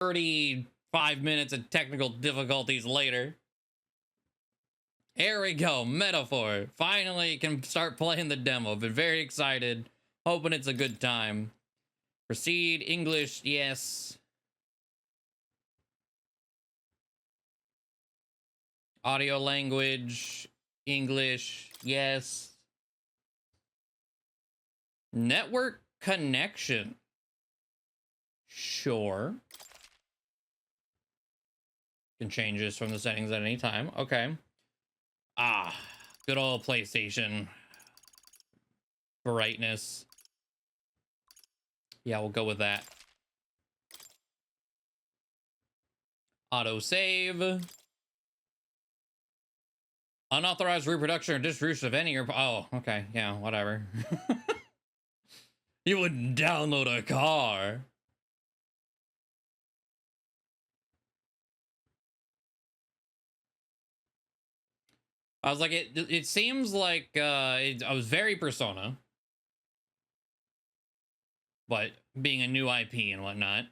35 minutes of technical difficulties later. Here we go, Metaphor. Finally can start playing the demo. Been very excited. Hoping it's a good time. Proceed, English, yes. Audio language, English, yes. Network connection. Sure. Can change this from the settings at any time. Okay. Ah, good old PlayStation. Brightness. Yeah, we'll go with that. Auto save. Unauthorized reproduction or distribution of any. Oh, okay. Yeah, whatever. You wouldn't download a car. I was like, it seems like I was very Persona, but being a new IP and whatnot,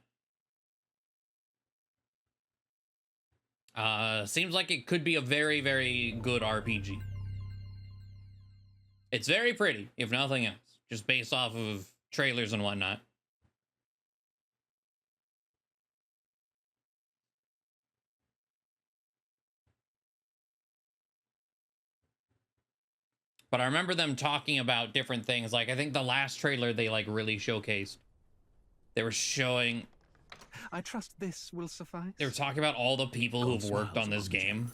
seems like it could be a very, very good RPG. It's very pretty, if nothing else, just based off of trailers and whatnot. But I remember them talking about different things. Like, I think the last trailer they like really showcased. They were showing. I trust this will suffice. They were talking about all the people who've worked on this game.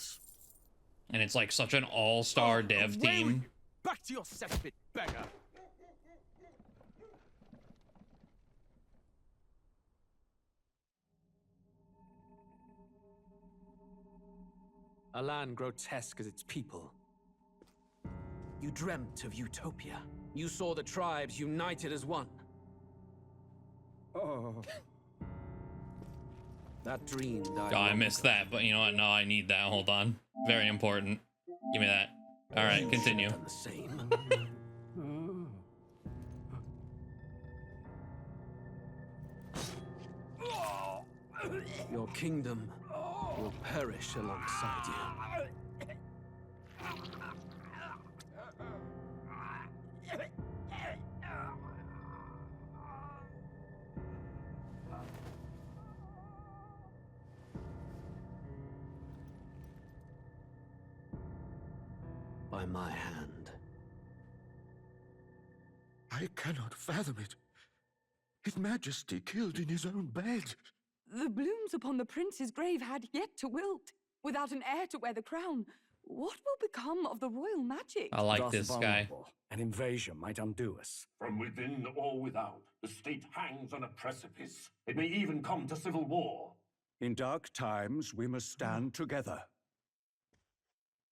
And it's like such an all-star dev team. Back to your cesspit, beggar. A land grotesque as its people. You dreamt of utopia. You saw the tribes united as one. Oh. That dream died. Oh, I missed that, but you know what? No, I need that. Hold on. Very important. Give me that. All right, continue. The same. Your kingdom will perish alongside you. By my hand. I cannot fathom it. His Majesty killed in his own bed. The blooms upon the prince's grave had yet to wilt. Without an heir to wear the crown, what will become of the royal magic? I like this guy. An invasion might undo us. From within or without, the state hangs on a precipice. It may even come to civil war. In dark times, we must stand together.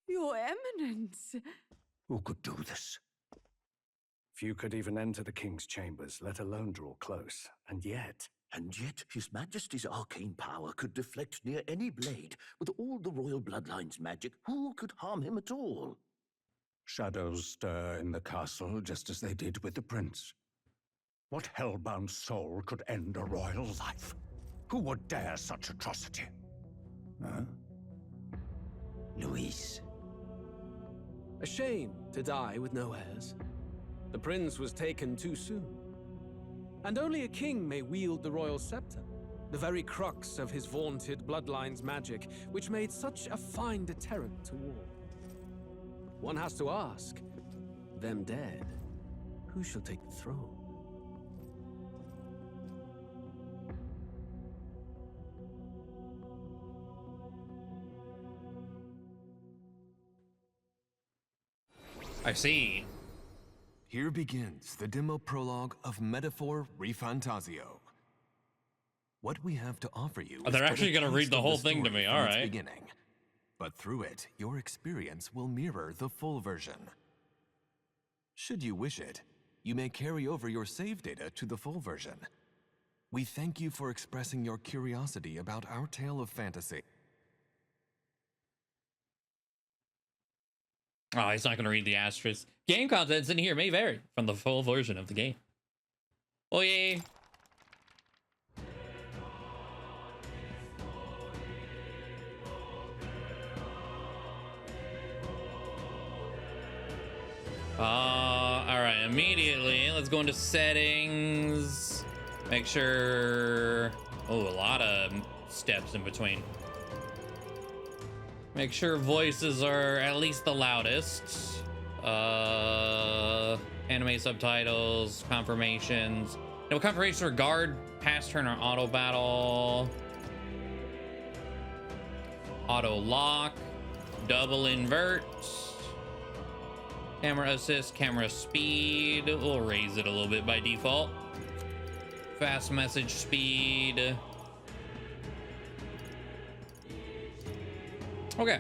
Your Eminence. Who could do this? Few could even enter the king's chambers, let alone draw close. And yet, His Majesty's arcane power could deflect near any blade. With all the royal bloodline's magic, who could harm him at all? shadows stir in the castle just as they did with the prince. What hellbound soul could end a royal life? Who would dare such atrocity? Huh? Luis. A shame to die with no heirs. The prince was taken too soon. And only a king may wield the royal scepter, the very crux of his vaunted bloodline's magic, which made such a fine deterrent to war. One has to ask, them dead, who shall take the throne? I see. Here begins the demo prologue of Metaphor ReFantazio. What we have to offer you Oh, they're is but actually a going to taste read the of whole thing to story me. from All its right. beginning. But through it, your experience will mirror the full version. Should you wish it, you may carry over your save data to the full version. We thank you for expressing your curiosity about our tale of fantasy. Oh, he's not going to read the asterisk. Game contents in here may vary from the full version of the game. Oh, yeah. All right, immediately, let's go into settings. Make sure, oh, a lot of steps in between. Make sure voices are at least the loudest. Anime subtitles, confirmations. No confirmations for guard, pass turn, or auto battle. Auto lock, double invert. Camera assist, camera speed. We'll raise it a little bit by default. Fast message speed. Okay.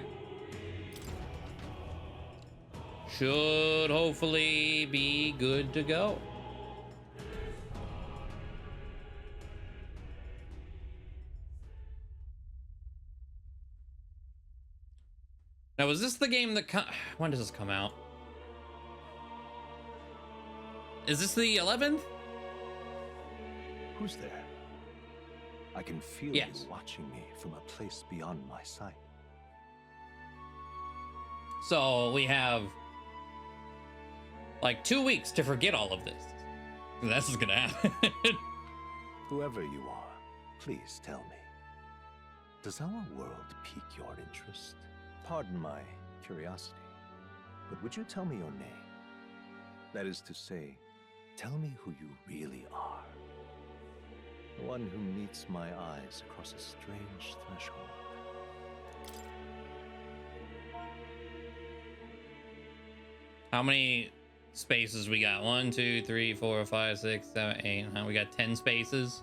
Should hopefully be good to go. Now, is this the game that when does this come out? Is this the 11th? Who's there? I can feel Yes. you watching me from a place beyond my sight. So we have like 2 weeks to forget all of this. This is gonna happen. Whoever you are, please tell me. Does our world pique your interest? Pardon my curiosity, but would you tell me your name? That is to say, tell me who you really are. The one who meets my eyes across a strange threshold. How many spaces we got? 1, 2, 3, 4, 5, 6, 7, 8. Now we got 10 spaces.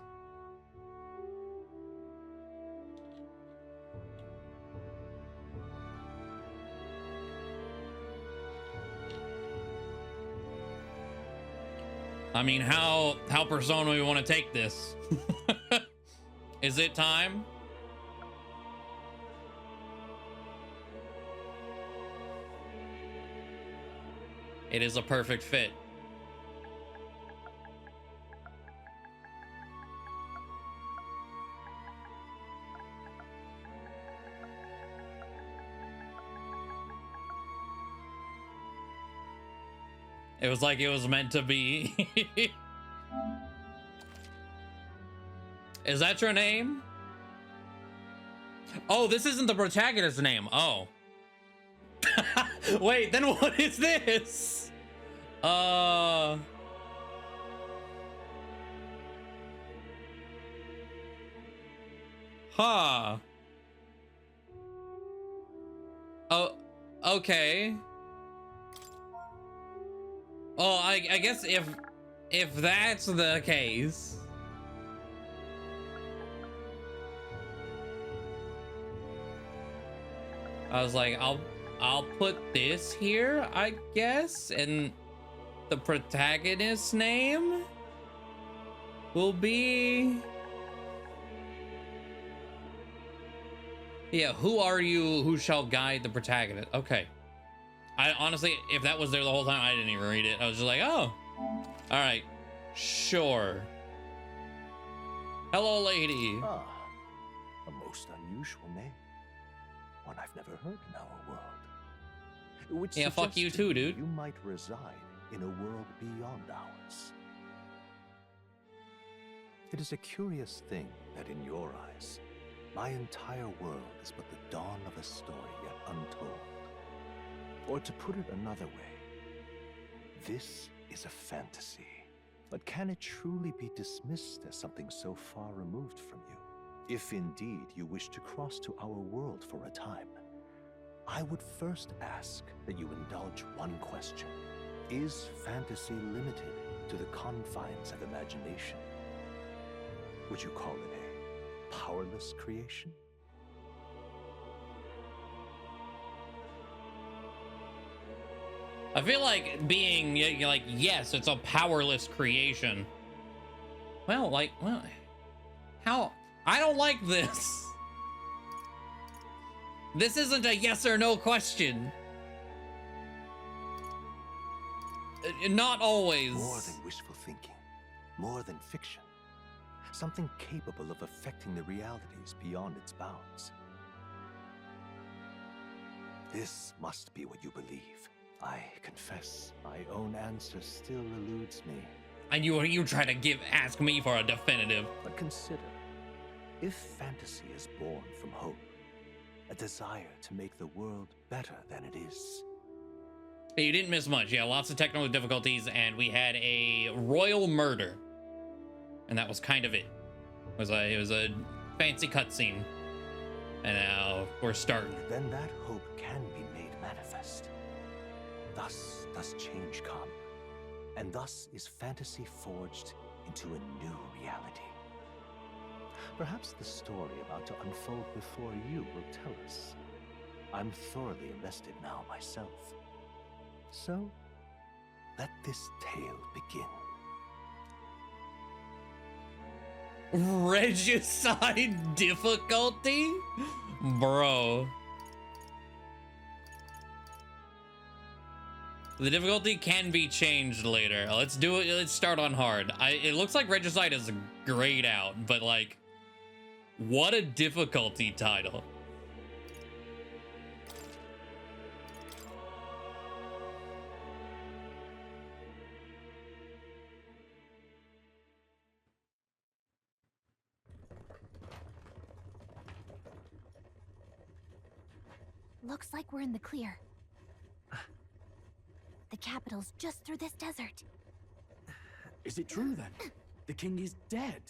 I mean, how Persona we want to take this? Is it time? It is a perfect fit. It was like it was meant to be. Is that your name? Oh, this isn't the protagonist's name. Oh. Wait, then what is this? Huh. Oh, okay. Oh, I guess if that's the case. I was like, I'll put this here, I guess, and the protagonist's name will be, yeah, who are you who shall guide the protagonist? Okay. I honestly, if that was there the whole time, I didn't even read it. I was just like, oh, all right, sure. Hello, lady. Ah, a most unusual name. One I've never heard in our world. Which Yeah, fuck you suggests too, to me dude. You might reside in a world beyond ours. It is a curious thing that in your eyes, my entire world is but the dawn of a story yet untold. Or to put it another way, this is a fantasy. But can it truly be dismissed as something so far removed from you? If indeed you wish to cross to our world for a time, I would first ask that you indulge one question. Is fantasy limited to the confines of imagination? Would you call it a powerless creation? I feel like being like, yes, it's a powerless creation. Well, like, well, how? I don't like this. This isn't a yes or no question. Not always. More than wishful thinking, more than fiction. Something capable of affecting the realities beyond its bounds. This must be what you believe. I confess, my own answer still eludes me. And you try to ask me for a definitive. But consider, if fantasy is born from hope, a desire to make the world better than it is. Hey, you didn't miss much. Yeah, lots of technical difficulties, and we had a royal murder, and that was kind of it. It was a fancy cutscene, and now we're starting. Then that hope can be made manifest. Thus does change come, and thus is fantasy forged into a new reality. Perhaps the story about to unfold before you will tell us. I'm thoroughly invested now myself. So, let this tale begin. Regicide difficulty? Bro. The difficulty can be changed later. Let's do it. Let's start on hard. It looks like Regicide is grayed out, but like, what a difficulty title. Looks like we're in the clear. The capital's just through this desert. Is it true then? The king is dead?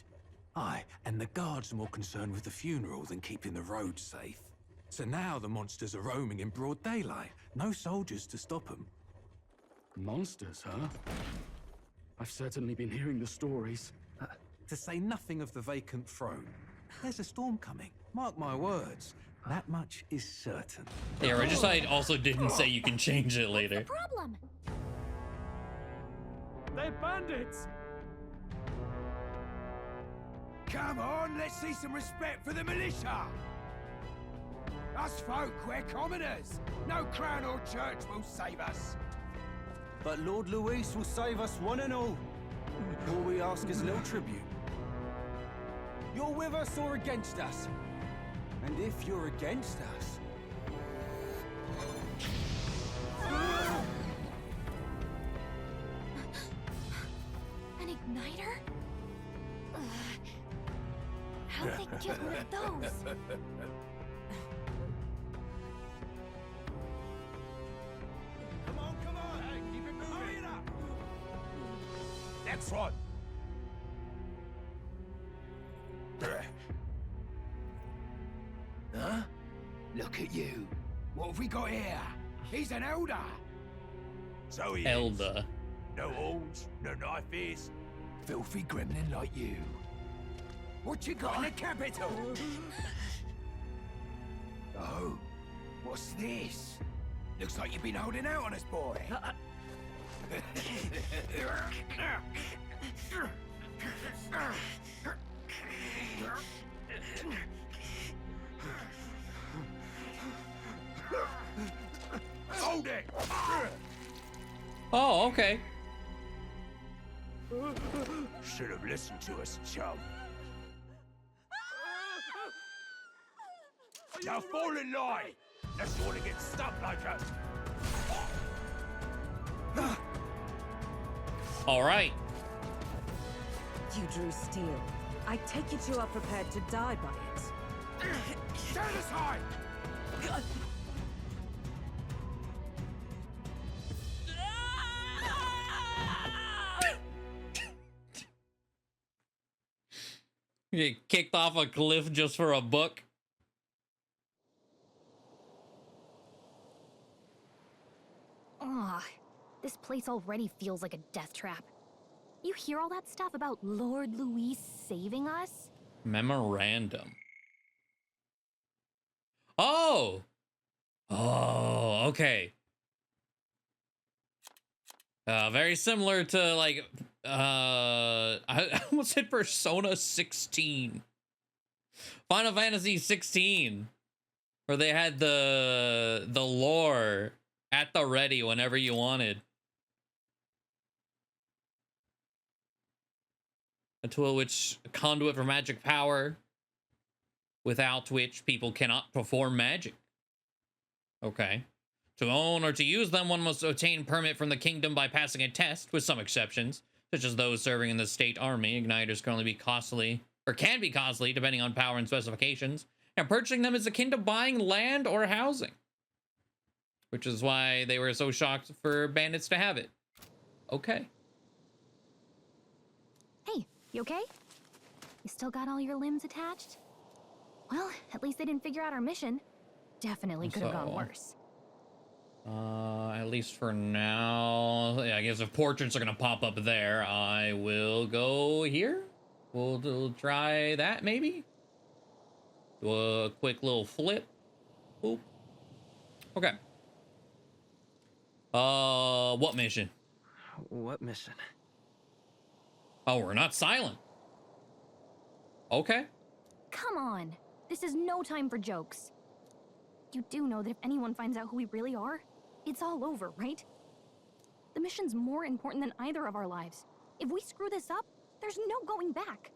Aye, and the guards are more concerned with the funeral than keeping the roads safe. So now the monsters are roaming in broad daylight. No soldiers to stop them. Monsters, huh? I've certainly been hearing the stories. To say nothing of the vacant throne. There's a storm coming. Mark my words. That much is certain. Yeah, Regicide also didn't say you can change it later. What's the problem? They're bandits! Come on, let's see some respect for the militia! Us folk, we're commoners. No crown or church will save us. But Lord Luis will save us one and all. All we ask is a little tribute. You're with us or against us? And if you're against us... An igniter? How'd they get rid of those? Come on! Hey, keep it moving! Hurry it up! Next one! Huh? Look at you. What have we got here? He's an elder. So he Elder. is. No horns, no knife ears. Filthy gremlin like you. What you got in the capital? Oh, what's this? Looks like you've been holding out on us, boy. Hold it! Oh, okay. Should have listened to us, chum. Now fall in line! Unless you want to get stuck like us. All right. You drew steel. I take it you are prepared to die by it. Stand aside! You get kicked off a cliff just for a book. Ugh, this place already feels like a death trap. You hear all that stuff about Lord Luis saving us? Memorandum. Oh! Oh, okay. Very similar to, like, I almost said Persona 16. Final Fantasy 16. Where they had the lore at the ready whenever you wanted. A tool which a conduit for magic power, without which people cannot perform magic. Okay. To own or to use them, one must obtain permit from the kingdom by passing a test, with some exceptions, such as those serving in the state army. Igniters can only be costly, or can be costly, depending on power and specifications. And purchasing them is akin to buying land or housing, which is why they were so shocked for bandits to have it. Okay. Hey, you okay? You still got all your limbs attached? Well, at least they didn't figure out our mission. Definitely could have gone worse. At least for now. Yeah, I guess if portraits are gonna pop up there, I will go here. We'll try that, maybe? Do a quick little flip. Boop. Okay. What mission? What mission? Oh, we're not silent. Okay. Come on. This is no time for jokes. You do know that if anyone finds out who we really are, it's all over, right? The mission's more important than either of our lives. If we screw this up, there's no going back.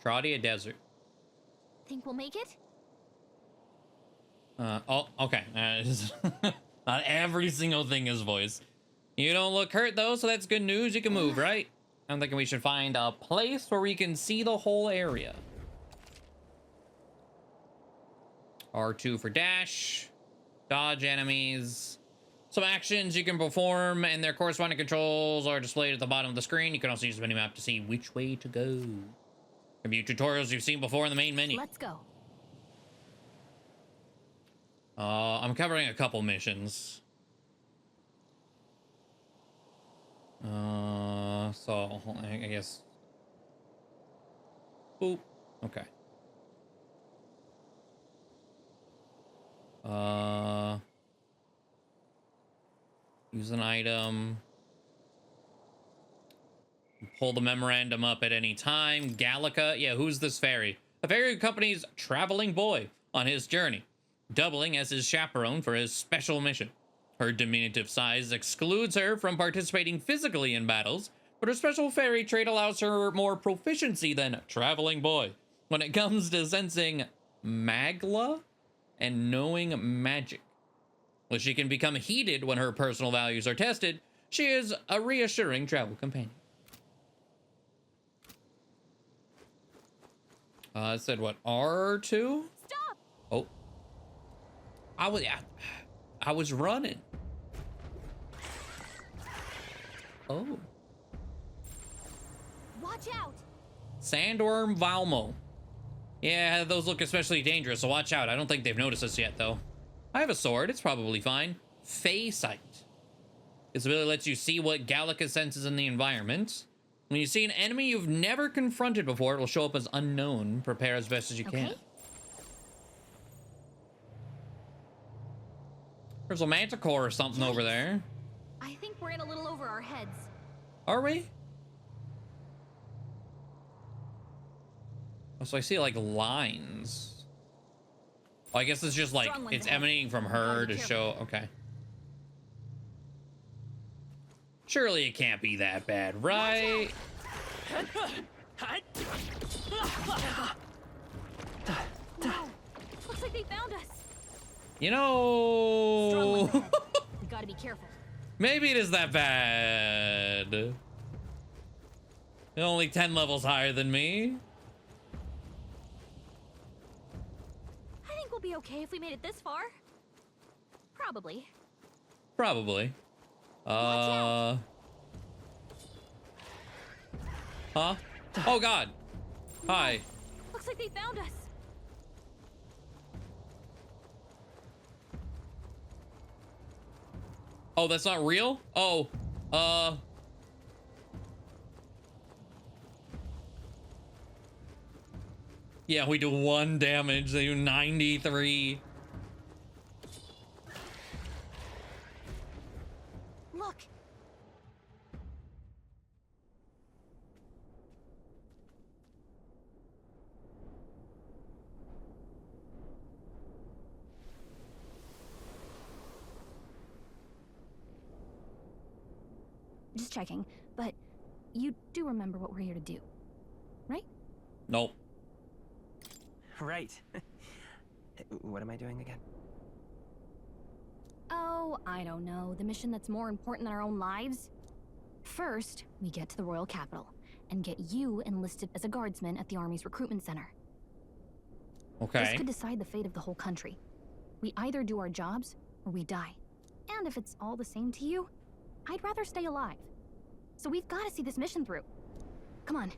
Trodia Desert. Think we'll make it? Oh, okay. Not every single thing is voice. You don't look hurt, though, so that's good news. You can move, right? I'm thinking we should find a place where we can see the whole area. R2 for dash. Dodge enemies. Some actions you can perform, and their corresponding controls are displayed at the bottom of the screen. You can also use the minimap to see which way to go. Review tutorials you've seen before in the main menu. Let's go. I'm covering a couple missions. So I guess. Boop. Okay. Use an item. Pull the memorandum up at any time. Gallica. Yeah, who's this fairy? A fairy who accompanies traveling boy on his journey, doubling as his chaperone for his special mission. Her diminutive size excludes her from participating physically in battles, but her special fairy trait allows her more proficiency than traveling boy when it comes to sensing magla and knowing magic. While she can become heated when her personal values are tested, she is a reassuring travel companion. It said what, R2? Stop! Oh. I was running. Oh. Watch out! Sandworm Valmo. Yeah, those look especially dangerous, so watch out. I don't think they've noticed us yet, though. I have a sword. It's probably fine. Fey Sight. This ability lets you see what Gallica senses in the environment. When you see an enemy you've never confronted before, it will show up as unknown. Prepare as best as you can. There's a manticore or something over there. I think we're in a little over our heads. Are we? Oh, so I see like lines. Oh, I guess it's just like it's emanating from her to show. Okay. Surely it can't be that bad, right? Wow. Looks like they found us. You know, We gotta be careful. maybe it is that bad. They're only 10 levels higher than me. I think we'll be okay if we made it this far. Probably. Probably. Huh? Oh God. Hi. Looks like they found us. Oh, that's not real? Oh, yeah, we do 1 damage. They do 93. Look. Just checking, but you do remember what we're here to do. right? Nope. Right. What am I doing again? Oh, I don't know. The mission that's more important than our own lives? First, we get to the royal capital and get you enlisted as a guardsman at the army's recruitment center. Okay. This could decide the fate of the whole country. We either do our jobs or we die. And if it's all the same to you, I'd rather stay alive. So we've got to see this mission through. Come on.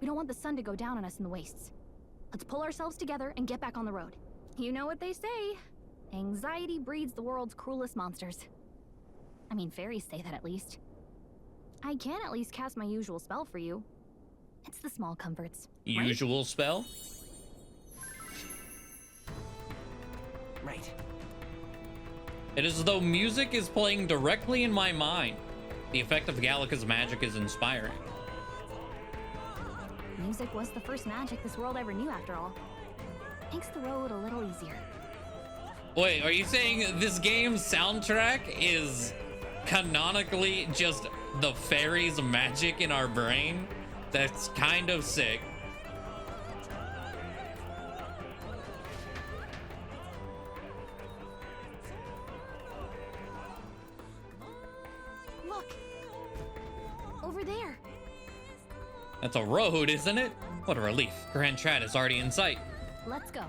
We don't want the sun to go down on us in the wastes. Let's pull ourselves together and get back on the road. You know what they say. Anxiety breeds the world's cruelest monsters. I mean, fairies say that at least. I can at least cast my usual spell for you. It's the small comforts. Right? Usual spell? Right. It is as though music is playing directly in my mind. The effect of Gallica's magic is inspiring. Music was the first magic this world ever knew, after all. Makes the road a little easier. Wait, are you saying this game's soundtrack is canonically just the fairies' magic in our brain? That's kind of sick. Look! Over there! That's a road, isn't it? What a relief. Grand Chat is already in sight. Let's go.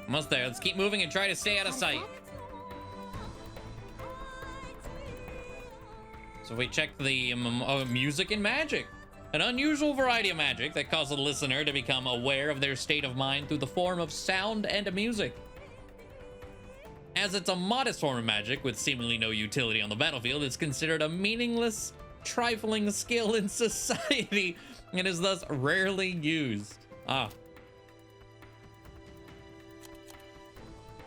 Almost there. Let's keep moving and try to stay out of sight. So we check the music and magic. An unusual variety of magic that causes the listener to become aware of their state of mind through the form of sound and music. As it's a modest form of magic with seemingly no utility on the battlefield, it's considered a meaningless, trifling skill in society and is thus rarely used.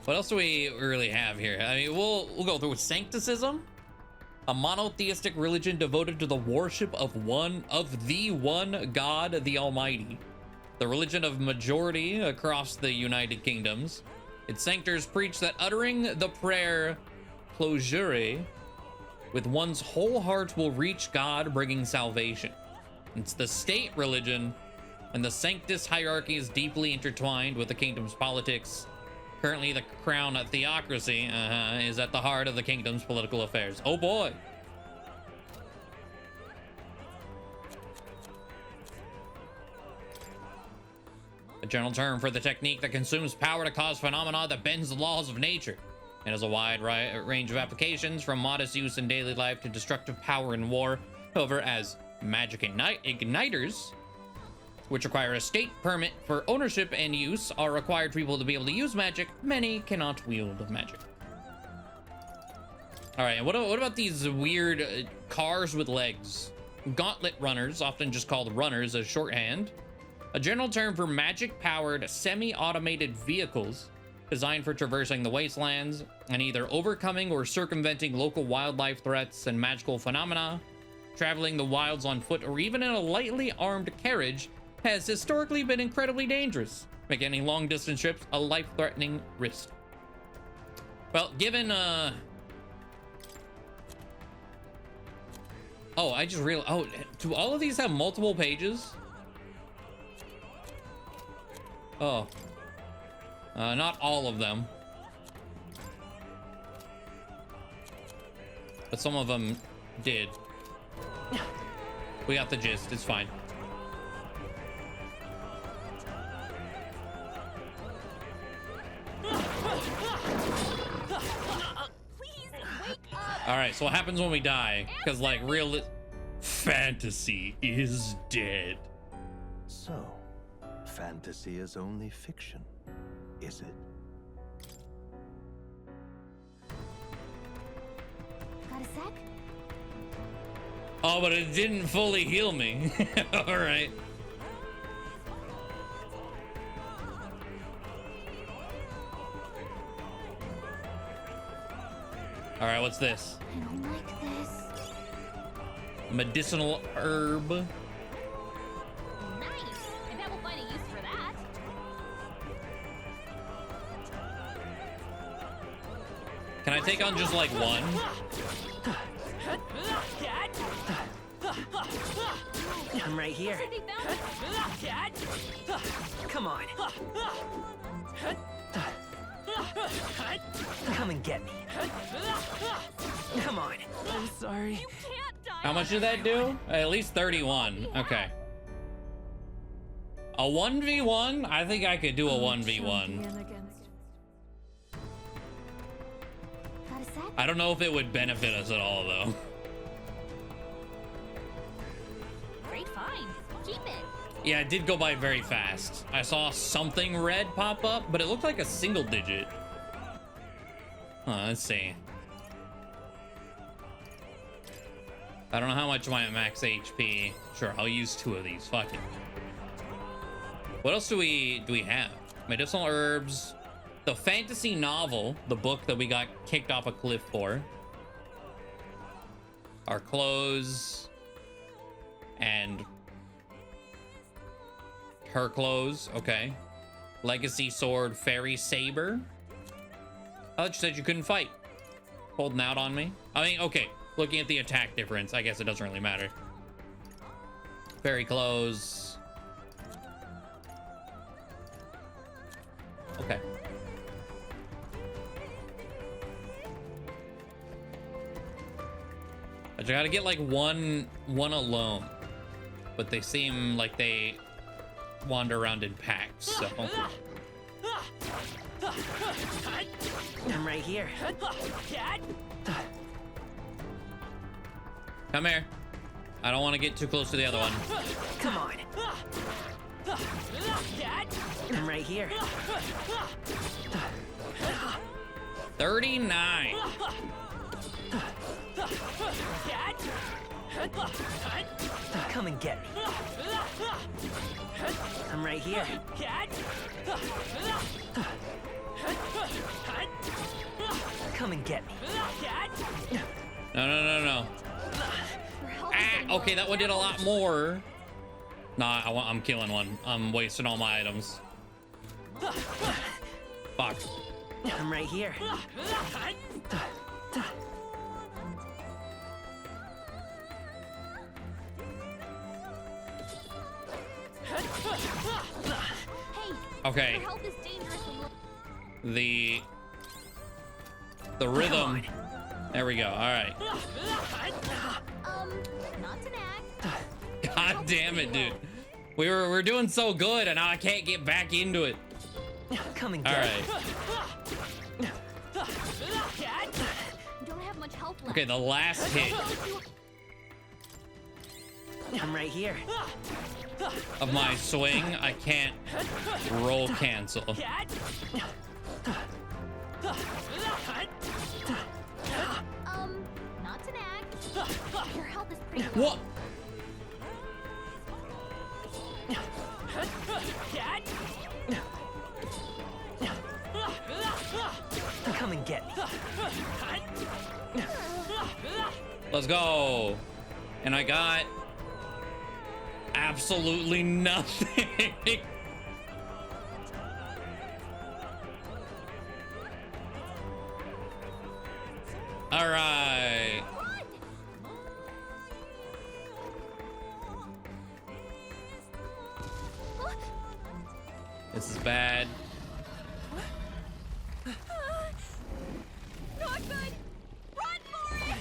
What else do we really have here? I mean, we'll go through Sancticism, a monotheistic religion devoted to the worship of the one God, the Almighty. The religion of majority across the United Kingdoms. Its sanctors preach that uttering the prayer Clojure with one's whole heart will reach God, bringing salvation. It's the state religion, and the Sanctus hierarchy is deeply intertwined with the kingdom's politics. Currently, the crown theocracy is at the heart of the kingdom's political affairs. Oh boy. A general term for the technique that consumes power to cause phenomena that bends the laws of nature. It has a wide range of applications, from modest use in daily life to destructive power in war. However, as magic igniters, which require a state permit for ownership and use, are required for people to be able to use magic, many cannot wield magic. All right, and what about these weird cars with legs? Gauntlet runners, often just called runners as shorthand. A general term for magic-powered, semi-automated vehicles designed for traversing the wastelands and either overcoming or circumventing local wildlife threats and magical phenomena. Traveling the wilds on foot or even in a lightly armed carriage has historically been incredibly dangerous, making any long-distance trips a life-threatening risk. Well, given oh, I just realized, oh, do all of these have multiple pages? Oh, not all of them, but some of them did. We got the gist, it's fine. All right, so what happens when we die? Because like real fantasy is dead. So, fantasy is only fiction, is it? Got a sec? Oh, but it didn't fully heal me. All right. All right, what's this? I don't like this. Medicinal herb. Nice. I bet we'll find a use for that. Can I take on just like one? I'm right here. Come on. Come and get me. Come on. I'm sorry. How much did that do? At least 31. Okay. A 1v1? I think I could do a 1v1. I don't know if it would benefit us at all, though. Great find. Keep it. Yeah, it did go by very fast. I saw something red pop up, but it looked like a single digit. Let's see. I don't know how much am I at max HP. Sure, I'll use 2 of these. Fuck it. What else do we have? Medicinal herbs. The fantasy novel, the book that we got kicked off a cliff for. Our clothes. And her clothes. Okay. Legacy sword, fairy saber. I thought you said you couldn't fight. Holding out on me. I mean, okay. Looking at the attack difference, I guess it doesn't really matter. Fairy clothes. Okay. I gotta get like one alone, but they seem like they wander around in packs. So I'm right here. come here. I don't want to get too close to the other one. Come on. I'm right here. 39. Come and get me. I'm right here. Come and get me. No. Ah, okay, that one did a lot more. Nah, I'm killing one. I'm wasting all my items. Fuck. I'm right here. Okay. The rhythm. There we go. All right. Not to nag. God damn it, dude. We're doing so good, and now I can't get back into it. Come and all get right. You don't have much health left. Okay, the last hit I'm right here. of my swing, I can't roll cancel. Not to nag. Your health is pretty low. What? Come and get me. Let's go. And I got absolutely nothing. All right. This is bad. Not good. Run for it.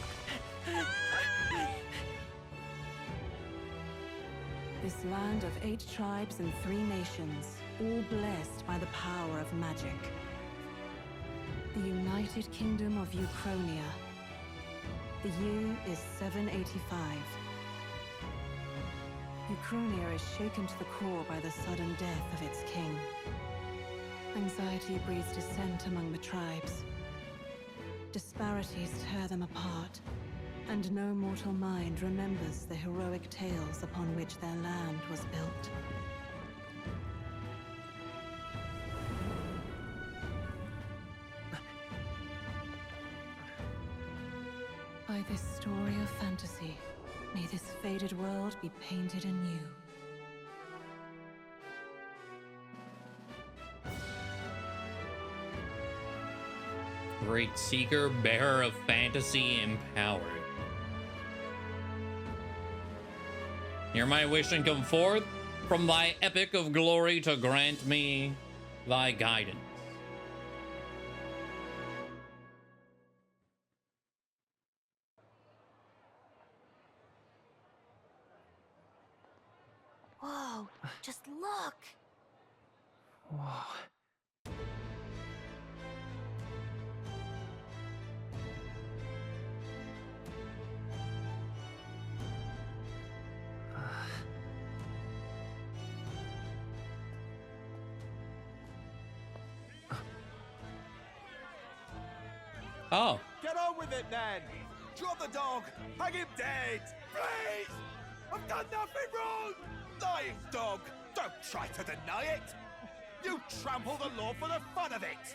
This land of 8 tribes and 3 nations, all blessed by the power of magic. The United Kingdom of Uchronia. The year is 785. Uchronia is shaken to the core by the sudden death of its king. Anxiety breeds dissent among the tribes. Disparities tear them apart, and no mortal mind remembers the heroic tales upon which their land was built. By this story of fantasy, may this faded world be painted anew. Great seeker, bearer of fantasy, empowered. Hear my wish and come forth from thy epic of glory to grant me thy guidance. Whoa, just look. Whoa. Oh. Get on with it, then! Drop the dog! Hang him dead! Please! I've done nothing wrong! Lying dog! Don't try to deny it! You trample the law for the fun of it!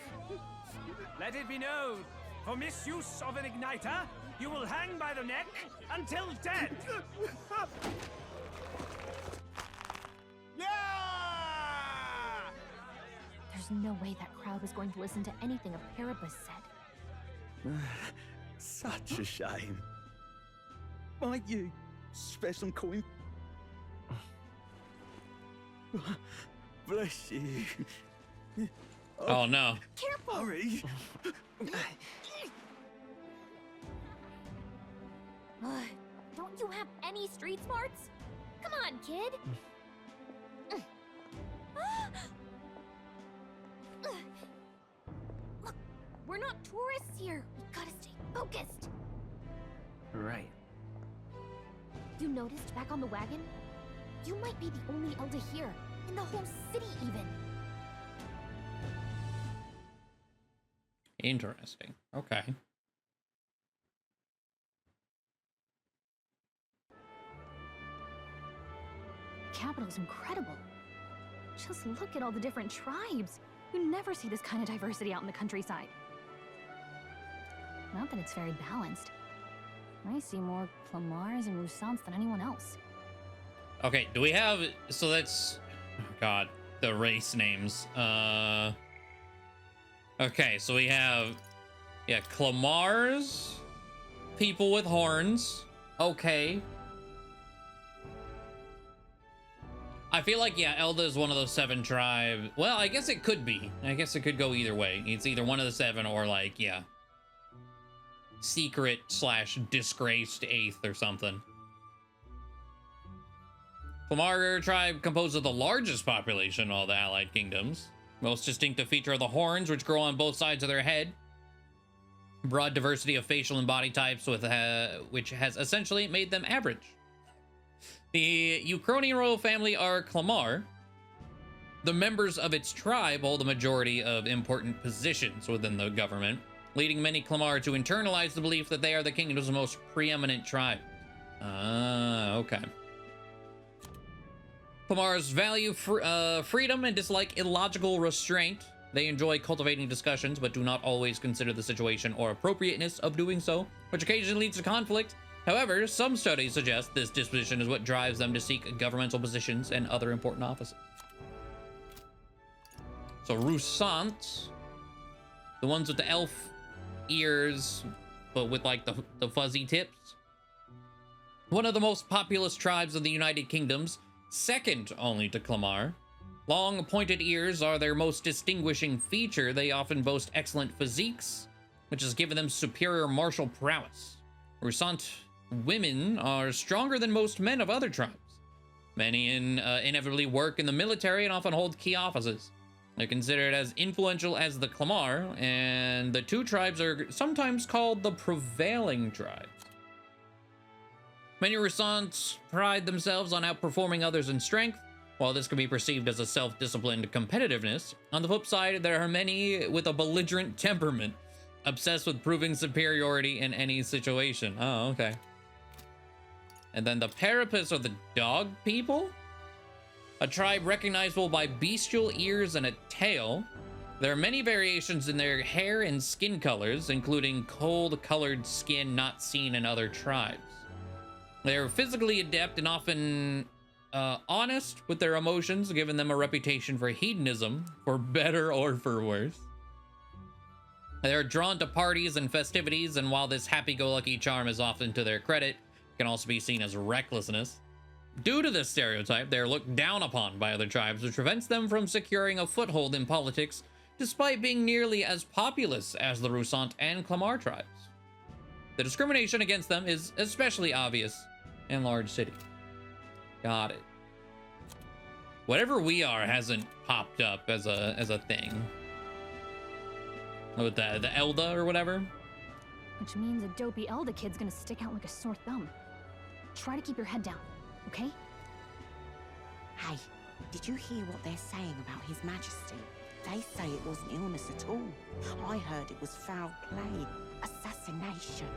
Let it be known, for misuse of an igniter, you will hang by the neck until dead! Yeah! There's no way that crowd was going to listen to anything a Parapus said. Such a shame. Might you spare some coin? Bless you. Oh no. Careful! Hurry. Don't you have any street smarts? Come on, kid! Look, we're not tourists here. We gotta stay focused. Right. You noticed back on the wagon? You might be the only elder here, in the whole city even. Interesting. Okay. The capital's incredible. Just look at all the different tribes. You never see this kind of diversity out in the countryside. Not that it's very balanced. I see more Clamars and Roussants than anyone else. Okay, do we have... So that's... Oh God, the race names. Okay, so we have... Yeah, Clamars. People with horns. Okay. I feel like, yeah, Elda is one of those 7 tribes. Well, I guess it could be. I guess it could go either way. It's either one of the 7 or, like, yeah, secret / disgraced 8th or something. Clamar tribe composed of the largest population in all the allied kingdoms. Most distinctive feature are the horns, which grow on both sides of their head. Broad diversity of facial and body types, with which has essentially made them average. The Ukrainian royal family are Clamar. The members of its tribe hold the majority of important positions within the government, leading many Clamar to internalize the belief that they are the kingdom's most preeminent tribe. Okay. Clamars value freedom and dislike illogical restraint. They enjoy cultivating discussions, but do not always consider the situation or appropriateness of doing so, which occasionally leads to conflict. However, some studies suggest this disposition is what drives them to seek governmental positions and other important offices. So Roussants, the ones with the elf ears, but with like the fuzzy tips. One of the most populous tribes of the United Kingdoms, second only to Clamar. Long pointed ears are their most distinguishing feature. They often boast excellent physiques, which has given them superior martial prowess. Roussant women are stronger than most men of other tribes. Many inevitably work in the military and often hold key offices. They're considered as influential as the Clamar, and the two tribes are sometimes called the prevailing tribe. Many Roussants pride themselves on outperforming others in strength. While this can be perceived as a self-disciplined competitiveness, on the flip side, there are many with a belligerent temperament, obsessed with proving superiority in any situation. Oh, okay. And then the Parapus are the dog people? A tribe recognizable by bestial ears and a tail. There are many variations in their hair and skin colors, including cold-colored skin not seen in other tribes. They're physically adept and often honest with their emotions, giving them a reputation for hedonism, for better or for worse. They're drawn to parties and festivities, and while this happy-go-lucky charm is often to their credit, can also be seen as recklessness. Due to this stereotype, they're looked down upon by other tribes, which prevents them from securing a foothold in politics, despite being nearly as populous as the Rusant and Clamar tribes. The discrimination against them is especially obvious in large cities. Got it. Whatever we are hasn't popped up as a thing. With the Elda or whatever. Which means a dopey Elda kid's gonna stick out like a sore thumb. Try to keep your head down, okay? Hey, did you hear what they're saying about His Majesty? They say it wasn't illness at all. I heard it was foul play, assassination.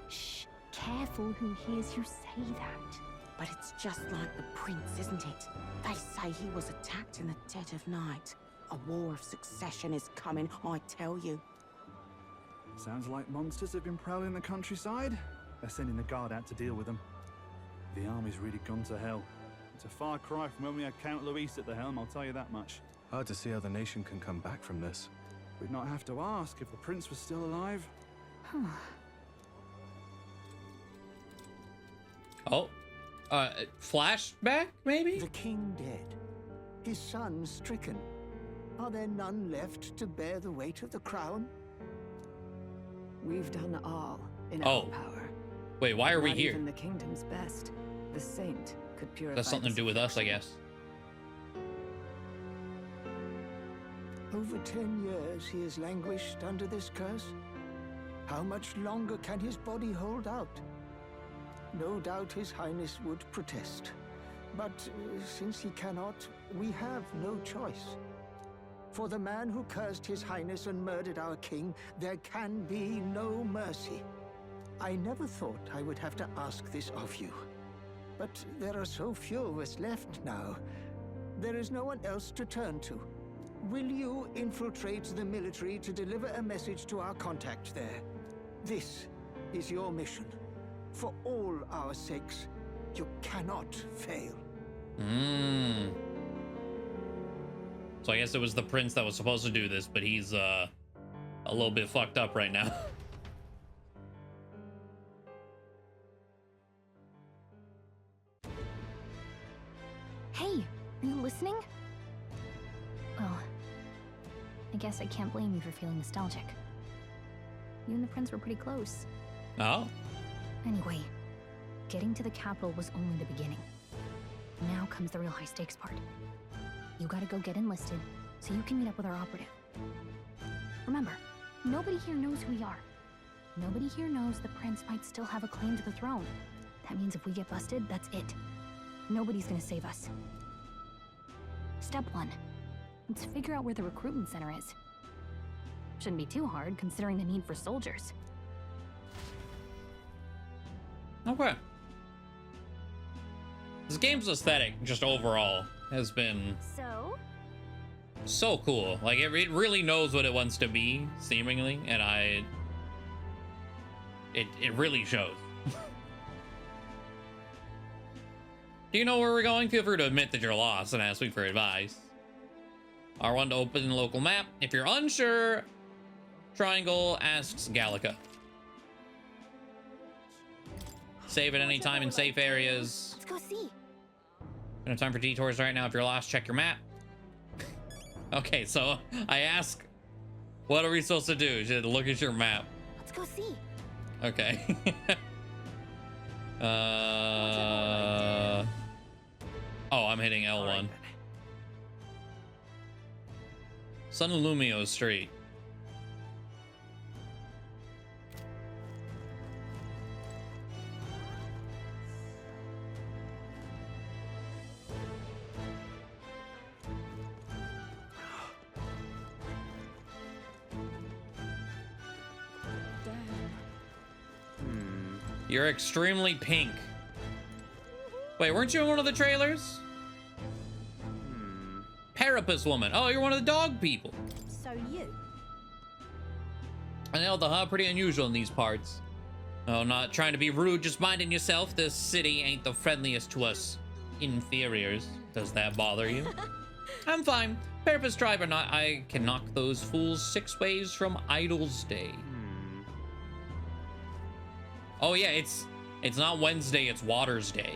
Shh, careful who hears you say that. But it's just like the prince, isn't it? They say he was attacked in the dead of night. A war of succession is coming, I tell you. Sounds like monsters have been prowling the countryside. They're sending the guard out to deal with them. The army's really gone to hell. It's a far cry from when we had Count Luis at the helm, I'll tell you that much. Hard to see how the nation can come back from this. We'd not have to ask if the prince was still alive. Oh, flashback maybe? The king dead, his son stricken. Are there none left to bear the weight of the crown? We've done all in our power. Wait, why are we Not here? Even the kingdom's best, the saint, could purify. That's something to do with us, I guess. Over 10 years he has languished under this curse. How much longer can his body hold out? No doubt His Highness would protest. But since he cannot, we have no choice. For the man who cursed His Highness and murdered our king, there can be no mercy. I never thought I would have to ask this of you. But there are so few of us left now. There is no one else to turn to. Will you infiltrate the military to deliver a message to our contact there? This is your mission. For all our sakes, you cannot fail. So I guess it was the prince that was supposed to do this, but he's a little bit fucked up right now. Hey, are you listening? Well, I guess I can't blame you for feeling nostalgic. You and the prince were pretty close. Oh? Anyway, getting to the capital was only the beginning. Now comes the real high-stakes part. You gotta go get enlisted, so you can meet up with our operative. Remember, nobody here knows who we are. Nobody here knows the prince might still have a claim to the throne. That means if we get busted, that's it. Nobody's gonna save us. Step 1. Let's figure out where the recruitment center is. Shouldn't be too hard, considering the need for soldiers. Okay. This game's aesthetic, just overall, has been so cool. Like, it really knows what it wants to be, seemingly, and it really shows. Do you know where we're going? Feel free to admit that you're lost and ask me for advice. R1 to open local map. If you're unsure, triangle asks Gallica. Save at any time in safe areas. Let's go see. No time for detours right now. If you're lost, check your map. Okay, so I ask, what are we supposed to do? Should look at your map. Let's go see. Okay. Oh, I'm hitting L1. Right. San Lumio Street. You're extremely pink. Wait, weren't you in one of the trailers? Parapus woman. Oh, you're one of the dog people. So you? I know the pretty unusual in these parts. Oh, not trying to be rude, just minding yourself. This city ain't the friendliest to us inferiors. Does that bother you? I'm fine. Parapus tribe or not, I can knock those fools 6 ways from Idol's Day. Oh yeah, it's not Wednesday, it's Water's Day.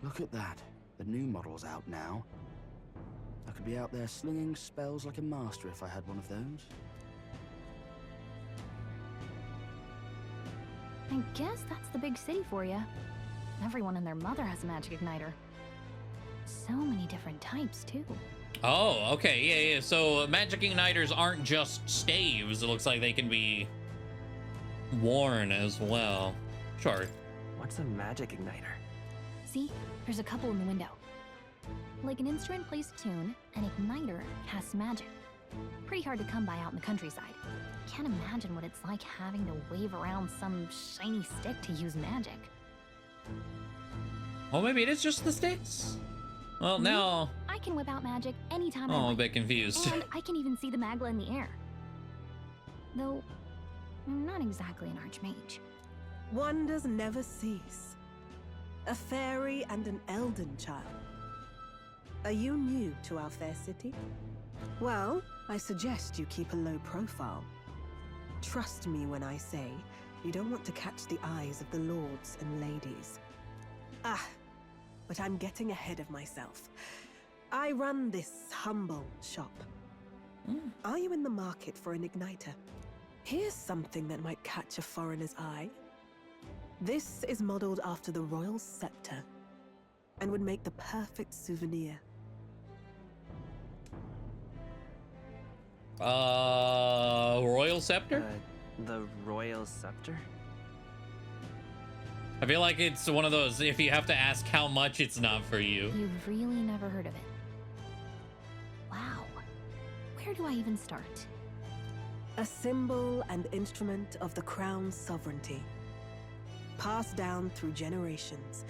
Look at that. The new model's out now. I could be out there slinging spells like a master if I had one of those. I guess that's the big city for you. Everyone and their mother has a magic igniter. So many different types, too. Oh, okay, yeah. So magic igniters aren't just staves. It looks like they can be worn as well. Sure. What's a magic igniter? See, there's a couple in the window. Like an instrument plays a tune, an igniter casts magic. Pretty hard to come by out in the countryside. Can't imagine what it's like having to wave around some shiny stick to use magic. Oh, maybe it is just the sticks. Well, now I can whip out magic anytime I I'm want. a bit confused. And I can even see the magla in the air. Though, I'm not exactly an archmage. Wonders never cease. A fairy and an elden child. Are you new to our fair city? Well, I suggest you keep a low profile. Trust me when I say you don't want to catch the eyes of the lords and ladies. But I'm getting ahead of myself. I run this humble shop. Are you in the market for an igniter? Here's something that might catch a foreigner's eye. This is modeled after the royal scepter and would make the perfect souvenir. Royal scepter? The royal scepter? I feel like it's one of those, if you have to ask how much, it's not for you. You've really never heard of it. Wow. Where do I even start? A symbol and instrument of the crown's sovereignty. Passed down through generations.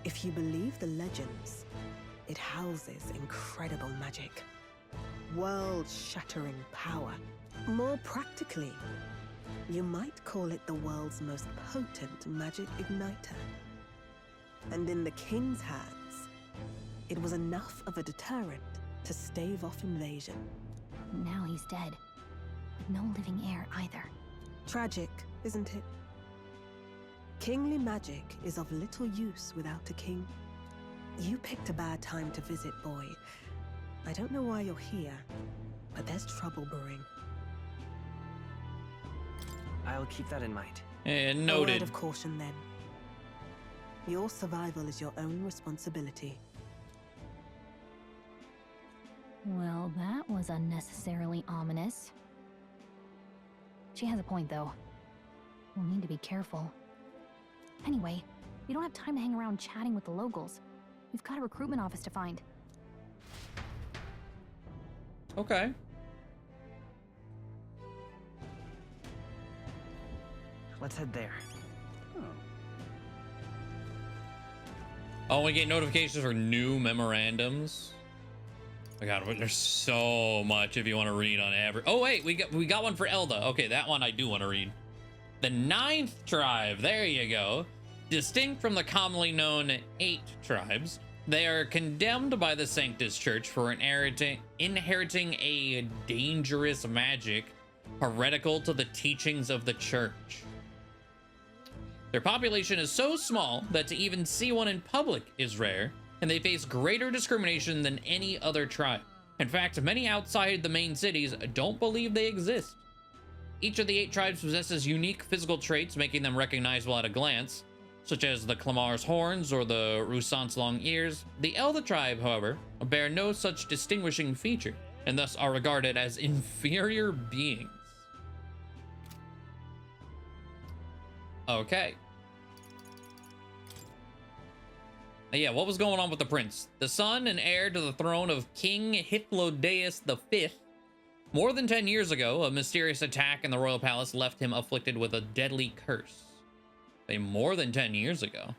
If you believe the legends, it houses incredible magic. World-shattering power. More practically, you might call it the world's most potent magic igniter. And in the king's hands, it was enough of a deterrent to stave off invasion. Now he's dead. With no living heir either. Tragic, isn't it? Kingly magic is of little use without a king. You picked a bad time to visit, boy. I don't know why you're here, but there's trouble brewing. I'll keep that in mind. And A word noted. of caution, then. Your survival is your own responsibility. Well, that was unnecessarily ominous. She has a point, though. We'll need to be careful. Anyway, we don't have time to hang around chatting with the locals. We've got a recruitment office to find. Okay. Let's head there. Oh, we get notifications for new memorandums. Oh god, there's so much if you want to read on average. Oh wait, we got one for Elda. Okay, that one I do want to read. The 9th tribe, there you go. Distinct from the commonly known 8 tribes, they are condemned by the Sanctus Church for inheriting a dangerous magic heretical to the teachings of the church. Their population is so small that to even see one in public is rare, and they face greater discrimination than any other tribe. In fact, many outside the main cities don't believe they exist. Each of the 8 tribes possesses unique physical traits, making them recognizable at a glance, such as the Clamar's horns or the Rusant's long ears. The Elda tribe, however, bear no such distinguishing feature, and thus are regarded as inferior beings. Okay. Yeah, what was going on with the prince? The son and heir to the throne of King Hythlodaeus V. More than 10 years ago, a mysterious attack in the royal palace left him afflicted with a deadly curse. More than 10 years ago.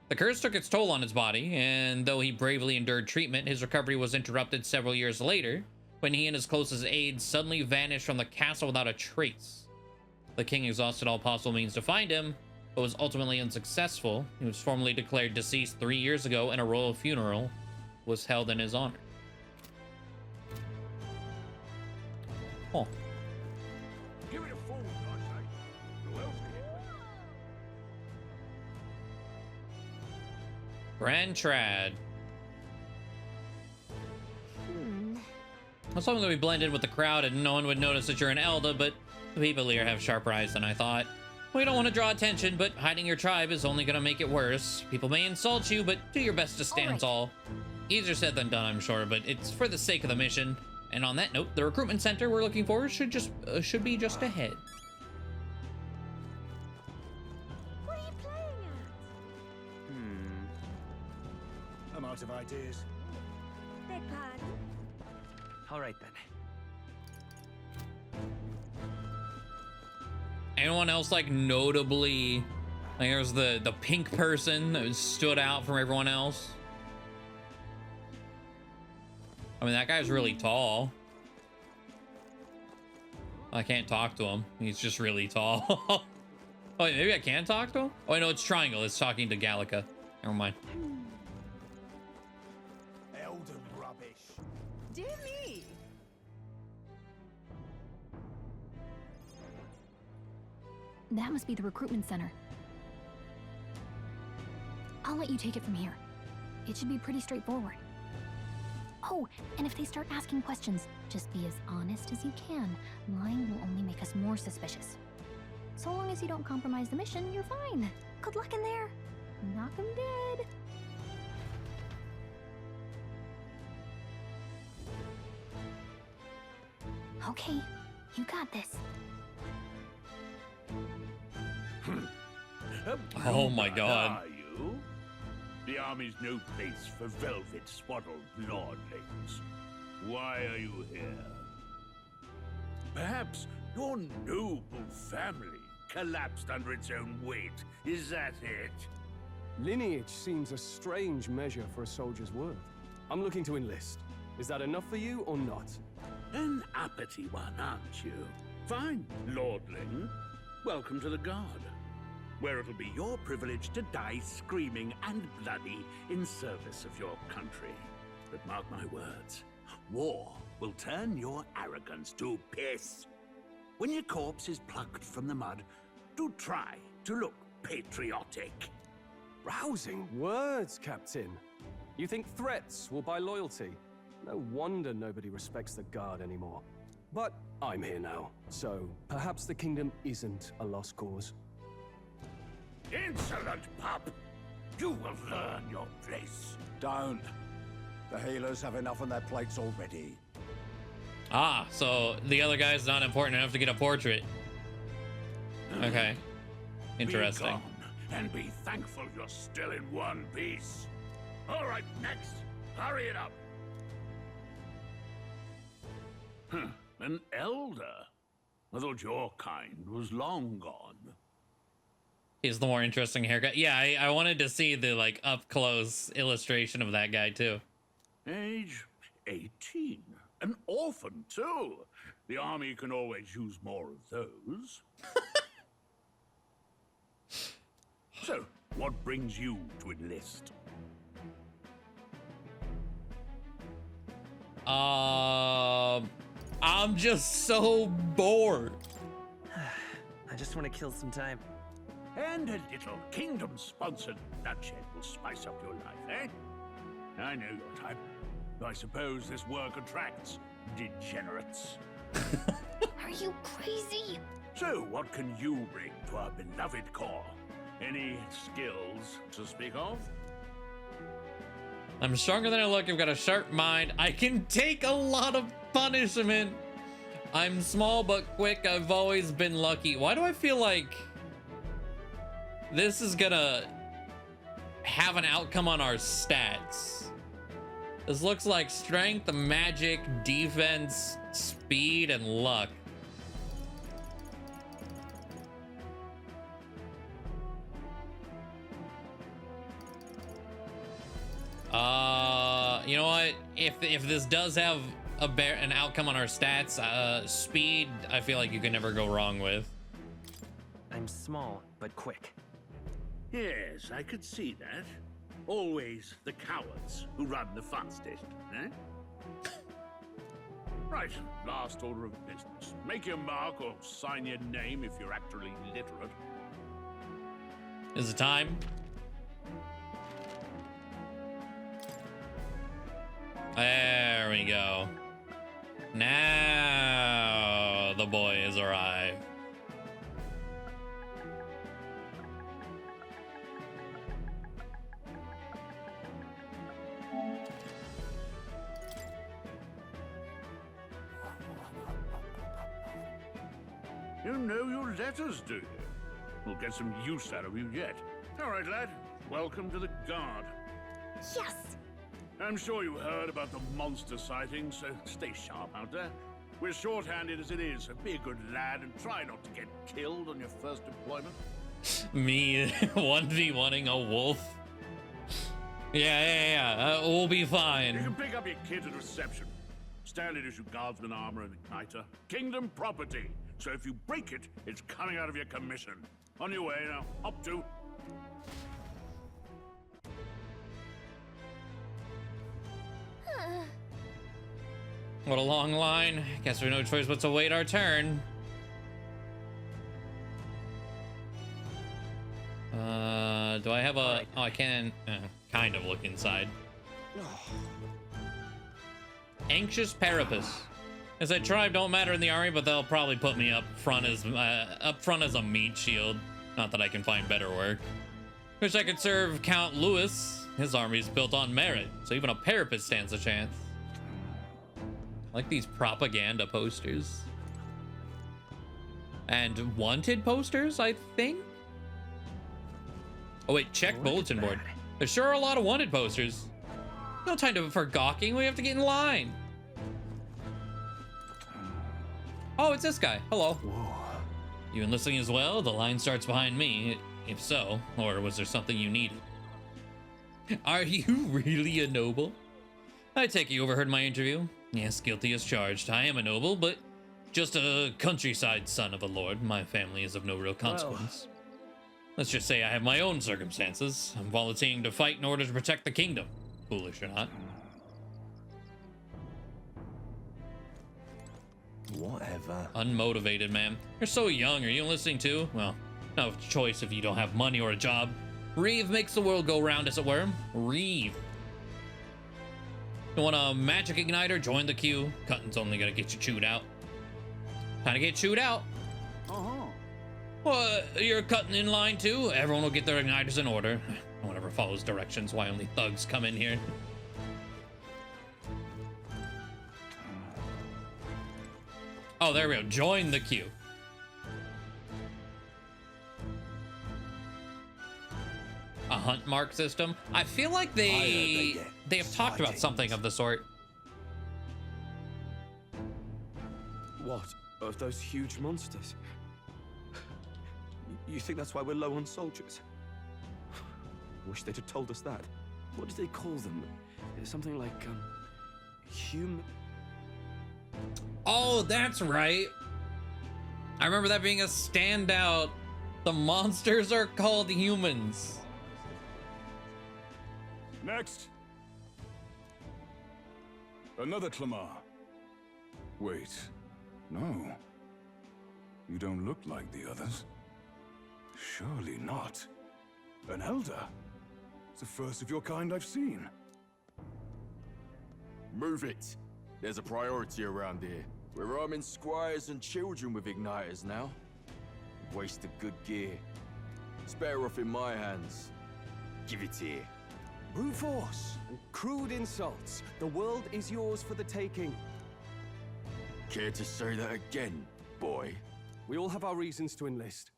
The curse took its toll on his body, and though he bravely endured treatment, his recovery was interrupted several years later, when he and his closest aides suddenly vanished from the castle without a trace. The king exhausted all possible means to find him, but was ultimately unsuccessful. He was formally declared deceased 3 years ago, and a royal funeral was held in his honor. Oh. Give it a fall, I say. Who else can it be? Grand Trad. I was hoping that we blend in with the crowd and no one would notice that you're an Elder, but the people here have sharper eyes than I thought. We don't want to draw attention, but hiding your tribe is only going to make it worse. People may insult you, but do your best to stand tall. Easier said than done, I'm sure, but it's for the sake of the mission. And on that note, the recruitment center we're looking for should be just ahead. What are you playing at? I'm out of ideas. Beg pardon? All right then. Anyone else like notably, like there's the pink person that stood out from everyone else? I mean, that guy's really tall. I can't talk to him. He's just really tall. Oh, wait, maybe I can talk to him? Oh, I know it's Triangle. It's talking to Gallica. Never mind. Elden rubbish. Dear me. That must be the recruitment center. I'll let you take it from here. It should be pretty straightforward. Oh, and if they start asking questions, just be as honest as you can. Lying will only make us more suspicious. So long as you don't compromise the mission, you're fine. Good luck in there. Knock 'em dead. Okay, you got this. Oh my God. Are you? The army's no place for velvet swaddled lordlings. Why are you here? Perhaps your noble family collapsed under its own weight. Is that it? Lineage seems a strange measure for a soldier's worth. I'm looking to enlist. Is that enough for you or not? An uppity one, aren't you? Fine, lordling. Welcome to the Guard, where it'll be your privilege to die screaming and bloody in service of your country. But mark my words, war will turn your arrogance to piss. When your corpse is plucked from the mud, do try to look patriotic. Rousing words, Captain. You think threats will buy loyalty? No wonder nobody respects the Guard anymore. But I'm here now, so perhaps the kingdom isn't a lost cause. Insolent pup! You will learn your place. Don't. The healers have enough on their plates already. Ah, so the other guy's not important enough to get a portrait. Okay. Interesting. Be gone, and be thankful you're still in one piece. All right, next. Hurry it up. An elder? I thought your kind was long gone. He's the more interesting haircut. Yeah, I wanted to see the like up close illustration of that guy too. Age 18. An orphan too. The army can always use more of those. So, what brings you to enlist? I'm just so bored. I just want to kill some time. And a little kingdom-sponsored bloodshed will spice up your life, eh? I know your type. I suppose this work attracts degenerates. Are you crazy? So, what can you bring to our beloved corps? Any skills to speak of? I'm stronger than I look. I've got a sharp mind. I can take a lot of punishment. I'm small but quick. I've always been lucky. Why do I feel like this is gonna have an outcome on our stats? This looks like strength, magic, defense, speed, and luck. You know what? If this does have an outcome on our stats, speed, I feel like you can never go wrong with. I'm small, but quick. Yes, I could see that. Always the cowards who run the fastest, eh? Right, last order of business. Make your mark or sign your name if you're actually literate. Is it time? There we go. Now the boys arrive. You know your letters, do you? We'll get some use out of you yet. All right, lad. Welcome to the Guard. Yes! I'm sure you heard about the monster sightings, so stay sharp out there. We're short-handed as it is, so be a good lad and try not to get killed on your first deployment. Me 1v1ing a wolf. Yeah. We'll be You fine. can pick up your kit at reception. Standard issue guardsman armor and igniter. Kingdom property. So if you break it, it's coming out of your commission. On your way now. Up to. What a long line. Guess we have no choice but to wait our turn. Do I have a... Oh, I can kind of look inside. Anxious Parapus. As a tribe don't matter in the army, but they'll probably put me up front as a meat shield. Not that I can find better work. Wish I could serve Count Louis. His army's built on merit, so even a Parapus stands a chance. I like these propaganda posters. And wanted posters, I think? Oh wait, check bulletin board. There sure are a lot of wanted posters. No time for gawking, we have to get in line. Oh, it's this guy. Hello. Whoa. You enlisting as well? The line starts behind me. If so, or was there something you needed? Are you really a noble? I take it you overheard my interview. Yes, guilty as charged. I am a noble, but just a countryside son of a lord. My family is of no real consequence. Let's just say I have my own circumstances. I'm volunteering to fight in order to protect the kingdom. Foolish or not. Whatever. Unmotivated, man. You're so young. Are you listening too? Well, no choice if you don't have money or a job. Reeve makes the world go round, as it were. Reeve. You want a magic igniter? Join the queue. Cutting's only gonna get you chewed out. Time to get chewed out. Well, you're cutting in line too. Everyone will get their igniters in order. No one ever follows directions. Why only thugs come in here? Oh, there we go. Join the queue. A hunt mark system. I feel like they have talked about something of the sort. What? Of those huge monsters? You think that's why we're low on soldiers? Wish they'd have told us that. What did they call them? Something like, human... Oh, that's right. I remember that being a standout. The monsters are called humans. Next. Another Clamar. Wait, no. You don't look like the others. Surely not. An elder? It's the first of your kind I've seen. Move it. There's a priority around here. We're arming squires and children with igniters now. Waste of good gear. It's better off in my hands. Give it here. Brute force and crude insults. The world is yours for the taking. Care to say that again, boy? We all have our reasons to enlist.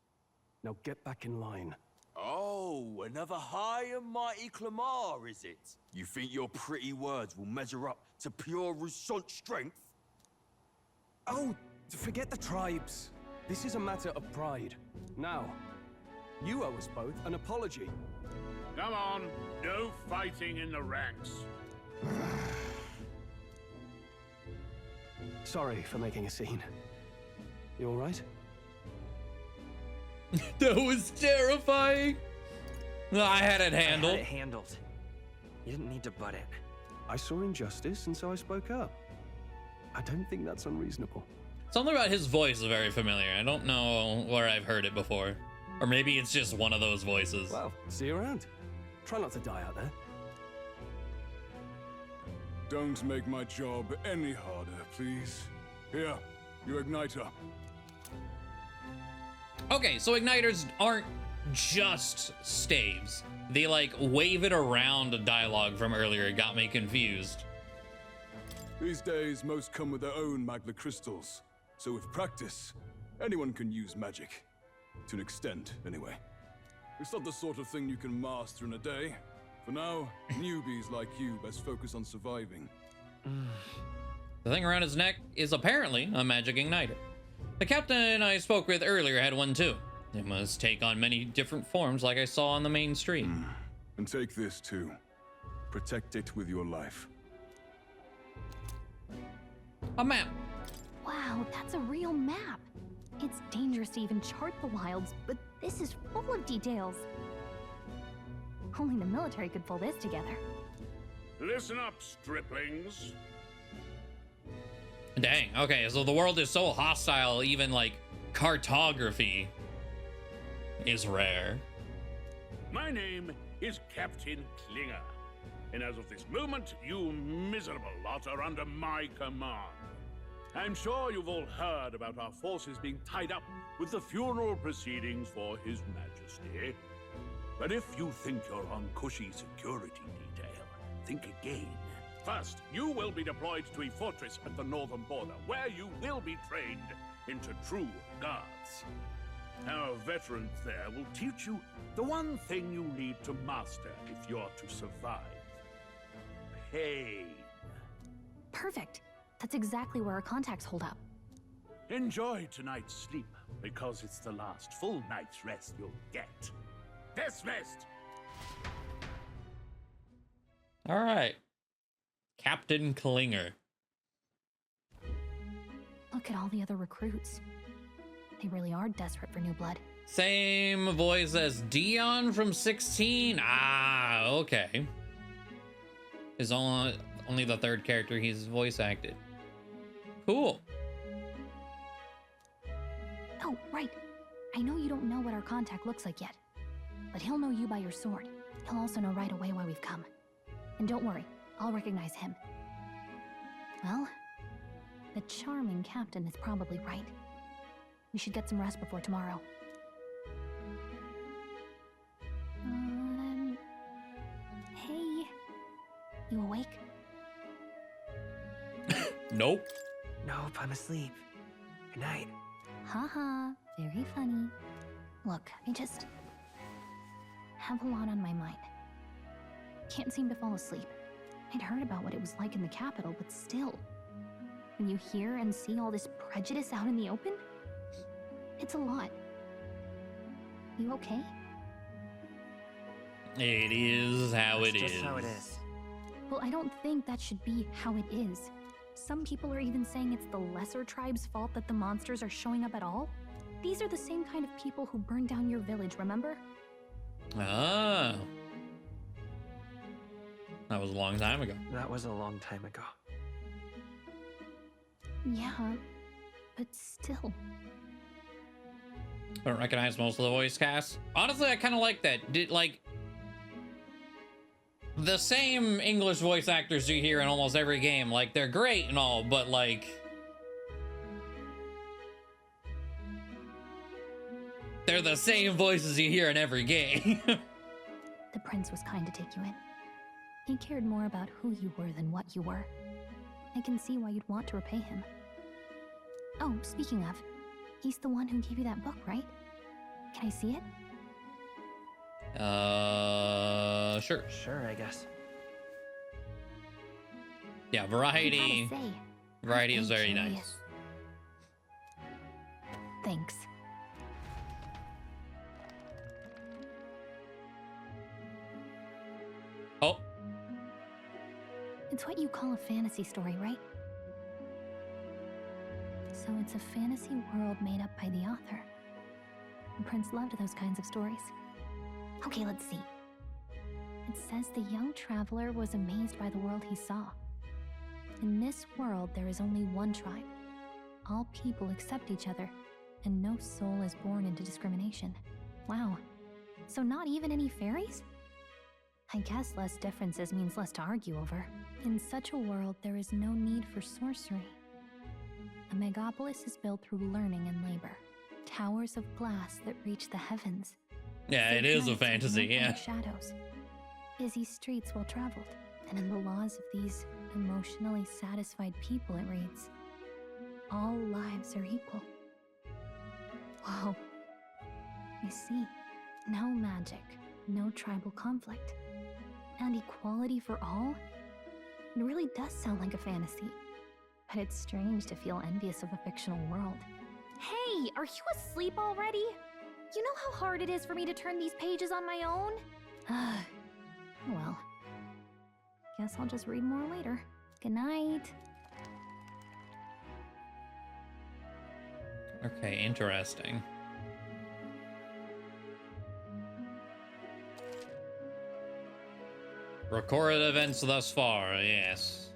Now get back in line. Oh, another high and mighty Clamar, is it? You think your pretty words will measure up to pure Rousant strength? Oh, forget the tribes. This is a matter of pride. Now, you owe us both an apology. Come on, no fighting in the ranks. Sorry for making a scene. You all right? That was terrifying. I had it handled. I had it handled. You didn't need to butt it. I saw injustice, and so I spoke up. I don't think that's unreasonable. Something about his voice is very familiar. I don't know where I've heard it before. Or maybe it's just one of those voices. Well, see you around. Try not to die out there. Don't make my job any harder, please. Here, you igniter. Okay, so igniters aren't just staves. They like wave it around a dialogue from earlier. It got me confused. These days, most come with their own magna crystals. So with practice, anyone can use magic. To an extent, anyway. It's not the sort of thing you can master in a day. For now, newbies like you best focus on surviving. The thing around his neck is apparently a magic igniter. The captain I spoke with earlier had one too. It must take on many different forms like I saw on the main stream. And take this too. Protect it with your life. A map. Wow, that's a real map. It's dangerous to even chart the wilds, but this is full of details. Only the military could pull this together. Listen up, striplings. Dang, okay, so the world is so hostile, even like cartography is rare. My name is Captain Klinger, and as of this moment, you miserable lot are under my command. I'm sure you've all heard about our forces being tied up with the funeral proceedings for His Majesty. But if you think you're on cushy security detail, think again. First, you will be deployed to a fortress at the northern border, where you will be trained into true guards. Our veterans there will teach you the one thing you need to master if you're to survive. Pain. Perfect. That's exactly where our contacts hold up. Enjoy tonight's sleep, because it's the last full night's rest you'll get. Dismissed! All right. Captain Klinger. Look at all the other recruits. They really are desperate for new blood. Same voice as Dion from 16. Ah, okay. Is only the third character he's voice acted. Cool. Oh, right. I know you don't know what our contact looks like yet, but he'll know you by your sword. He'll also know right away why we've come. And don't worry, I'll recognize him. Well, the charming captain is probably right. We should get some rest before tomorrow. Hey, you awake? Nope. Nope, I'm asleep. Good night. Haha, very funny. Look, I just have a lot on my mind. Can't seem to fall asleep. I'd heard about what it was like in the capital, but still. When you hear and see all this prejudice out in the open, it's a lot. You okay? It is how it is. That's just how it is. Well, I don't think that should be how it is. Some people are even saying it's the lesser tribe's fault that the monsters are showing up at all. These are the same kind of people who burned down your village, remember? Ah. That was a long time ago. That was a long time ago. Yeah, but still. I don't recognize most of the voice cast. Honestly, I kind of like that. The same English voice actors you hear in almost every game, like they're great and all, but like they're the same voices you hear in every game. The prince was kind to take you in. He cared more about who you were than what you were. I can see why you'd want to repay him. Oh, speaking of, he's the one who gave you that book, right? Can I see it? Sure. Sure, I guess. Yeah, variety. I gotta say, Variety is I'm very curious. nice. Thanks. Oh. It's what you call a fantasy story, right? So it's a fantasy world made up by the author. The prince loved those kinds of stories. Okay, let's see. It says the young traveler was amazed by the world he saw. In this world, there is only one tribe. All people accept each other, and no soul is born into discrimination. Wow. So not even any fairies? I guess less differences means less to argue over. In such a world, there is no need for sorcery. A megapolis is built through learning and labor. Towers of glass that reach the heavens. Yeah, it is a fantasy, yeah. Shadows. Busy streets well traveled. And in the laws of these emotionally satisfied people, it reads, all lives are equal. Whoa. I see. No magic, no tribal conflict, and equality for all? It really does sound like a fantasy. But it's strange to feel envious of a fictional world. Hey, are you asleep already? You know how hard it is for me to turn these pages on my own? Well, guess I'll just read more later. Good night. Okay, interesting. Recorded events thus far, yes.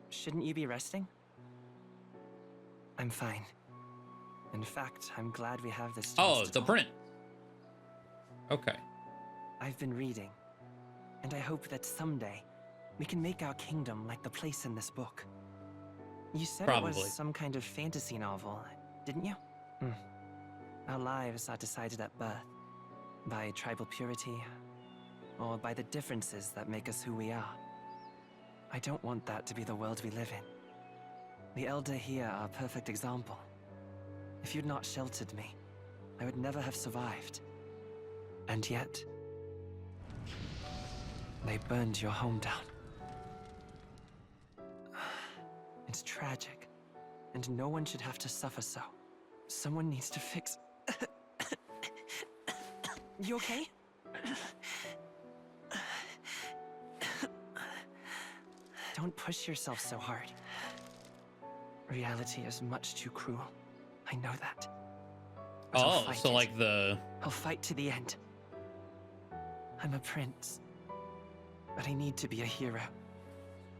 Shouldn't you be resting? I'm fine. In fact, I'm glad we have this chance Oh, to the talk. print. Okay. I've been reading, and I hope that someday we can make our kingdom like the place in this book. You said it Probably. was some kind of fantasy novel, didn't you? Our lives are decided at birth, by tribal purity, or by the differences that make us who we are. I don't want that to be the world we live in. The Elder here are a perfect example. If you'd not sheltered me, I would never have survived. And yet, they burned your home down. It's tragic, and no one should have to suffer so. Someone needs to fix... You okay? Don't push yourself so hard. Reality is much too cruel. I know that. But I'll Oh, fight so it. like the... I'll fight to the end. I'm a prince. But I need to be a hero.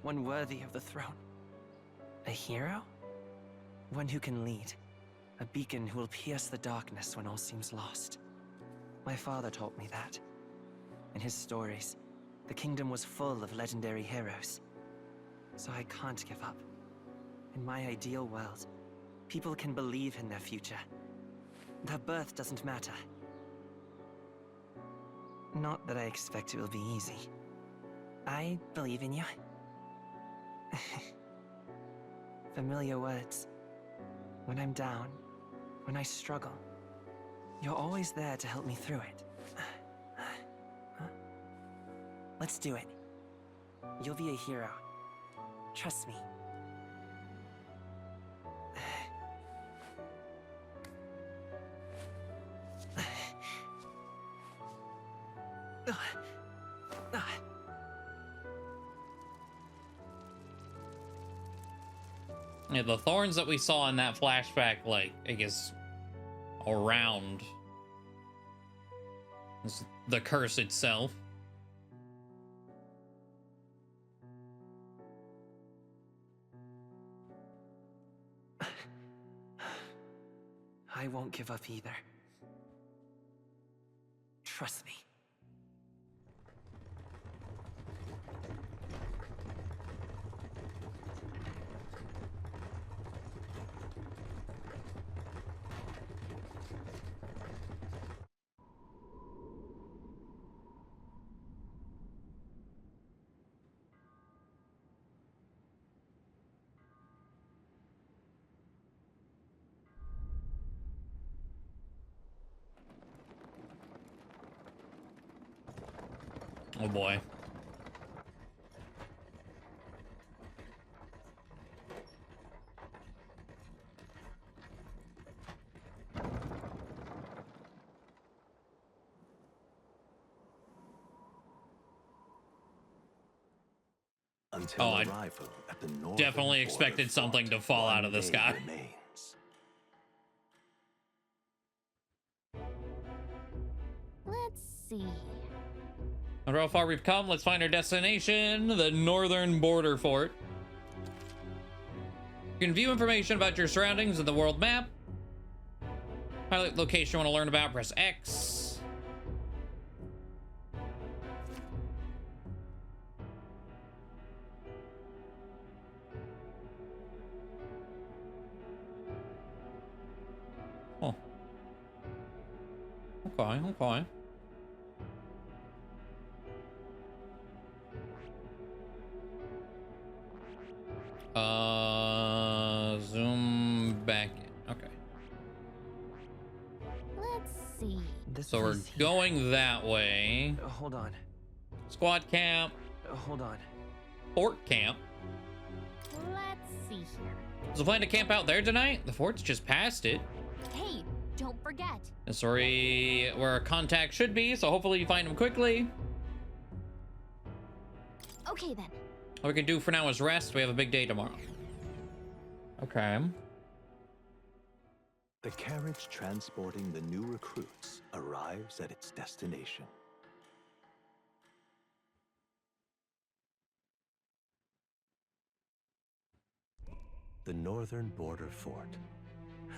One worthy of the throne. A hero? One who can lead. A beacon who will pierce the darkness when all seems lost. My father taught me that. In his stories, the kingdom was full of legendary heroes. So I can't give up. In my ideal world, people can believe in their future. Their birth doesn't matter. Not that I expect it will be easy. I believe in you. Familiar words. When I'm down, when I struggle, you're always there to help me through it. Let's do it. You'll be a hero. Trust me. Yeah, the thorns that we saw in that flashback, like, I guess, around the curse itself. I won't give up either. Trust me. Oh boy. Until Oh, I arrival at the northern definitely border expected something to fort, fall out one of the day sky. remains. Let's see. I don't know how far we've come. Let's find our destination, the northern border fort. You can view information about your surroundings in the world map. Highlight the location you want to learn about, press X. Oh. Okay, okay. Zoom back in. Okay. Let's see. So we're going that way. Hold on. Squad camp. Hold on. Fort camp. Let's see here. Is the plan to camp out there tonight? The fort's just past it. Hey, don't forget. That's where our contact should be, so hopefully you find him quickly. Okay then. All we can do for now is rest. We have a big day tomorrow. Okay. The carriage transporting the new recruits arrives at its destination. The northern border fort.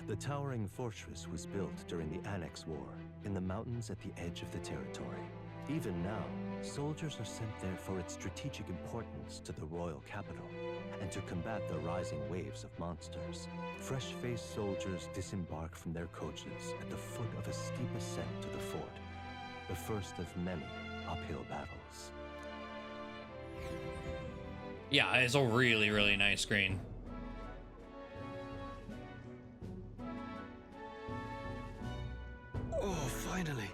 The towering fortress was built during the Annex War in the mountains at the edge of the territory. Even now, soldiers are sent there for its strategic importance to the royal capital and to combat the rising waves of monsters. Fresh-faced soldiers disembark from their coaches at the foot of a steep ascent to the fort, the first of many uphill battles. Yeah, it's a really, really nice screen. Oh, finally.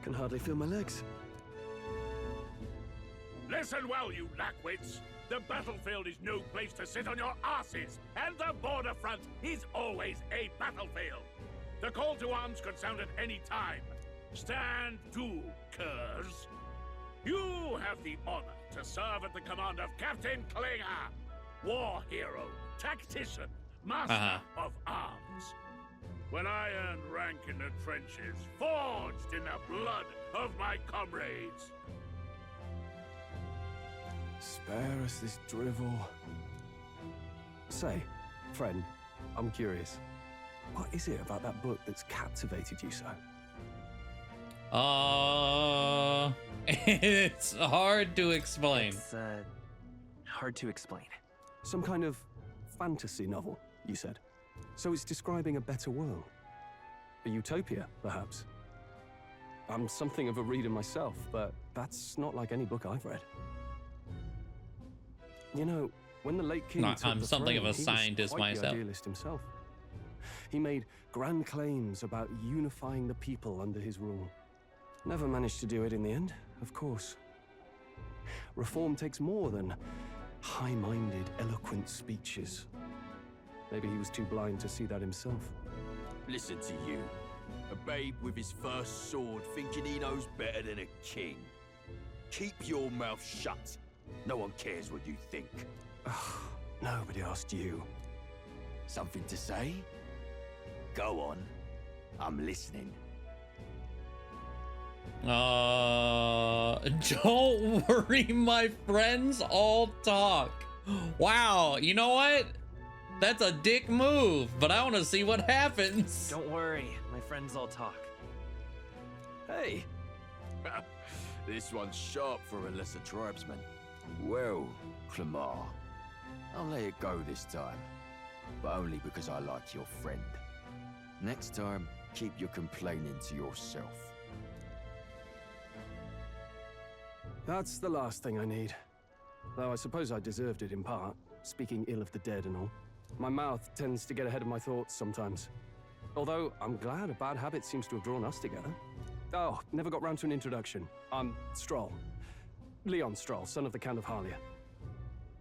Can hardly feel my legs. Listen well, you lackwits. The battlefield is no place to sit on your asses, and the border front is always a battlefield. The call to arms could sound at any time. Stand to, curs. You have the honor to serve at the command of Captain Klinger, war hero, tactician, master of arms. When I earned rank in the trenches, forged in the blood of my comrades. Spare us this drivel. Say, friend, I'm curious. What is it about that book that's captivated you so? It's hard to explain. It's hard to explain. Some kind of fantasy novel, you said. So it's describing a better world. A utopia, perhaps. I'm something of a reader myself, but that's not like any book I've read. You know, when the late king took I'm the something throne, of a he was scientist quite the myself. idealist himself. He made grand claims about unifying the people under his rule. Never managed to do it in the end, of course. Reform takes more than high-minded, eloquent speeches. Maybe he was too blind to see that himself. Listen to you. A babe with his first sword thinking he knows better than a king. Keep your mouth shut. No one cares what you think. Nobody asked you. Something to say? Go on. I'm listening. Don't worry, my friends all talk. Wow, you know what? That's a dick move, but I want to see what happens. Don't worry, my friends all talk. Hey. This one's sharp for a lesser tribesman. Well, Clemar, I'll let it go this time, but only because I like your friend. Next time, keep your complaining to yourself. That's the last thing I need. Though I suppose I deserved it in part, speaking ill of the dead and all. My mouth tends to get ahead of my thoughts sometimes. Although, I'm glad a bad habit seems to have drawn us together. Oh, never got round to an introduction. I'm Stroll. Leon Stroll, son of the Count of Harlia.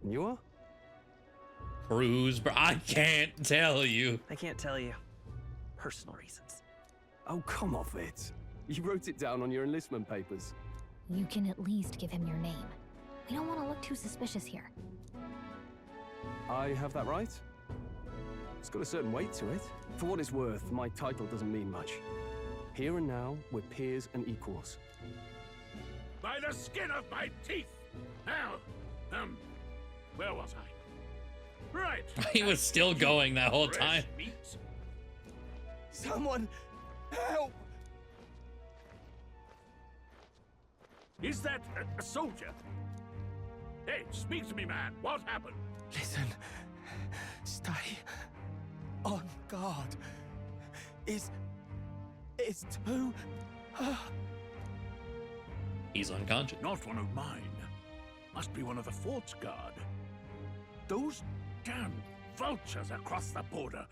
And you are? Cruz, bro. I can't tell you. I can't tell you. Personal reasons. Oh, come off it. You wrote it down on your enlistment papers. You can at least give him your name. We don't want to look too suspicious here. I have that right? It's got a certain weight to it. For what it's worth, my title doesn't mean much. Here and now, we're peers and equals. by the skin of my teeth. Now, where was I? Right. He was still going that whole time. Someone help! Is that a soldier? Hey, speak to me, man. What happened? Listen. Stay on guard. It's too... He's unconscious. Not one of mine. Must be one of the fort's guard. Those damn vultures across the border.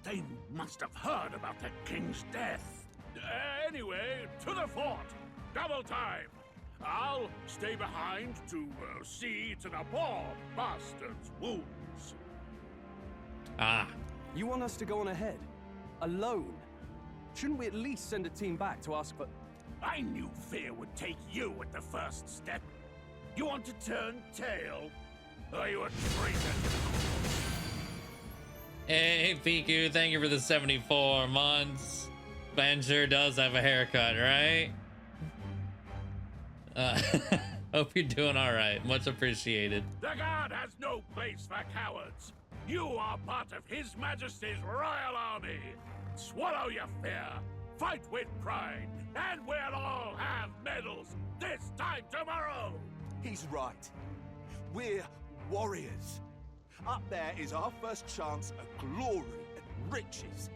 They must have heard about the king's death. Anyway, to the fort. Double time. I'll stay behind to see to the poor bastard's wounds. Ah. You want us to go on ahead? Alone? Shouldn't we at least send a team back to ask for... I knew fear would take you at the first step. You want to turn tail? Are you a traitor? Hey, Piku, thank you for the 74 months. Ben sure does have a haircut, right? Hope you're doing all right. Much appreciated. The guard has no place for cowards. You are part of His Majesty's Royal Army. Swallow your fear. Fight with pride. And we'll all have medals this time tomorrow. He's right. We're warriors. Up there is our first chance at glory and riches.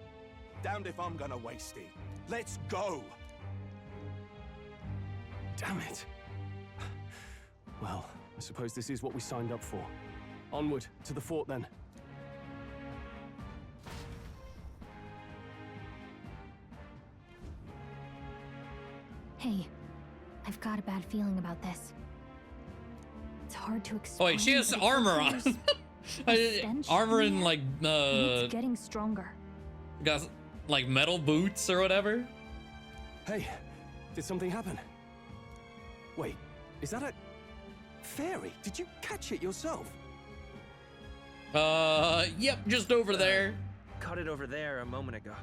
Damned if I'm gonna waste it. Let's go. Damn it. Well, I suppose this is what we signed up for. Onward, to the fort then. Hey, I've got a bad feeling about this. It's hard to explain. Oh wait, she has but it armor on. stench Armor in and there, like and it's getting stronger. got like metal boots or whatever. Hey, did something happen? Wait, is that a fairy? Did you catch it yourself? Yep, just over there. Caught it over there a moment ago.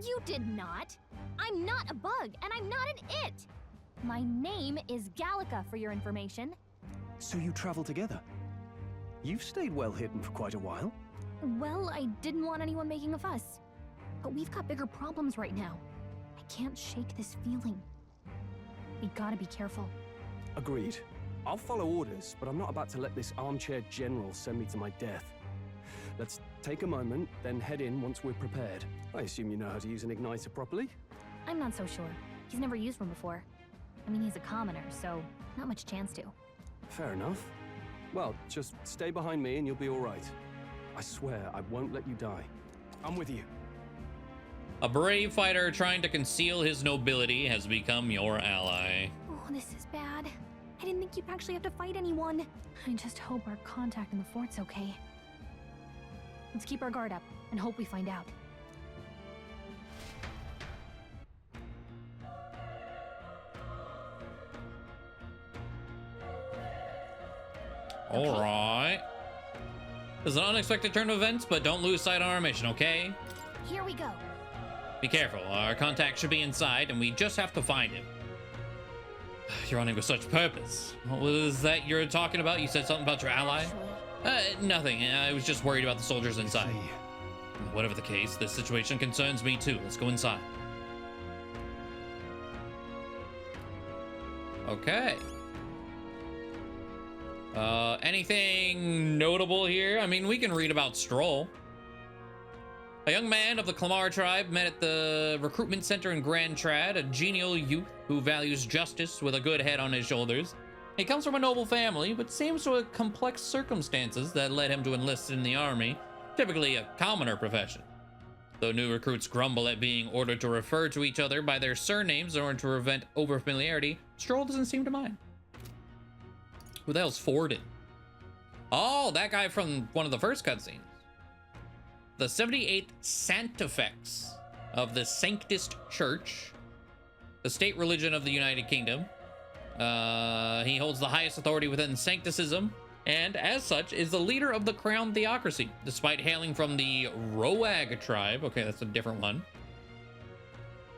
You did not. I'm not a bug, and I'm not an it. My name is Gallica, for your information. So you travel together? You've stayed well hidden for quite a while. Well, I didn't want anyone making a fuss. But we've got bigger problems right now. I can't shake this feeling. We gotta be careful. Agreed. I'll follow orders, but I'm not about to let this armchair general send me to my death. Let's take a moment, then head in once we're prepared. I assume you know how to use an igniter properly? I'm not so sure. He's never used one before. I mean, he's a commoner, so not much chance to. Fair enough. Well, just stay behind me and you'll be all right. I swear I won't let you die. I'm with you. A brave fighter trying to conceal his nobility has become your ally. Oh, this is bad. I didn't think you'd actually have to fight anyone. I just hope our contact in the fort's okay. Let's keep our guard up and hope we find out. All right. This is an unexpected turn of events, but don't lose sight on our mission, okay? Here we go. Be careful. Our contact should be inside, and we just have to find him. You're running with such purpose. What was that you're talking about? You said something about your ally? Nothing. I was just worried about the soldiers inside. Whatever the case, this situation concerns me too. Let's go inside. Okay. Anything notable here? I mean, we can read about Stroll. A young man of the Clamar tribe met at the recruitment center in Grand Trad, a genial youth who values justice with a good head on his shoulders. He comes from a noble family, but seems to have complex circumstances that led him to enlist in the army, typically a commoner profession. Though new recruits grumble at being ordered to refer to each other by their surnames in order to prevent overfamiliarity, Stroll doesn't seem to mind. Who the hell's Forden? Oh, that guy from one of the first cutscenes. The 78th Santifex of the Sanctist Church, the state religion of the United Kingdom. He holds the highest authority within Sancticism, and as such is the leader of the Crown Theocracy, despite hailing from the Roag tribe. Okay, that's a different one.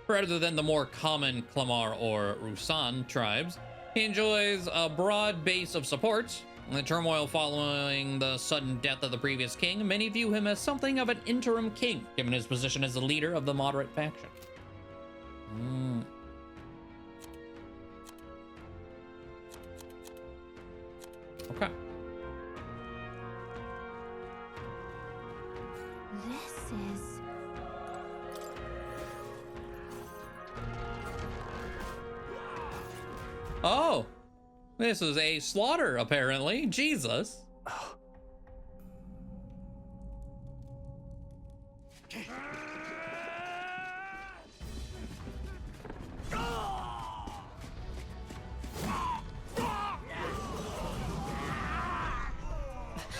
rather than the more common Clamar or Rusan tribes. He enjoys a broad base of support. In the turmoil following the sudden death of the previous king, many view him as something of an interim king, given his position as the leader of the moderate faction. Okay. This is... Oh, this is a slaughter, apparently. Jesus.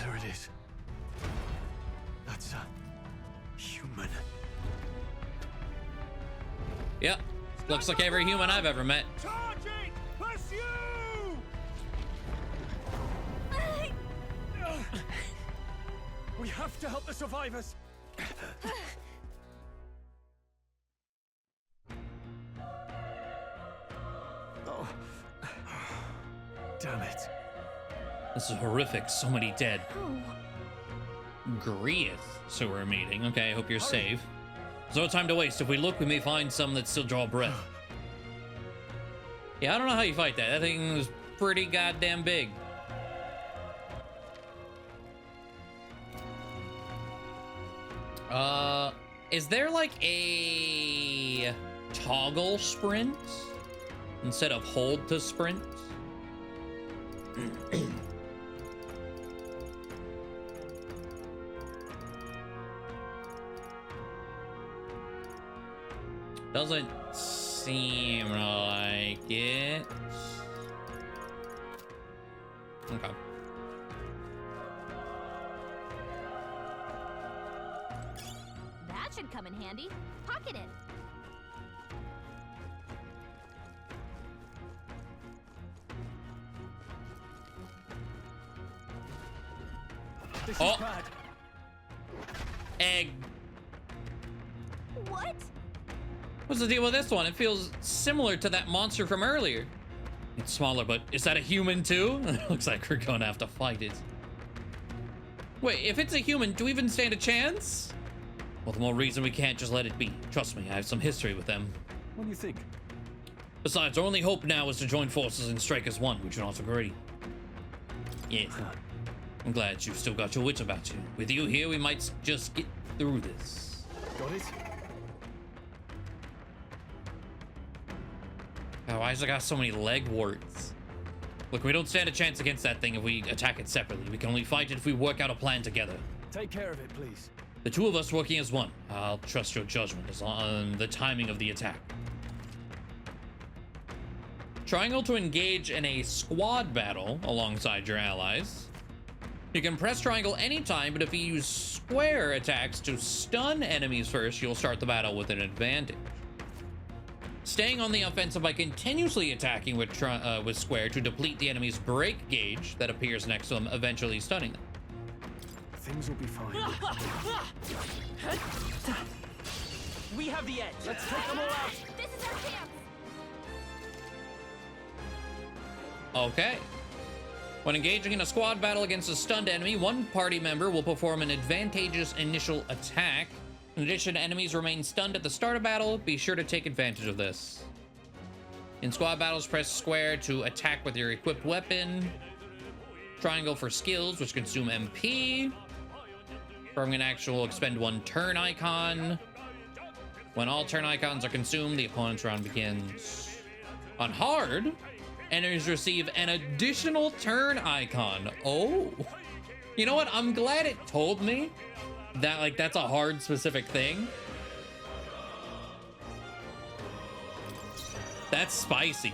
There it is. That's a human. Yep. Looks like every human I've ever met. Charging! Pursue! We have to help the survivors. Oh. Damn it. This is horrific. So many dead. Grieth sewer meeting. Okay, I hope you're safe. There's no time to waste. If we look, we may find some that still draw breath. Yeah, I don't know how you fight that. That thing is pretty goddamn big. Is there like a toggle sprint instead of hold to sprint? Doesn't seem like it. Okay. That should come in handy. Pocket it. This Oh. is bad. Egg. What? What's the deal with this one? It feels similar to that monster from earlier. It's smaller, but is that a human too? It looks like we're gonna have to fight it. Wait, if it's a human, do we even stand a chance? Well, the more reason we can't just let it be. Trust me, I have some history with them. What do you think? Besides, our only hope now is to join forces and strike as one. Would you not agree? Yes. I'm glad you've still got your wits about you. With you here, we might just get through this. Got it? Oh, why has it got so many leg warts? Look, we don't stand a chance against that thing if we attack it separately. We can only fight it if we work out a plan together. Take care of it, please. The two of us working as one. I'll trust your judgment on the timing of the attack. Triangle to engage in a squad battle alongside your allies. You can press triangle anytime, but if you use square attacks to stun enemies first, you'll start the battle with an advantage. Staying on the offensive by continuously attacking with square to deplete the enemy's break gauge that appears next to them, eventually stunning them. Things will be fine. We have the edge. Let's take them all out. This is our chance. Okay. When engaging in a squad battle against a stunned enemy, one party member will perform an advantageous initial attack. In addition, enemies remain stunned at the start of battle. Be sure to take advantage of this. In squad battles, press square to attack with your equipped weapon. Triangle for skills, which consume MP. Performing an action will expend one turn icon. When all turn icons are consumed, the opponent's round begins. On hard, enemies receive an additional turn icon. Oh, you know what? I'm glad it told me that, like, that's a hard specific thing. That's spicy.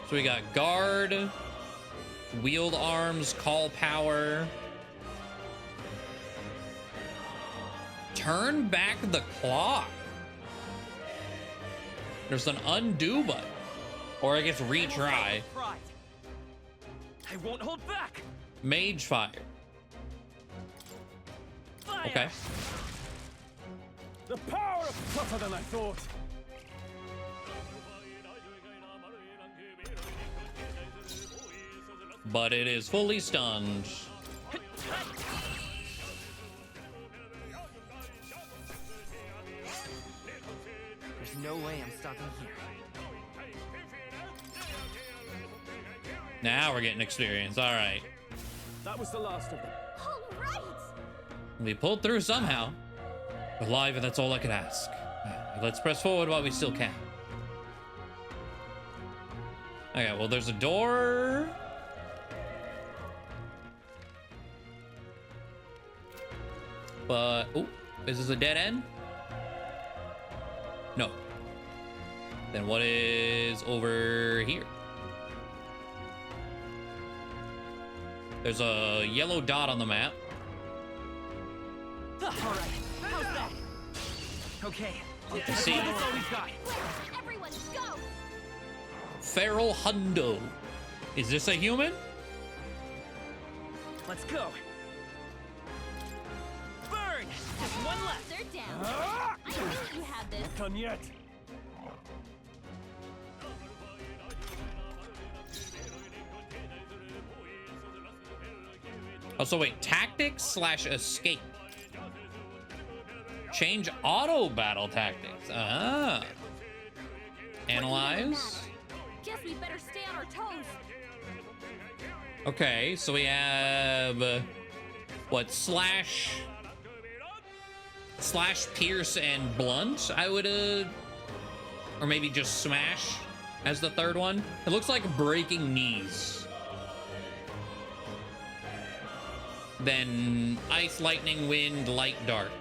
So we got guard, wield arms, call power, turn back the clock. There's an undo button, or I guess retry. I won't hold back. Mage fire. Okay. The power is tougher than I thought. But it is fully stunned. There's no way I'm stopping here. Now we're getting experience. All right. That was the last of them. All right. We pulled through somehow. We're live, and that's all I could ask. Let's press forward while we still can. Okay, well, there's a door. But, oh, is this a dead end? No. Then what is over here? There's a yellow dot on the map. All right. How's that? Okay. See. That's all we've got. Everyone, go! Feral Hundo. Is this a human? Let's go. Burn! Just one left. They're down. I knew you had this. Not done yet. Oh, so wait, tactics / escape. Change auto battle tactics. Ah. Analyze. Guess we better stay on our toes. Okay, so we have what, slash pierce and blunt, I would or maybe just smash as the third one. It looks like breaking knees. Then ice, lightning, wind, light, dart.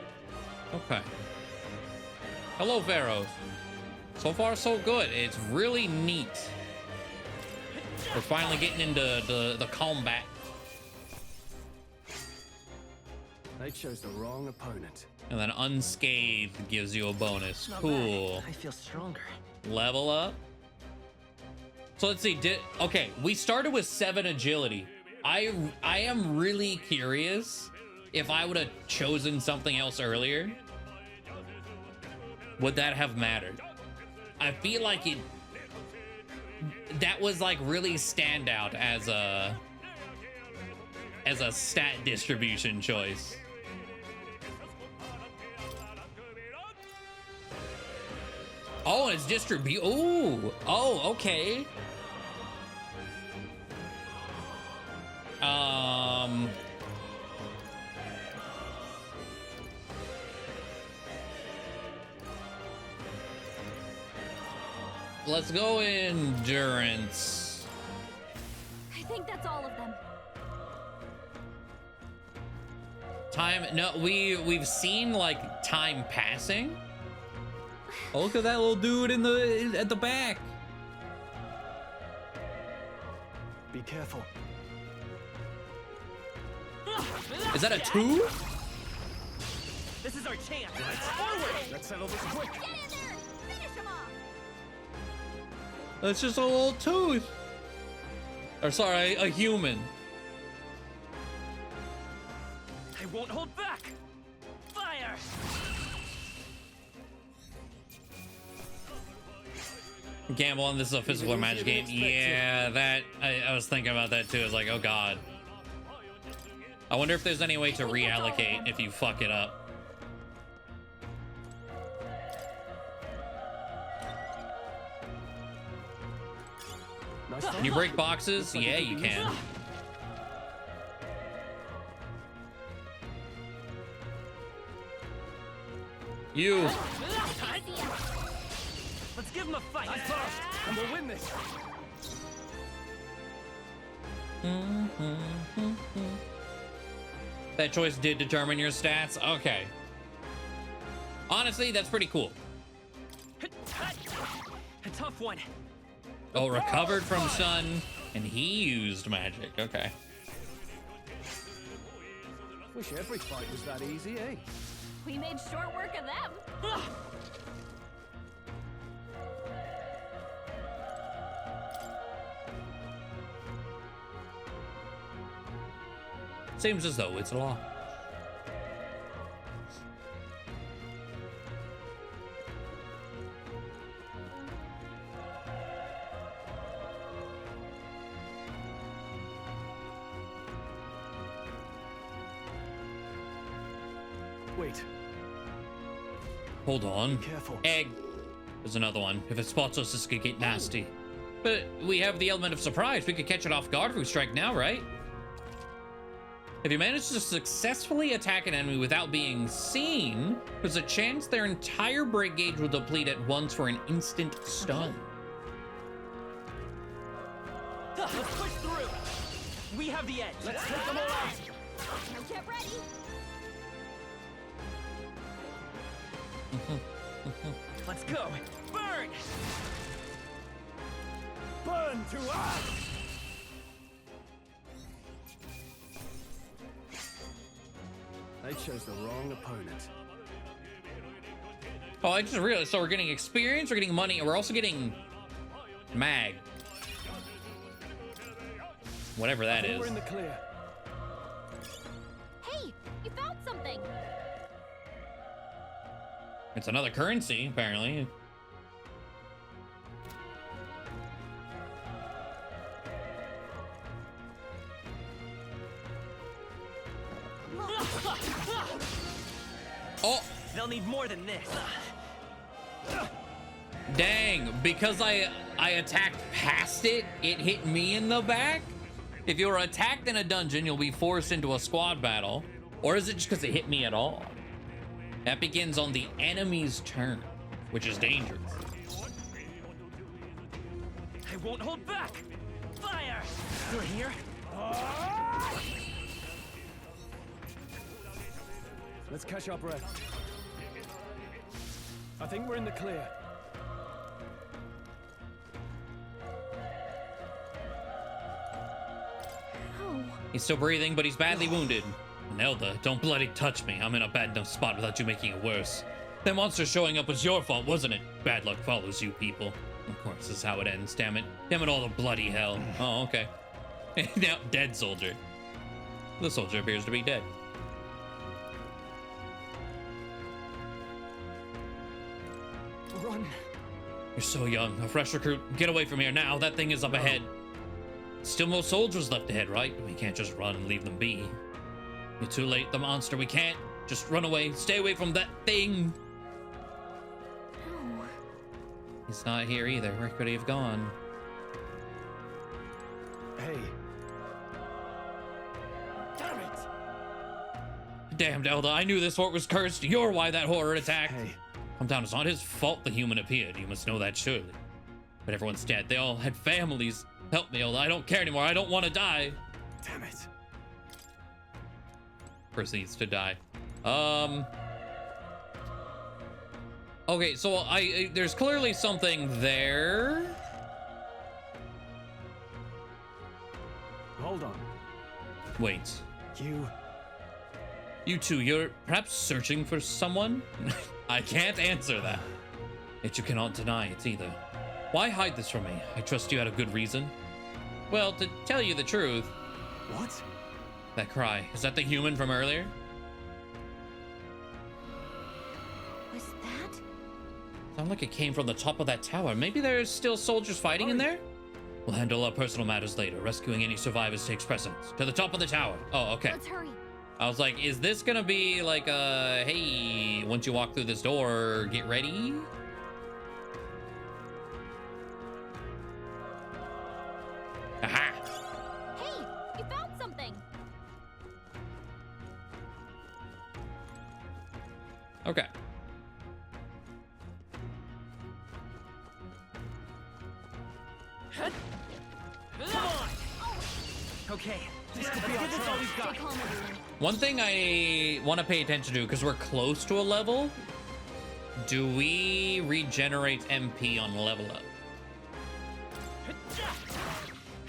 Okay. Hello, Pharaohs. So far, so good. It's really neat. We're finally getting into the combat. They chose the wrong opponent. And then unscathed gives you a bonus. Not Cool. bad. I feel stronger. Level up. So let's see. Okay, we started with 7 agility. I am really curious if I would have chosen something else earlier. Would that have mattered? I feel like that was like really standout as a stat distribution choice. Oh, it's oh, okay. Let's go endurance. I think that's all of them. Time, no, we've seen like time passing. Oh, look at that little dude at the back. Be careful. Is that a 2? This is our chance. Forward! Let's settle this quick. Get in there! Finish him off! That's just a little tooth. Or sorry, a human. I won't hold back. Fire! Gamble on this is a physical or magic game. Yeah, that I was thinking about that too. It's like, oh god. I wonder if there's any way to reallocate if you fuck it up. Can you break boxes? Yeah, you can. You. Let's give him a fight. And we'll win this. That choice did determine your stats? Okay. Honestly, that's pretty cool. A tough one. Oh, recovered from sun, and he used magic. Okay. Wish every fight was that easy, eh? We made short work of them. Seems as though it's a law. Wait. Hold on. Be careful. Egg. There's another one. If it spots us, this could get nasty. But we have the element of surprise. We could catch it off guard if we strike now, right? If you manage to successfully attack an enemy without being seen, there's a chance their entire break gauge will deplete at once for an instant stun. Let's push through. We have the edge. Let's take them all out. Now get ready. Let's go. Burn! Burn to us! They chose the wrong opponent. Oh, I just realized. So we're getting experience, we're getting money, and we're also getting mag. Whatever that is. We're in the clear. Hey, you found something. It's another currency, apparently. Oh! They'll need more than this. Dang, because I attacked past it, it hit me in the back? If you're attacked in a dungeon, you'll be forced into a squad battle. Or is it just because it hit me at all? That begins on the enemy's turn, which is dangerous. I won't hold back. Fire! Still here? Let's catch our breath. I think we're in the clear. He's still breathing, but he's badly wounded. Nelda, don't bloody touch me. I'm in a bad enough spot without you making it worse. That monster showing up was your fault, wasn't it? Bad luck follows you people. Of course, this is how it ends, damn it. Damn it all the bloody hell. Oh, okay. Now, dead soldier. The soldier appears to be dead. Run. You're so young. A fresh recruit. Get away from here now. That thing is up ahead. Still more soldiers left ahead, right? We can't just run and leave them be. You're too late, the monster. We can't. Just run away. Stay away from that thing. No. He's not here either. Where could he have gone? Hey. Damn it. Damned Elda, I knew this fort was cursed. You're why that horror attacked. Hey. Calm down. It's not his fault the human appeared. You must know that surely. But everyone's dead. They all had families. Help me, Elda. I don't care anymore. I don't want to die. Damn it. Proceeds to die. Okay, so there's clearly something there. Hold on. Wait. You two, you're perhaps searching for someone? I can't answer that. Yet you cannot deny it either. Why hide this from me? I trust you had a good reason. Well, to tell you the truth. What? That cry, is that the human from earlier? Was that? Sounded like it came from the top of that tower. Maybe there's still soldiers fighting in there? We'll handle our personal matters later. Rescuing any survivors takes precedence. To the top of the tower. Oh, okay. Let's hurry. I was like, is this gonna be like a, hey, once you walk through this door, get ready? Aha! Hey, you found something. Okay. Come on. Okay, this could be our chance. All we've got. Stay calm, everyone. One thing I want to pay attention to, because we're close to a level, do we regenerate MP on level up?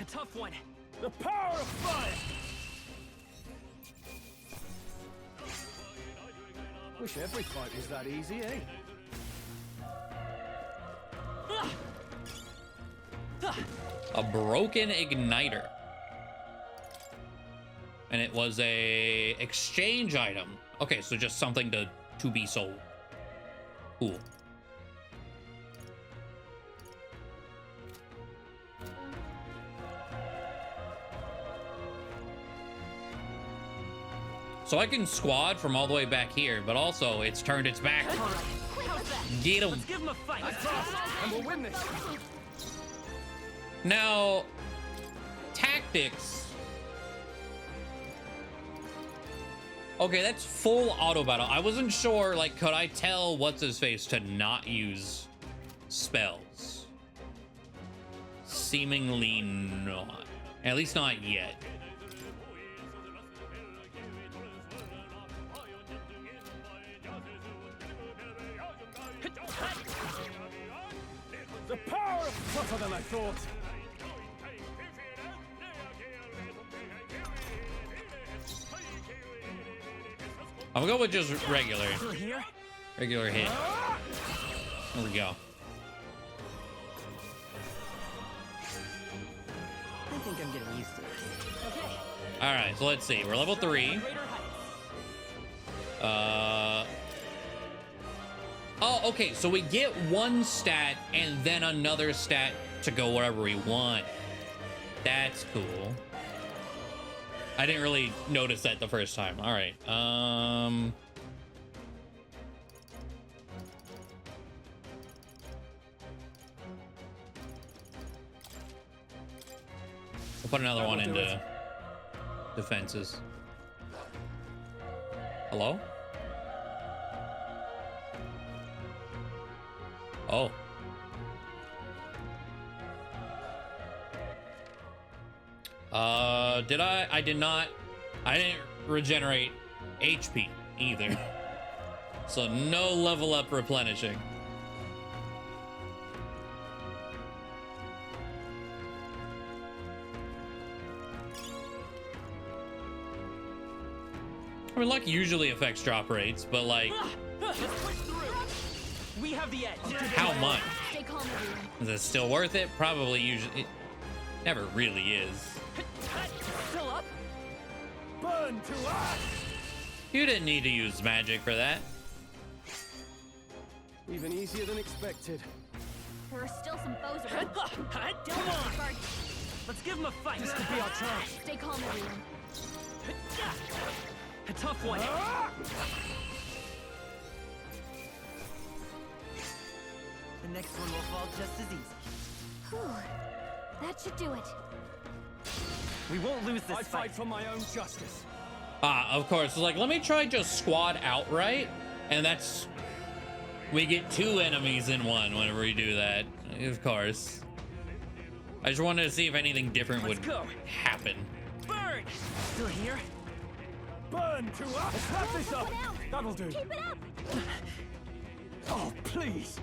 A tough one. The power of fire! Wish every fight was that easy, eh? A broken igniter. And it was a exchange item. Okay, so just something to be sold. Cool. So I can squad from all the way back here, but also it's turned its back. Get him. Let's give him a fight. And we'll win this. Now, tactics. Okay, that's full auto battle. I wasn't sure, like, could I tell what's his face to not use spells? Seemingly not. At least not yet. The power is tougher than I thought. I'm gonna go with just regular. Still here? Regular hit. There we go. I think I'm getting used to this. Okay. All right, so let's see. We're level 3. Oh, okay. So we get one stat and then another stat to go wherever we want. That's cool. I didn't really notice that the first time. All right. We'll put another one into defenses. Hello? Oh. Did I? I did not. I didn't regenerate HP either. So no level up replenishing. I mean, luck usually affects drop rates, but like, We have the edge. how much? Stay calm, everyone. Is it still worth it? Probably. Usually, it never really is. Still up? Burn to ash! You didn't need to use magic for that. Even easier than expected. There are still some foes around. Come on! Let's give him a fight. This could be our chance. Stay calm, everyone. A tough one. The next one will fall just as easy. Whew. That should do it. We won't lose this I fight for my own justice. Ah, of course. Like, let me try just squad outright, and that's we get 2 enemies in one whenever we do that. Of course. I just wanted to see if anything different would happen. Burn! Still here? Burn to ash! Let's wrap this up. That'll do. Keep it up. Oh, please.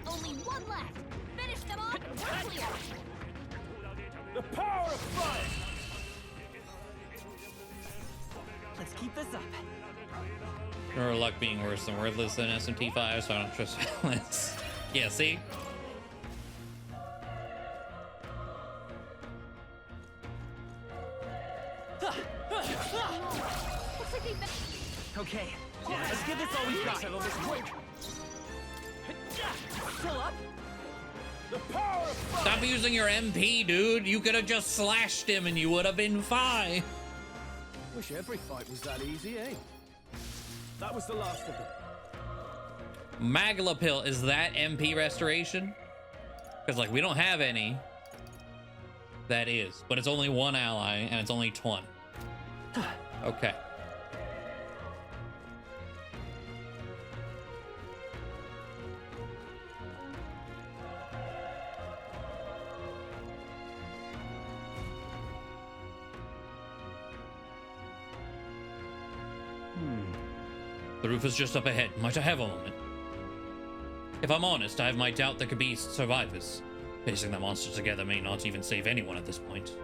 Only one left. Finish them off and we're clear. The power of fire. Let's keep this up. Or luck being worse than worthless than SMT5, so I don't trust balance. Yeah, see? Okay, let's give this all we've got. Settle this quick. Still up? The power of fire. Stop using your MP, dude. You could have just slashed him and you would have been fine. Wish every fight was that easy, eh? That was the last of them. Magla pill, is that MP restoration? Because like we don't have any. That is, but it's only one ally and it's only 1. Okay. The roof is just up ahead. Might I have a moment? If I'm honest, I have my doubt there could be survivors. Facing the monsters together may not even save anyone at this point.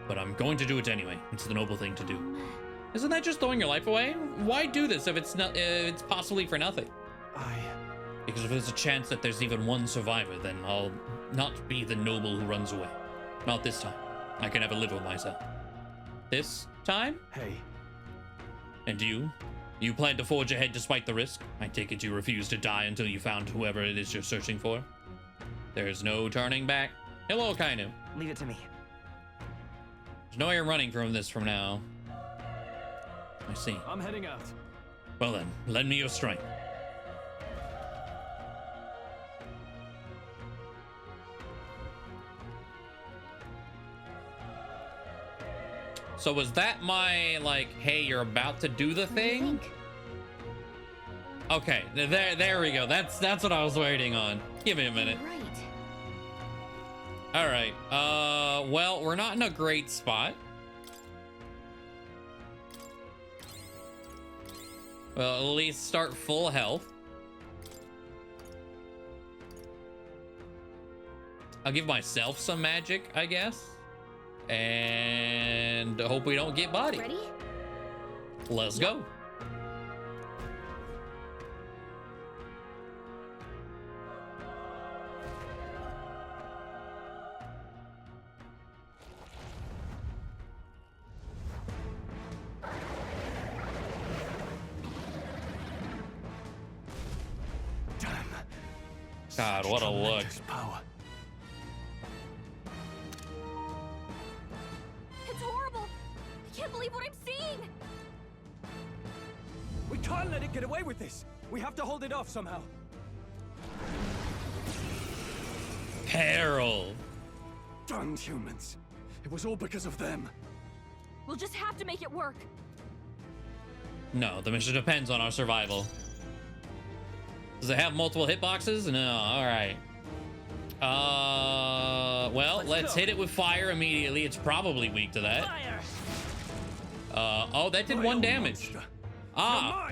But I'm going to do it anyway. It's the noble thing to do. Isn't that just throwing your life away? Why do this if it's not? It's possibly for nothing. Because if there's a chance that there's even one survivor, then I'll not be the noble who runs away. Not this time. I can never live with myself. This time? Hey. And you? You plan to forge ahead despite the risk? I take it you refuse to die until you found whoever it is you're searching for? There's no turning back. Hello, Kainu. Leave it to me. There's no way you're running from this from now. I see. I'm heading out. Well then, lend me your strength. So was that my, like, hey, you're about to do the thing? Okay, there we go. That's what I was waiting on. Give me a minute. All right. Well, we're not in a great spot. Well, at least start full health. I'll give myself some magic, I guess. And hope we don't get bodied. Ready? Let's go. God, what a look. Power. It's horrible. I can't believe what I'm seeing. We can't let it get away with this. We have to hold it off somehow. Harold. Damned humans. It was all because of them. We'll just have to make it work. No, the mission depends on our survival. Does it have multiple hitboxes? No, all right. Well, let's hit it with fire immediately. It's probably weak to that. Oh, that did 1 damage. Ah.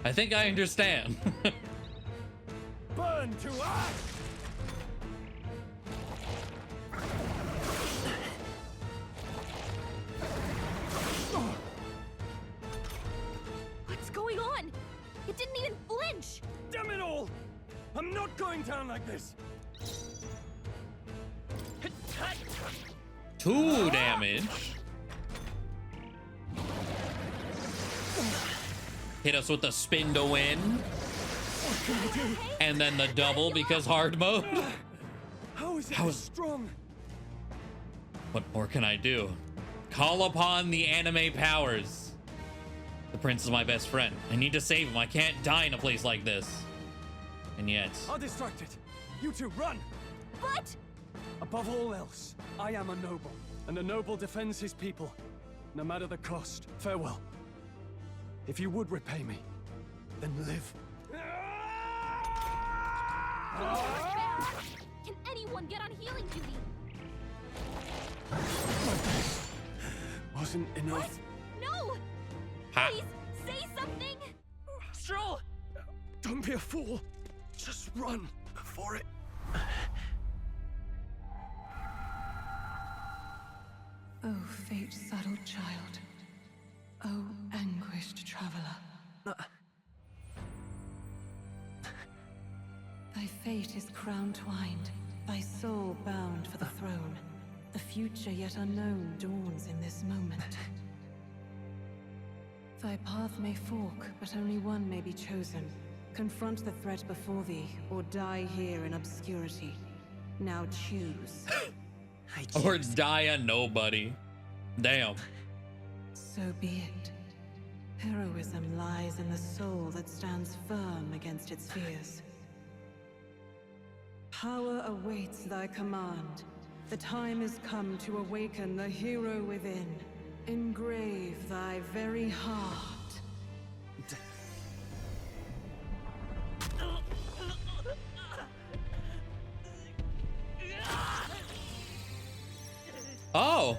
I think I understand. Burn to ash! What's going on? It didn't even flinch. Damn it all! I'm not going down like this. 2 damage. Hit us with the spin to win. And then the double because hard mode. How is it strong? What more can I do? Call upon the anime powers. The prince is my best friend. I need to save him. I can't die in a place like this. And yet... I'll distract it. You two, run! But... Above all else, I am a noble. And a noble defends his people, no matter the cost. Farewell. If you would repay me, then live. Can anyone get on healing duty? Wasn't enough. No! Ha. Please, say something! Stroll! Don't be a fool. Just run before it... Oh, fate-saddled child. Oh, anguished traveler. Thy fate is crown-twined, thy soul bound for the throne. The future yet unknown dawns in this moment. Thy path may fork, but only one may be chosen. Confront the threat before thee, or die here in obscurity. Now choose. Or die a nobody. Damn. So be it. Heroism lies in the soul that stands firm against its fears. Power awaits thy command. The time is come to awaken the hero within. Engrave thy very heart. Oh.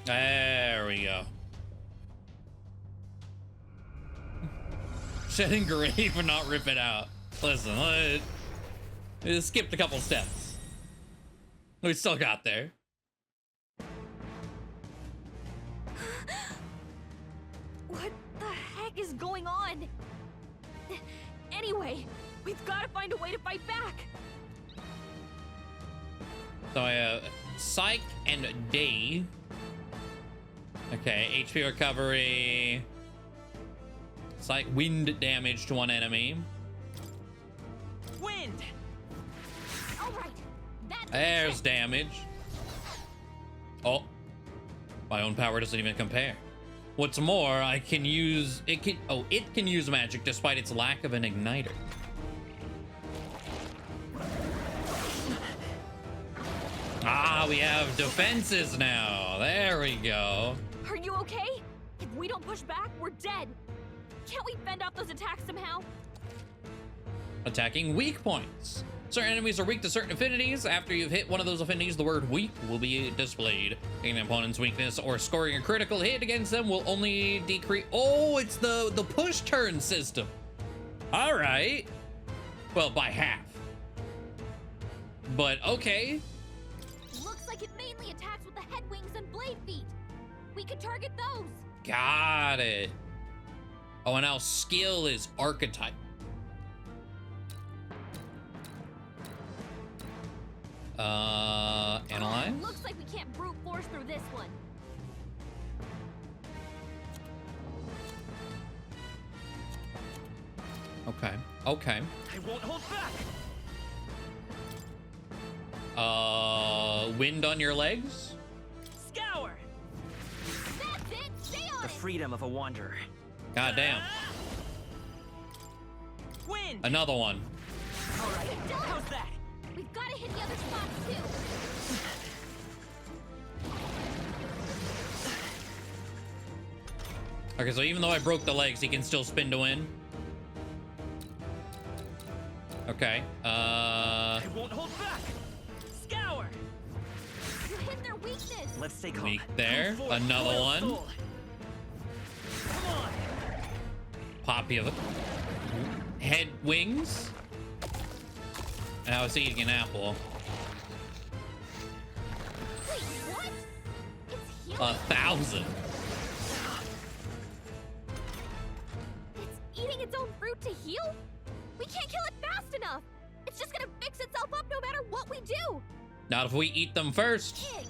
There we go. Should engrave and not rip it out. Listen, we skipped a couple steps. We still got there. We've got to find a way to fight back. So I have Psych and Day. Okay, HP recovery. Psych, wind damage to one enemy. Wind. All right. There's damage. Oh, my own power doesn't even compare. What's more, I can use it can use magic despite its lack of an igniter. Ah, we have defenses now. There we go. Are you okay? If we don't push back, we're dead. Can't we fend off those attacks somehow? Attacking weak points. Certain enemies are weak to certain affinities. After you've hit one of those affinities, the word weak will be displayed. An opponent's weakness or scoring a critical hit against them will only decrease. Oh, it's the push turn system. All right. Well, by half. But okay. Looks like it mainly attacks with the head wings and blade feet. We could target those. Got it. Oh, and now skill is archetype. Analyze. Looks like we can't brute force through this one. Okay. Okay. I won't hold back. Wind on your legs? Scour. That's it. Stay on The freedom of a wanderer. God damn. Wind. Another one. All right. How's that? We've got to hit the other spots too. Okay, so even though I broke the legs, he can still spin to win. Okay. I won't hold back. Scour. You hit their weakness. Let's stay calm. Weak there. Another one. Come on. Poppy of it. Head wings. And I was eating an apple. Wait, what? It's healing. 1,000. It's eating its own fruit to heal? We can't kill it fast enough. It's just gonna fix itself up no matter what we do. Not if we eat them first. Ick.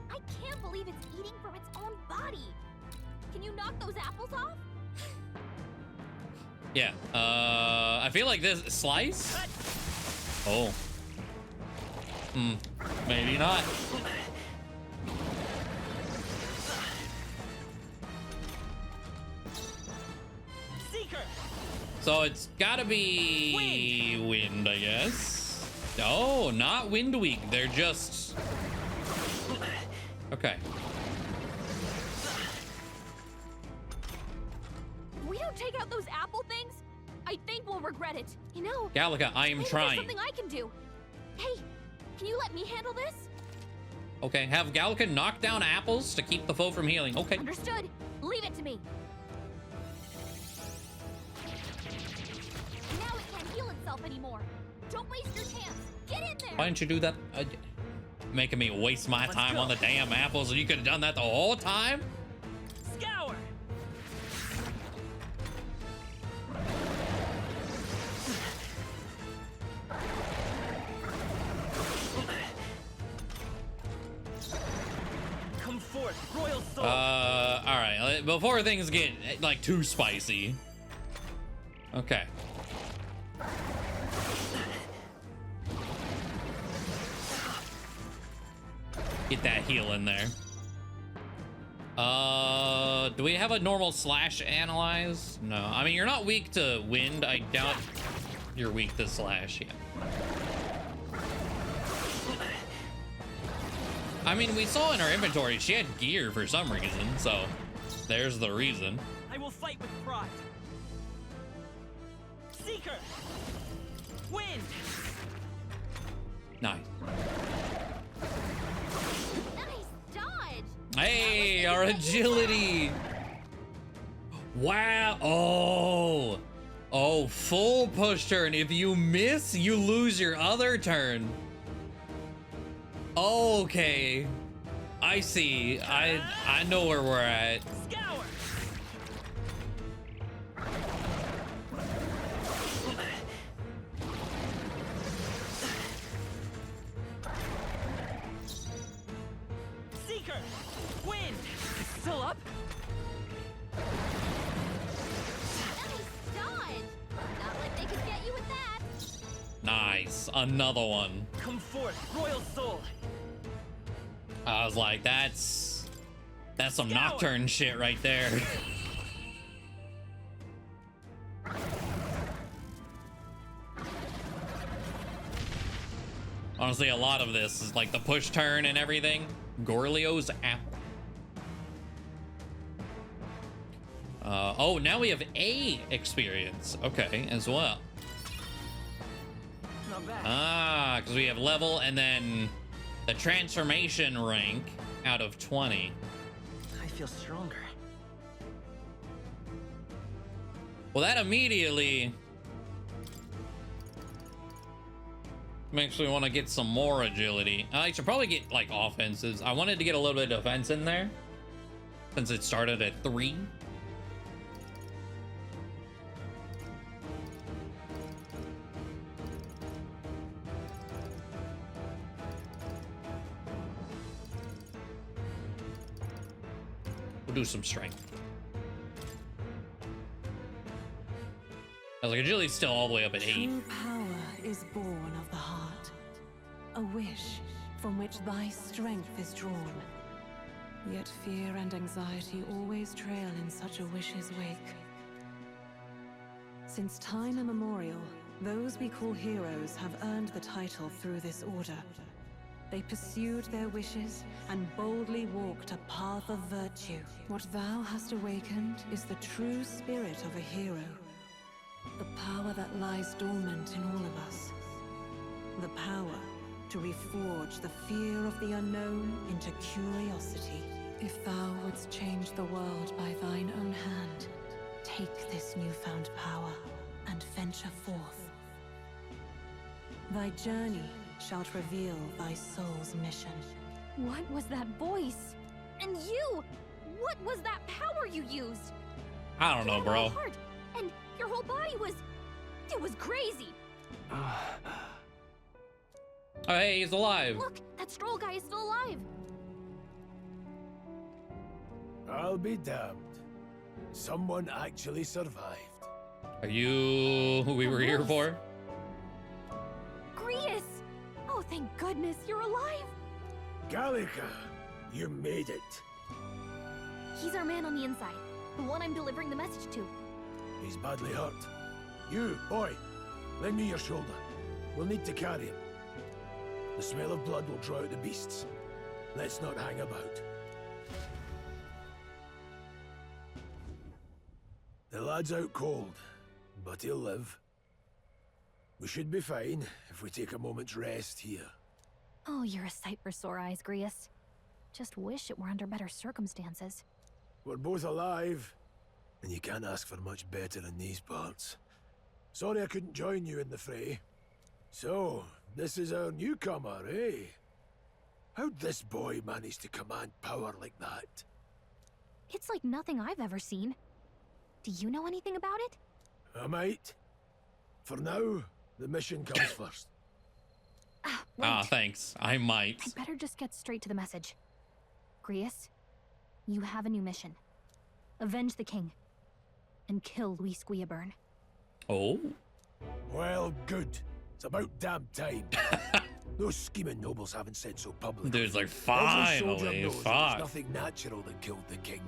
I can't believe it's eating from its own body. Can you knock those apples off? Yeah. I feel like this slice. Oh. Maybe not. Seeker. So it's gotta be wind, I guess. Oh, not wind weak. They're just. Okay. If we don't take out those apple things, I think we'll regret it. You know, Gallica, I am maybe trying. There's something I can do. Hey, can you let me handle this? Okay, have Gallica knock down apples to keep the foe from healing. Okay. Understood. Leave it to me. Now it can't heal itself anymore. Don't waste your chance. Get in there. Why didn't you do that? Making me waste my time on the damn apples, and you could have done that the whole time? Scour. Come forth, royal soul. All right. Before things get like too spicy. Okay. Get that heal in there. Do we have a normal slash analyze? No. I mean, you're not weak to wind. I doubt you're weak to slash. Yeah. I mean, we saw in her inventory she had gear for some reason, so there's the reason. I will fight with pride. Seeker. Wind. Nice. Nice dodge. Hey, our agility. Wow. Oh, full push turn. If you miss, you lose your other turn. Okay. I see. I know where we're at. Scour. Nice. Another one. Come forth, royal soul. I was like, that's some Nocturne shit right there. Honestly, a lot of this is like the push turn and everything. Gorlio's apple. Oh, now we have A experience. Okay, as well. Ah, because we have level and then the transformation rank out of 20. I feel stronger. Well, that immediately makes me want to get some more agility. I should probably get like offenses. I wanted to get a little bit of defense in there since it started at 3. We'll do some strength. I was like, agility's still all the way up at 8. True power is born of the heart, a wish from which thy strength is drawn. Yet fear and anxiety always trail in such a wish's wake. Since time immemorial, those we call heroes have earned the title through this order. They pursued their wishes and boldly walked a path of virtue. What thou hast awakened is the true spirit of a hero. The power that lies dormant in all of us. The power to reforge the fear of the unknown into curiosity. If thou wouldst change the world by thine own hand, take this newfound power and venture forth. Thy journey shalt reveal thy soul's mission. What was that voice? And you! What was that power you used? I don't know, bro. Heart, and your whole body was... it was crazy. Oh, hey, he's alive. Look, that stroll guy is still alive. I'll be damned. Someone actually survived. Are you who we were here for? Grius! Oh, thank goodness you're alive. Gallica, you made it. He's our man on the inside, the one I'm delivering the message to. He's badly hurt. You, boy, lend me your shoulder. We'll need to carry him. The smell of blood will draw out the beasts. Let's not hang about. The lad's out cold, but he'll live. We should be fine if we take a moment's rest here. Oh, you're a sight for sore eyes, Grius. Just wish it were under better circumstances. We're both alive, and you can't ask for much better in these parts. Sorry I couldn't join you in the fray. So, this is our newcomer, eh? How'd this boy manage to command power like that? It's like nothing I've ever seen. Do you know anything about it? I might. For now, the mission comes first. Thanks. I might. I'd better just get straight to the message. Grius, you have a new mission. Avenge the king. And kill Luis Guillaburn. Oh? Well, good. It's about damn time. Those scheming nobles haven't said so publicly. Dude's like, Every soldier finally, knows fuck. there's nothing natural that killed the king.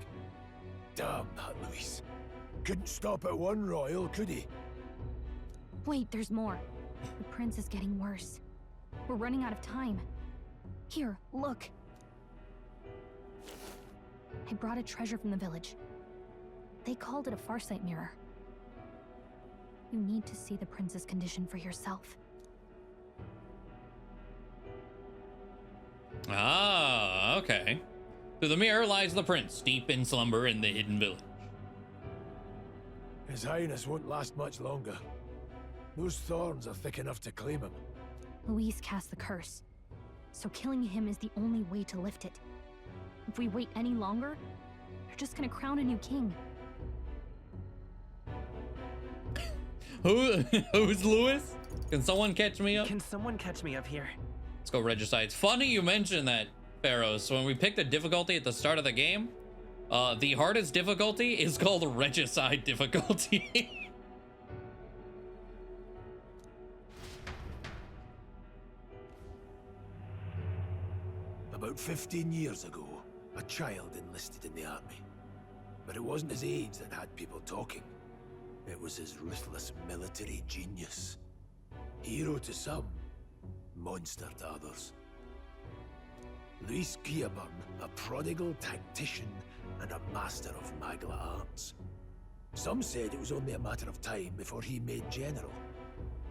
Damn that Luis. Couldn't stop at one royal, could he? Wait, there's more. The prince is getting worse. We're running out of time. Here, look. I brought a treasure from the village. They called it a farsight mirror. You need to see the prince's condition for yourself. Ah, okay. Through the mirror lies the prince, deep in slumber in the hidden village. His Highness won't last much longer. Those thorns are thick enough to claim him. Luis cast the curse, so killing him is the only way to lift it. If we wait any longer, they're just gonna crown a new king. Who's Lewis? Can someone catch me up? Can someone catch me up here? Let's go regicide. It's funny you mentioned that, Pharaoh. So when we picked the difficulty at the start of the game, the hardest difficulty is called regicide difficulty. About 15 years ago, a child enlisted in the army. But it wasn't his age that had people talking. It was his ruthless military genius. Hero to some, monster to others. Luis Guillaburn, a prodigal tactician and a master of Magla arts. Some said it was only a matter of time before he made general,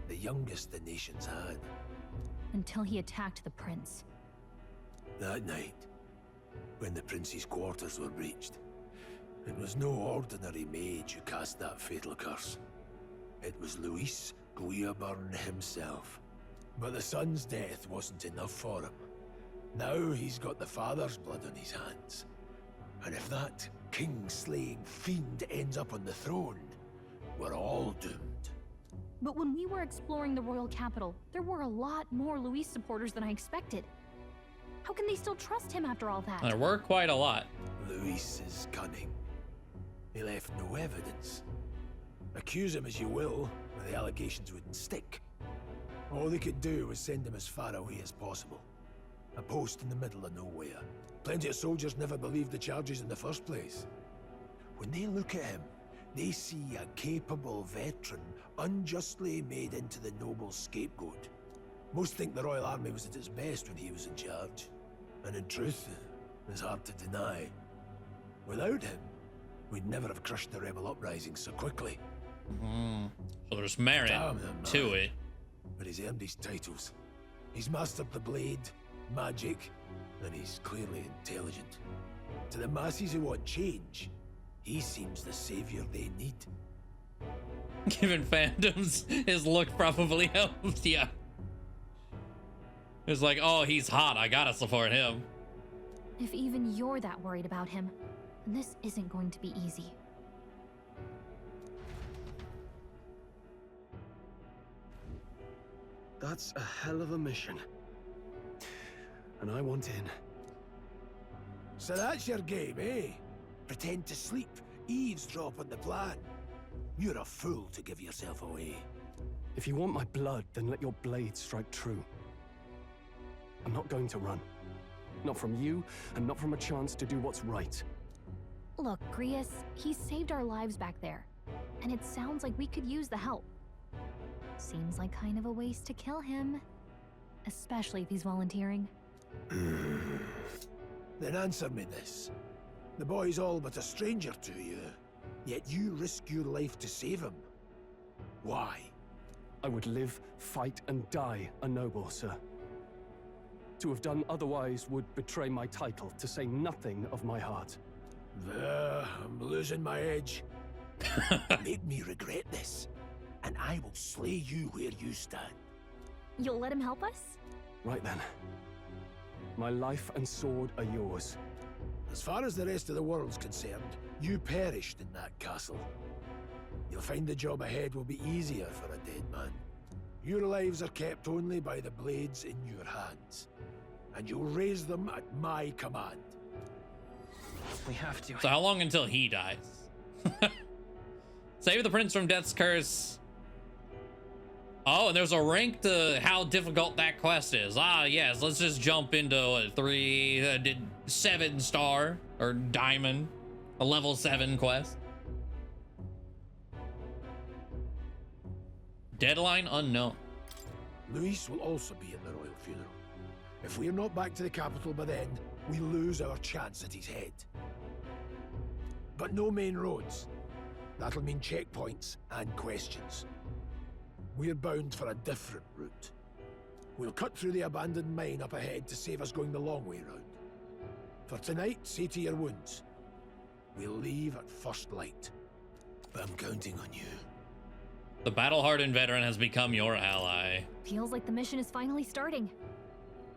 the youngest the nations had. Until he attacked the prince. That night, when the prince's quarters were breached, it was no ordinary mage who cast that fatal curse. It was Luis Guillaburn himself. But the son's death wasn't enough for him. Now he's got the father's blood on his hands. And if that king-slaying fiend ends up on the throne, we're all doomed. But when we were exploring the royal capital, there were a lot more Luis supporters than I expected. How can they still trust him after all that? There were quite a lot. Luis is cunning. He left no evidence. Accuse him as you will, but the allegations wouldn't stick. All they could do was send him as far away as possible. A post in the middle of nowhere. Plenty of soldiers never believed the charges in the first place. When they look at him, they see a capable veteran unjustly made into the noble scapegoat. Most think the Royal Army was at its best when he was in charge. And in truth, it's hard to deny. Without him, we'd never have crushed the rebel uprising so quickly. So there's merit to it. But he's earned his titles. He's mastered the blade, magic, and he's clearly intelligent. To the masses who want change, he seems the savior they need. Given fandoms, his look probably helped, yeah. It's like, oh, he's hot, I gotta support him. If even you're that worried about him, then this isn't going to be easy. That's a hell of a mission. And I want in. So that's your game, eh? Pretend to sleep, eavesdrop on the plan. You're a fool to give yourself away. If you want my blood, then let your blade strike true. I'm not going to run. Not from you, and not from a chance to do what's right. Look, Grius, he saved our lives back there. And it sounds like we could use the help. Seems like kind of a waste to kill him. Especially if he's volunteering. Then answer me this. The boy's all but a stranger to you, yet you risk your life to save him. Why? I would live, fight, and die a noble, sir. To have done otherwise would betray my title, to say nothing of my heart. I'm losing my edge. Make me regret this, and I will slay you where you stand. You'll let him help us? Right then. My life and sword are yours. As far as the rest of the world's concerned, you perished in that castle. You'll find the job ahead will be easier for a dead man. Your lives are kept only by the blades in your hands, and you'll raise them at my command. We have to. So how long until he dies? Save the prince from death's curse. Oh, and there's a rank to how difficult that quest is. Ah, yes, let's just jump into a 7-star or diamond, a level 7 quest. Deadline unknown. Luis will also be at the royal funeral. If we're not back to the capital by then, we lose our chance at his head. But no main roads. That'll mean checkpoints and questions. We're bound for a different route. We'll cut through the abandoned mine up ahead to save us going the long way round. For tonight, see to your wounds. We'll leave at first light. I'm counting on you. The battle-hardened veteran has become your ally. Feels like the mission is finally starting.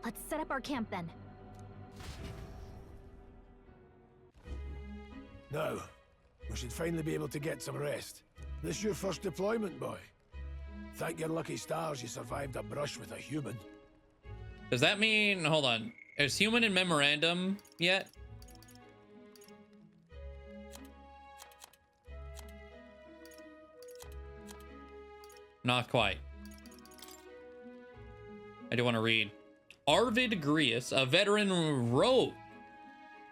Let's set up our camp then. Now, we should finally be able to get some rest. This your first deployment, boy? Thank your lucky stars you survived a brush with a human. Does that mean, hold on, is human in memorandum yet? Not quite. I do want to read. Arvid Grius, a veteran rogue.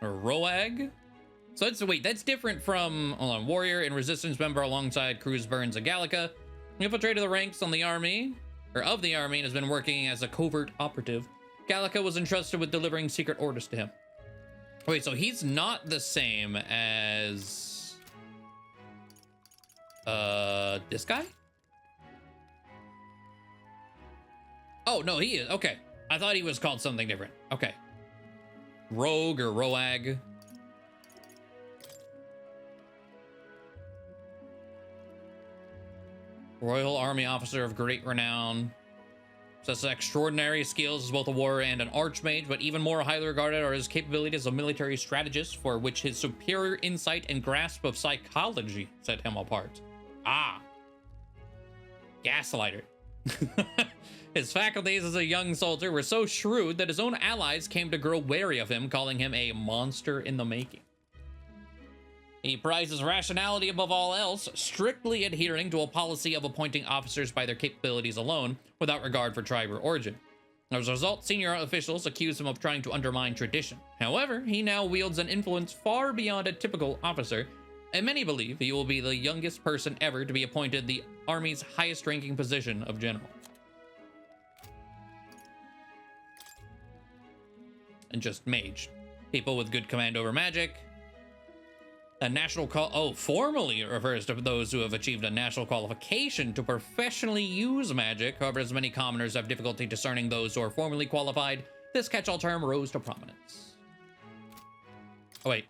Or roag? So that's, wait, that's different from, hold on, warrior and resistance member alongside Cruz Burns and Gallica. Infiltrated the ranks on the army, or of the army, and has been working as a covert operative. Gallica was entrusted with delivering secret orders to him. Wait, so he's not the same as... this guy? Oh, no, he is. Okay. I thought he was called something different. Okay. Rogue or roag. Royal Army officer of great renown. Possesses extraordinary skills as both a warrior and an archmage, but even more highly regarded are his capabilities as a military strategist, for which his superior insight and grasp of psychology set him apart. Ah. Gaslighter. His faculties as a young soldier were so shrewd that his own allies came to grow wary of him, calling him a monster in the making. He prizes rationality above all else, strictly adhering to a policy of appointing officers by their capabilities alone, without regard for tribe or origin. As a result, senior officials accuse him of trying to undermine tradition. However, he now wields an influence far beyond a typical officer, and many believe he will be the youngest person ever to be appointed the Army's highest-ranking position of general. And just mage. People with good command over magic. A national formally refers to those who have achieved a national qualification to professionally use magic. However, as many commoners have difficulty discerning those who are formally qualified, this catch-all term rose to prominence. Oh, wait.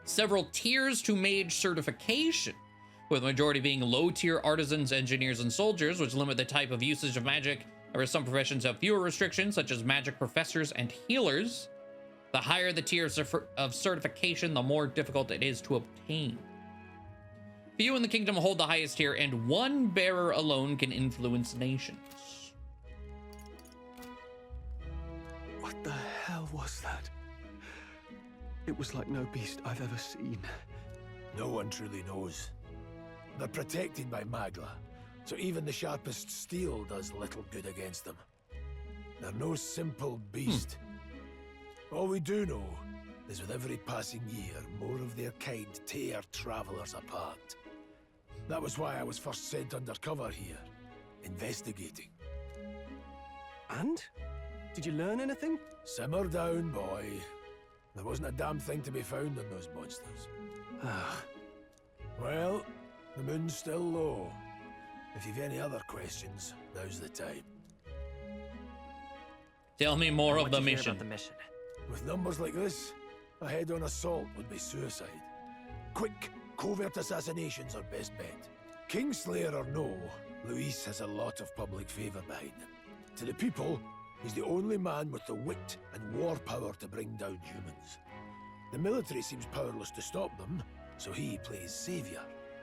Several tiers to mage certification, with the majority being low-tier artisans, engineers, and soldiers, which limit the type of usage of magic. However, some professions have fewer restrictions, such as magic professors and healers. The higher the tiers of certification, the more difficult it is to obtain. Few in the kingdom hold the highest tier, and one bearer alone can influence nations. What the hell was that? It was like no beast I've ever seen. No one truly knows. They're protected by Magla, so even the sharpest steel does little good against them. They're no simple beast. All we do know is with every passing year, more of their kind tear travelers apart. That was why I was first sent undercover here, investigating. And? Did you learn anything? Simmer down, boy. There wasn't a damn thing to be found on those monsters. Well, the moon's still low. If you've any other questions, now's the time. Tell me more of the mission. About the mission. With numbers like this, a head-on assault would be suicide. Quick, covert assassinations are best bet. Kingslayer or no, Luis has a lot of public favor behind him. To the people, he's the only man with the wit and war power to bring down humans. The military seems powerless to stop them, so he plays savior.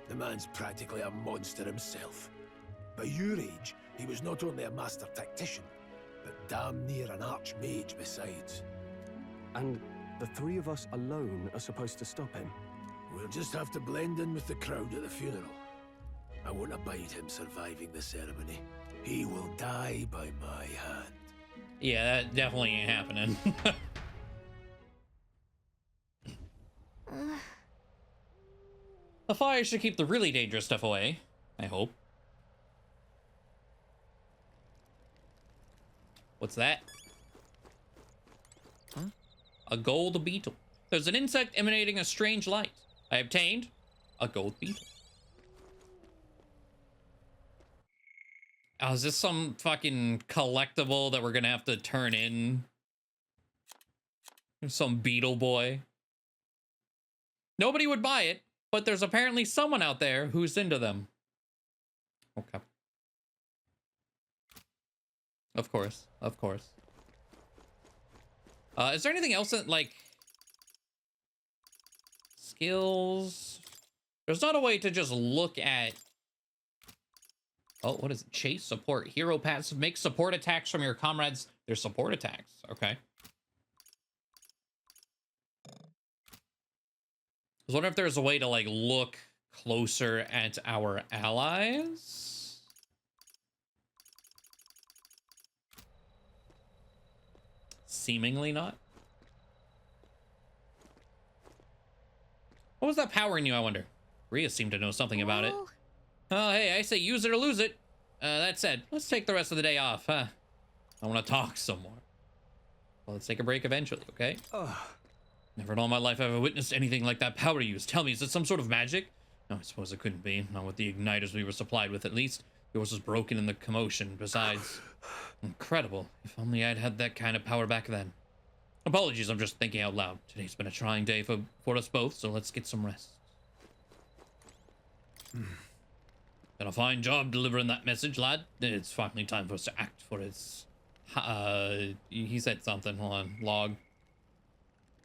The man's practically a monster himself. By your age, he was not only a master tactician, but damn near an archmage besides. And the three of us alone are supposed to stop him? We'll just have to blend in with the crowd at the funeral. I won't abide him surviving the ceremony. He will die by my hand. Yeah, that definitely ain't happening. The fire should keep the really dangerous stuff away, I hope. What's that? Huh? A gold beetle. There's an insect emanating a strange light. I obtained a gold beetle. Oh, is this some fucking collectible that we're gonna have to turn in? Some beetle boy. Nobody would buy it, but there's apparently someone out there who's into them. Okay. Of course, of course. Is there anything else that, like, skills? There's not a way to just look at. Oh, what is it? Chase, support, hero passive. Make support attacks from your comrades. Their support attacks. Okay. I was wondering if there's a way to, like, look closer at our allies. seemingly not. What was that power in you, I wonder? Rhea seemed to know something about it. Oh, hey, I say use it or lose it. That said, let's take the rest of the day off, huh? I want to talk some more. Well, let's take a break eventually, okay? Never in all my life have I witnessed anything like that power used. Tell me, is it some sort of magic? No, I suppose it couldn't be. Not with the igniters we were supplied with, at least. Yours was broken in the commotion. Besides, incredible. If only I'd had that kind of power back then. Apologies, I'm just thinking out loud. Today's been a trying day for us both, so let's get some rest. Done a fine job delivering that message, lad. It's finally time for us to act for his... he said something. Hold on. Log.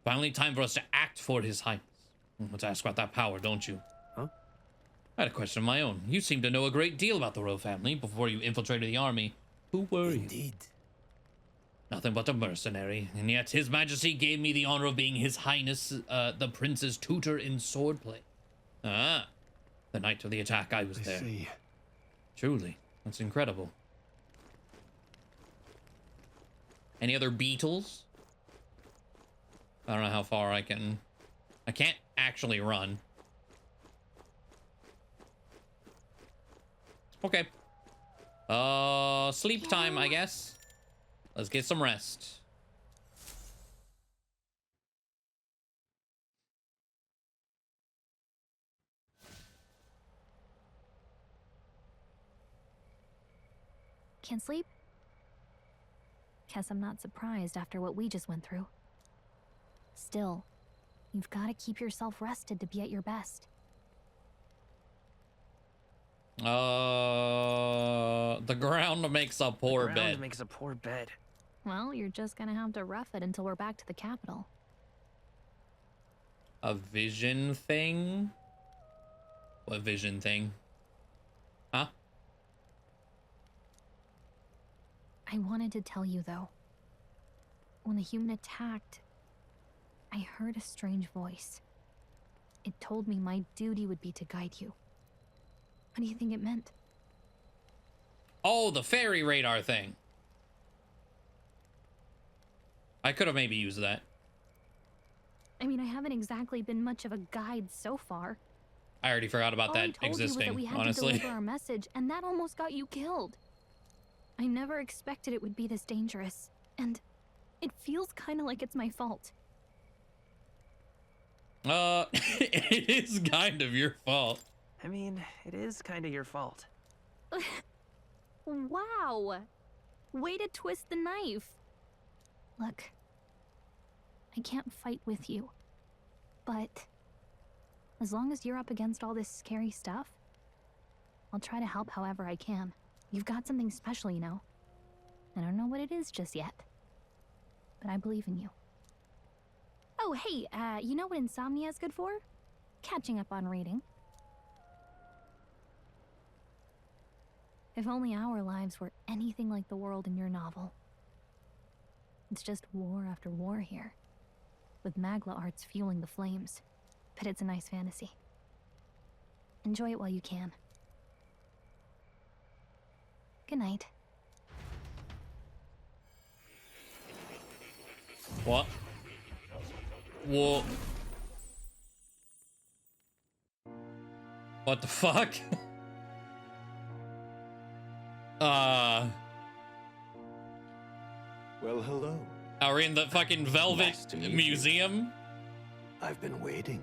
Finally time for us to act for his highness. Let's ask about that power, don't you? Huh? I had a question of my own. You seem to know a great deal about the royal family before you infiltrated the army. Who were you? Indeed. Nothing but a mercenary, and yet His Majesty gave me the honor of being His Highness, the Prince's tutor in swordplay. Ah, the night of the attack, I was there. See. Truly, that's incredible. Any other beetles? I don't know how far I can... I can't actually run. Okay. Sleep time, I guess. Let's get some rest. Can't sleep? Guess I'm not surprised after what we just went through. Still, you've got to keep yourself rested to be at your best. The ground makes a poor bed. The ground makes a poor bed. Well, you're just gonna have to rough it until we're back to the capital. A vision thing? What vision thing? Huh? I wanted to tell you, though. When the human attacked, I heard a strange voice. It told me my duty would be to guide you. What do you think it meant? Oh, the fairy radar thing. I could have maybe used that. I mean, I haven't exactly been much of a guide so far. I already forgot about that All I told you was existing, that we had honestly. to deliver our message, and that almost got you killed. I never expected it would be this dangerous, and it feels kind of like it's my fault. It is kind of your fault. I mean, it is kind of your fault. Wow! Way to twist the knife. Look, I can't fight with you, but as long as you're up against all this scary stuff, I'll try to help however I can. You've got something special, you know. I don't know what it is just yet, but I believe in you. Oh, hey, you know what insomnia is good for? Catching up on reading. If only our lives were anything like the world in your novel. It's just war after war here, with Magla arts fueling the flames. But it's a nice fantasy. Enjoy it while you can. Good night. What? Whoa. What the fuck? Well, hello. Are we in the fucking Velvet Museum? I've been waiting.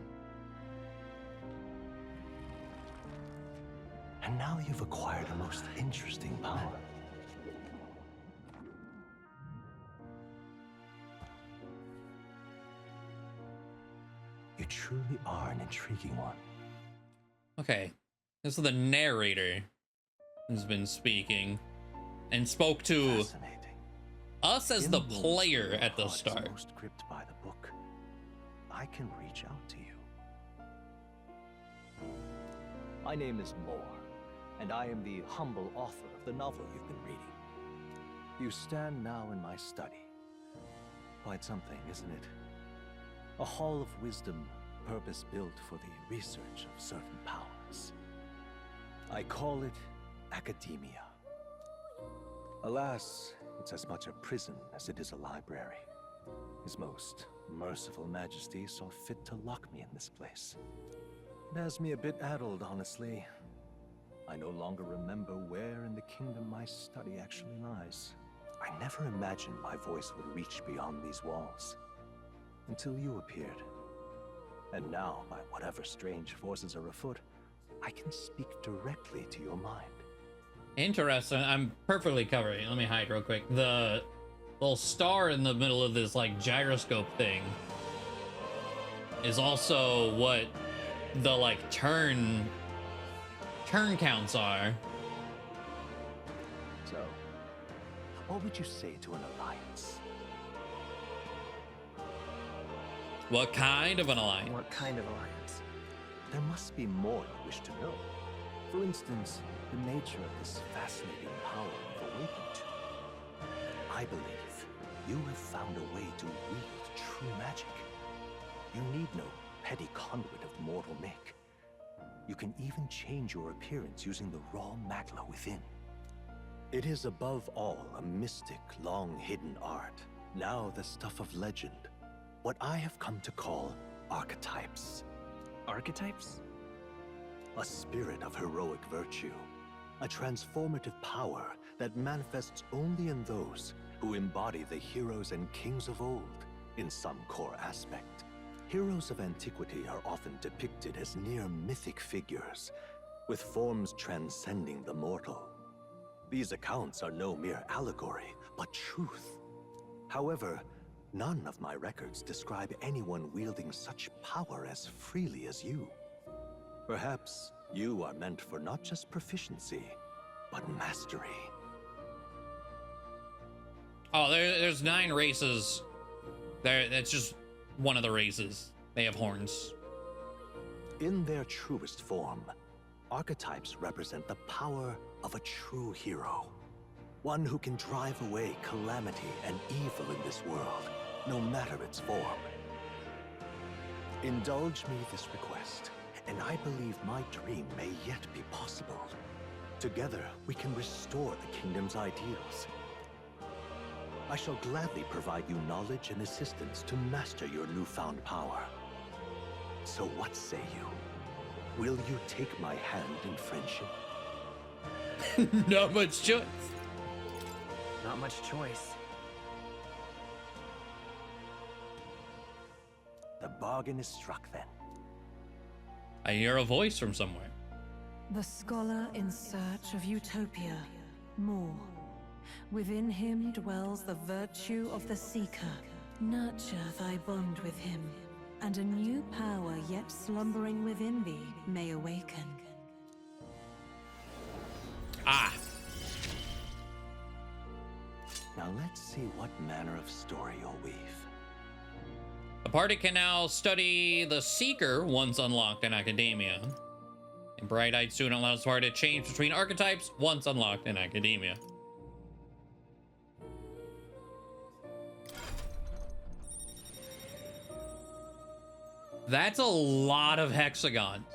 And now you've acquired a most interesting power. You truly are an intriguing one. Okay. This is the narrator who's been speaking and spoke to us as the player at the start. Most gripped by the book, I can reach out to you. My name is Moore, and I am the humble author of the novel you've been reading. You stand now in my study. Quite something, isn't it? A hall of wisdom, purpose-built for the research of certain powers. I call it academia. Alas, it's as much a prison as it is a library. His most merciful majesty saw fit to lock me in this place. It has me a bit addled, honestly. I no longer remember where in the kingdom my study actually lies. I never imagined my voice would reach beyond these walls. Until you appeared. And now, by whatever strange forces are afoot, I can speak directly to your mind. Interesting. I'm perfectly covered. Let me hide real quick. The little star in the middle of this like gyroscope thing is also what the like turn counts are. So, what would you say to an alliance? What kind of an alliance? What kind of alliance? There must be more you wish to know. For instance, the nature of this fascinating power you've awakened to. I believe you have found a way to wield true magic. You need no petty conduit of mortal make. You can even change your appearance using the raw magla within. It is above all a mystic, long-hidden art, now the stuff of legend. What I have come to call archetypes. Archetypes? A spirit of heroic virtue. A transformative power that manifests only in those who embody the heroes and kings of old in some core aspect. Heroes of antiquity are often depicted as near mythic figures, with forms transcending the mortal. These accounts are no mere allegory, but truth. However, none of my records describe anyone wielding such power as freely as you. Perhaps you are meant for not just proficiency, but mastery. Oh, there's 9 races. That's just one of the races. They have horns. In their truest form, archetypes represent the power of a true hero. One who can drive away calamity and evil in this world, no matter its form. Indulge me this request, and I believe my dream may yet be possible. Together, we can restore the kingdom's ideals. I shall gladly provide you knowledge and assistance to master your newfound power. So what say you? Will you take my hand in friendship? Not much choice. Not much choice. The bargain is struck then. I hear a voice from somewhere. The scholar in search of utopia, more. Within him dwells the virtue of the seeker. Nurture thy bond with him, and a new power yet slumbering within thee may awaken. Ah. Now let's see what manner of story you'll weave. The party can now study the Seeker once unlocked in Academia. A bright-eyed student allows the party to change between archetypes once unlocked in Academia. That's a lot of hexagons.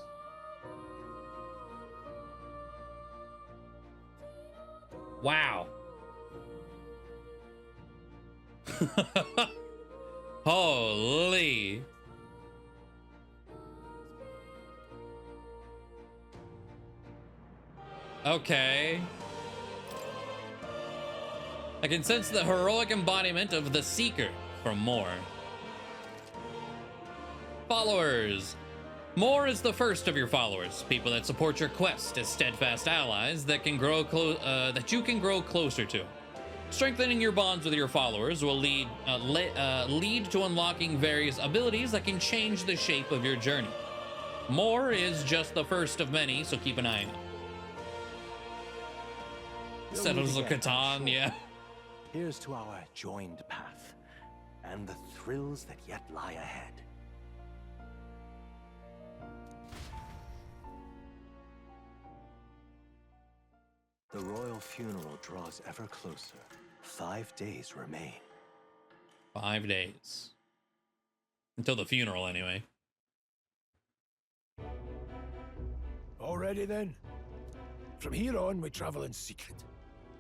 Wow. Holy. Okay. I can sense the heroic embodiment of the Seeker from Moore. Followers. Moore is the first of your followers, people that support your quest as steadfast allies that can grow that you can grow closer to. Strengthening your bonds with your followers will lead to unlocking various abilities that can change the shape of your journey. Moore is just the first of many, so keep an eye out. Settles of Catan, yeah. Here's to our joined path, and the thrills that yet lie ahead. The royal funeral draws ever closer. 5 days remain. 5 days. Until the funeral, anyway. Already then? From here on, we travel in secret.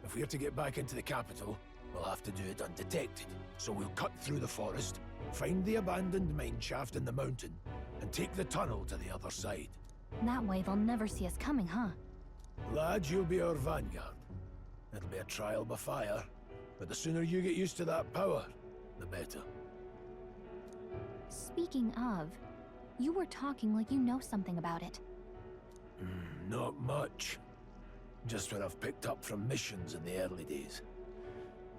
If we are to get back into the capital, we'll have to do it undetected. So we'll cut through the forest, find the abandoned mine shaft in the mountain, and take the tunnel to the other side. That way they'll never see us coming, huh? Lad, you'll be our vanguard. It'll be a trial by fire, but the sooner you get used to that power, the better. Speaking of, you were talking like you know something about it. Not much. Just what I've picked up from missions in the early days.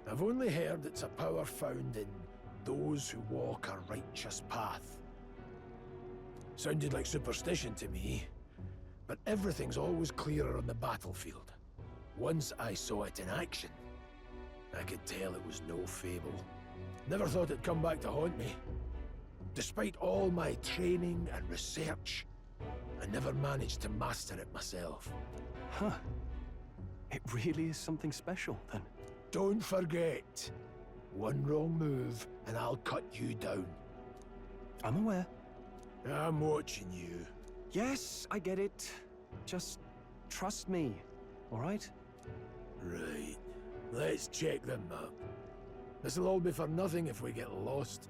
I've only heard it's a power found in those who walk a righteous path. Sounded like superstition to me, but everything's always clearer on the battlefield. Once I saw it in action, I could tell it was no fable. Never thought it'd come back to haunt me. Despite all my training and research, I never managed to master it myself. Huh. It really is something special, then. Don't forget, one wrong move and I'll cut you down. I'm aware. I'm watching you. Yes, I get it. Just trust me, all right? Right. Let's check the map. This'll all be for nothing if we get lost.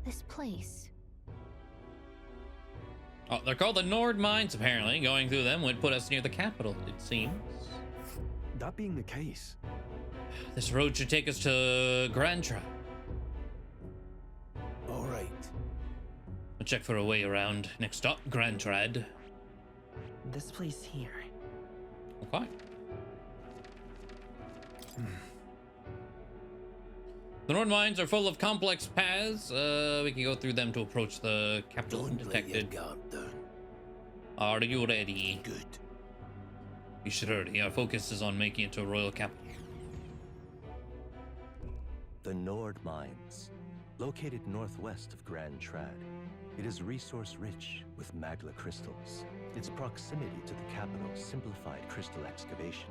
This place. Oh, they're called the Nord Mines, apparently. Going through them would put us near the capital, it seems. That being the case, this road should take us to Grantra. All right. I'll check for a way around. Next stop, Grantrad. this place here. Okay. The Nord Mines are full of complex paths. We can go through them to approach the capital undetected. Are you ready? Good. You should hurry. Our focus is on making it to a royal capital. The Nord Mines, located northwest of Grand Trad. It is resource-rich with magla crystals. Its proximity to the capital simplified crystal excavation,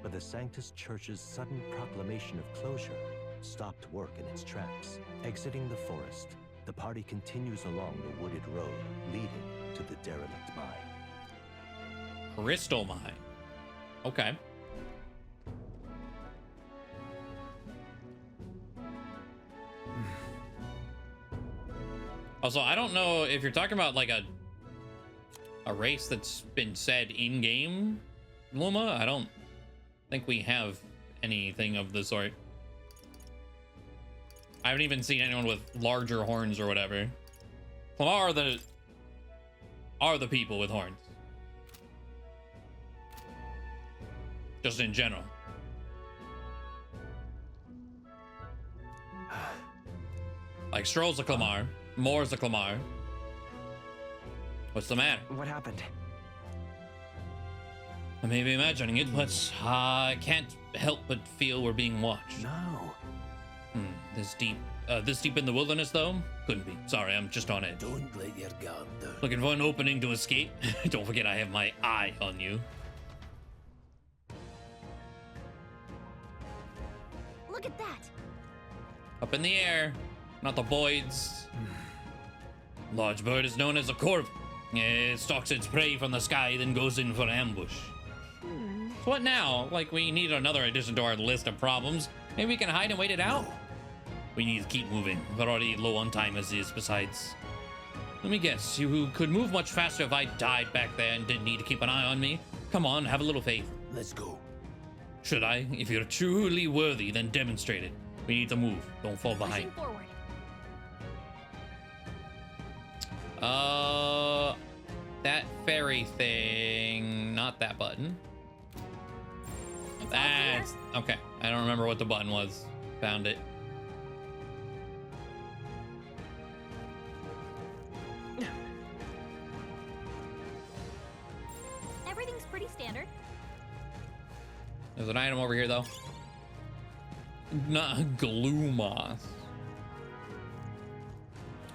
but the Sanctus Church's sudden proclamation of closure stopped work in its tracks. Exiting the forest, the party continues along the wooded road leading to the derelict mine. Crystal mine. Okay. Also, I don't know if you're talking about like a race that's been said in game, Luma. I don't think we have anything of the sort. I haven't even seen anyone with larger horns or whatever. Clamar are the people with horns. Just in general. Like Stroll's a Clamar, Moore's a Clamar. What's the matter? What happened? I may be imagining it, but I can't help but feel we're being watched. No. This deep in the wilderness, though? Couldn't be. Sorry, I'm just on edge. Don't let your guard down. Looking for an opening to escape? Don't forget I have my eye on you. Look at that! Up in the air, not the voids. Large bird is known as a corp. It stalks its prey from the sky, then goes in for ambush. So what now? Like, we need another addition to our list of problems. Maybe we can hide and wait it out? We need to keep moving. We're already low on time as is, besides. Let me guess, you could move much faster if I died back there and didn't need to keep an eye on me. Come on, have a little faith. Let's go. Should I? If you're truly worthy, then demonstrate it. We need to move. Don't fall behind. Pushing forward. That fairy thing, not that button. That's okay. I don't remember what the button was. Found it. Everything's pretty standard. There's an item over here, though. Not glue moss.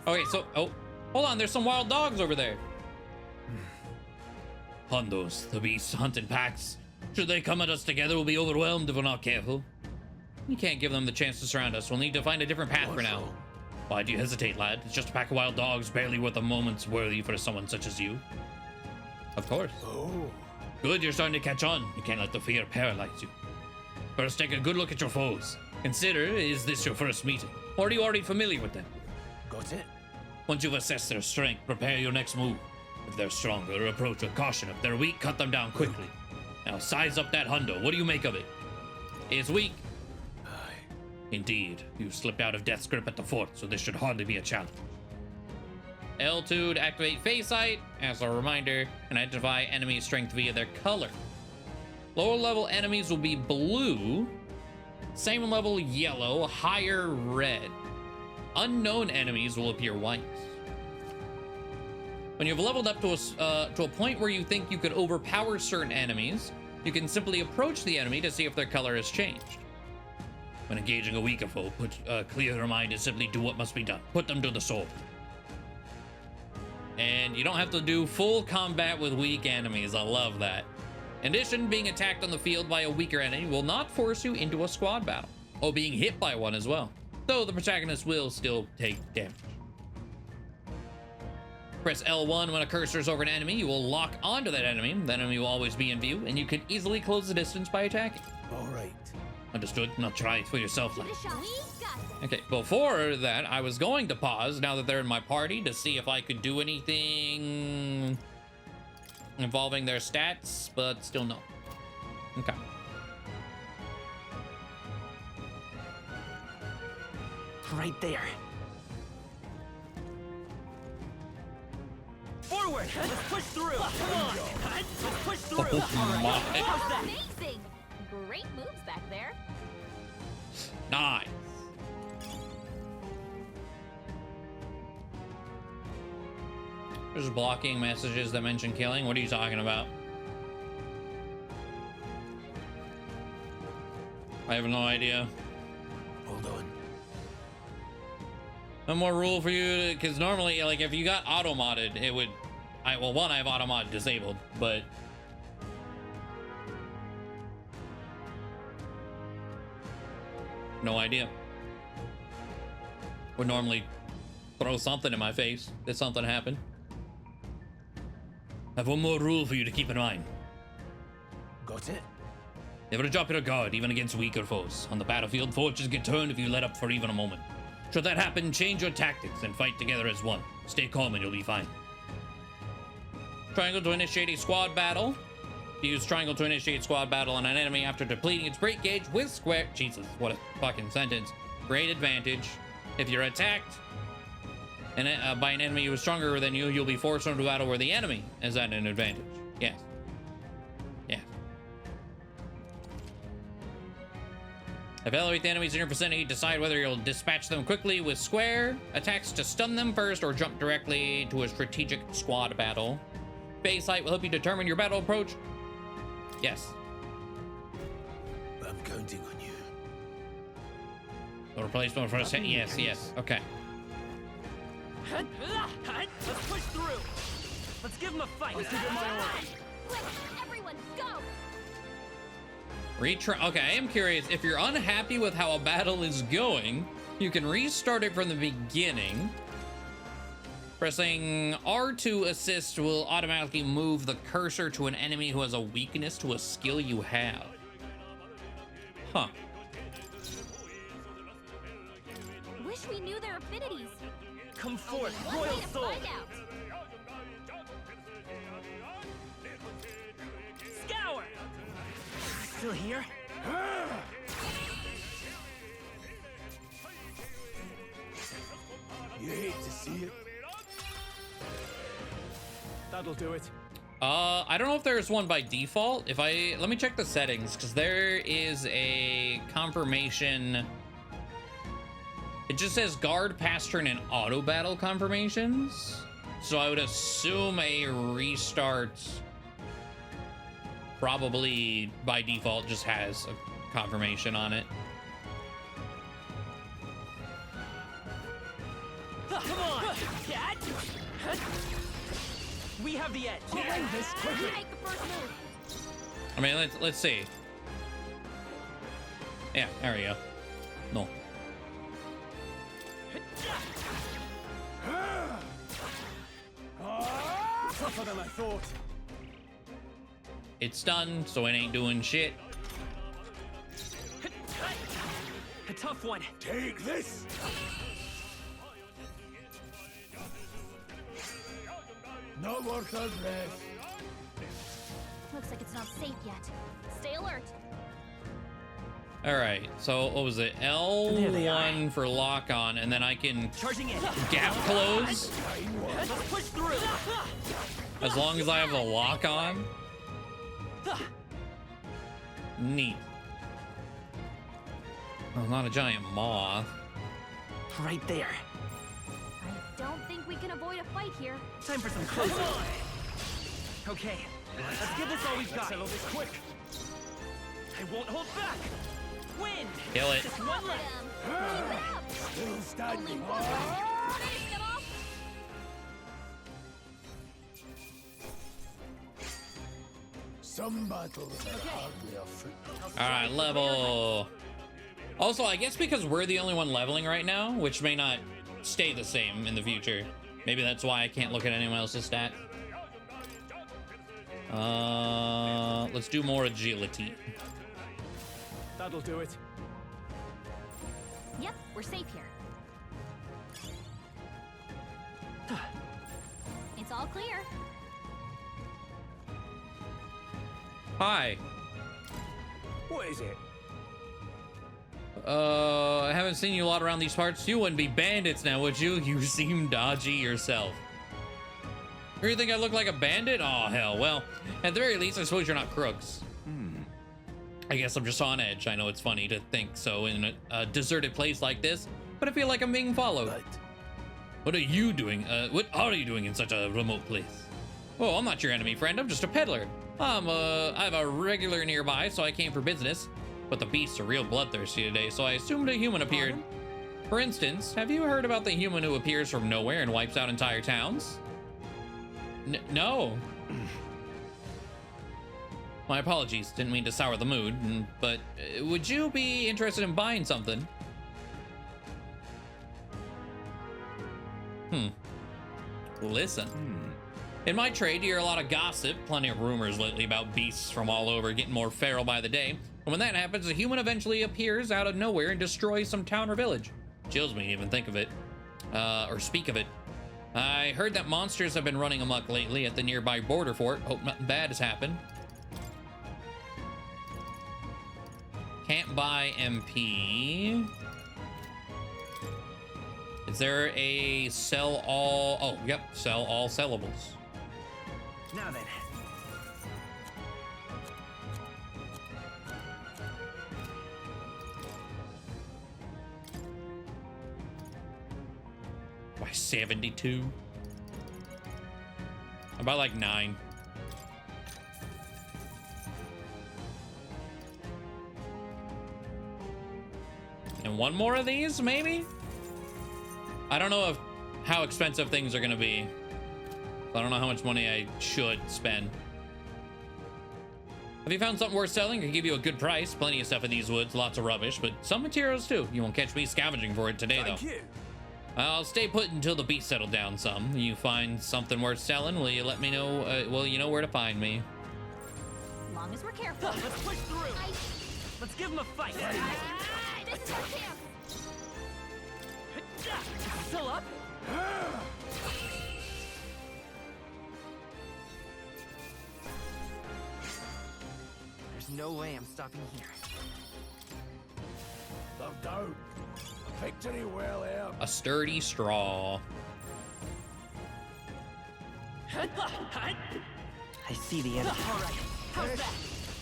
Okay, so hold on. There's some wild dogs over there. Hondos, the beasts hunt in packs. Should they come at us together, we'll be overwhelmed if we're not careful. We can't give them the chance to surround us. We'll need to find a different path for now. Why do you hesitate, lad? It's just a pack of wild dogs, barely worth a moment's worthy for someone such as you. Of course. Oh. Good, you're starting to catch on. You can't let the fear paralyze you. First, take a good look at your foes. Consider, is this your first meeting? Or are you already familiar with them? Got it. Once you've assessed their strength, prepare your next move. If they're stronger, approach with caution. If they're weak, cut them down quickly. Now, size up that hundo. What do you make of it? It's weak. Indeed. You slipped out of Death's grip at the fort, so this should hardly be a challenge. L2 to activate Face Sight. As a reminder, and identify enemy strength via their color. Lower level enemies will be blue. Same level yellow, higher red. Unknown enemies will appear white. When you've leveled up to a point where you think you could overpower certain enemies, you can simply approach the enemy to see if their color has changed. When engaging a weaker foe, clear your mind and simply do what must be done. Put them to the sword. And you don't have to do full combat with weak enemies. I love that. In addition, being attacked on the field by a weaker enemy will not force you into a squad battle, or being hit by one as well, though the protagonist will still take damage. Press L1 when a cursor is over an enemy. You will lock onto that enemy. That enemy will always be in view, and you can easily close the distance by attacking. All right. Understood? Now try it for yourself, lad. Okay, before that, I was going to pause, now that they're in my party, to see if I could do anything involving their stats, but still no. Okay. Right there. Forward! Let's push through! Come on! Let's push through! Oh my. How's that? Amazing! Great moves back there. Nice. There's blocking messages that mention killing. What are you talking about? I have no idea. Hold on. One more rule for you, because normally, like, if you got auto modded, it would. Well, one, I have auto mod disabled, but no idea. Would normally throw something in my face if something happened. I have one more rule for you to keep in mind. Got it. Never drop your guard, even against weaker foes. On the battlefield, fortunes get turned if you let up for even a moment. Should that happen, change your tactics and fight together as one. Stay calm and you'll be fine. Triangle to initiate a squad battle. Use triangle to initiate squad battle on an enemy after depleting its break gauge with square. Jesus, what a fucking sentence. Great advantage. If you're attacked by an enemy who is stronger than you, you'll be forced into battle where the enemy is at an advantage. Yes. Yeah. Evaluate the enemies in your vicinity. Decide whether you'll dispatch them quickly with square attacks to stun them first or jump directly to a strategic squad battle. Phase sight will help you determine your battle approach. Yes. I'm counting on you. The replacement for a set. Yes, yes. Okay. Let's push through. Let's give him a fight. Let's give him my order. Quick, everyone, go! Retry. Okay, I am curious. If you're unhappy with how a battle is going, you can restart it from the beginning. Pressing R to assist will automatically move the cursor to an enemy who has a weakness to a skill you have. Huh. Wish we knew their affinities. Come forth, One way Royal to Soul. find out. Scour! Still here? You hate to see it. That'll do it. I don't know if there's one by default. Let me check the settings, because there is a confirmation. It just says guard, pass turn, and auto battle confirmations. So I would assume a restart probably by default just has a confirmation on it. Come on, Cat! We have the edge. We'll win this quickly. Take the first move. I mean, let's see. Yeah, there we go. No. Tougher than I thought. it's stunned, so it ain't doing shit. A tough one. Take this. Not worth our breath. Looks like it's not safe yet. Stay alert. All right, so what was it? L1 for lock on, and then I can gap close Let's push through. as long as I have the lock on. Neat. Well, not a giant moth. Right there. I don't think we can avoid a fight here. Time for some close. Okay, let's give this all we've got. Settle this quick. I won't hold back. Win. Kill it. Just one left. Still standing. Some battles are hardly a fruit. All right, level. Also, I guess because we're the only one leveling right now, which may not stay the same in the future. Maybe that's why I can't look at anyone else's stat. Let's do more agility. That'll do it. Yep, we're safe here. It's all clear. Hi. What is it? I haven't seen you a lot around these parts. You wouldn't be bandits now, would you? You seem dodgy yourself. Or you think I look like a bandit? Oh, hell. Well, at the very least, I suppose you're not crooks. I guess I'm just on edge. I know it's funny to think so in a deserted place like this, but I feel like I'm being followed. Right. What are you doing? What are you doing in such a remote place? Oh, I'm not your enemy, friend. I'm just a peddler. I have a regular nearby, so I came for business. But the beasts are real bloodthirsty today, so I assumed a human appeared. For instance, have you heard about the human who appears from nowhere and wipes out entire towns? No. My apologies, didn't mean to sour the mood, but would you be interested in buying something? Listen. In my trade, you hear a lot of gossip, plenty of rumors lately about beasts from all over getting more feral by the day. And when that happens, a human eventually appears out of nowhere and destroys some town or village. Chills me to even think of it, or speak of it. I heard that monsters have been running amok lately at the nearby border fort. Hope nothing bad has happened. Can't buy MP. Is there a sell all? Oh, yep, sell all sellables. Now then. By 72. About like 9. And one more of these, maybe? I don't know how expensive things are gonna be. I don't know how much money I should spend. Have you found something worth selling? I can give you a good price. Plenty of stuff in these woods, lots of rubbish, but some materials too. You won't catch me scavenging for it today, though. Thank you. I'll stay put until the beast settle down some. You find something worth selling, will you let me know? Well, you know where to find me. As long as we're careful. Let's push through. Let's give him a fight. This is our chance. Still up? There's no way I'm stopping here. No doubt. Victory well earned. A sturdy straw. I see the enemy. All right. How's that?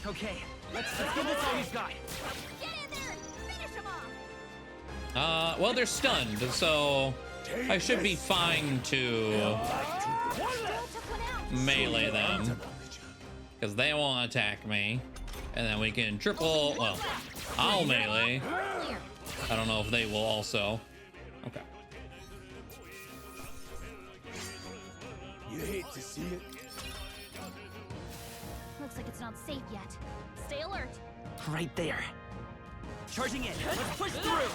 Okay. Let's give this all we've got. Get in there and finish him off. Well, they're stunned, so I should be fine to melee them, because they won't attack me. And then we can triple, well, I'll melee. I don't know if they will also. Okay. You hate to see it. Looks like it's not safe yet. Stay alert. Right there. Charging in. Let's push through.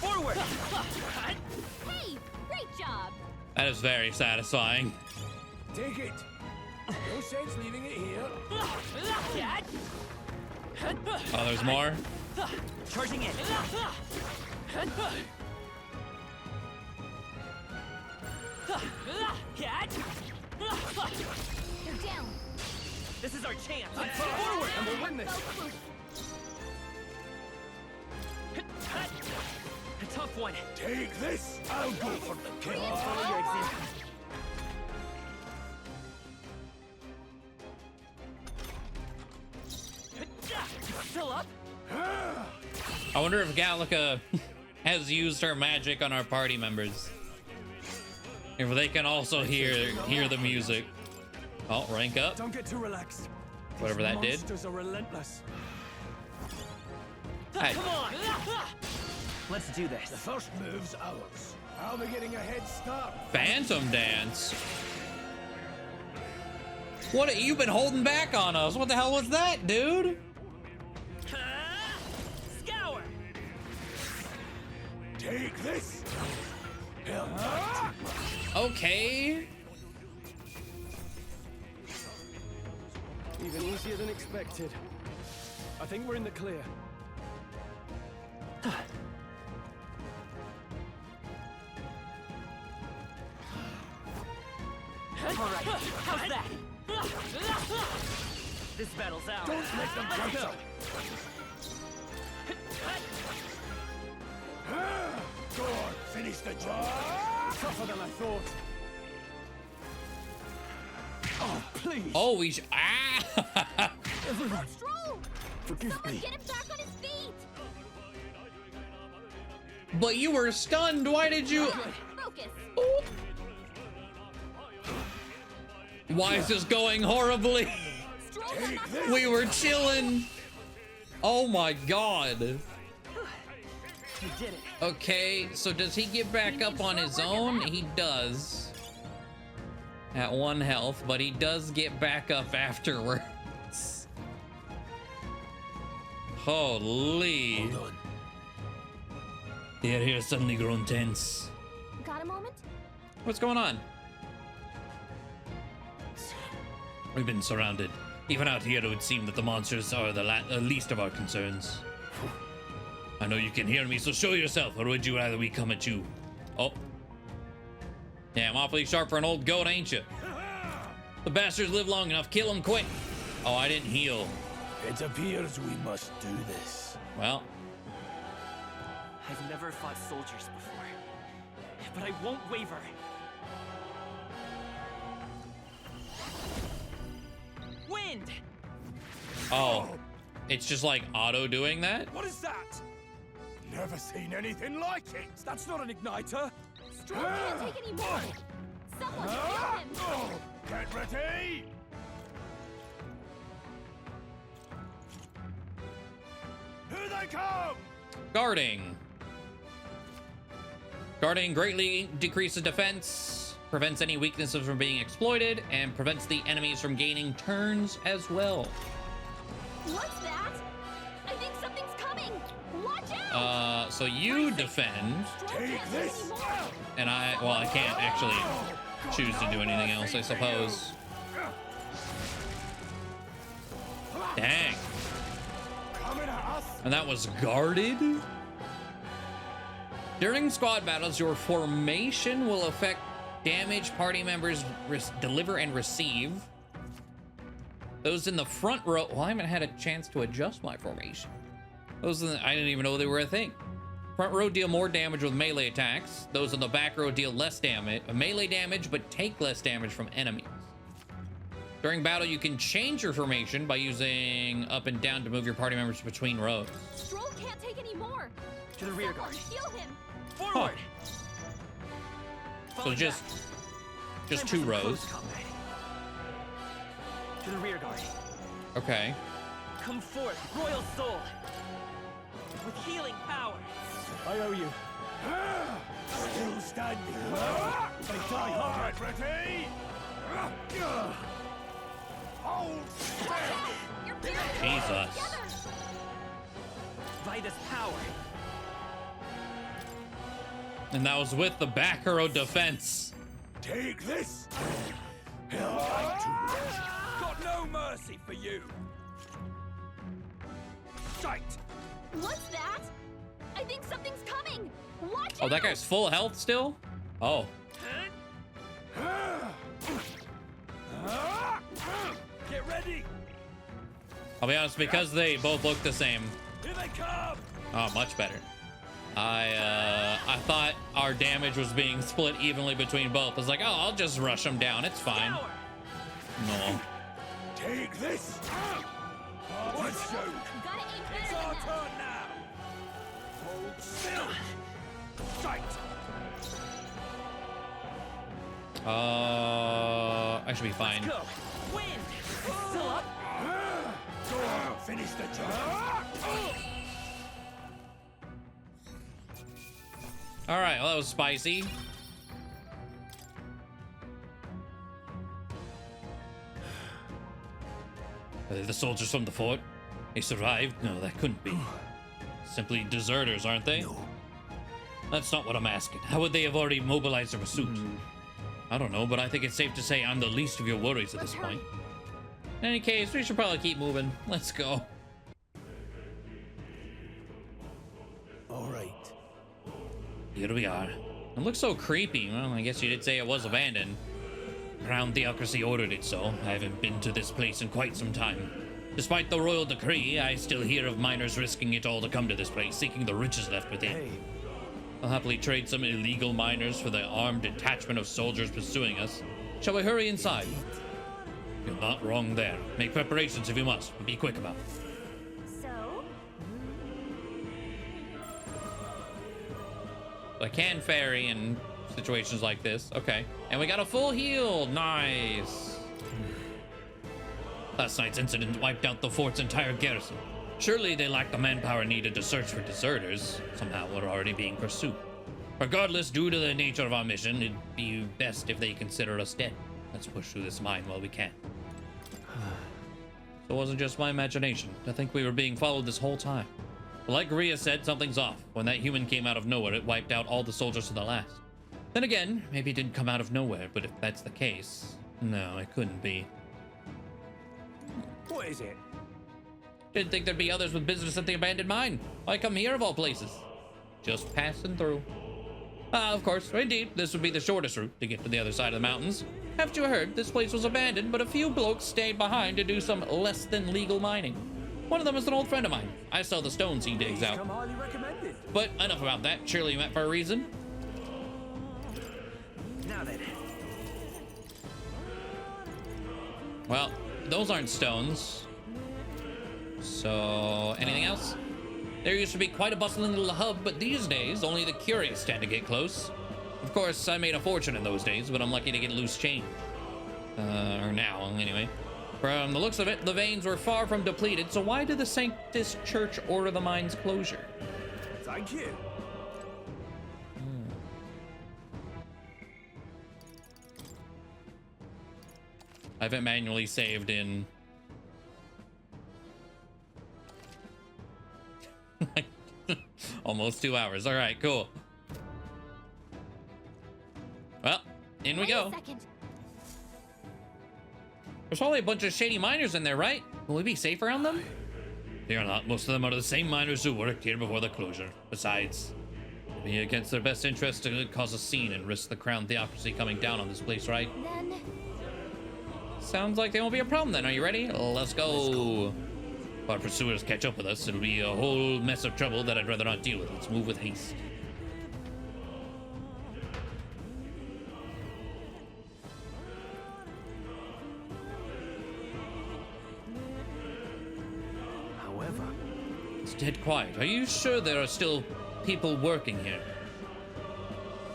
Forward. Hey, great job. That is very satisfying. Take it. No sense leaving it here. Oh, there's more? Charging in. They're down. This is our chance. Forward, and we'll win this. A tough one. Take this. I'll go for the kill. Follow your example. Still up? I wonder if Gallica has used her magic on our party members. If they can also hear the music. Oh, rank up. Don't get too relaxed. Whatever that did. Monsters are relentless. Hey. Come on! Let's do this. The first move's ours. I'll be getting a head start. Phantom dance. What? You've been holding back on us. What the hell was that, dude? Scour. Take this. Okay. Even easier than expected. I think we're in the clear. All right, how's that? This battle's out. Don't make them Let's go. Go on, finish the job. Tougher than I thought. Oh, please. Oh, we ah! Everyone, Stroll! forgive Someone me. get him back on his feet! But you were stunned. Why did you? Focus! Why is this going horribly? We were chilling. Oh my god. You did it. Okay, so does he get back up on his own? He does. At 1 health, but he does get back up afterwards. Holy. Hold on. The area has suddenly grown tense. Got a moment? What's going on? We've been surrounded. Even out here, it would seem that the monsters are the least of our concerns. I know you can hear me, so show yourself, or would you rather we come at you? Oh. Damn, awfully sharp for an old goat, ain't you? The bastards live long enough. Kill them quick. Oh, I didn't heal. It appears we must do this. Well. I've never fought soldiers before, but I won't waver. Wind! Oh. It's just like auto doing that? What is that? Never seen anything like it. That's not an igniter. Stroll can't take any more! Someone kill him! Get ready. Here they come. Guarding. Guarding greatly decreases defense, prevents any weaknesses from being exploited, and prevents the enemies from gaining turns as well. What's that? I think something's coming! Watch out! So you defend, Take this. and I can't actually choose to do anything else, I suppose. Dang. Coming at us. And that was guarded? During squad battles, your formation will affect damage party members deliver and receive. Those in the front row, well, I haven't had a chance to adjust my formation. Those I didn't even know they were a thing. Front row deal more damage with melee attacks. Those in the back row deal less damage, melee damage, but take less damage from enemies. During battle, you can change your formation by using up and down to move your party members between rows. Stroll can't take any more! To the rear guard. Heal him! Forward! So just 2 rows. To the rear guard. Okay. Come forth, royal soul! With healing power! I owe you. Still standing. They die hard. Get ready. Hold still. Jesus. By this power. And that was with the back row defense. Take this. Hell, Shite! What's that? I think something's coming. Watch Oh, out! that guy's full health still? Oh. Get ready! I'll be honest, because they both look the same. Here they come! Oh, much better. I thought our damage was being split evenly between both. I was like, oh, I'll just rush them down. It's fine. No. Take this! What shoot? It's our turn now! Hold still! Shite! I should be fine. Let's go! Win! It's still up! Go on, finish the job! All right, well, that was spicy. Are they the soldiers from the fort? They survived? No, that couldn't be. Simply deserters, aren't they? No. That's not what I'm asking. How would they have already mobilized a pursuit? I don't know, but I think it's safe to say I'm the least of your worries at this point. In any case, we should probably keep moving. Let's go. All right. Here we are. It looks so creepy. Well, I guess you did say it was abandoned. Crown Theocracy ordered it so. I haven't been to this place in quite some time. Despite the royal decree, I still hear of miners risking it all to come to this place, seeking the riches left within. I'll happily trade some illegal miners for the armed detachment of soldiers pursuing us. Shall we hurry inside? You're not wrong there. Make preparations if you must, but be quick about it. So? I can ferry in situations like this. Okay. And we got a full heal. Nice. Last night's incident wiped out the fort's entire garrison. Surely they lack the manpower needed to search for deserters. Somehow we're already being pursued. Regardless, due to the nature of our mission, it'd be best if they consider us dead. Let's push through this mine while we can. So it wasn't just my imagination. I think we were being followed this whole time. But like Rhea said, something's off. When that human came out of nowhere, it wiped out all the soldiers to the last. Then again, maybe it didn't come out of nowhere, but if that's the case, no, it couldn't be. What is it? Didn't think there'd be others with business at the abandoned mine. Why come here of all places? Just passing through. Of course, indeed, this would be the shortest route to get to the other side of the mountains. Haven't you heard? This place was abandoned, but a few blokes stayed behind to do some less than legal mining. One of them is an old friend of mine. I sell the stones he digs out. Highly recommended. But enough about that. Surely you meant for a reason. Now then. Well, those aren't stones. So, anything else? There used to be quite a bustling little hub, but these days, only the curious tend to get close. Of course, I made a fortune in those days, but I'm lucky to get loose change. Or now, anyway. From the looks of it, the veins were far from depleted, so why did the Sanctus Church order the mine's closure? Thank you. I haven't manually saved in... almost 2 hours. All right, cool. Well, in we go. There's probably a bunch of shady miners in there, right? Will we be safe around them? They are not. Most of them are the same miners who worked here before the closure. Besides, it'd be against their best interest to cause a scene and risk the Crown Theocracy coming down on this place, right? Then... Sounds like there won't be a problem then. Are you ready? Let's go. If our pursuers catch up with us, it'll be a whole mess of trouble that I'd rather not deal with. Let's move with haste. However, it's dead quiet. Are you sure there are still people working here?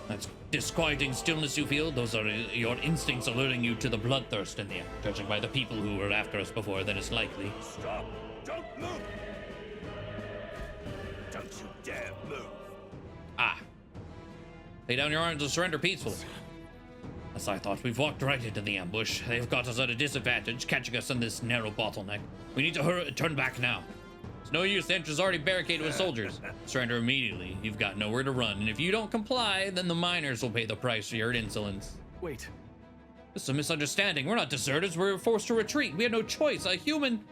That's disquieting stillness you feel. Those are your instincts alerting you to the bloodthirst in the air. Judging by the people who were after us before, then it's likely. Stop! Don't move! Don't you dare move! Ah. Lay down your arms and surrender peacefully. As I thought, we've walked right into the ambush. They've got us at a disadvantage, catching us in this narrow bottleneck. We need to hurry, turn back now. It's no use, the entrance is already barricaded with soldiers. Surrender immediately. You've got nowhere to run, and if you don't comply, then the miners will pay the price for your insolence. Wait. This is a misunderstanding. We're not deserters. We're forced to retreat. We had no choice. A human...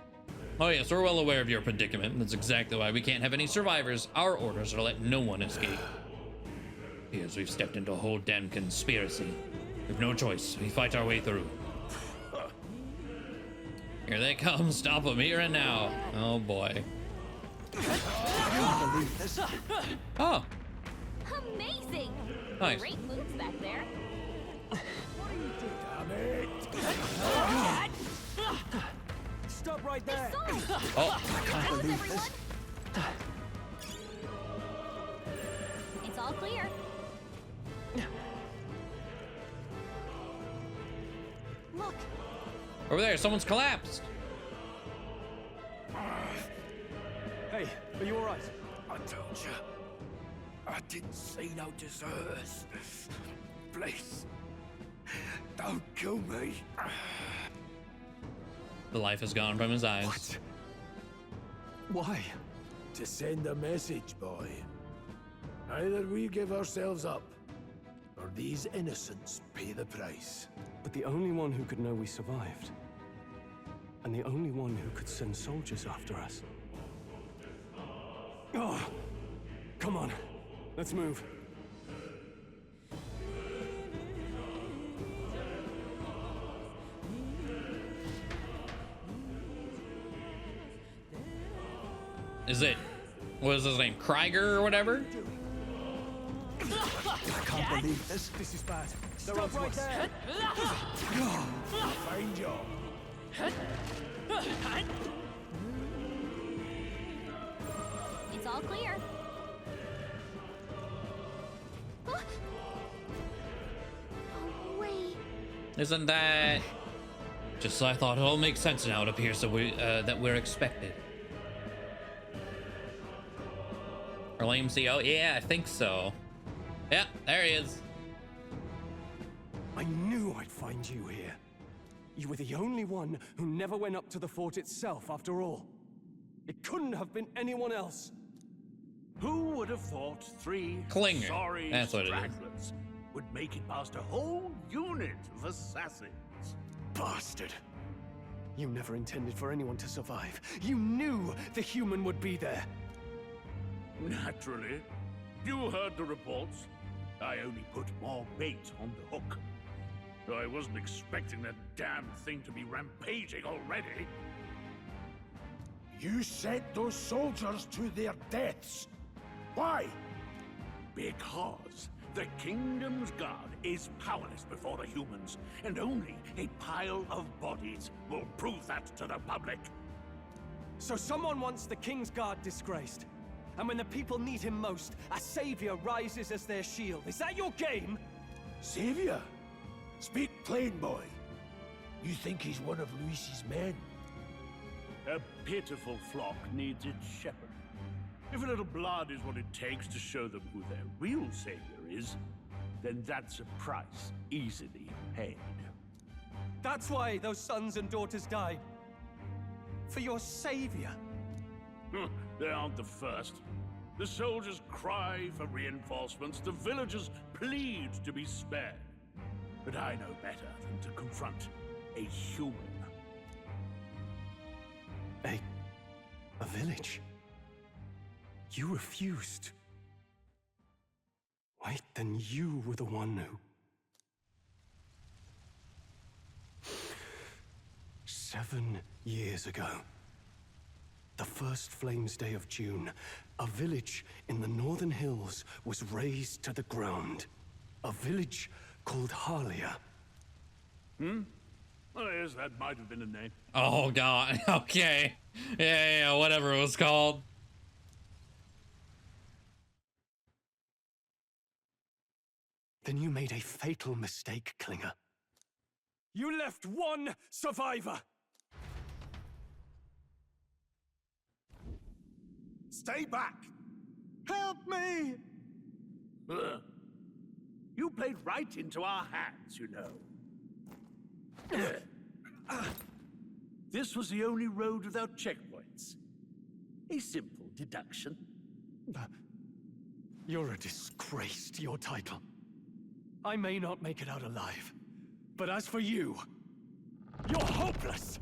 Oh yes, we're well aware of your predicament. That's exactly why we can't have any survivors. Our orders are to let no one escape. Because we've stepped into a whole damn conspiracy. We've no choice. We fight our way through. Here they come. Stop them here and now. Oh boy. I can't believe this. Oh. Amazing! Nice. Great moves back there. Stop right there! Oh, I can't believe this. It's all clear. Look. Over there, someone's collapsed. Hey, are you alright? I told you. I didn't see no deserters. Please. Don't kill me. The life has gone from his eyes. What? Why? To send a message, boy. Either we give ourselves up, or these innocents pay the price. But the only one who could know we survived, and the only one who could send soldiers after us. Oh, come on, let's move. Is it, what is his name, Krieger or whatever? I can't believe this. This is bad. Stop right there! Find you. It's all clear. No way. Isn't that just so I thought? It all makes sense now. It appears that we're expected. Early MCO? Yeah, I think so. Yeah, there he is. I knew I'd find you here. You were the only one who never went up to the fort itself, after all. It couldn't have been anyone else. Who would have thought three Klinger. sorry That's what it is. stragglers would make it past a whole unit of assassins? Bastard. You never intended for anyone to survive. You knew the human would be there. Naturally. You heard the reports. I only put more bait on the hook. I wasn't expecting that damn thing to be rampaging already. You sent those soldiers to their deaths. Why? Because the Kingdom's Guard is powerless before the humans, and only a pile of bodies will prove that to the public. So someone wants the King's Guard disgraced. And when the people need him most, a savior rises as their shield. Is that your game? Savior? Speak plain, boy. You think he's one of Luis's men? A pitiful flock needs its shepherd. If a little blood is what it takes to show them who their real savior is, then that's a price easily paid. That's why those sons and daughters died. For your savior. They aren't the first. The soldiers cry for reinforcements, the villagers plead to be spared. But I know better than to confront a human. A village? You refused. Wait, then you were the one who... 7 years ago. The first Flames Day of June, a village in the northern hills was razed to the ground. A village called Harlia. Oh, yes, that might have been a name. Oh god. Okay. Yeah, whatever it was called. Then you made a fatal mistake, Klinger. You left one survivor! Stay back! Help me! You played right into our hands, you know. This was the only road without checkpoints. A simple deduction. You're a disgrace to your title. I may not make it out alive, but as for you, you're hopeless!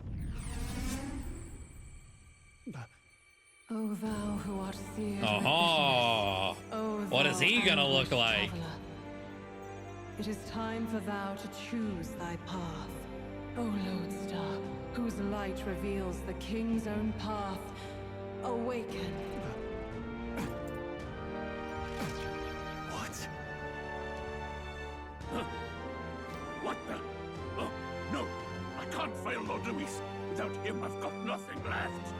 O thou who art seared Oh, what is he gonna look like? traveler. It is time for thou to choose thy path. O lodestar, whose light reveals the king's own path, awaken. What? Huh? What the? Oh, no! I can't fail Lord Luis. Without him, I've got nothing left.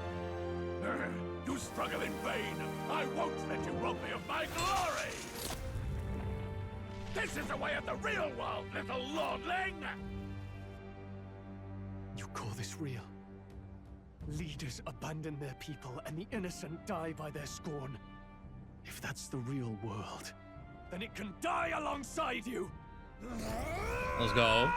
You struggle in vain. I won't let you rob me of my glory! This is the way of the real world, little lordling! You call this real? Leaders abandon their people and the innocent die by their scorn. If that's the real world, then it can die alongside you! Let's go.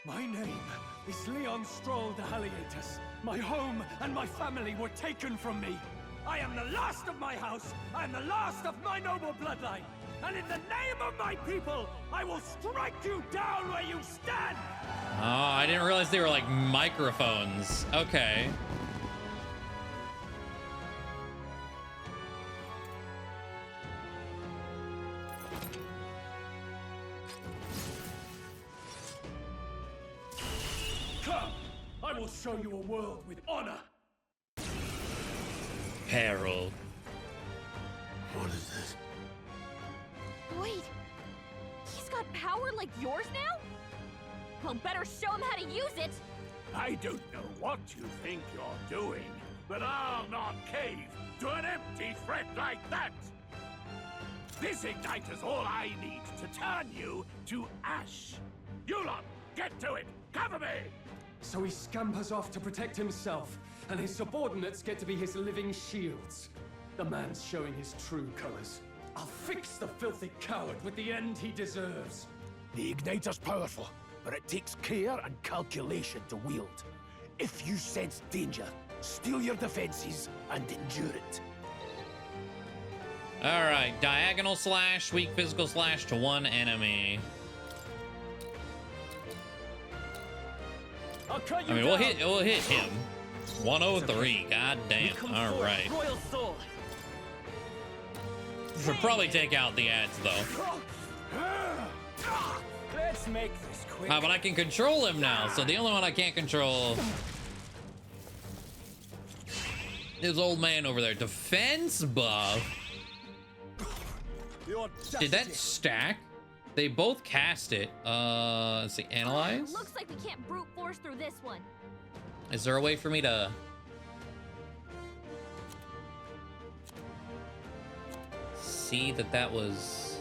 My name is Leon Stroll de Halietus. My home and my family were taken from me. I am the last of my house. I am the last of my noble bloodline. And in the name of my people, I will strike you down where you stand. Oh, I didn't realize they were like microphones. Okay. Come, I will show you a world with honor. Harold. What is this? Wait, he's got power like yours now? Well, better show him how to use it. I don't know what you think you're doing, but I'll not cave to an empty threat like that! This igniter's all I need to turn you to ash. You lot, get to it! Cover me! So he scampers off to protect himself, and his subordinates get to be his living shields. The man's showing his true colors. I'll fix the filthy coward with the end he deserves. The igniter's powerful, but it takes care and calculation to wield. If you sense danger, steel your defenses and endure it. All right, diagonal slash, weak physical slash to one enemy. I mean, we'll hit him. 103. God damn. All right. Royal Soul. Should probably take out the ads though. Let's make this quick. But I can control him now. So the only one I can't control is old man over there. Defense buff. Did that stack? They both cast it. Let's see. Analyze. Looks like we can't brute force through this one. Is there a way for me to see that was?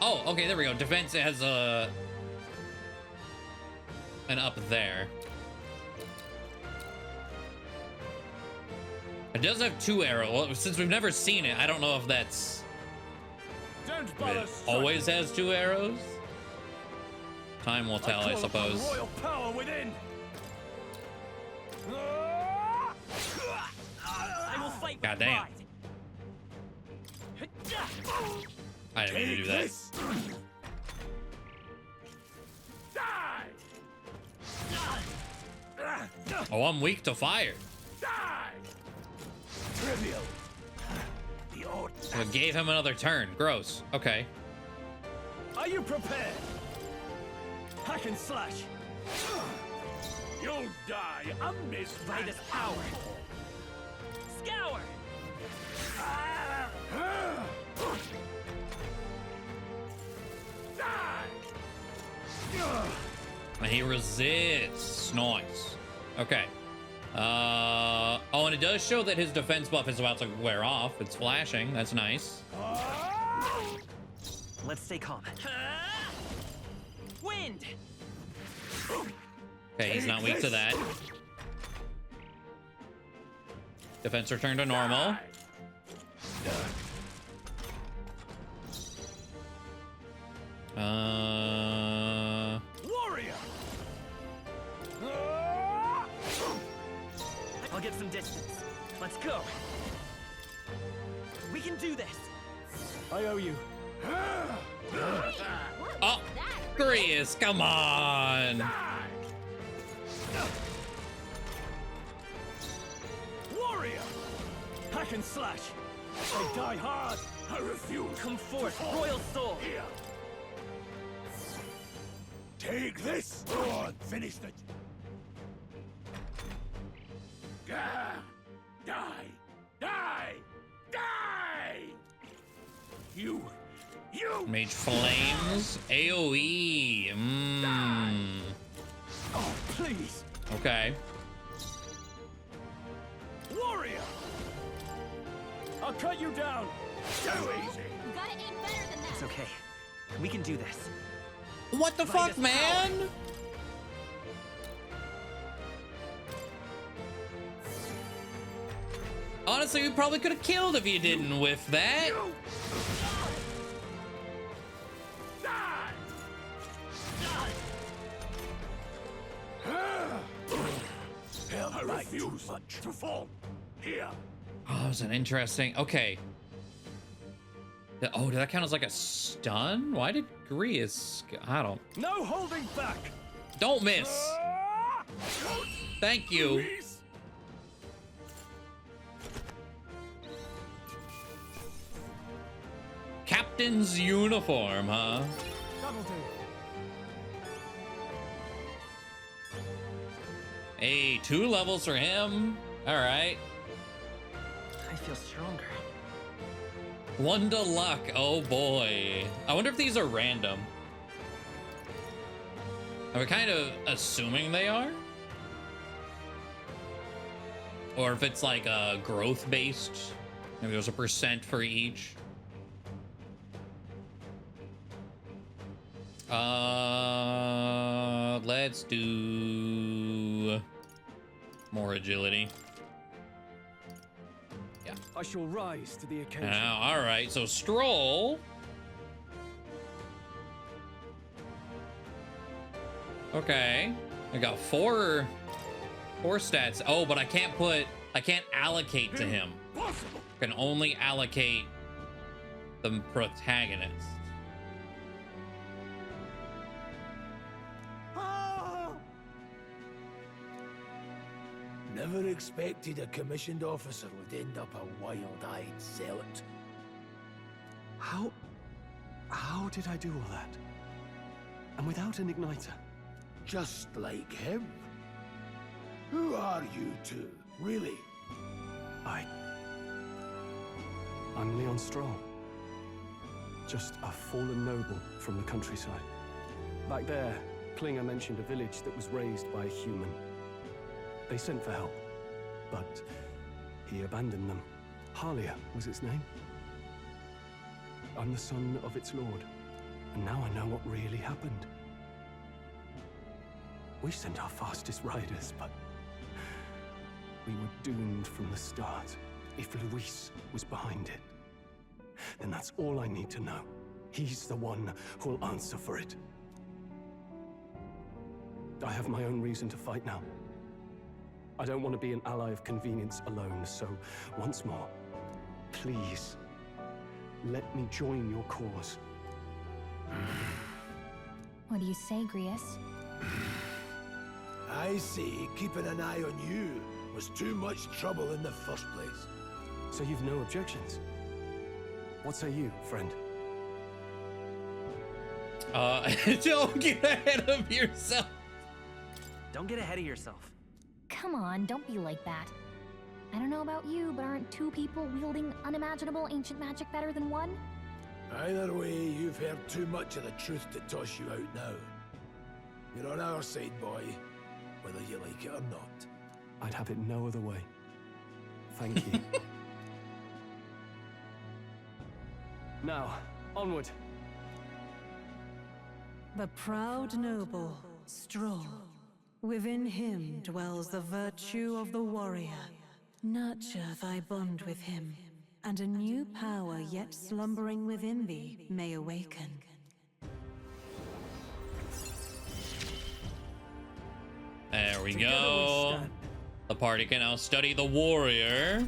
Oh, okay, there we go. Defense has an up there. It does have 2 arrows. Well, since we've never seen it, I don't know if that's. It always has 2 arrows. Time will tell, I suppose. Royal power within. I will fight. God damn. I didn't mean to do that. Oh, I'm weak to fire. Trivial. So it gave him another turn. Gross. Okay. Are you prepared? Hack and slash. You'll die amidst By this power. Scour. And he resists. Nice. Okay. Oh, and it does show that his defense buff is about to wear off. It's flashing. That's nice. Let's stay calm. Wind. Okay, he's not weak to that. Defense returned to normal. Warrior. I'll get some distance. Let's go. We can do this. I owe you. Oh, Grius, come on. Warrior! Hack and slash! I die hard! I refuse! Come forth, royal soul! Here! Take this! Go on, finish it! Gah! Die! Die! Die! You! Mage Flames, AoE. Oh, please! Okay. Warrior! I'll cut you down! So easy! You gotta aim better than that. It's okay. We can do this. What the fuck, man? Honestly, we probably could have killed if you didn't whiff that. I refuse to fall. Here. Oh, that was an interesting. Okay. Oh, did that count as like a stun? Why did Grius? I don't. No holding back. Don't miss. Thank you. Captain's uniform, huh? That'll do. Hey, 2 levels for him. All right. I feel stronger. 1 to luck. Oh boy. I wonder if these are random. Are we kind of assuming they are? Or if it's like a growth based. Maybe there's a % for each. Let's do more agility. Yeah. I shall rise to the occasion. All right, so stroll. Okay, I got four stats. Oh, but I can't allocate to him. I can only allocate the protagonist. Never expected a commissioned officer would end up a wild-eyed zealot. How did I do all that? And without an igniter? Just like him. Who are you two, really? I'm Leon Stroll. Just a fallen noble from the countryside. Back there, Klinger mentioned a village that was raised by a human. They sent for help, but he abandoned them. Harlia was its name. I'm the son of its lord, and now I know what really happened. We sent our fastest riders, but we were doomed from the start. If Luis was behind it, then that's all I need to know. He's the one who'll answer for it. I have my own reason to fight now. I don't want to be an ally of convenience alone, so once more, please, let me join your cause. What do you say, Grius? I see keeping an eye on you was too much trouble in the first place. So you've no objections? What say you, friend? Don't get ahead of yourself. Don't get ahead of yourself. Come on, don't be like that. I don't know about you, but aren't 2 people wielding unimaginable ancient magic better than 1? Either way, you've heard too much of the truth to toss you out now. You're on our side, boy, whether you like it or not. I'd have it no other way. Thank you. Now, onward. The proud noble, Stroll. Within him dwells the virtue of the warrior. Nurture thy bond with him, and a new power yet slumbering within thee may awaken. There we go. The party can now study the warrior.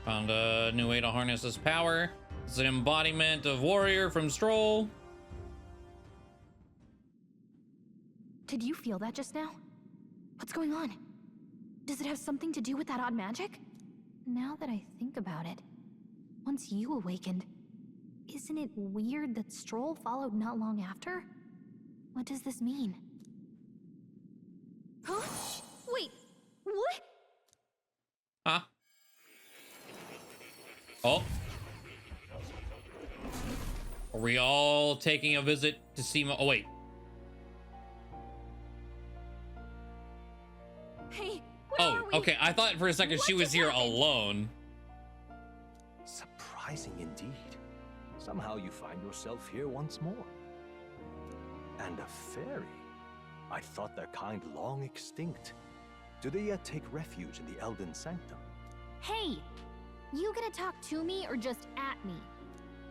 Found a new way to harness his power. It's an embodiment of warrior from Stroll. Did you feel that just now? What's going on? Does it have something to do with that odd magic? Now that I think about it, once you awakened, isn't it weird that Stroll followed not long after? What does this mean? Huh? Wait, what? Huh? Oh. Are we all taking a visit to see oh wait. Hey, oh, okay. I thought for a second she was here alone. Surprising indeed. Somehow you find yourself here once more. And a fairy. I thought their kind long extinct. Do they yet take refuge in the Elden Sanctum? Hey, you gonna talk to me or just at me?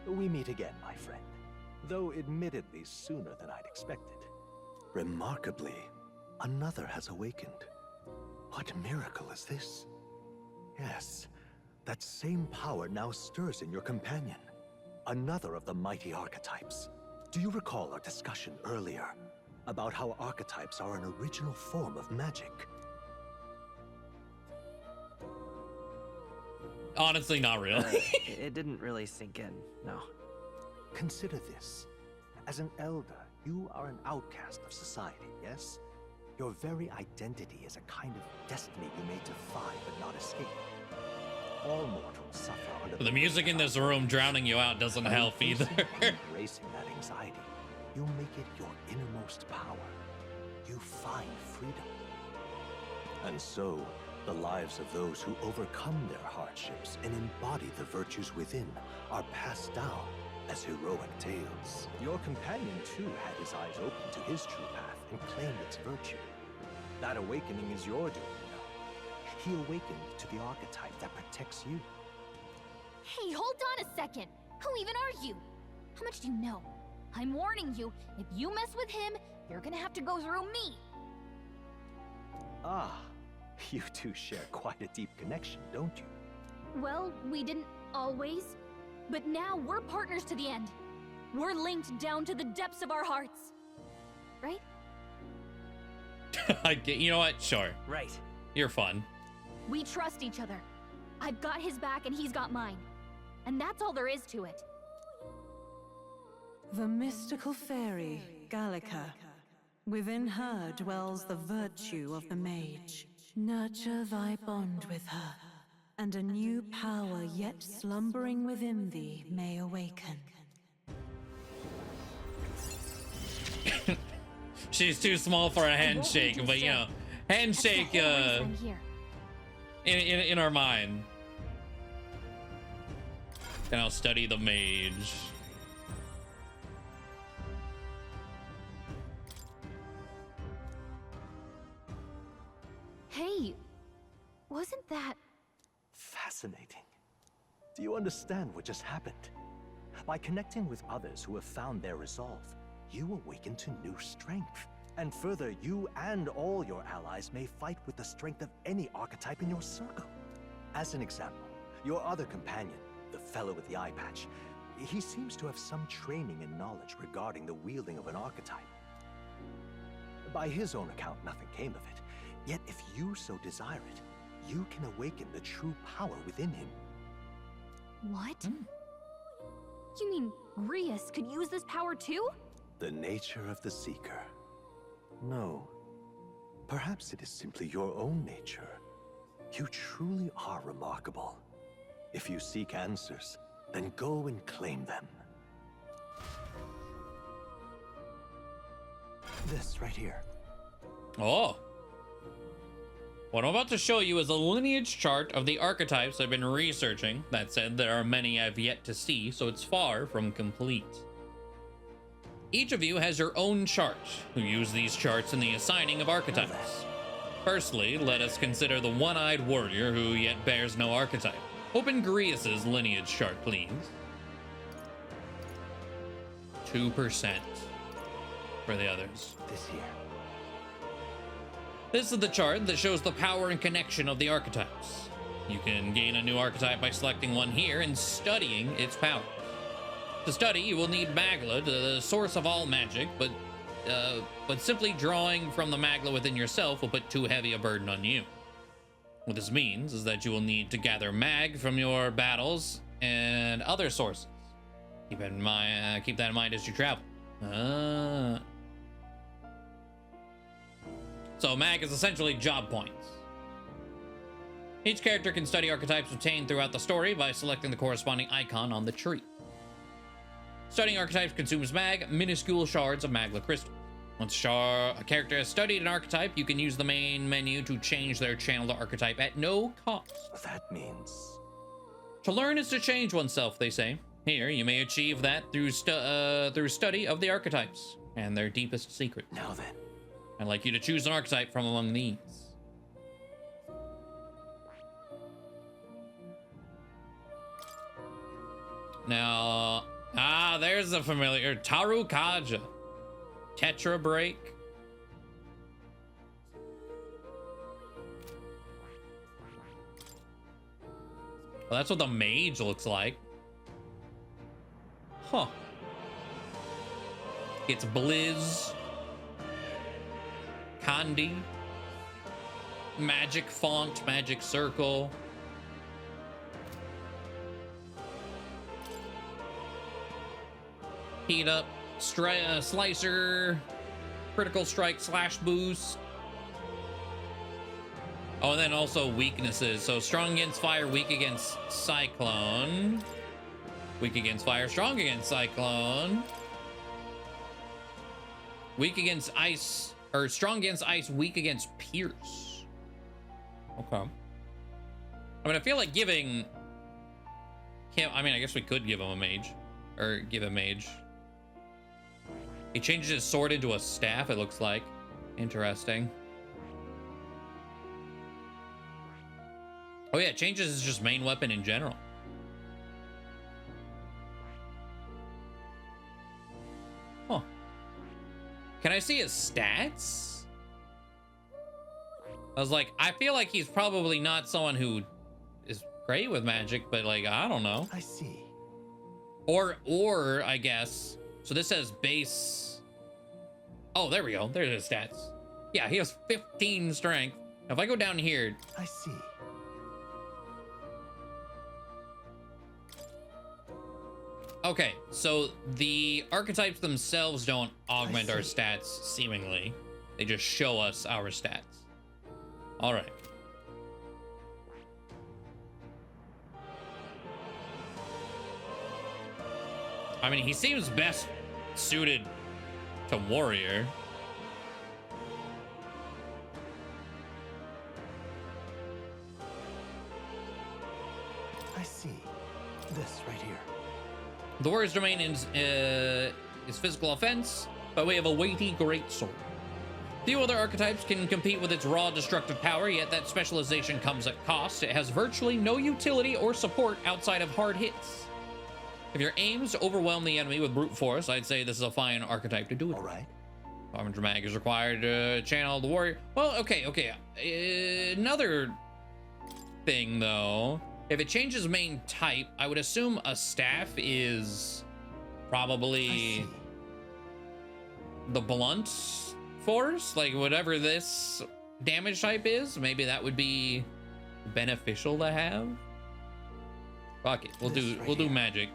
We meet again, my friend. Though admittedly sooner than I'd expected. Remarkably, another has awakened. What miracle is this? Yes, that same power now stirs in your companion. Another of the mighty archetypes. Do you recall our discussion earlier about how archetypes are an original form of magic? Honestly, not really. It didn't really sink in, no. Consider this. As an elder, you are an outcast of society, yes? Your very identity is a kind of destiny you may defy but not escape. All mortals suffer under The music in this room drowning you out doesn't help either. Embracing that anxiety, you make it your innermost power. You find freedom. And so, the lives of those who overcome their hardships and embody the virtues within are passed down as heroic tales. Your companion too had his eyes open to his true path and claimed its virtue. That awakening is your doing, you know. He awakened to the archetype that protects you. Hey, hold on a second. Who even are you? How much do you know? I'm warning you, if you mess with him, you're gonna have to go through me. Ah, you two share quite a deep connection, don't you? Well, we didn't always, but now we're partners to the end. We're linked down to the depths of our hearts. Right? I get, you know what? Sure. Right. You're fun. We trust each other. I've got his back and he's got mine. And that's all there is to it. The mystical fairy, Gallica. Within her dwells the virtue of the mage. Nurture thy bond with her, and a new power yet slumbering within thee may awaken. She's too small for a handshake, but you know, handshake in our mind. And I'll study the mage. Hey, wasn't that... Fascinating. Do you understand what just happened? By connecting with others who have found their resolve, you awaken to new strength. And further, you and all your allies may fight with the strength of any archetype in your circle. As an example, your other companion, the fellow with the eye patch, he seems to have some training and knowledge regarding the wielding of an archetype. By his own account, nothing came of it. Yet if you so desire it, you can awaken the true power within him. What? You mean Rias could use this power too? The nature of the Seeker. No. Perhaps it is simply your own nature. You truly are remarkable. If you seek answers, then go and claim them. This right here. Oh. What I'm about to show you is a lineage chart of the archetypes I've been researching. That said, there are many I've yet to see, so it's far from complete. Each of you has your own chart, who use these charts in the assigning of archetypes. Firstly, let us consider the one-eyed warrior who yet bears no archetype. Open Grius's lineage chart, please. 2% for the others. This here. This is the chart that shows the power and connection of the archetypes. You can gain a new archetype by selecting one here and studying its power. To study, you will need Magla, the source of all magic, but simply drawing from the Magla within yourself will put too heavy a burden on you. What this means is that you will need to gather mag from your battles and other sources. Keep that in mind as you travel. So mag is essentially job points. Each character can study archetypes obtained throughout the story by selecting the corresponding icon on the tree. Studying archetypes consumes mag, minuscule shards of magla crystal. Once a character has studied an archetype, you can use the main menu to change their channeled archetype at no cost. That means... To learn is to change oneself, they say. Here, you may achieve that through study of the archetypes and their deepest secrets. Now then. I'd like you to choose an archetype from among these. Now, there's a familiar Taru Kaja. Tetra Break. Well, that's what the mage looks like. Huh. It's Blizz. Kandi. Magic Font, Magic Circle. Heat Up. Slicer, critical strike / boost. Oh, and then also weaknesses. So strong against fire, weak against cyclone. Weak against fire, strong against cyclone. Weak against ice, or strong against ice, weak against pierce. Okay. I mean, I feel like giving him, I mean, I guess we could give him a mage, or give a mage. He changes his sword into a staff, it looks like. Interesting. Oh yeah, it changes his just main weapon in general. Huh. Can I see his stats? I was like, I feel like he's probably not someone who is great with magic, but like, I don't know. I see. Or I guess, so this says base. Oh, there we go. There's his stats. Yeah, he has 15 strength. Now, if I go down here. I see. Okay, so the archetypes themselves don't augment our stats, seemingly. They just show us our stats. All right. I mean, he seems best suited to warrior. I see. This right here. The warrior's domain is physical offense by way of a weighty greatsword. Few other archetypes can compete with its raw destructive power, yet that specialization comes at cost. It has virtually no utility or support outside of hard hits. If your aim is to overwhelm the enemy with brute force, I'd say this is a fine archetype to do it. All right. Armor mag is required to channel the warrior. Well, okay. Another thing, though. If it changes main type, I would assume a staff is probably the blunt force. Like, whatever this damage type is, maybe that would be beneficial to have. Fuck it. We'll do magic.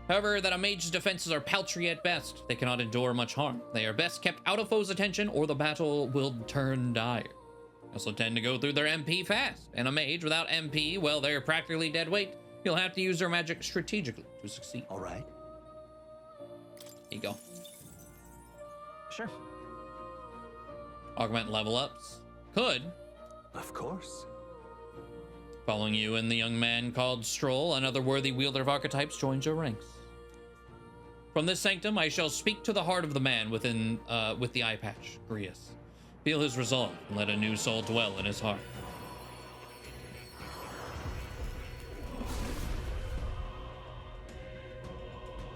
However, that a mage's defenses are paltry at best. They cannot endure much harm. They are best kept out of foes' attention, or the battle will turn dire. They also tend to go through their MP fast. And a mage without MP, well, they're practically dead weight. You'll have to use their magic strategically to succeed. All right. Here you go. Sure. Augment level ups. Could. Of course. Following you and the young man called Stroll, another worthy wielder of archetypes joins your ranks. From this sanctum, I shall speak to the heart of the man with the eye patch, Grius. Feel his resolve, and let a new soul dwell in his heart.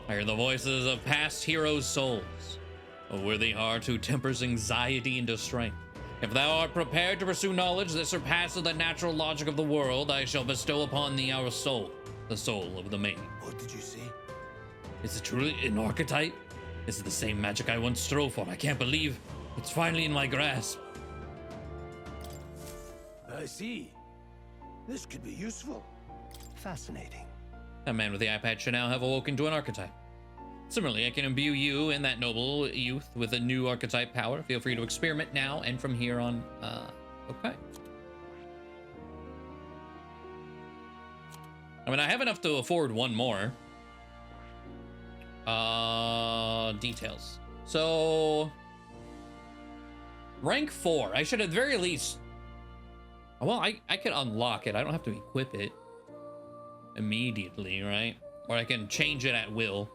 I hear the voices of past heroes' souls. A worthy heart who tempers anxiety into strength, If thou art prepared to pursue knowledge that surpasses the natural logic of the world, I shall bestow upon thee our soul, the soul of the maid. What did you say? Is it truly an archetype? Is it the same magic I once strove for? I can't believe it's finally in my grasp. I see. This could be useful. Fascinating. That man with the eye patch should now have awoken to an archetype. Similarly, I can imbue you and that noble youth with a new archetype power. Feel free to experiment now and from here on. Okay. I mean, I have enough to afford one more. Details. So, rank 4. I should at the very least. Well, I can unlock it. I don't have to equip it immediately, right? Or I can change it at will.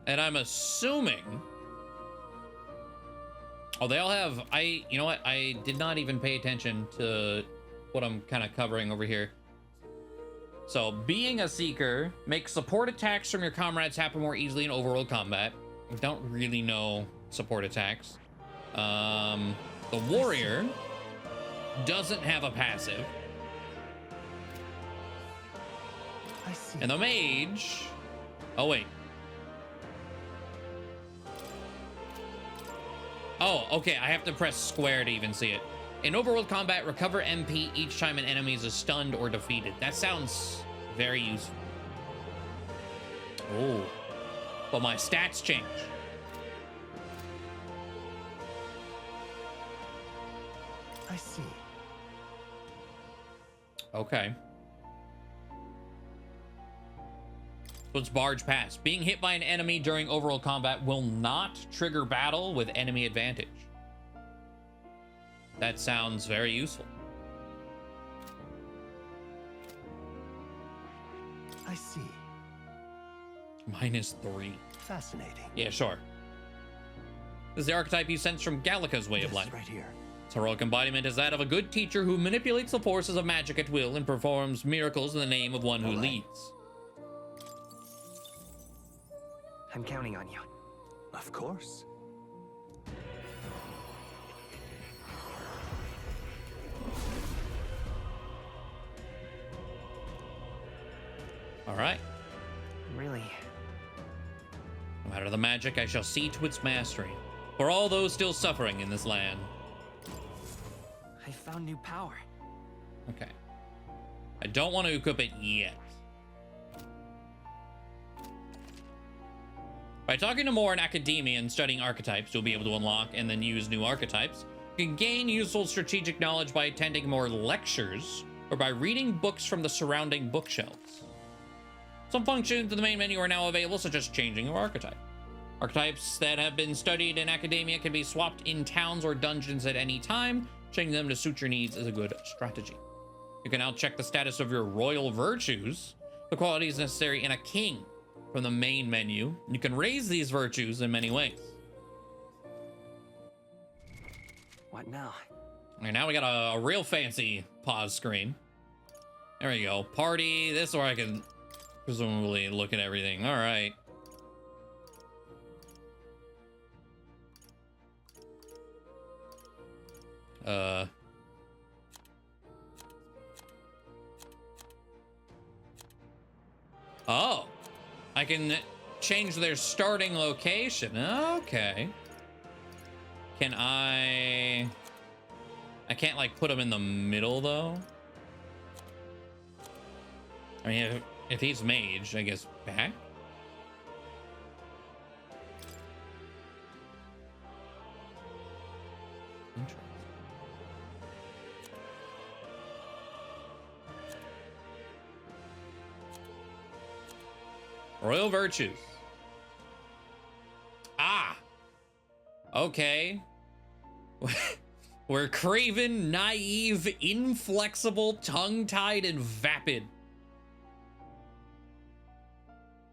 And I'm assuming. Oh, they all have. You know what? I did not even pay attention to what I'm kind of covering over here. So, being a seeker makes support attacks from your comrades happen more easily in overworld combat. I don't really know support attacks. The warrior doesn't have a passive. I see. And the mage. Oh, wait. Oh, okay, I have to press square to even see it. In overworld combat, recover MP each time an enemy is stunned or defeated. That sounds very useful. Oh, but my stats change. I see. Okay. So it's barge pass. Being hit by an enemy during overworld combat will not trigger battle with enemy advantage. That sounds very useful. I see. -3. Fascinating. Yeah, sure. This is the archetype you sense from Gallica's way of life. Right here. Its heroic embodiment is that of a good teacher who manipulates the forces of magic at will and performs miracles in the name of one who leads. I'm counting on you. Of course. All right. Really? No matter the magic, I shall see to its mastery. For all those still suffering in this land. I found new power. Okay. I don't want to equip it yet. By talking to more in academia and studying archetypes, you'll be able to unlock and then use new archetypes. You can gain useful strategic knowledge by attending more lectures or by reading books from the surrounding bookshelves. Some functions in the main menu are now available, such as changing your archetype. Archetypes that have been studied in academia can be swapped in towns or dungeons at any time. Changing them to suit your needs is a good strategy. You can now check the status of your royal virtues, the qualities necessary in a king, from the main menu. You can raise these virtues in many ways. What now? And now we got a real fancy pause screen. There we go. Party. This is where I can presumably look at everything. All right. Oh, I can change their starting location. Okay. Can I can't like put them in the middle though. I mean, if he's mage, I guess back. Interesting. Royal virtues. Ah. Okay. We're craven, naive, inflexible, tongue-tied, and vapid.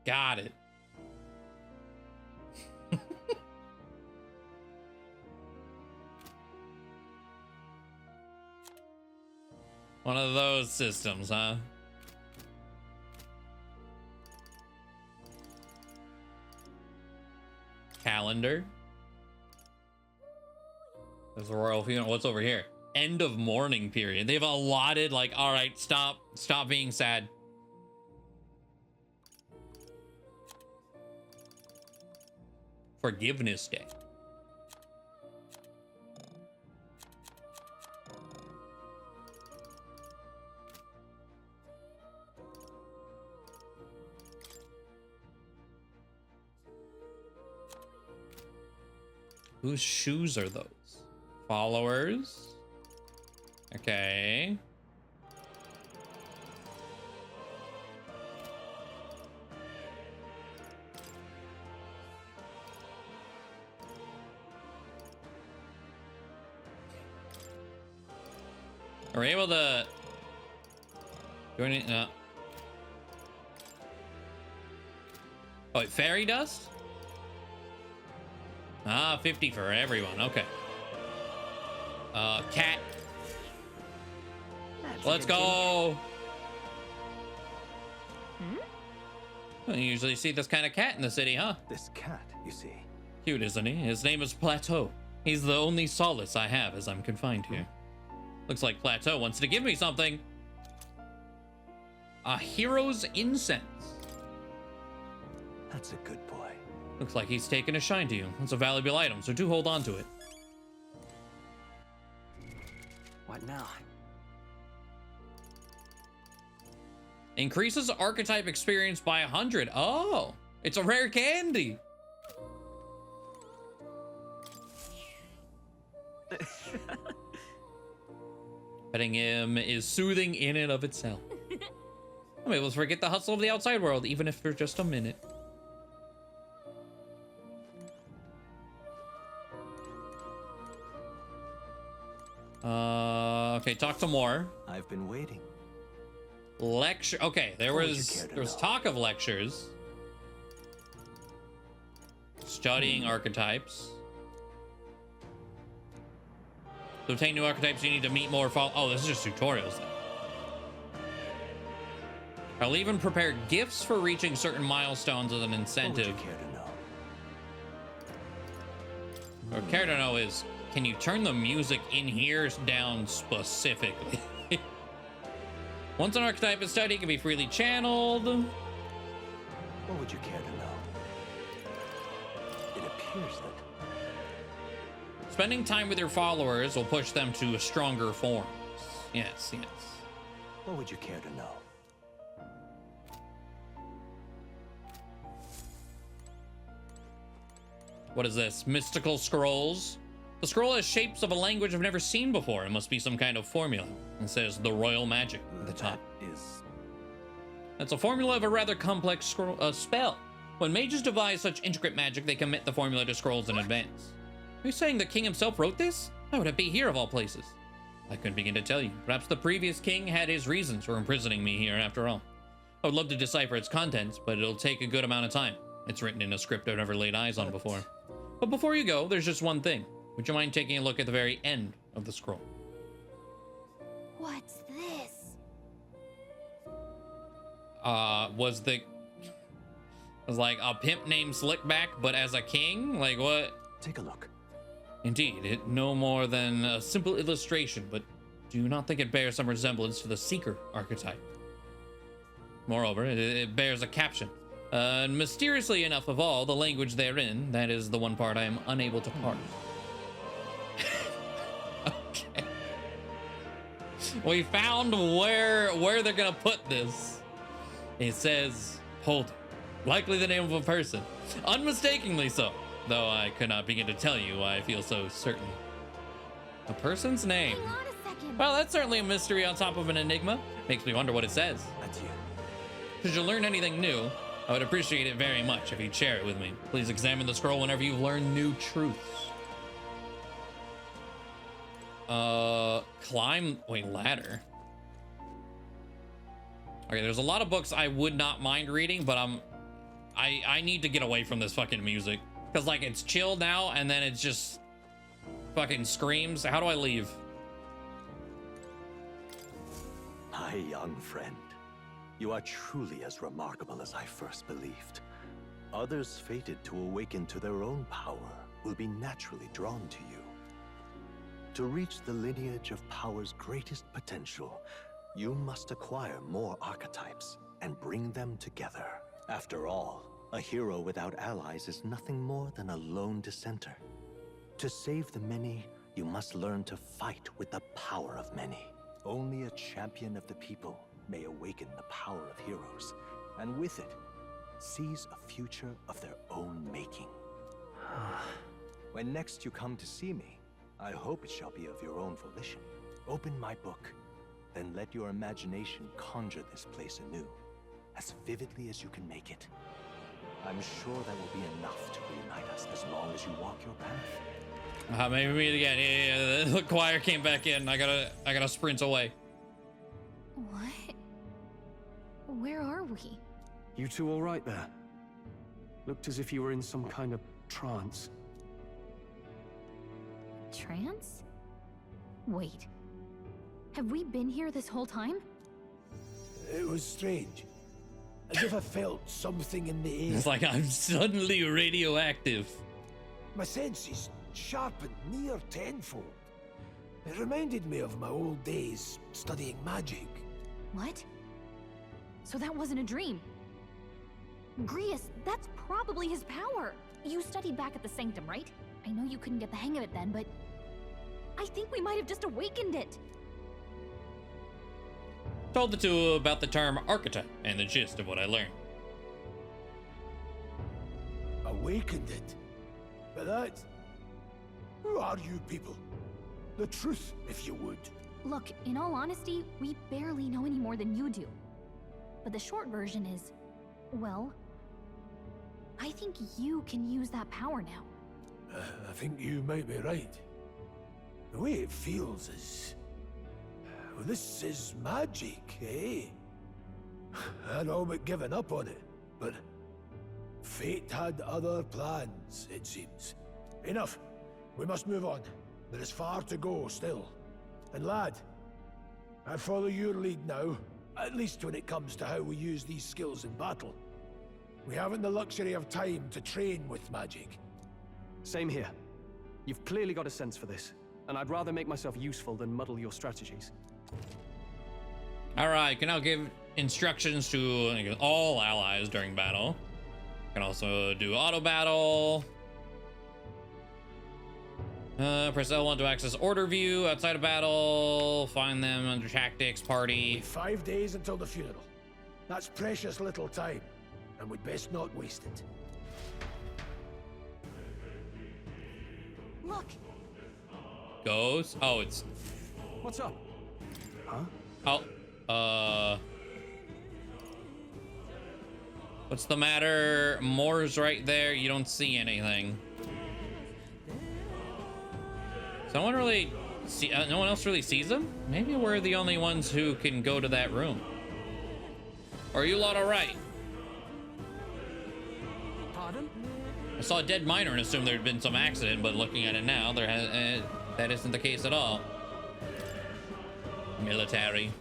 Got it. One of those systems, huh? calendar. There's a royal funeral. What's over here? End of mourning period. They've allotted, like, all right, stop being sad. Forgiveness Day. Whose shoes are those? Followers. Okay. Are we able to do any? No. Oh, wait, fairy dust? Ah, 50 for everyone. Okay. Cat. Let's go. Well, you usually see this kind of cat in the city, huh? This cat, you see. Cute, isn't he? His name is Plateau. He's the only solace I have as I'm confined here. Looks like Plateau wants to give me something. A hero's incense. That's a good boy. Looks like he's taken a shine to you. It's a valuable item, so do hold on to it. What now? Increases archetype experience by 100. Oh, it's a rare candy. Petting him is soothing in and of itself. I'm able to forget the hustle of the outside world, even if for just a minute. Okay, talk some more. I've been waiting. Lecture. Okay, there was talk of lectures. Studying archetypes. To obtain new archetypes, you need to meet more oh, this is just tutorials then. I'll even prepare gifts for reaching certain milestones as an incentive. What would you care to know? What care to know is, can you turn the music in here down specifically? Once an archetype is studied, it can be freely channeled. What would you care to know? It appears that spending time with your followers will push them to stronger forms. Yes, yes. What would you care to know? What is this? Mystical scrolls? The scroll has shapes of a language I've never seen before. It must be some kind of formula. It says the royal magic at the top. That's a formula of a rather complex spell. When mages devise such intricate magic, they commit the formula to scrolls in advance. Are you saying the king himself wrote this? How would it be here of all places? I couldn't begin to tell you. Perhaps the previous king had his reasons for imprisoning me here after all. I would love to decipher its contents, but it'll take a good amount of time. It's written in a script I've never laid eyes on before. But before you go, there's just one thing. Would you mind taking a look at the very end of the scroll? What's this? Was like a pimp named Slickback, but as a king? Like what? Take a look. Indeed, it no more than a simple illustration, but do you not think it bears some resemblance to the Seeker archetype? Moreover, it bears a caption. Mysteriously enough of all, the language therein, that is the one part I am unable to parse. Okay. We found where they're gonna put this. It says, hold, likely the name of a person. Unmistakingly so, though I could not begin to tell you why I feel so certain. A person's name. Hang on a second. Well, that's certainly a mystery on top of an enigma. Makes me wonder what it says. That's you. Should you learn anything new, I would appreciate it very much if you'd share it with me. Please examine the scroll whenever you've learned new truths. Ladder. Okay, there's a lot of books I would not mind reading, but I need to get away from this fucking music. Because, like, it's chill now, and then it's just fucking screams. How do I leave? My young friend, you are truly as remarkable as I first believed. Others fated to awaken to their own power will be naturally drawn to you. To reach the lineage of power's greatest potential, you must acquire more archetypes and bring them together. After all, a hero without allies is nothing more than a lone dissenter. To save the many, you must learn to fight with the power of many. Only a champion of the people may awaken the power of heroes, and with it, seize a future of their own making. When next you come to see me, I hope it shall be of your own volition. Open my book, then let your imagination conjure this place anew, as vividly as you can make it. I'm sure that will be enough to reunite us as long as you walk your path. Maybe meet again. Yeah, the choir came back in. I gotta sprint away. What? Where are we? You two all right there? Looked as if you were in some kind of trance. Trance? Wait. Have we been here this whole time? It was strange. As if I felt something in the air. It's like I'm suddenly radioactive. My senses sharpened near tenfold. It reminded me of my old days studying magic. What? So that wasn't a dream. Grius, that's probably his power. You studied back at the Sanctum, right? I know you couldn't get the hang of it then, but I think we might have just awakened it. Told the two about the term archetype and the gist of what I learned. Awakened it? But that... Who are you people? The truth, if you would. Look, in all honesty, we barely know any more than you do. But the short version is, well, I think you can use that power now. I think you might be right. The way it feels is... Well, this is magic, eh? I'd all but given up on it, but... Fate had other plans, it seems. Enough. We must move on. There is far to go still. And lad, I follow your lead now, at least when it comes to how we use these skills in battle. We haven't the luxury of time to train with magic. Same here. You've clearly got a sense for this, and I'd rather make myself useful than muddle your strategies. All right, can now give instructions to all allies during battle. Can also do auto battle. Press L1 to access order view outside of battle. Find them under tactics party. 5 days until the funeral. That's precious little time, and we'd best not waste it. Look. Goes. Oh, it's. What's up? Huh? Oh. What's the matter? Moore's right there. You don't see anything. Someone really see? No one else really sees them? Maybe we're the only ones who can go to that room. Or are you lot all right? Pardon? I saw a dead miner and assumed there'd been some accident, but looking at it now, that isn't the case at all. Military.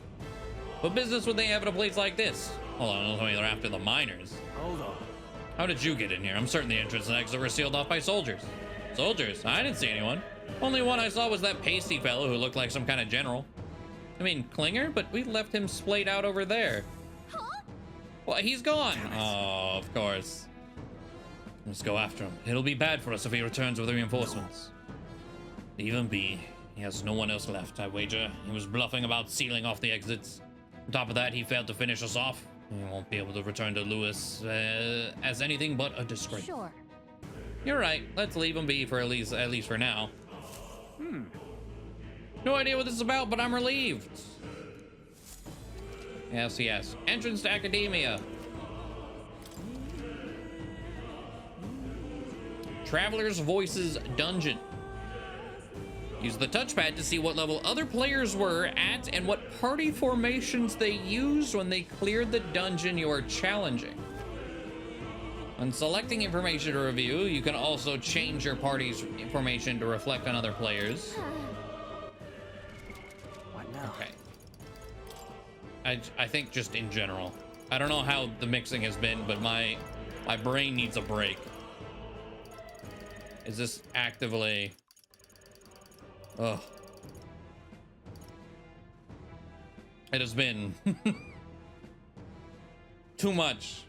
What business would they have at a place like this? Hold on, they're after the miners. Hold on. How did you get in here? I'm certain the entrance and exit were sealed off by soldiers. Soldiers? I didn't see anyone. Only one I saw was that pasty fellow who looked like some kind of general. I mean, Klinger, but we left him splayed out over there. Huh? Well, he's gone. Oh, of course. Let's go after him. It'll be bad for us if he returns with reinforcements. Leave him be. He has no one else left, I wager. He was bluffing about sealing off the exits. On top of that, he failed to finish us off. He won't be able to return to Lewis as anything but a disgrace. Sure. You're right. Let's leave him be for at least for now. No idea what this is about, but I'm relieved. Yes, yes. Entrance to Academia. Traveler's Voices Dungeon. Use the touchpad to see what level other players were at and what party formations they used when they cleared the dungeon you are challenging. When selecting information to review, you can also change your party's formation to reflect on other players. What now? Okay. I think just in general. I don't know how the mixing has been, but my My brain needs a break. Is this actively... Ugh. It has been too much.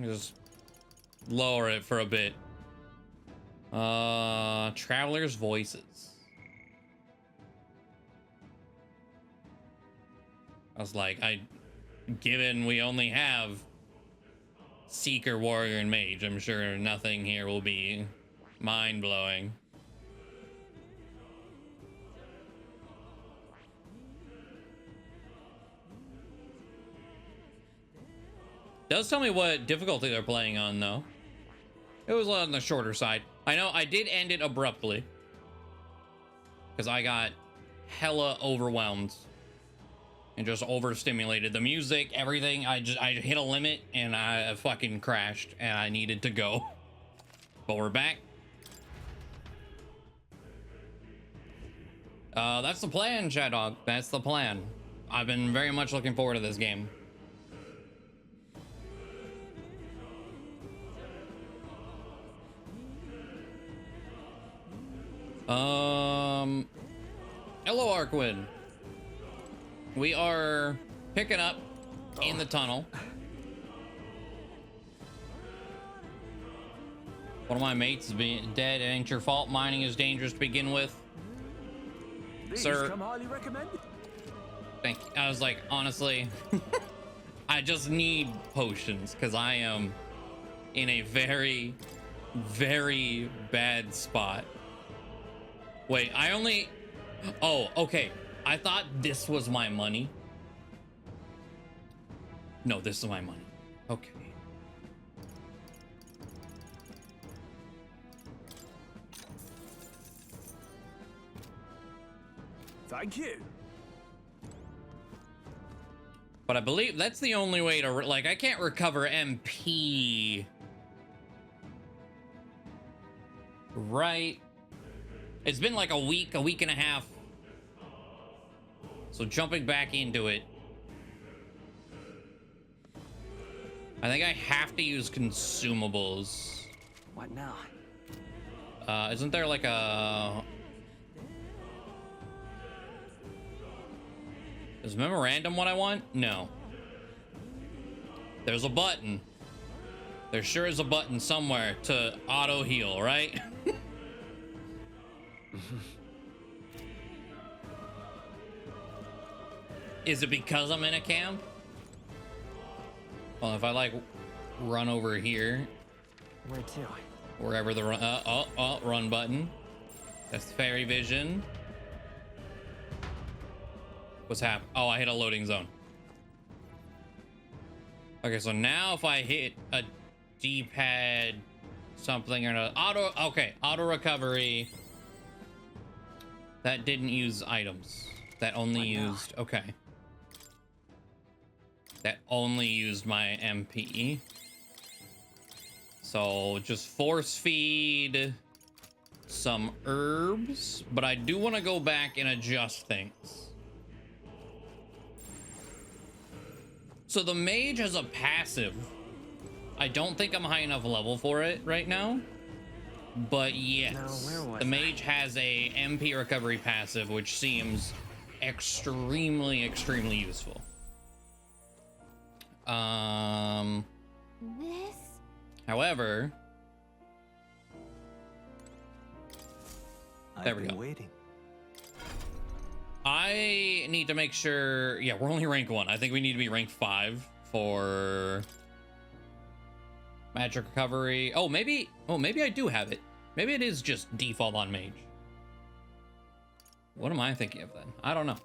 Just lower it for a bit. Travelers' voices. I was like, given we only have Seeker, Warrior, and Mage, I'm sure nothing here will be mind-blowing. Does tell me what difficulty they're playing on, though. It was on the shorter side. I know I did end it abruptly because I got hella overwhelmed and just overstimulated. The music, everything, I hit a limit and I fucking crashed and I needed to go. But we're back. That's the plan, Chat Dog. That's the plan. I've been very much looking forward to this game. Hello, Arkwin. We are picking up in the tunnel. One of my mates is being dead. It ain't your fault. Mining is dangerous to begin with. These Sir. come highly recommended. Thank you. I was like, honestly, I just need potions because I am in a very, very bad spot. Wait, I only... Oh, okay. I thought this was my money. No, this is my money. Okay. Thank you. But I believe that's the only way to... Like, I can't recover MP. Right. It's been like a week and a half. So jumping back into it. I think I have to use consumables. What now? Isn't there like a... Is memorandum what I want? No. There's a button. There sure is a button somewhere to auto heal, right? Is it because I'm in a camp? Well, if I like run over here. Where to? Wherever the run, run button. That's fairy vision. What's happening? Oh, I hit a loading zone. Okay, so now if I hit a D-pad something or another, auto recovery. That didn't use items. That only used, okay. That only used my MP. So just force feed some herbs, but I do want to go back and adjust things. So the mage has a passive. I don't think I'm high enough level for it right now. But yes, the mage has a MP recovery passive, which seems extremely, extremely useful. This? However, there we go. Waiting. I need to make sure. Yeah, we're only rank 1. I think we need to be rank 5 for magic recovery. Oh, maybe I do have it. Maybe it is just default on mage. What am I thinking of then? I don't know.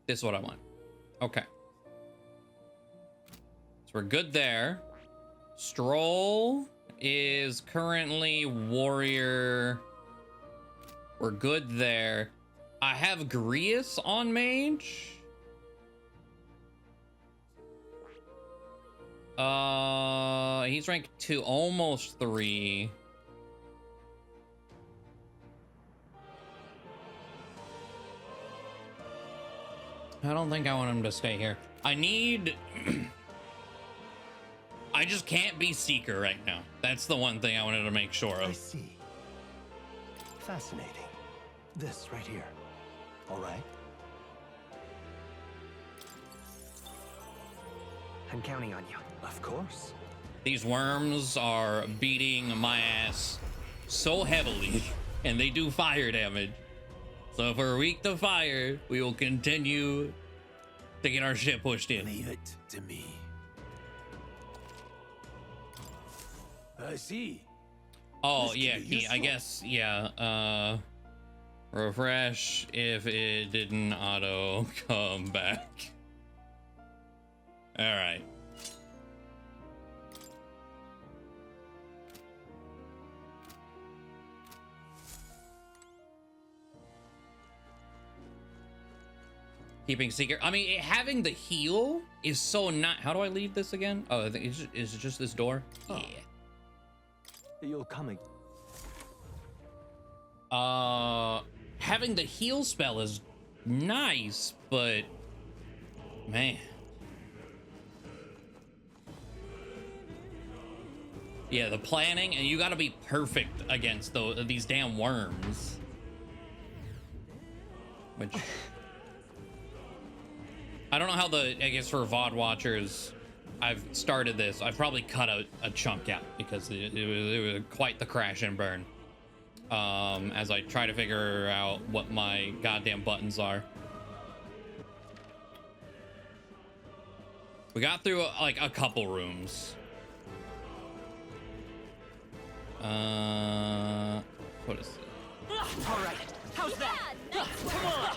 This is what I want. Okay. So we're good there. Stroll is currently warrior. We're good there. I have Grius on mage. He's rank 2, almost 3. I don't think I want him to stay here. I need... I just can't be Seeker right now. That's the one thing I wanted to make sure of. I see. Fascinating. This right here. All right? I'm counting on you. Of course. These worms are beating my ass so heavily, and they do fire damage. So if we're weak to fire, we will continue to get our shit pushed in. Leave it to me. I see. Oh, yeah, I guess, yeah, refresh if it didn't auto come back. All right. Keeping Seeker. I mean, having the heal is so not. How do I leave this again? Oh, I think is it just this door? Oh. Yeah. You're coming. Having the heal spell is nice, but man. Yeah, the planning, and you got to be perfect against these damn worms. Which I don't know how I guess for VOD watchers, I've started this. I've probably cut a chunk out because it was quite the crash and burn. As I try to figure out what my goddamn buttons are. We got through like a couple rooms. What is it? All right, how's that? Come on.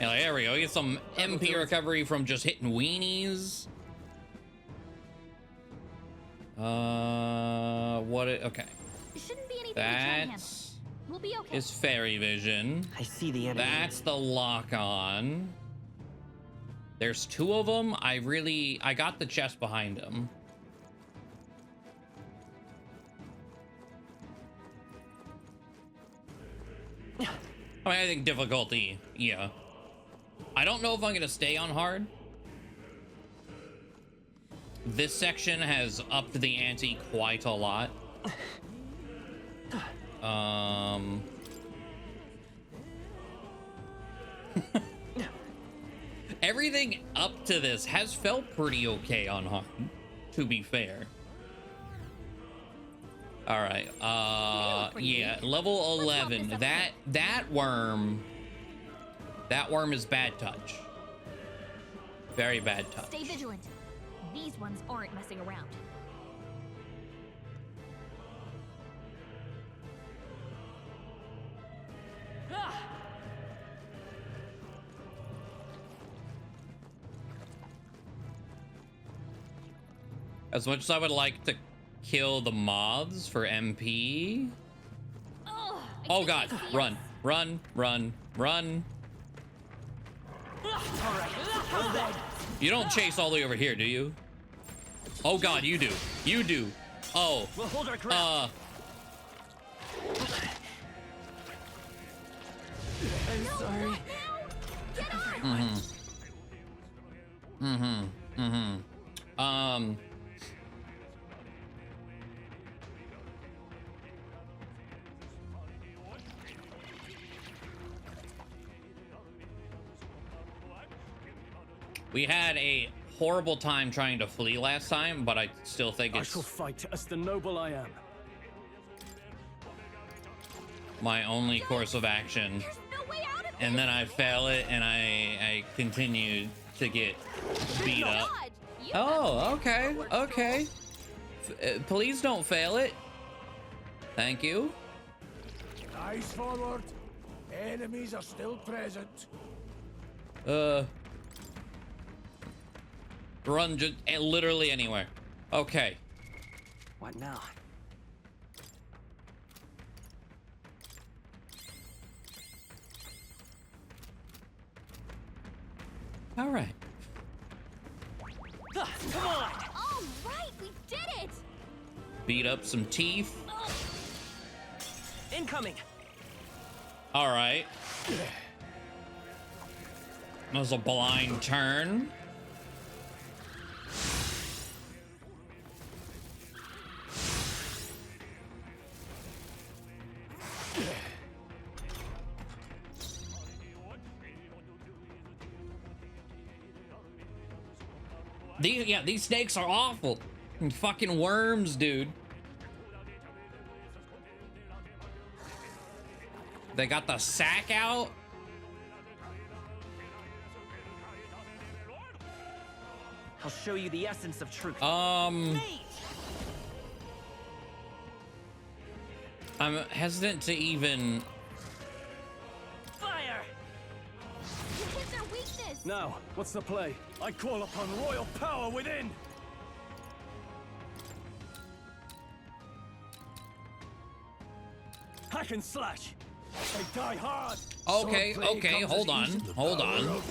Yeah, there we go. We get some MP recovery from just hitting weenies. Okay. It shouldn't be anything we can't handle. That's We'll be okay. is fairy vision. I see the enemy. That's the lock on. There's two of them. I got the chest behind them. I mean, I think difficulty, yeah. I don't know if I'm gonna stay on hard. This section has upped the ante quite a lot. Everything up to this has felt pretty okay on hard, to be fair. All right, yeah, level 11. That worm is bad touch. Very bad touch. Stay vigilant. These ones aren't messing around. As much as I would like to kill the moths for MP. Oh god, run, run, run, run. You don't chase all the way over here, do you? Oh god, you do. You do. Oh. We'll hold our ground. I'm sorry. We had a horrible time trying to flee last time, but I still think I it's shall fight as the noble I am. my only course of action. And then I fail it, and I continue to get beat up. Oh, okay, okay. Please don't fail it. Thank you. Eyes forward. Enemies are still present. Run just literally anywhere. Okay. What now? All right. Come on! All right, we did it! Beat up some teeth. Incoming! All right. That was a blind turn. These snakes are awful. Fucking worms, dude. They got the sack out. I'll show you the essence of truth. I'm hesitant to even. Fire! You hit their weakness. Now, what's the play? I call upon royal power within. Hack and slash. They die hard. Okay, okay, hold on, hold on.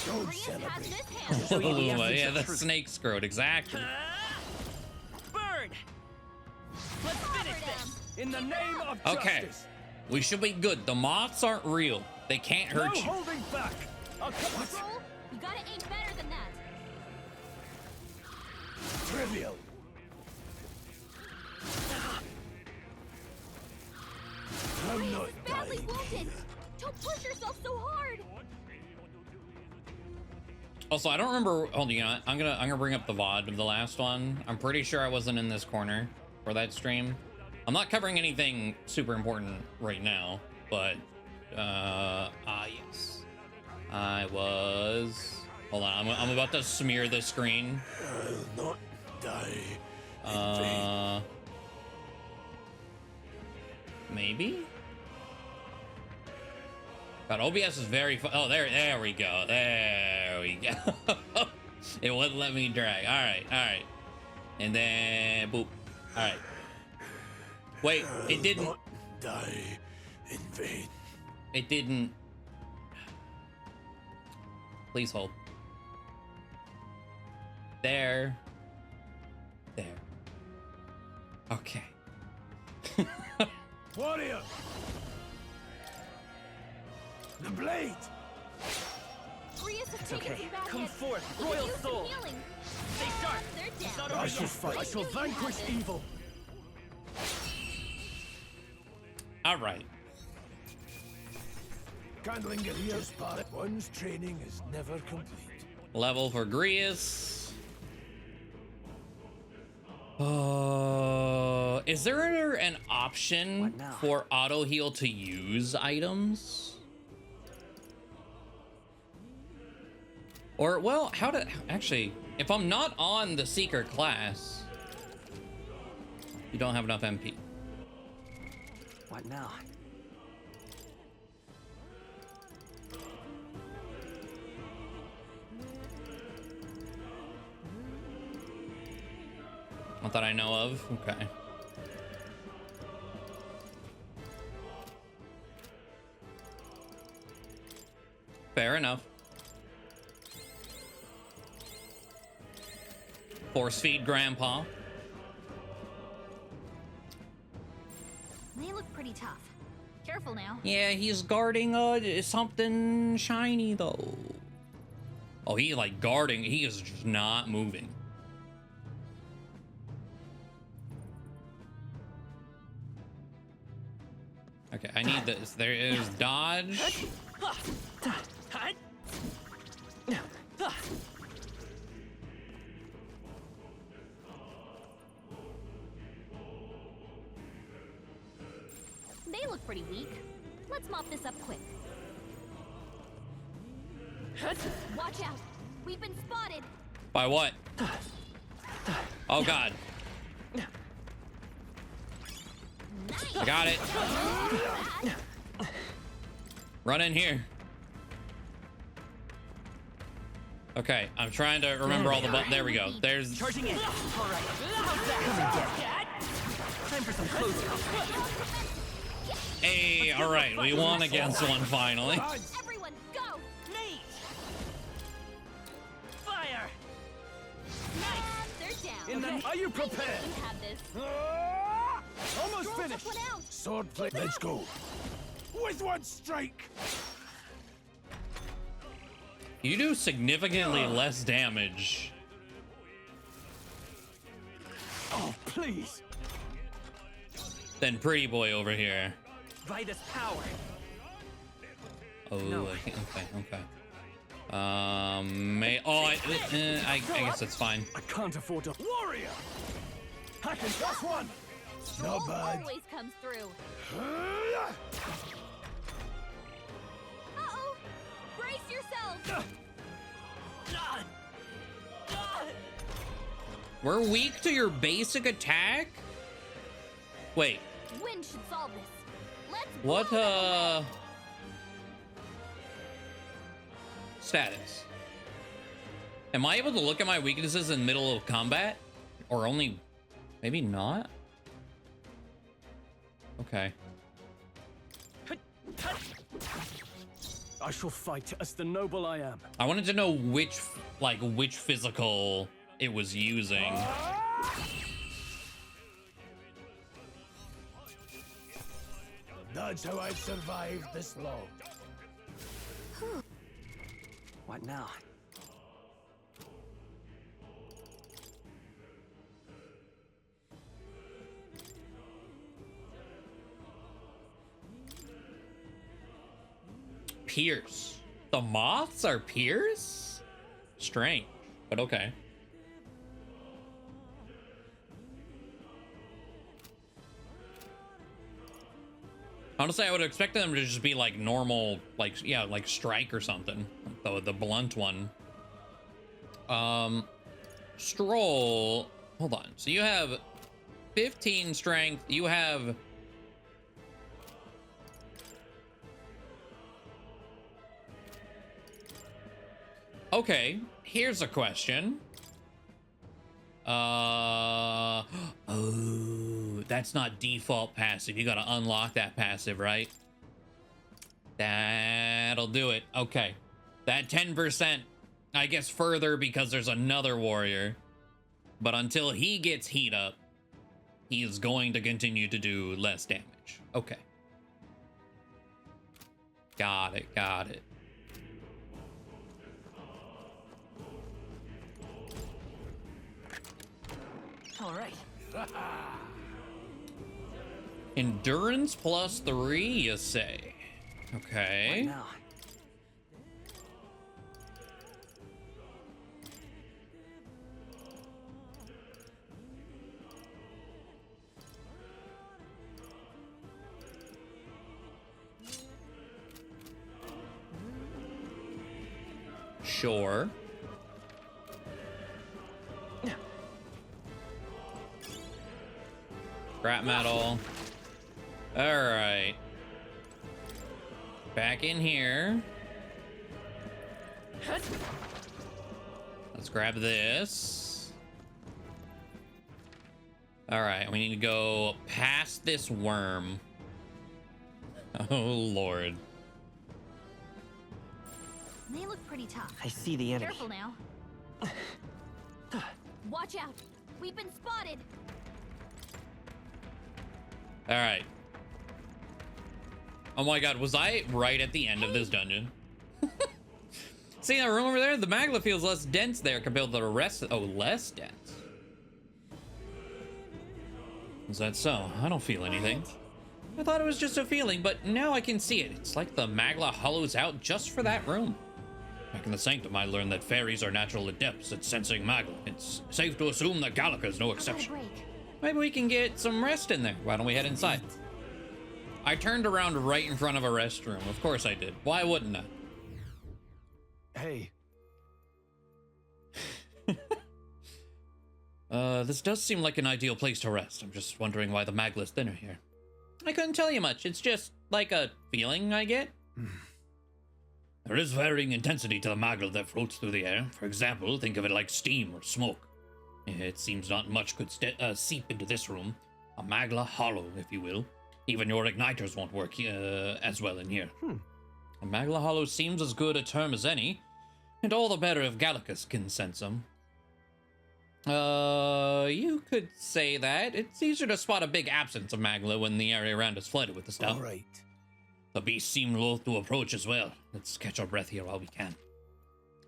Don't celebrate. Yeah, the snake screwed, exactly. Burn! Let's finish this in the name of Okay, justice. we should be good. The moths aren't real. They can't hurt you. No holding back. I'll come. Roll, you gotta aim better than that. Trivial. I'm not Badly dying. wounded. Don't push yourself so hard. Also, I don't remember. Hold on, you know, I'm gonna bring up the VOD of the last one. I'm pretty sure I wasn't in this corner for that stream. I'm not covering anything super important right now, but yes, I was. Hold on, I'm about to smear the screen. I'll not die. Maybe. God, OBS is very fun. Oh, there we go. There we go. It wouldn't let me drag. All right. And then, boop. All right. Wait, it didn't. Not die in vain. It didn't. Please hold. There. Okay. Warrior! The blade! It's okay. Come forth, royal soul. Stay sharp. It's not over I shall yet. fight. I shall vanquish evil. All right. Candling it here's part. One's training is never complete. Level for Grius. Is there an option for auto heal to use items? Or, well, actually, if I'm not on the Seeker class, you don't have enough MP. What now? Not that I know of. Okay. Fair enough. Force feed Grandpa. They look pretty tough. Careful now. Yeah, he's guarding something shiny though. Oh, he like guarding. He is just not moving. Okay, I need this. There is dodge. They look pretty weak. Let's mop this up quick. Watch out. We've been spotted. By what? Oh God. I got it. Run in here. Okay, I'm trying to remember all the buttons. There we go. There's. Charging in. All right. How's that? Come and get it. Time for some closing. Hey, all right, we won against one finally. Everyone, go! Nate! Fire! Nice! They're down. Are you prepared? You have this. Almost Scroll finished. took one out. Sword play. Let's go. With one strike. You do significantly less damage. Oh, please. Than Pretty Boy over here. Vitus power. Oh, No. okay, okay. I guess that's fine. I can't afford to. Warrior! I can just one! Not bad. Always comes through. Uh-oh! Brace yourself! We're weak to your basic attack? Wait. Wind should solve this. Let's What, status? Am I able to look at my weaknesses in the middle of combat? Or only... maybe not? Okay. I shall fight as the noble I am. I wanted to know which physical it was using. That's how I've survived this long. What now? Pierce. The moths are Pierce? Strange, but okay. Honestly, I would expect them to just be like normal, like, yeah, like strike or something. The blunt one. Stroll. Hold on. So you have 15 strength. You have... Okay, here's a question. Oh, that's not default passive. You gotta unlock that passive, right? That'll do it. Okay. That 10%, I guess further because there's another warrior. But until he gets heat up, he is going to continue to do less damage. Okay. Got it, got it. All right. Endurance +3, you say? Okay. What now? Sure. Scrap metal. All right. Back in here. Let's grab this. All right, we need to go past this worm. Oh, Lord. They look pretty tough. I see the enemy. Careful now. Watch out. We've been spotted. All right. Oh my God, was I right at the end of this dungeon? See that room over there? The magma feels less dense there compared to the rest. Oh, less dense. Is that so? I don't feel anything. I thought it was just a feeling, but now I can see it. It's like the magma hollows out just for that room. Back in the Sanctum, I learned that fairies are natural adepts at sensing magma. It's safe to assume that Gallica is no exception. Maybe we can get some rest in there. Why don't we head inside? I turned around right in front of a restroom. Of course I did. Why wouldn't I? Hey. This does seem like an ideal place to rest. I'm just wondering why the magless thinner here. I couldn't tell you much. It's just like a feeling I get. There is varying intensity to the magma that floats through the air. For example, think of it like steam or smoke. It seems not much could seep into this room. A magma hollow, if you will. Even your igniters won't work as well in here. A magma hollow seems as good a term as any, and all the better if Gallicus can sense them. You could say that. It's easier to spot a big absence of magma when the area around is flooded with the stuff. All right. The beasts seem loath to approach as well. Let's catch our breath here while we can.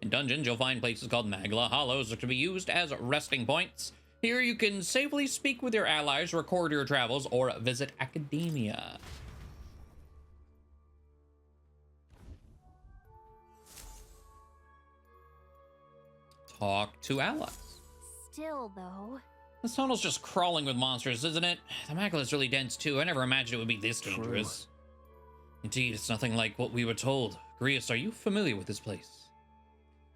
In dungeons, you'll find places called Magla Hollows, which can be used as resting points. Here you can safely speak with your allies, record your travels, or visit academia. Talk to allies. Still, though. This tunnel's just crawling with monsters, isn't it? The Magla is really dense, too. I never imagined it would be this dangerous. Indeed, it's nothing like what we were told. Grius, are you familiar with this place?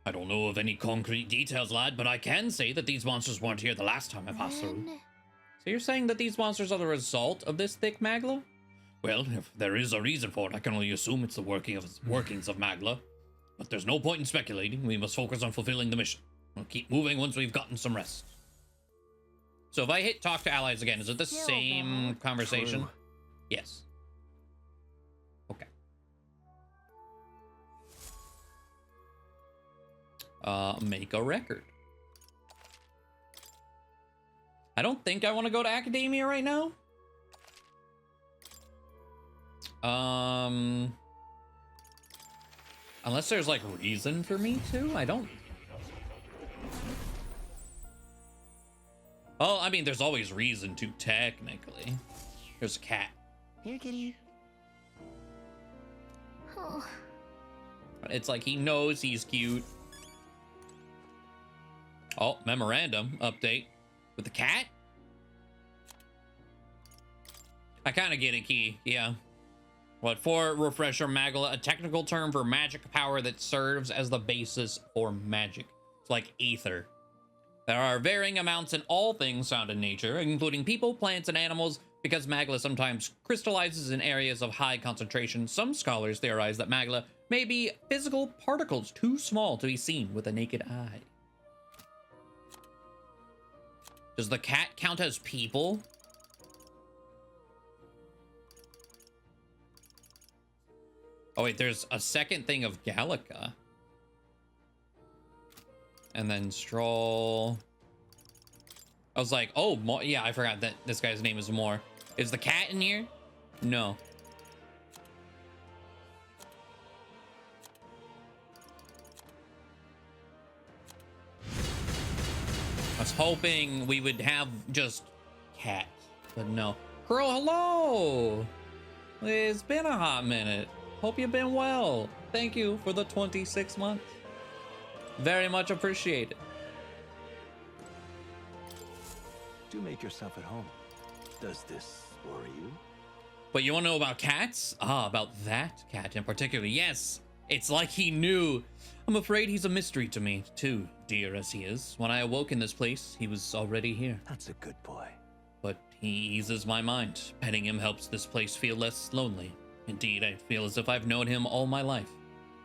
I don't know of any concrete details, lad, but I can say that these monsters weren't here the last time I passed through. So you're saying that these monsters are the result of this thick Magla? Well, if there is a reason for it, I can only assume it's the workings of Magla. But there's no point in speculating. We must focus on fulfilling the mission. We'll keep moving once we've gotten some rest. So if I hit talk to allies again, is it the same conversation? True. Yes. Okay. Make a record. I don't think I want to go to academia right now. Unless there's like reason for me to, I don't. Oh, I mean, there's always reason to, technically. There's a cat. Here, kitty. Oh. It's like he knows he's cute. Oh, memorandum update with the cat. I kind of get it, Key. Yeah. What for? Refresher, Magla, a technical term for magic power that serves as the basis for magic. It's like ether. There are varying amounts in all things found in nature, including people, plants, and animals. Because Magla sometimes crystallizes in areas of high concentration, some scholars theorize that Magla may be physical particles too small to be seen with the naked eye. Does the cat count as people? Oh wait, there's a second thing of Gallica. And then Stroll. I was like, oh, yeah, I forgot that this guy's name is Moore. Is the cat in here? No. I was hoping we would have just cat, but no. Girl, hello! It's been a hot minute. Hope you've been well. Thank you for the 26 months. Very much appreciated. Do make yourself at home. Does this worry you? But you want to know about cats? Ah, about that cat in particular. Yes, it's like he knew. I'm afraid he's a mystery to me, too, dear as he is. When I awoke in this place, he was already here. That's a good boy. But he eases my mind. Petting him helps this place feel less lonely. Indeed, I feel as if I've known him all my life,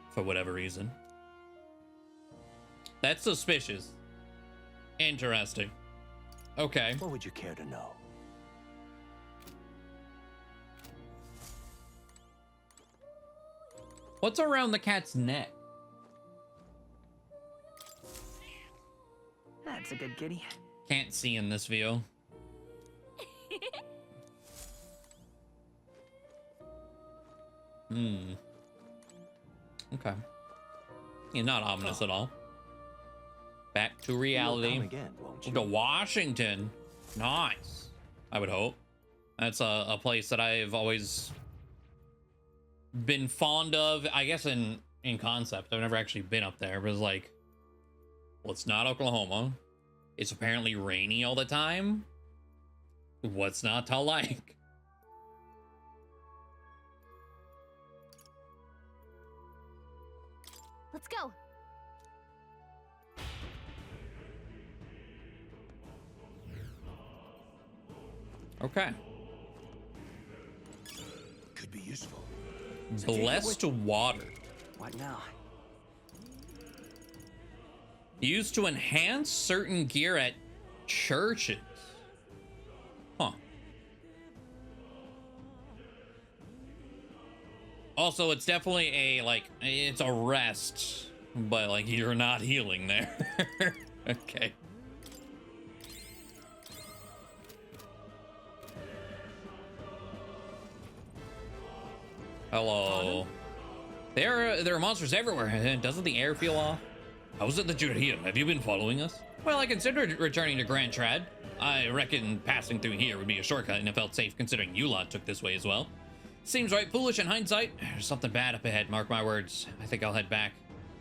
for whatever reason. That's suspicious. Interesting. Okay. What would you care to know? What's around the cat's neck? That's a good kitty. Can't see in this view. Okay. Yeah, not ominous at all. Back to reality. You'll come again, won't you? To Washington. Nice. I would hope. That's a place that I've always been fond of. I guess in concept. I've never actually been up there, but it's like, well, it's not Oklahoma. It's apparently rainy all the time. What's not to like? Let's go. Okay. Could be useful. Blessed water. What now? Used to enhance certain gear at churches. Huh. Also, it's definitely a, like, it's a rest, but, like, you're not healing there. Okay. Hello. There are monsters everywhere. Doesn't the air feel off? How is it that you're here? Have you been following us? Well, I considered returning to Grand Trad. I reckon passing through here would be a shortcut, and it felt safe considering you lot took this way as well. Seems right foolish in hindsight. There's something bad up ahead, mark my words. I think I'll head back.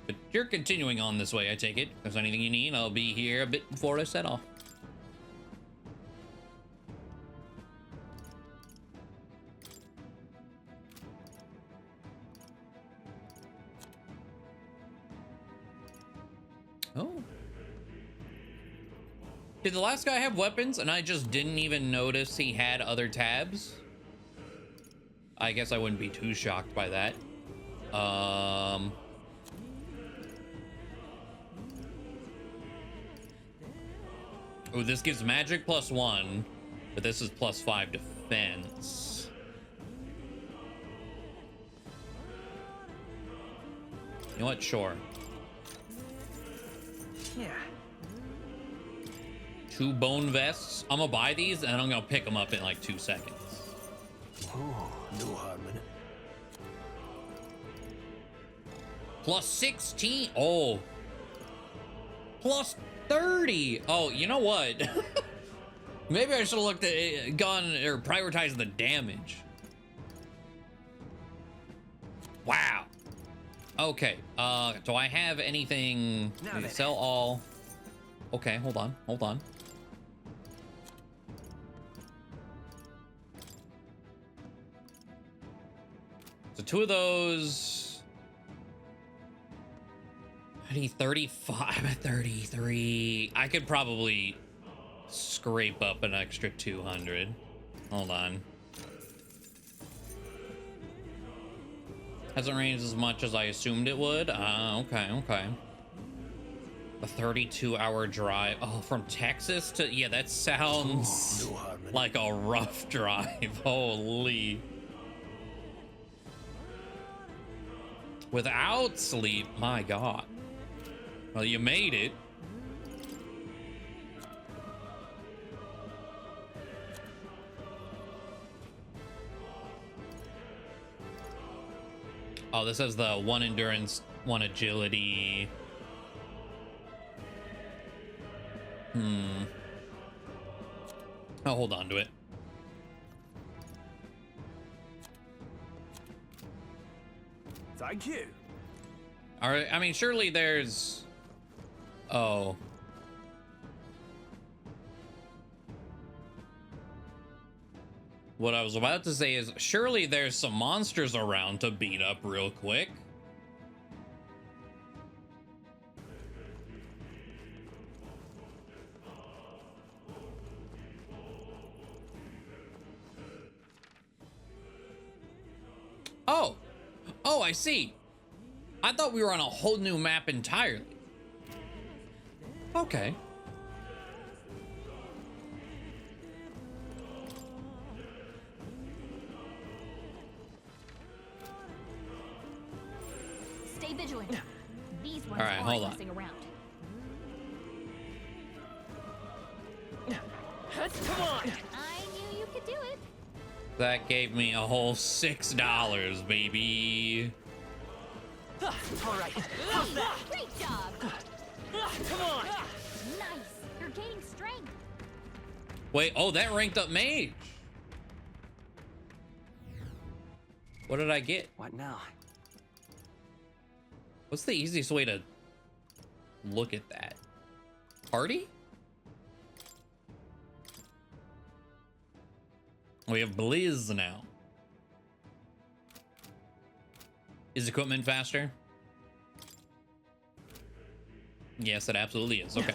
But you're continuing on this way, I take it. If there's anything you need, I'll be here a bit before I set off. Oh. Did the last guy have weapons and I just didn't even notice he had other tabs? I guess I wouldn't be too shocked by that. Oh, this gives magic +1, but this is +5 defense. You know what? Sure. Yeah. 2 bone vests. I'm gonna buy these and I'm gonna pick them up in like 2 seconds. Oh, no harm in it. +16. Oh. +30. Oh, you know what? Maybe I should have looked at gone or prioritized the damage. Wow. Okay. Do I have anything? Sell all. Okay, hold on. Hold on. So 2 of those. I need 35 at 33. I could probably scrape up an extra 200. Hold on. Hasn't ranged as much as I assumed it would. Okay, okay. A 32-hour drive. Oh, from Texas to... Yeah, that sounds like a rough drive. Holy. Without sleep, my God. Well, you made it. Oh, this has the 1 endurance, 1 agility. I'll hold on to it. Thank you. All right, I mean, surely there's... Oh. What I was about to say is, surely there's some monsters around to beat up real quick. Oh. Oh, I see. I thought we were on a whole new map entirely. Okay. Stay vigilant. These ones All right, hold on. messing around. Come on. I knew you could do it. That gave me a whole $6, baby. All right. How's that? Great job. Come on. Nice. You're gaining strength. Wait, oh, that ranked up mage. What did I get? What now? What's the easiest way to look at that? Party? We have Blizz now. Is equipment faster? Yes, it absolutely is. Okay.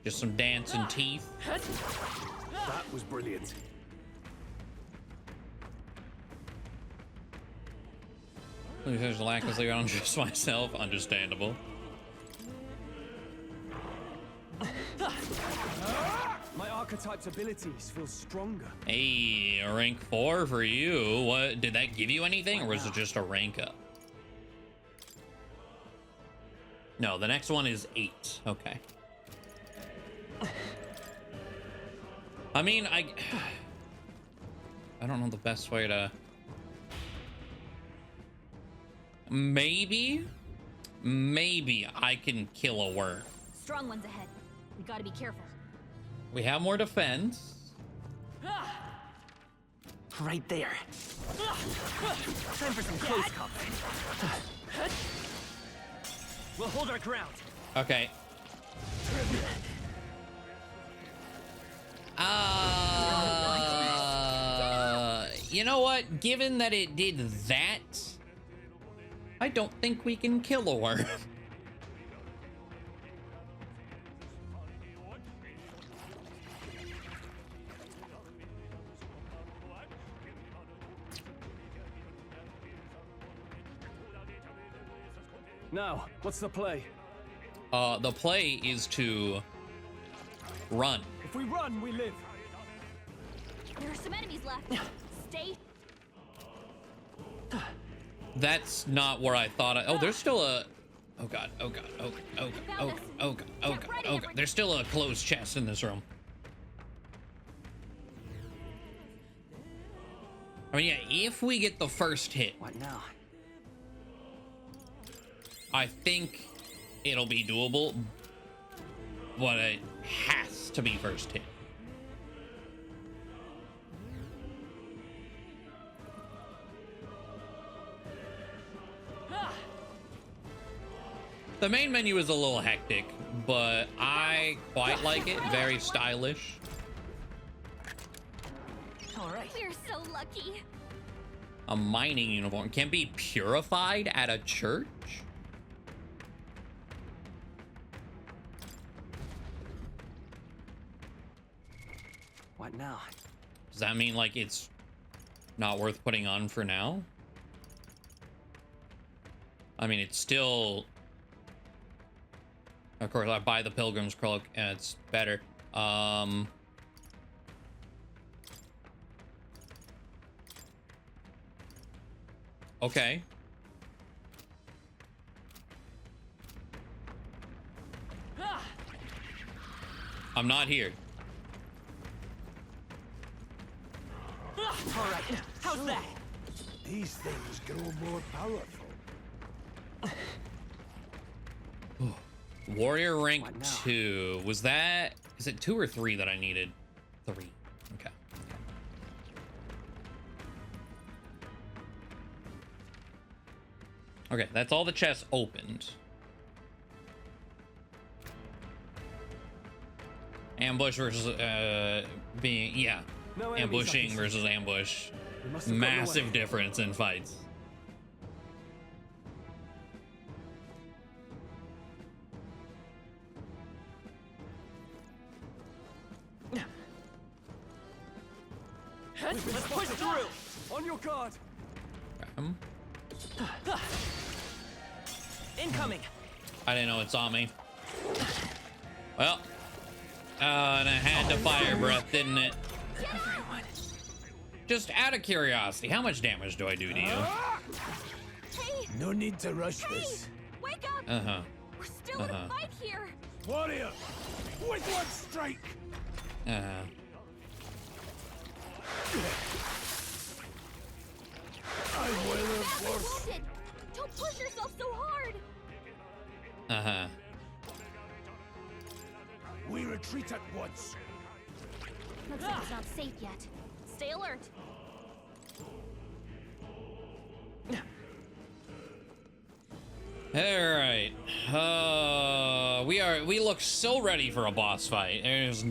Just some dancing teeth. That was brilliant. There's lack of sleep on just myself. Understandable. My archetype's abilities feel stronger. Hey, a rank 4 for you. What did that give you anything, or was it just a rank up? No, the next one is 8. Okay. I mean, I don't know the best way to... Maybe I can kill a worm. Strong ones ahead. We gotta be careful. We have more defense. Right there. Time for some close combat. We'll hold our ground. Okay. You know what? Given that it did that, I don't think we can kill a worm. Now, what's the play? The play is to run. If we run, we live. There are some enemies left. Stay. That's not where I thought oh, there's still a... Oh god, oh god, oh god, oh god, oh god, oh god, oh god, oh god. There's still a closed chest in this room. I mean, yeah, if we get the first hit... What now? I think it'll be doable, but it has to be first hit. The main menu is a little hectic, but I quite like it. Very stylish. All right. We're so lucky. A mining uniform can be purified at a church. What now? Does that mean like it's not worth putting on for now? I mean, it's still... Of course, I buy the Pilgrim's Cloak and it's better. Okay. I'm not here. All right, how's that? These things grow more powerful. Warrior rank 2. Was that... Is it 2 or 3 that I needed? 3. Okay. Okay, that's all the chests opened. Ambush versus being... Yeah. No ambushing versus ambush. Massive difference in fights. Let's push through. On your guard. Incoming. I didn't know it saw me. Well, and I had to fire breath, didn't it? Just out of curiosity, how much damage do I do to you? Hey. No need to rush this. Wake up. Uh-huh. We're still in a fight here. Warrior, with one strike. Uh-huh. I'm well of worse. Don't push yourself so hard. Uh-huh. We retreat at once. Looks like it's not safe yet. Stay alert. All right. We look so ready for a boss fight. There's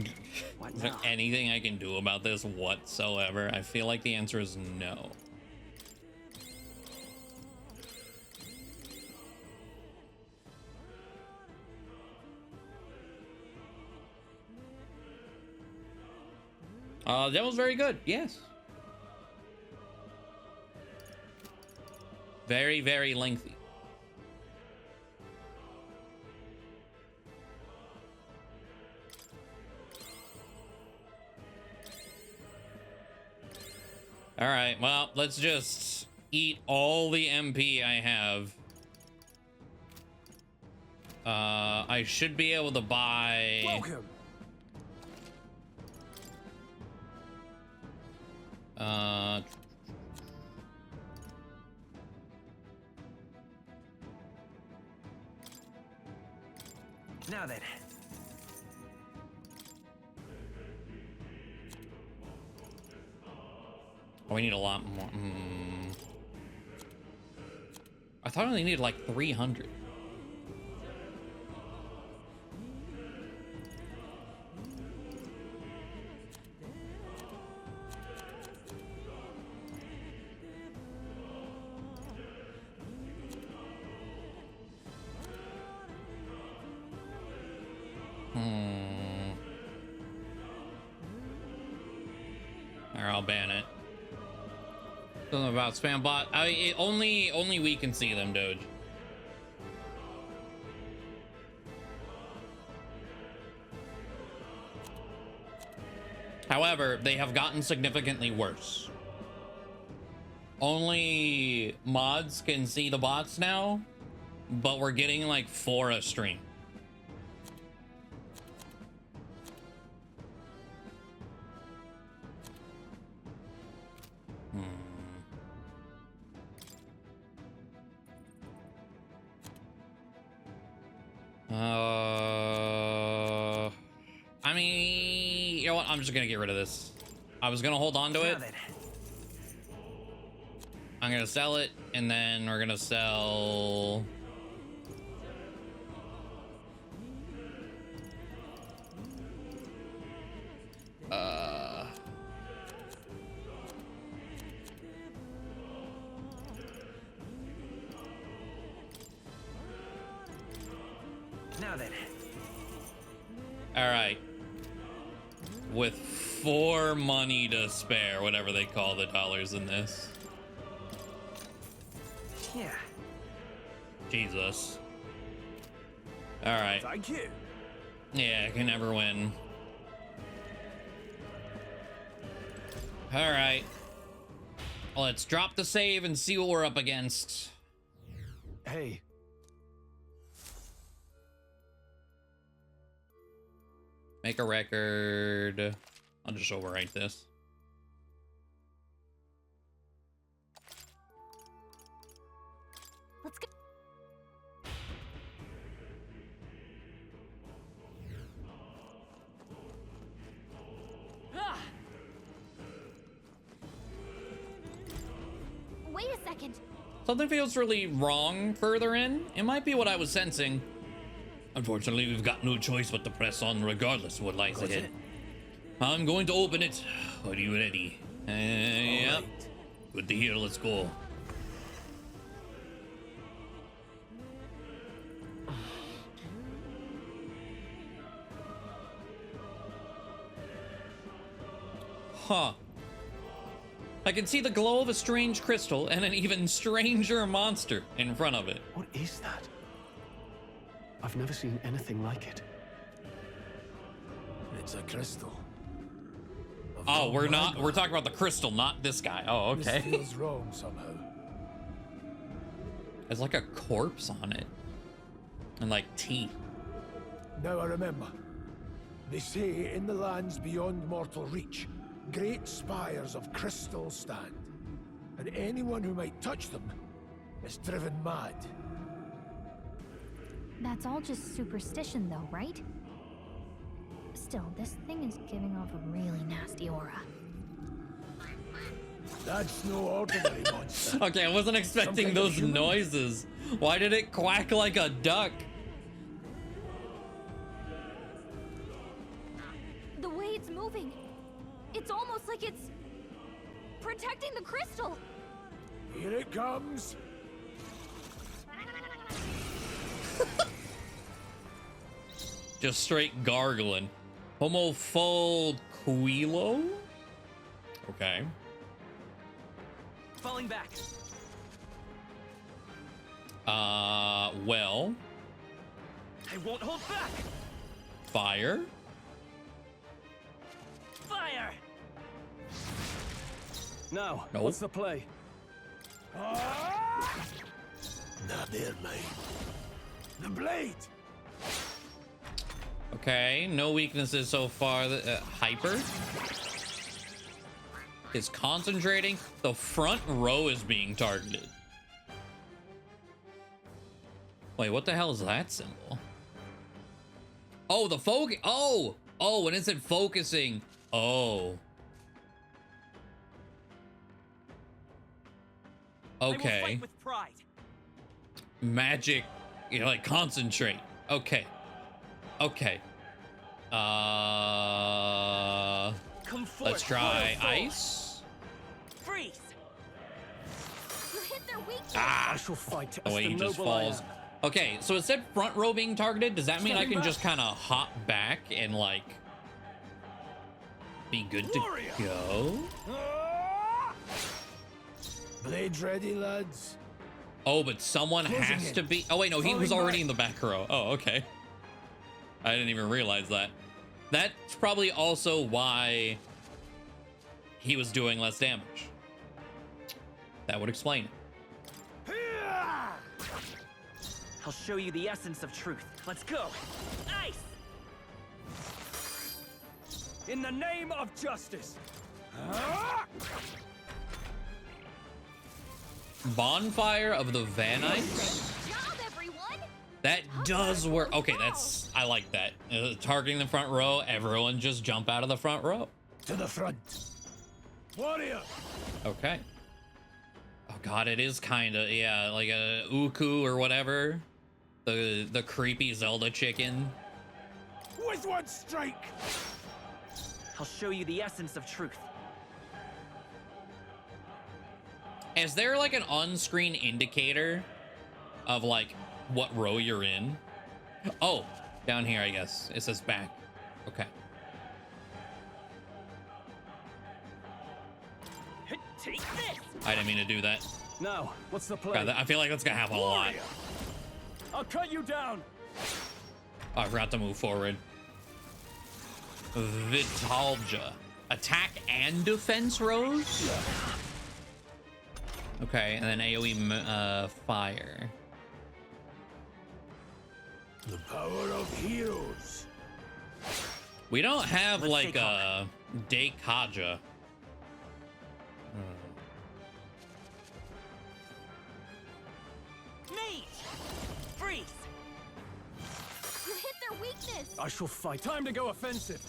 anything I can do about this whatsoever. I feel like the answer is no. That was very good. Yes. Very, very lengthy. All right, well, let's just eat all the MP I have. I should be able to buy... Welcome. Now then. Oh, we need a lot more. I thought I only needed like 300. Alright, I'll ban it. Something about spam bot. Only we can see them, Doge. However, they have gotten significantly worse. Only mods can see the bots now, but we're getting like 4 a stream. I mean, you know what? I'm just gonna get rid of this. I was gonna hold on to it. I'm gonna sell it, and then we're gonna sell. Now then. All right. With 4 money to spare, whatever they call the dollars in this. Yeah. Jesus. All right. Thank you. Yeah, I can never win. All right. Let's drop the save and see what we're up against. Hey. Make a record. I'll just overwrite this. Let's go. Wait a second. Something feels really wrong further in. It might be what I was sensing. Unfortunately, we've got no choice but to press on regardless of what lies ahead. I'm going to open it. Are you ready? Yep. Good to hear. Let's go. Huh. I can see the glow of a strange crystal and an even stranger monster in front of it. What is that? I've never seen anything like it. It's a crystal. Oh, we're talking about the crystal, not this guy. Oh, okay. This feels wrong somehow. There's like a corpse on it. And like teeth. Now I remember. They say in the lands beyond mortal reach, great spires of crystal stand. And anyone who might touch them is driven mad. That's all just superstition though, right? Still, this thing is giving off a really nasty aura. That's no ordinary monster. Okay, I wasn't expecting those noises. Why did it quack like a duck? The way it's moving, it's almost like it's protecting the crystal. Here it comes. Just straight gargling. Homofolquilo? Okay. Falling back. Well. I won't hold back. Fire. Fire. Now, Nope. what's the play? Now there, mate. The blade. Okay, no weaknesses so far. Hyper. is concentrating. The front row is being targeted. Wait, what the hell is that symbol? Oh, the focus. Oh, when it said focusing. Oh. Okay. Fight with pride. Magic, you know, like concentrate. Okay. Okay. Come forth, Let's try royal soul. ice. Freeze. You hit their weakness. Ah, I shall fight the as way the he just noble I falls. am. Okay, so it said front row being targeted. Does that mean I Stepping can back. just kind of hop back and like be good to go? Blades ready, lads. Oh, but someone Closing has in. to be. Oh wait, no, he was Falling already back. in the back row. Oh, okay. I didn't even realize that. That's probably also why he was doing less damage. That would explain it. I'll show you the essence of truth. Let's go. Ice. In the name of justice. Bonfire of the Vanites. Great job, everyone. That does work. Okay, that's, I like that. Targeting the front row, everyone just jump out of the front row. To the front. Warrior. Okay. Oh god, it is kind of, yeah, like a Uku or whatever. The creepy Zelda chicken. With one strike. I'll show you the essence of truth. Is there like an on-screen indicator of like what row you're in? Oh, down here, I guess. It says back. Okay. Take this. I didn't mean to do that. Now, what's the God, plan? I feel like that's gonna happen a lot. I'll cut you down. Oh, I forgot to move forward. Vitalja. Attack and defense rows? Okay, and then AoE fire. The power of heroes. We don't have Let's like take a Dekaja. Mage. Freeze. You hit their weakness. I shall fight. Time to go offensive.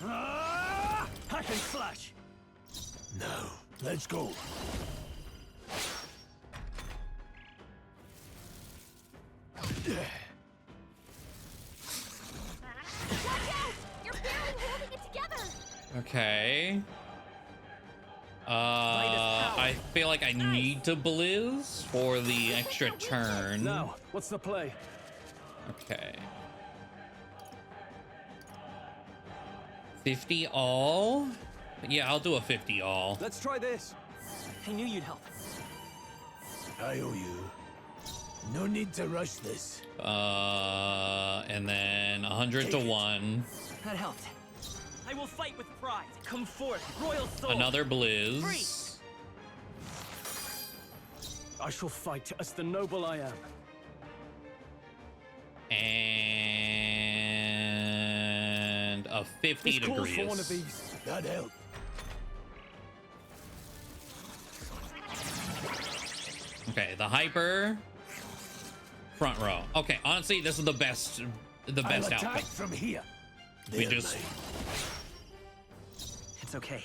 Hack and slash. Now, let's go. Watch out! You're barely holding it together. Okay. I feel like I need to blizz for the extra turn. Now, what's the play? Okay. 50 all? Yeah, I'll do a 50 all. Let's try this. I knew you'd help. I owe you. No need to rush this. And then 100 to 1. That helped. I will fight with pride. Come forth, royal soul. Another blizz. Freeze. I shall fight as the noble I am. And a 50 This calls degrees. for one of these. That helped. Okay, the hyper. Front row. Okay, honestly, this is the best I'll attack outcome. from here. We just It's okay.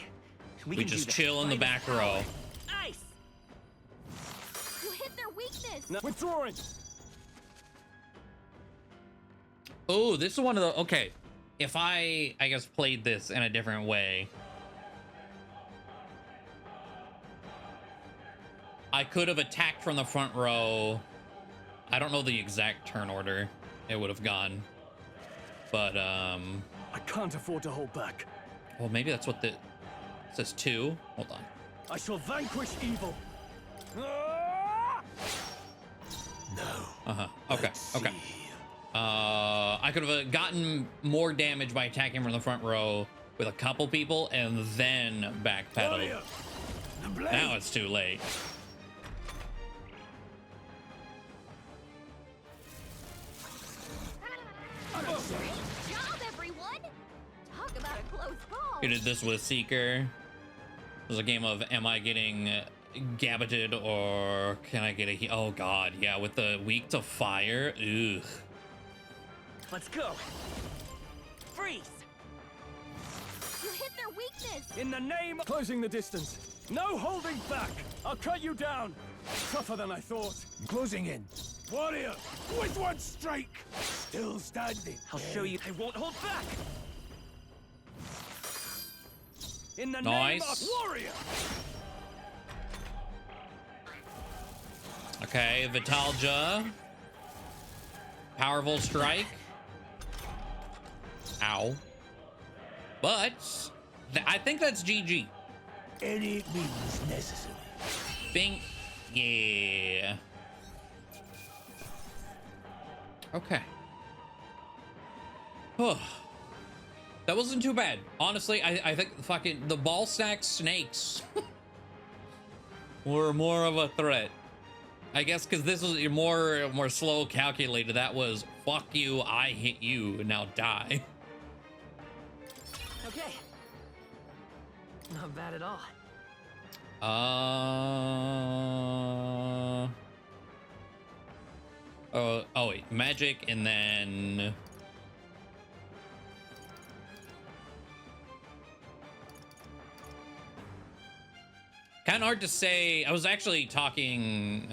we can do just this. chill in the Fight back with row. Ice. You hit their weakness. No, withdrawing. Oh, this is one of the okay. If I guess played this in a different way, I could have attacked from the front row. I don't know the exact turn order it would have gone, but I can't afford to hold back. well, maybe that's what the it says 2. Hold on. I shall vanquish evil. Okay. Okay. I could have gotten more damage by attacking from the front row with a couple people and then backpedal. Now it's too late. Great job, everyone. Talk about a close call. You did this with Seeker. There's a game of am I getting gabbited or can I get a oh god, yeah, with the weak to fire. Ugh. Let's go. Freeze. You hit their weakness. In the name... Closing the distance. No holding back. I'll cut you down. Tougher than I thought. Closing in. Warrior, with one strike. Still standing. I'll show you. I won't hold back. In the Nice. name of warrior. Okay, Vitalja. Powerful strike. Ow. But I think that's GG. Any means necessary. Bing. Yeah. Okay. That wasn't too bad. Honestly, I think fucking the ball stack snakes were more of a threat. I guess because this was more slow calculated. That was fuck you, I hit you, and now die. Okay. Not bad at all. Oh wait, magic and then kind of hard to say. I was actually talking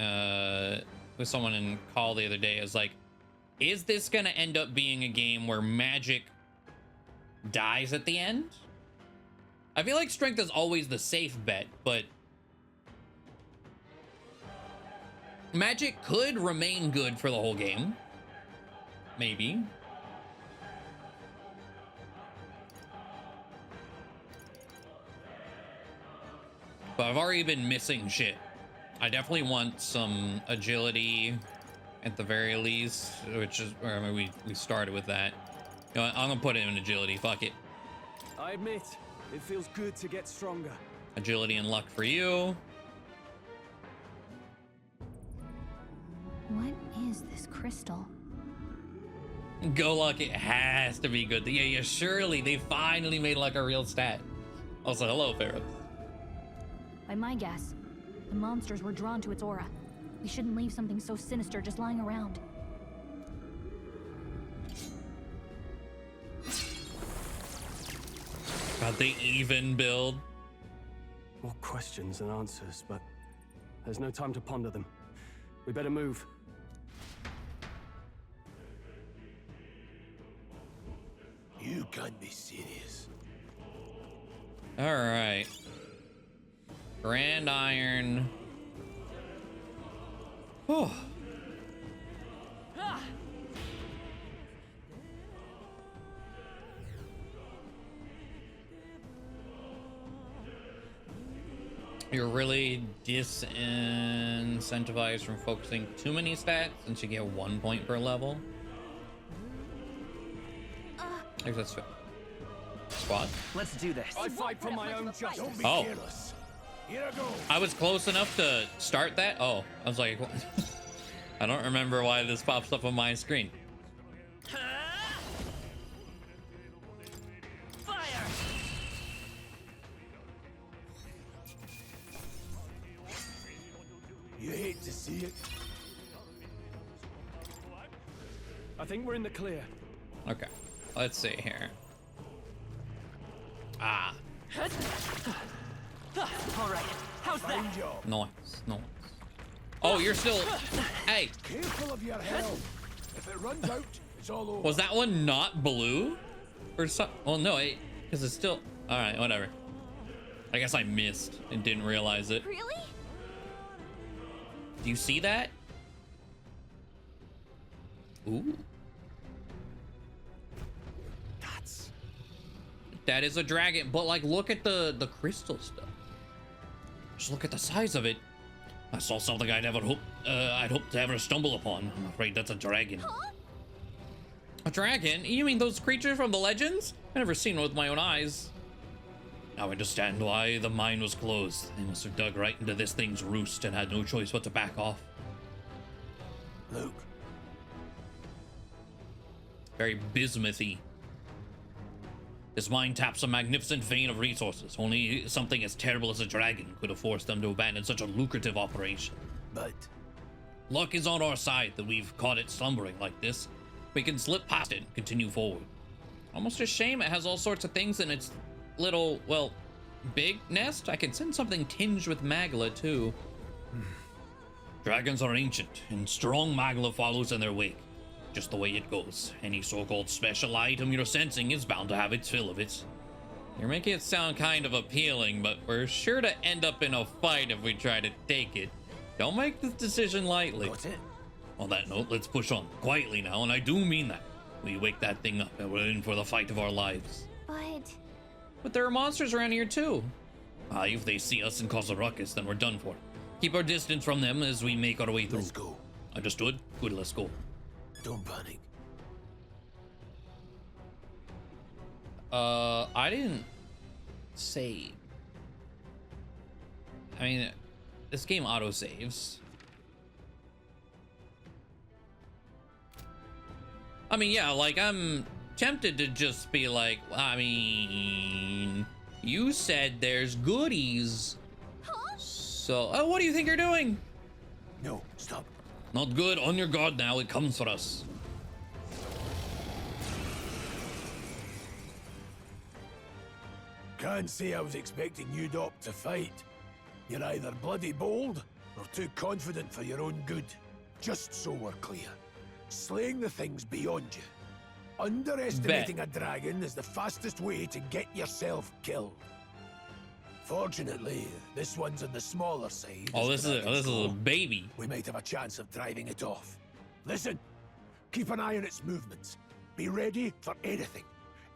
with someone in call the other day. I was like, is this gonna end up being a game where magic dies at the end? I feel like strength is always the safe bet, but magic could remain good for the whole game. Maybe. But I've already been missing shit. I definitely want some agility at the very least, which is where I mean, we started with that. You know what, I'm gonna put it in agility, fuck it. I admit, it feels good to get stronger. Agility and luck for you. What is this crystal? Go luck, it has to be good. Yeah, surely they finally made luck a real stat. Also, hello, Pharaoh. By my guess, the monsters were drawn to its aura. We shouldn't leave something so sinister just lying around. God, they even build. More questions than answers, but there's no time to ponder them. We better move. You can't be serious. All right. Grand Iron. Oh. You're really disincentivized from focusing too many stats since you get 1 point per level. I think that's fair. Squad. Let's do this. I fight for my own justice. Don't be Oh. careless. Here I go. I was close enough to start that. Oh, I was like, I don't remember why this pops up on my screen. Fire! You hate to see it. I think we're in the clear. Okay, let's see here. Ah, All right. How's that? nice, nice. Oh, you're still. Hey, Careful of your health. If it runs out, it's all over. was that one not blue? Or some? Well, no, because it's still. All right, whatever. I guess I missed and didn't realize it. Really? Do you see that? Ooh. That is a dragon, but like, look at the crystal stuff. Just look at the size of it. I saw something I'd hoped to ever stumble upon. I'm afraid that's a dragon. Huh? A dragon? You mean those creatures from the legends? I've never seen one with my own eyes. Now I understand why the mine was closed. They must have dug right into this thing's roost and had no choice but to back off. Luke. Very bismuth-y. This mine taps a magnificent vein of resources. Only something as terrible as a dragon could have forced them to abandon such a lucrative operation. But luck is on our side that we've caught it slumbering like this. We can slip past it and continue forward. Almost a shame it has all sorts of things in its little, well, big nest. I can send something tinged with magla too. Dragons are ancient, and strong magla follows in their wake. Just the way it goes. Any so-called special item you're sensing is bound to have its fill of it. You're making it sound kind of appealing, but we're sure to end up in a fight if we try to take it. Don't make this decision lightly. Got it. On that note, let's push on. Quietly now, and I do mean that. We wake that thing up, and we're in for the fight of our lives. But there are monsters around here too. If they see us and cause a ruckus, then we're done for. Keep our distance from them as we make our way through. Let's go. Understood? Good, let's go. Don't panic. I didn't save. I mean, this game auto-saves. I mean, yeah, like, I'm tempted to just be like, I mean, you said there's goodies. Huh? So, what do you think you're doing? No, stop. Not good. On your guard now. It comes for us. Can't say I was expecting you, Doc, to fight. You're either bloody bold or too confident for your own good. Just so we're clear. Slaying the thing's beyond you. Underestimating a dragon is the fastest way to get yourself killed. Fortunately, this one's on the smaller side. Oh, this is a baby. We might have a chance of driving it off. Listen, keep an eye on its movements. Be ready for anything.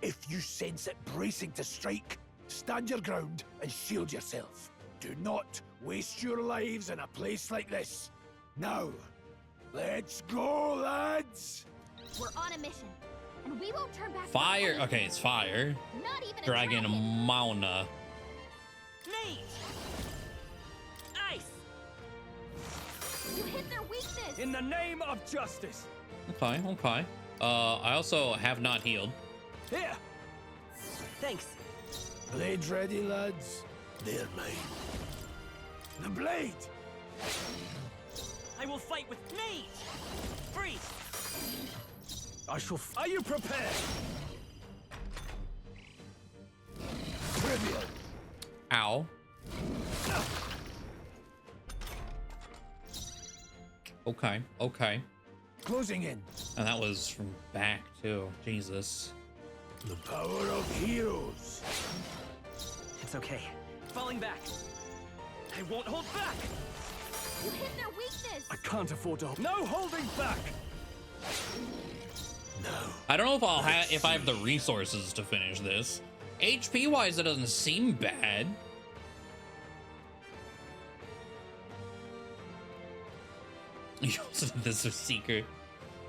If you sense it bracing to strike, stand your ground and shield yourself. Do not waste your lives in a place like this. Now, let's go, lads! We're on a mission, and we won't turn back. Fire. Okay, it's fire. Not even a Dragon Mauna. Nate! Ice! You hit their weakness! In the name of justice! Okay, okay. I also have not healed. Here! Thanks. Blades ready, lads? They're mine. The blade! I will fight with Nate! Freeze! I shall. Are you prepared? Trivial. Ow. Okay, okay. Closing in. And that was from back too. Jesus. The power of heroes. It's okay. Falling back. I won't hold back. You hit their weakness. I can't afford to. No holding back. No. I don't know if I'll have if I have the resources to finish this. HP wise, it doesn't seem bad. This is secret.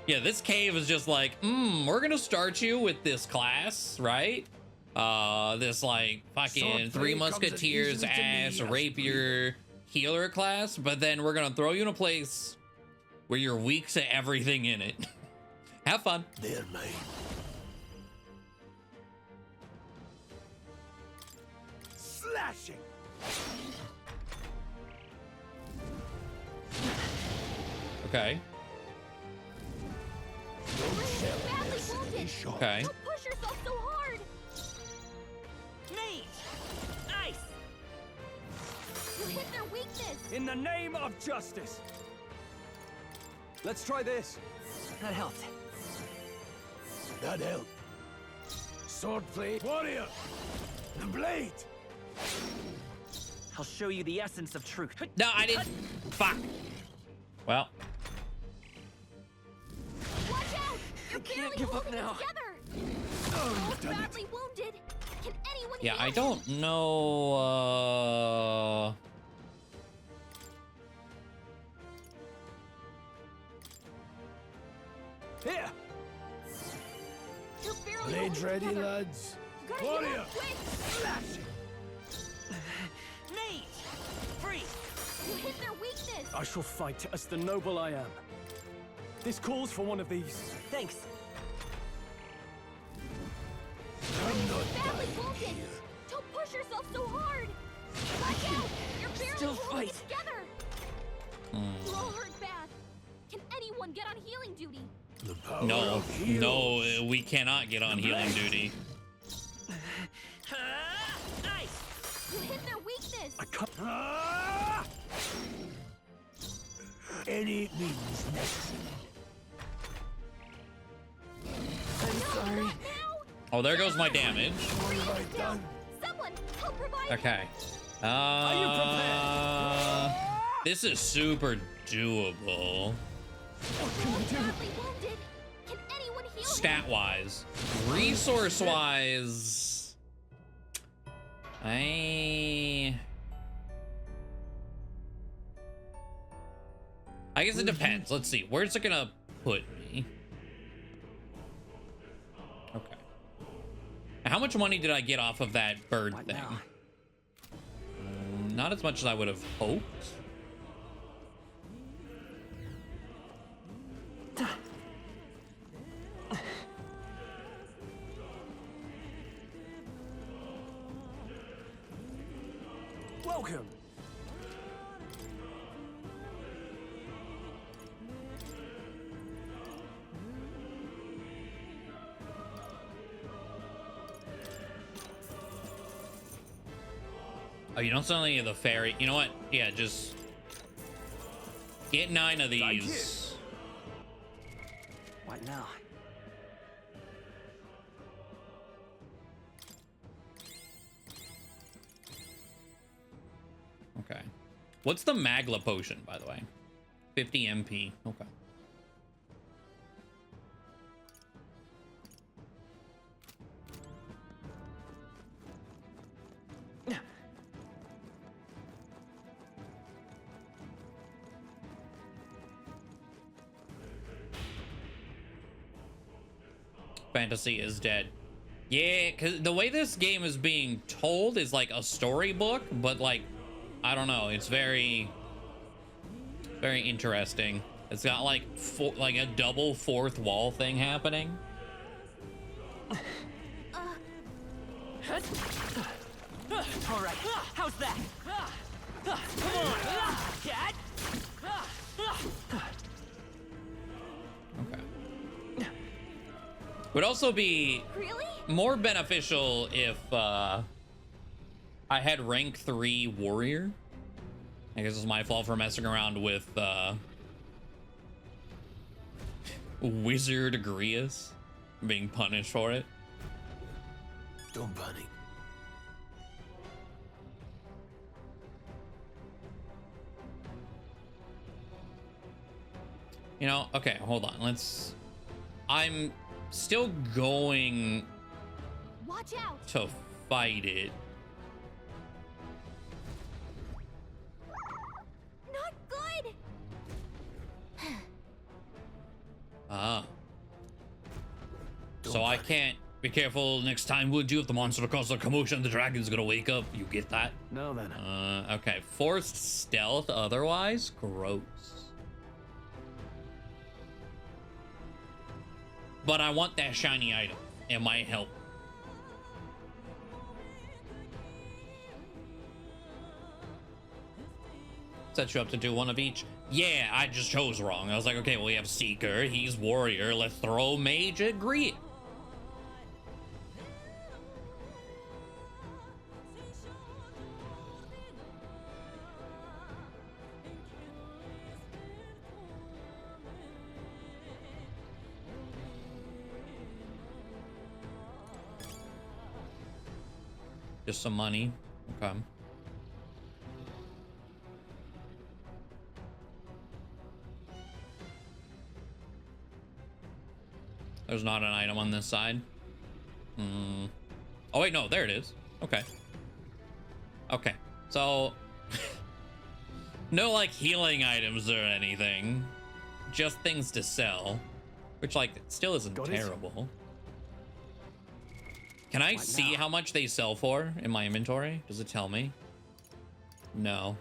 Yeah, this cave is just like, we're gonna start you with this class, right? This like fucking Three Musketeers ass rapier healer class, but then we're gonna throw you in a place where you're weak to everything in it. Have fun. They're mine. Slashing. Okay. Okay. Don't push yourself so hard. Nate! Ice! You hit their weakness. In the name of justice. Let's try this. That helped. That helped. Swordplay warrior. The blade. I'll show you the essence of truth. No, I didn't. Fuck. Well. Watch out! You're can't give up now. Together. Oh, Both badly wounded. Can anyone Yeah, heal I him? don't know. Here. You're barely Blades holding ready, together. lads. You gotta Warrior. heal up quick. Slashing. Nate! Freeze! You hit their weakness. I shall fight as the noble I am. This calls for one of these. Thanks. I'm not yourself so hard. Watch out! You're barely Still holding it fight. together. You all hurt bad. Can anyone get on healing duty? No, no, we cannot get on healing duty. You hit their weakness. Any means necessary. I'm sorry. Oh, there goes my damage. Someone help revive. Okay. This is super doable. Badly wounded. Can anyone heal him? Stat-wise. Resource-wise... I guess it depends. Let's see. Where's it gonna put me? Okay. How much money did I get off of that bird thing? Not as much as I would have hoped. Welcome. Oh, you don't sell any of the fairy. You know what? Yeah, just get 9 of these. What now? Okay. What's the Magla potion, by the way? 50 MP. Okay. Fantasy is dead. Yeah, because the way this game is being told is like a storybook, but like, I don't know. It's very, very interesting. It's got like like a double fourth wall thing happening. All right, how's that? Come on, Dad. Okay. Would also be Really? more beneficial if I had rank 3 warrior. I guess it's my fault for messing around with Wizard Agrius, being punished for it. Don't panic. You know, okay, hold on. I'm still going Watch out. to fight it. Not good. Ah. So I can't be careful next time, would you? If the monster causes a commotion, the dragon's gonna wake up. You get that? No, then. Okay. Forced stealth otherwise? Gross. But I want that shiny item. It might help. Set you up to do one of each. Yeah, I just chose wrong. I was like, okay, well, we have Seeker. He's Warrior. Let's throw Mage at Griet. Just some money. Okay. There's not an item on this side. Oh, wait, no, there it is. Okay. Okay. So, no, like, healing items or anything. Just things to sell. Which, like, still isn't terrible. Can I see how much they sell for in my inventory? Does it tell me? No.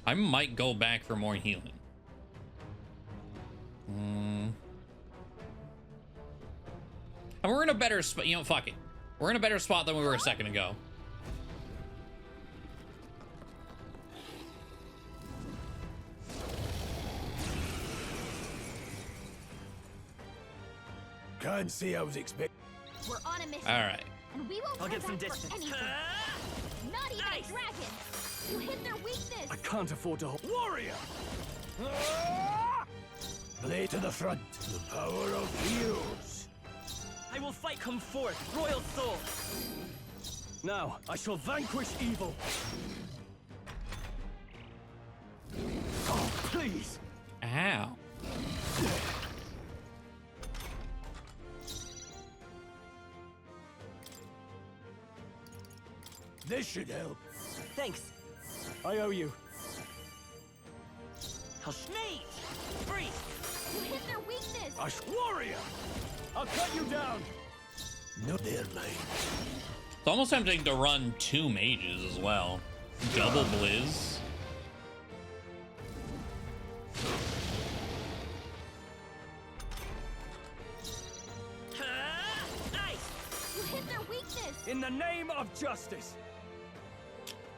I might go back for more healing. And we're in a better spot. You know, fuck it. We're in a better spot than we were a second ago. Can't say I was expecting. We're on a mission. All right. And we won't I'll go get some back for distance. anything. Not even a dragon. You hit their weakness. I can't afford to hold. Warrior! Play to the front. The power of heroes. I will fight. Come forth, royal soul. Now, I shall vanquish evil. Oh, please. Ow. This should help. Thanks. I owe you. Sneeze! Freeze! You hit their weakness. Warrior! I'll cut you down. No, they're mine. It's almost tempting to run 2 mages as well. Double Blizz. You hit their weakness. In the name of justice.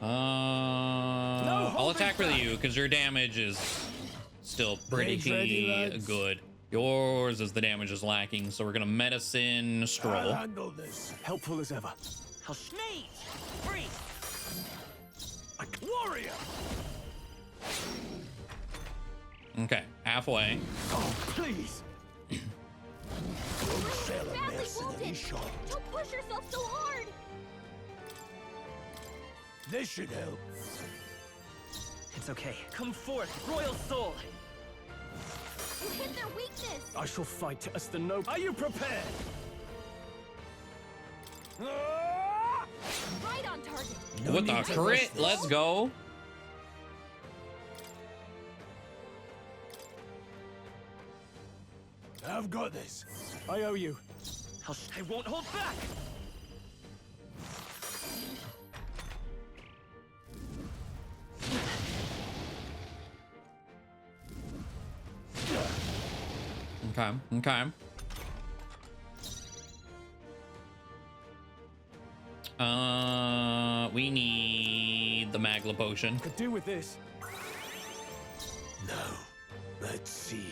I'll attack with you because your damage is still pretty good. Yours is the damage is lacking, so we're gonna medicine Stroll. I'll handle this. Helpful as ever. Sneeze! Freeze! Warrior! Okay, halfway. Oh, please. Sell a Badly mercenary wounded. shot. Don't push yourself so hard. This should help. It's okay. Come forth, royal soul. You hit their weakness. I shall fight as the noble. Are you prepared? Right on target. With the crit, let's go. I've got this. I owe you. I won't hold back. Okay, okay. We need the Magla potion. Could do with this. Now, let's see.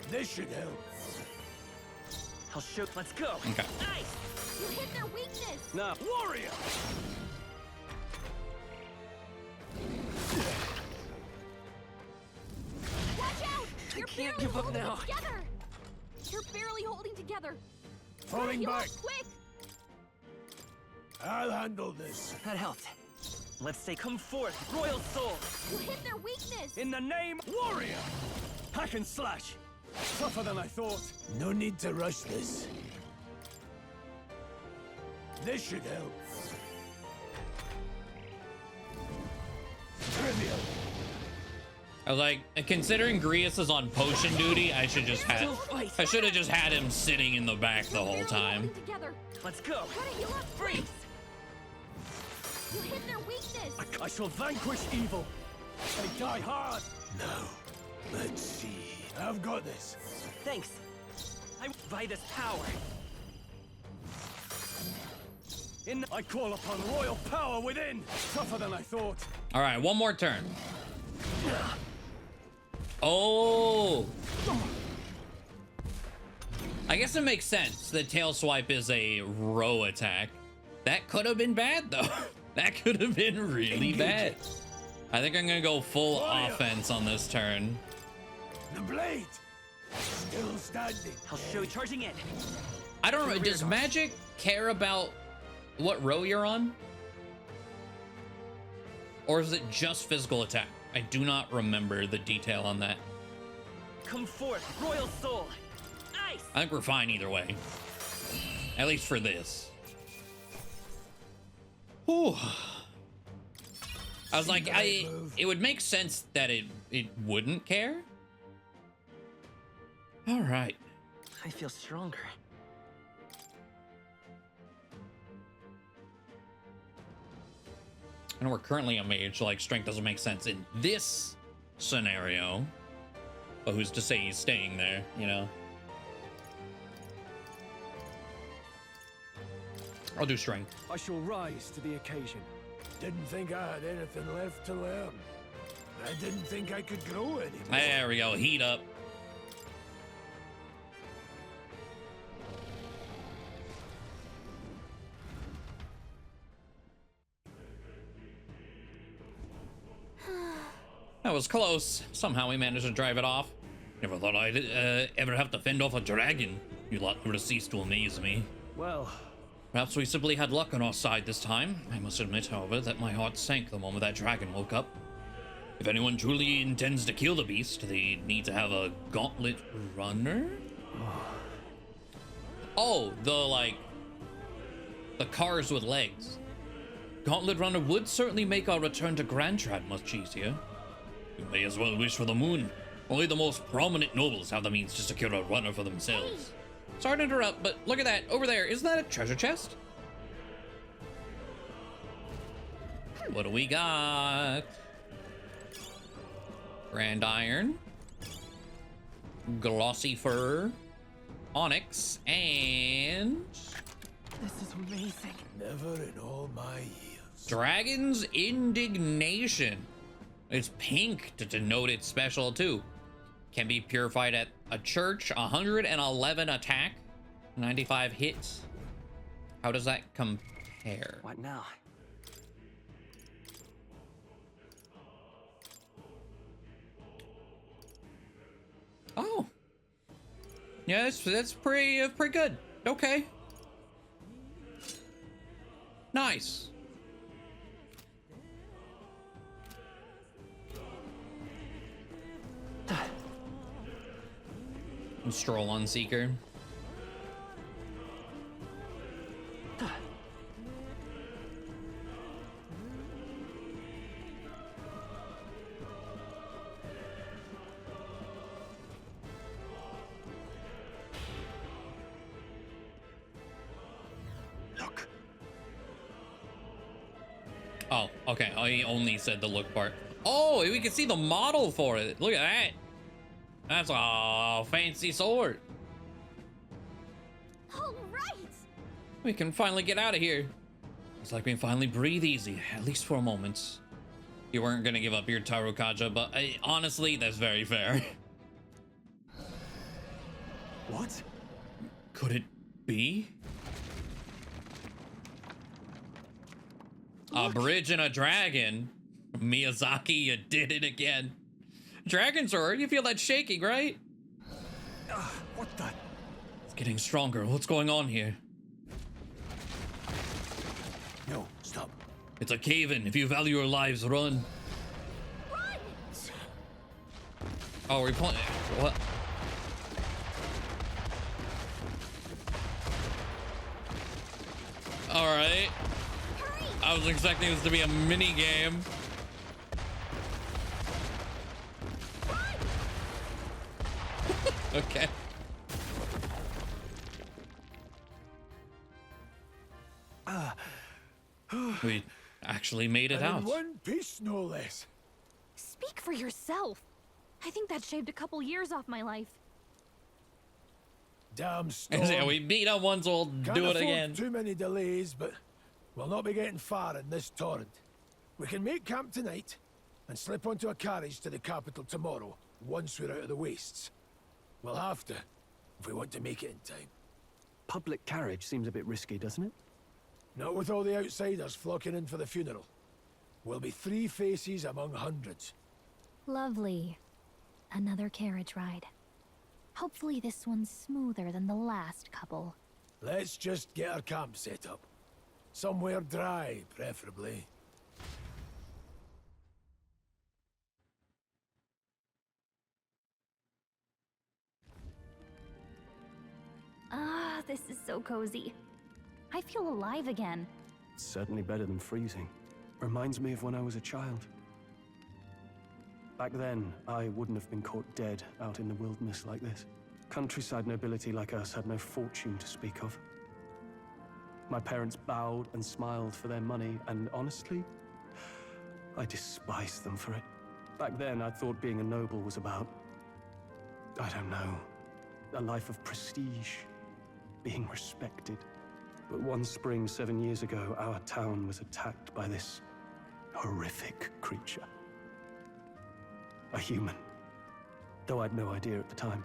This should help. I'll show. Let's go. Okay. Nice. You hit their weakness. Now, warrior. Watch out! You're can't barely give up holding now. it together. You're barely holding together. Falling Heal up back. quick. I'll handle this. That helped. Let's say, come forth, royal soul. You hit their weakness. In the name, warrior. Hack and slash. Tougher than I thought. No need to rush this. This should help. Trivial. I was like, considering Grius is on potion duty, I should have just had him sitting in the back the whole time. Together. Let's go. Gotta heal up. Freeze! You hit their weakness. I shall vanquish evil. They die hard. Now, let's see. I've got this. Thanks. By this power. I call upon royal power within. Tougher than I thought. All right, one more turn. Oh. I guess it makes sense that Tail Swipe is a row attack. That could have been bad, though. That could have been really bad. I think I'm gonna go full offense on this turn. The blade. Still standing. I'll show you charging in. I don't know. Does magic care about what row you're on? Or is it just physical attack? I do not remember the detail on that. Come forth, royal soul. Nice. I think we're fine either way. At least for this. Whew. I was like, it would make sense that it wouldn't care. All right. I feel stronger. And we're currently a mage, so like strength doesn't make sense in this scenario. But who's to say he's staying there, you know? I'll do strength. I shall rise to the occasion. Didn't think I had anything left to learn. I didn't think I could grow anymore. There we go, heat up. That was close. Somehow we managed to drive it off. Never thought I'd ever have to fend off a dragon. You lot never cease to amaze me. Well, perhaps we simply had luck on our side this time. I must admit, however, that my heart sank the moment that dragon woke up. If anyone truly intends to kill the beast, they need to have a gauntlet runner? Oh, the cars with legs. Gauntlet runner would certainly make our return to Grandtrad much easier. You may as well wish for the moon. Only the most prominent nobles have the means to secure a runner for themselves. Sorry to interrupt, but look at that over there. Isn't that a treasure chest? What do we got? Grand iron, glossy fur, onyx, and This is amazing. Never in all my years. Dragon's Indignation. It's pink to denote it's special too. Can be purified at a church. 111 attack, 95 hits. How does that compare? What now? Oh, yeah, that's pretty good. Okay, nice. Stroll on Seeker. Look. Oh, okay. I only said the look part. Oh, we can see the model for it. Look at that. That's a fancy sword. All right. We can finally get out of here. It's like we can finally breathe easy, at least for a moment. You weren't gonna give up your Tarukaja, but honestly, that's very fair. What? Could it be? A bridge and a dragon. Miyazaki, you did it again. Dragon sword, you feel that shaking, right? What the? It's getting stronger. What's going on here? No, stop. It's a cave-in. If you value your lives, run. Run! Oh, we're playing. What? All right. Hurry! I was expecting this to be a mini game. Okay. We actually made it And out. in one piece, no less. Speak for yourself. I think that shaved a couple years off my life. Damn storm. Yeah, we beat up once, we'll Can't do it afford again. Too many delays, but we'll not be getting far in this torrent. We can make camp tonight and slip onto a carriage to the capital tomorrow, once we're out of the wastes. We'll have to, if we want to make it in time. Public carriage seems a bit risky, doesn't it? Not with all the outsiders flocking in for the funeral. We'll be 3 faces among hundreds. Lovely. Another carriage ride. Hopefully this one's smoother than the last couple. Let's just get our camp set up. Somewhere dry, preferably. Ah, this is so cozy. I feel alive again. It's certainly better than freezing. Reminds me of when I was a child. Back then, I wouldn't have been caught dead out in the wilderness like this. Countryside nobility like us had no fortune to speak of. My parents bowed and smiled for their money, and honestly, I despise them for it. Back then, I thought being a noble was about, I don't know, a life of prestige, being respected. But one spring 7 years ago, our town was attacked by this horrific creature. A human. Though I'd no idea at the time.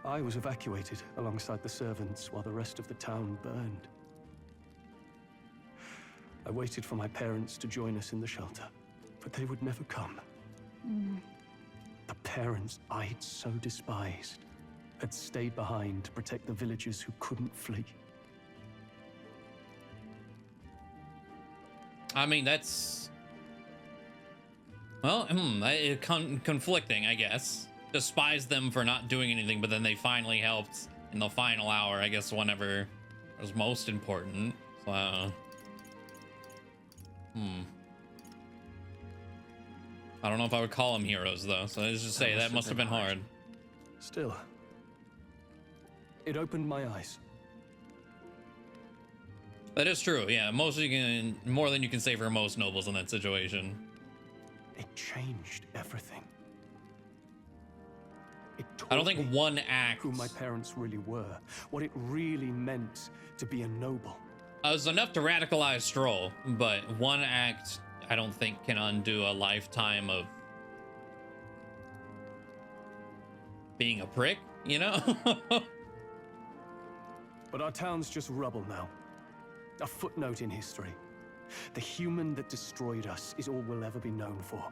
I was evacuated alongside the servants while the rest of the town burned. I waited for my parents to join us in the shelter, but they would never come. The parents I'd so despised had stayed behind to protect the villagers who couldn't flee. I mean, that's... well, conflicting, I guess. Despise them for not doing anything, but then they finally helped in the final hour, I guess, whenever it was most important. So, I don't know if I would call them heroes, though, so let's just say that must have been hard. Still, it opened my eyes. That is true, yeah. More than you can say for most nobles in that situation. It changed everything. I don't think one act... who my parents really were, what it really meant to be a noble. It was enough to radicalize Stroll, but one act I don't think can undo a lifetime of being a prick, you know? But our town's just rubble now. A footnote in history. The human that destroyed us is all we'll ever be known for.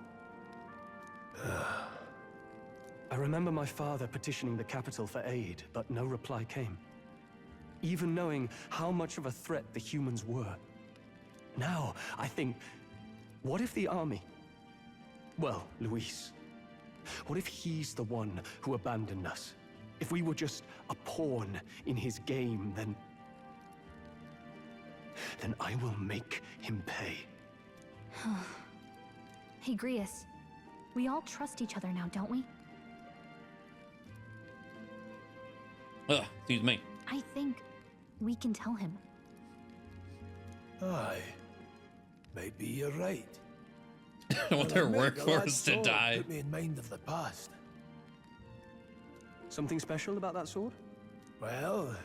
I remember my father petitioning the capital for aid, but no reply came. Even knowing how much of a threat the humans were. Now, I think, what if the army? Well, Luis. What if he's the one who abandoned us? If we were just a pawn in his game, then I will make him pay. Hey, Grius. We all trust each other now, don't we? Ugh, excuse me. I think we can tell him. Aye. Maybe you're right. I want their workforce to die. Put me in mind of the past. Something special about that sword? Well,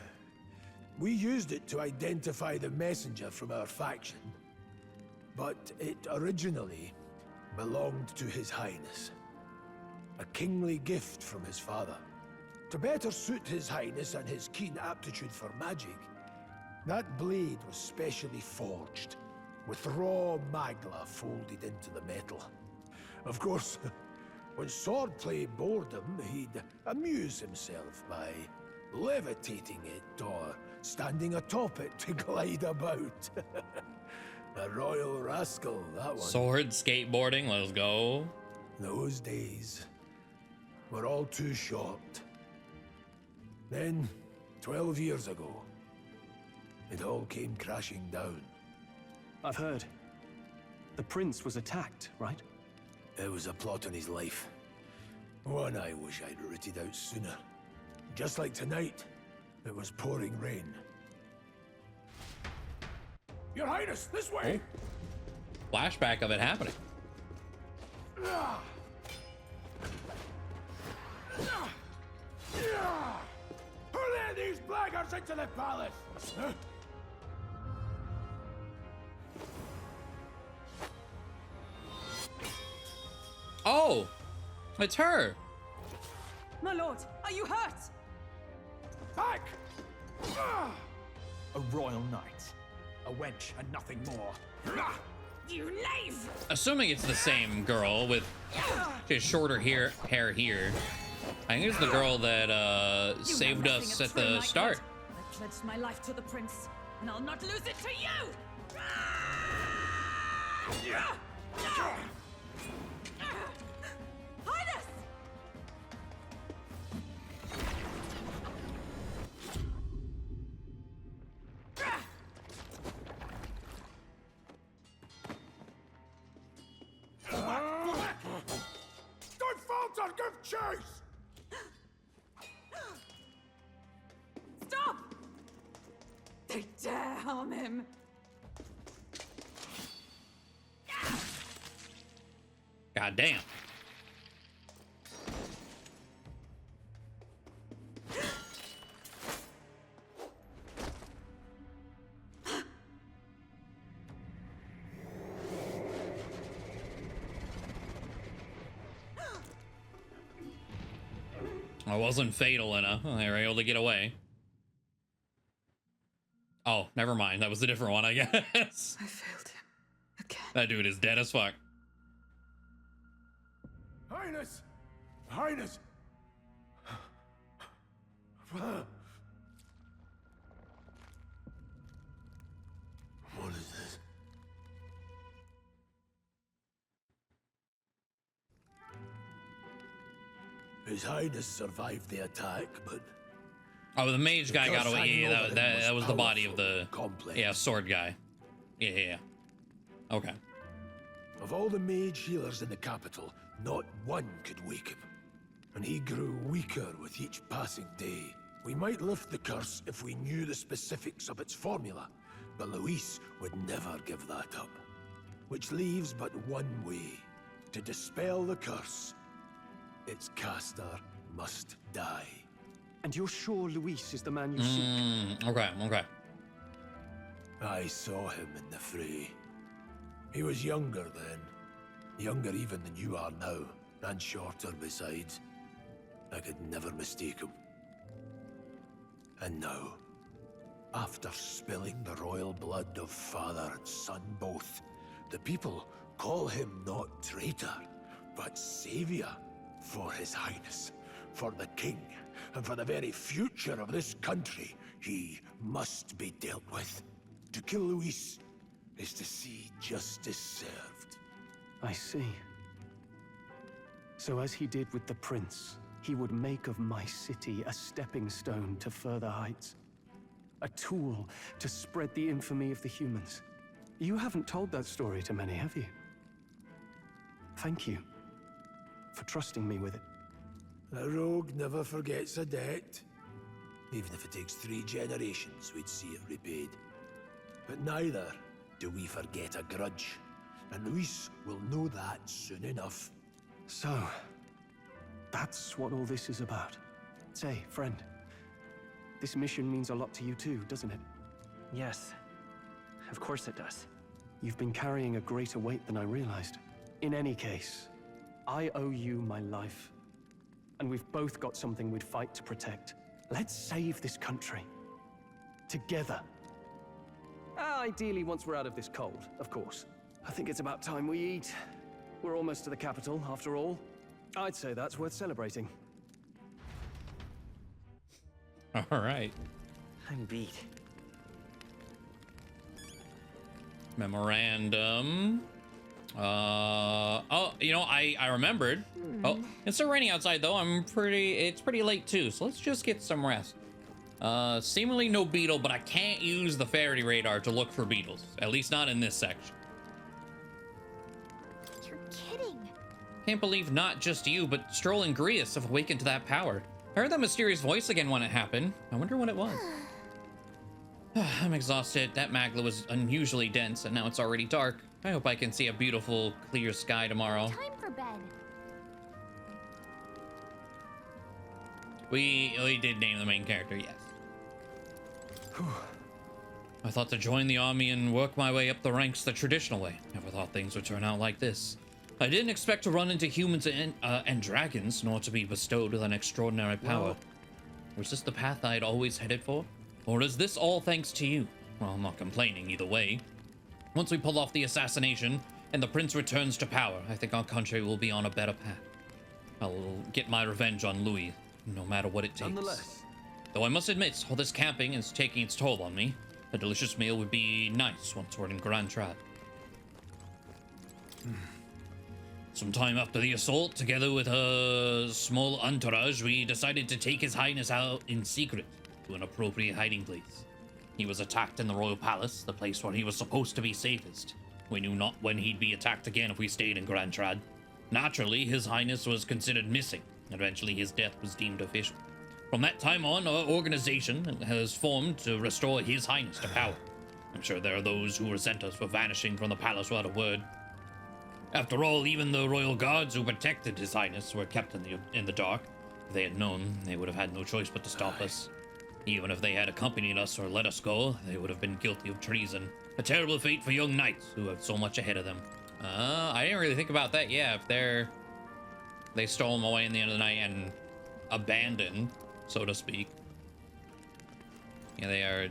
we used it to identify the messenger from our faction. But it originally belonged to His Highness. A kingly gift from his father. To better suit His Highness and his keen aptitude for magic, that blade was specially forged, with raw magla folded into the metal. Of course, when swordplay bored him, he'd amuse himself by levitating it or standing atop it to glide about. A royal rascal, that one. Sword skateboarding, let's go. Those days were all too short. Then, 12 years ago, it all came crashing down. I've heard. The prince was attacked, right? It was a plot on his life. One I wish I'd rooted out sooner. Just like tonight, it was pouring rain. Your Highness, this way! Flashback of it happening. Who let these blackguards into the palace? Huh? Oh, it's her. My lord, are you hurt? Back! A royal knight. A wench and nothing more. You knave! Assuming it's the same girl with just shorter hair here. I think it's the girl that saved us at the start. I pledged my life to the prince, and I'll not lose it to you! Highness! Don't falter, give chase! Stop! They dare harm him. God damn. I wasn't fatal enough. They were able to get away. Oh, never mind. That was a different one, I guess. I failed him again. That dude is dead as fuck. Highness! Highness! What is this? His Highness survived the attack, but... Oh, the mage guy got away. Yeah, that was the body of the complex. yeah, sword guy. Yeah. Okay. Of all the mage healers in the capital, not one could wake him. And he grew weaker with each passing day. We might lift the curse if we knew the specifics of its formula, but Luis would never give that up. Which leaves but one way. To dispel the curse, its caster must die. And you're sure Luis is the man you seek? Okay. I saw him in the fray. He was younger then. Younger even than you are now, and shorter besides. I could never mistake him. And now, after spilling the royal blood of father and son both, the people call him not traitor, but savior for his highness, for the king, and for the very future of this country. He must be dealt with. To kill Luis is to see justice served. I see. So as he did with the prince, he would make of my city a stepping stone to further heights. A tool to spread the infamy of the humans. You haven't told that story to many, have you? Thank you for trusting me with it. A rogue never forgets a debt. Even if it takes 3 generations, we'd see it repaid. But neither do we forget a grudge. And Luis will know that soon enough. So, that's what all this is about. Say, friend, this mission means a lot to you too, doesn't it? Yes, of course it does. You've been carrying a greater weight than I realized. In any case, I owe you my life. And we've both got something we'd fight to protect. Let's save this country. Together. Ideally, once we're out of this cold, of course. I think it's about time we eat. We're almost to the capital, after all. I'd say that's worth celebrating. All right. I'm beat. Memorandum. Oh, you know, I remembered. Oh, it's still raining outside though. It's pretty late too, so let's just get some rest. Seemingly no beetle, but I can't use the Faraday radar to look for beetles. At least not in this section. You're kidding. Can't believe not just you, but Stroll and Grius have awakened to that power. I heard that mysterious voice again when it happened. I wonder what it was. I'm exhausted. That magla was unusually dense, and now it's already dark. I hope I can see a beautiful, clear sky tomorrow. Time for bed. We did name the main character, yes. I thought to join the army and work my way up the ranks the traditional way. Never thought things would turn out like this. I didn't expect to run into humans and dragons, nor to be bestowed with an extraordinary power. Well, was this the path I'd always headed for? Or is this all thanks to you? Well, I'm not complaining either way. Once we pull off the assassination and the prince returns to power, I think our country will be on a better path. I will get my revenge on Louis, no matter what it takes. nonetheless. Though I must admit, all this camping is taking its toll on me. A delicious meal would be nice once we're in Grand Trad. Sometime after the assault, together with a small entourage, we decided to take His Highness out in secret to an appropriate hiding place. He was attacked in the royal palace, the place where he was supposed to be safest. We knew not when he'd be attacked again if we stayed in Grand Trad. Naturally, His Highness was considered missing. Eventually, his death was deemed official. From that time on, our organization has formed to restore His Highness to power. I'm sure there are those who resent us for vanishing from the palace without a word. After all, even the royal guards who protected His Highness were kept in the dark. If they had known, they would have had no choice but to stop us. Even if they had accompanied us or let us go, they would have been guilty of treason. A terrible fate for young knights who have so much ahead of them. I didn't really think about that. Yeah, if they stole them away in the end of the night and abandoned, so to speak. Yeah, they are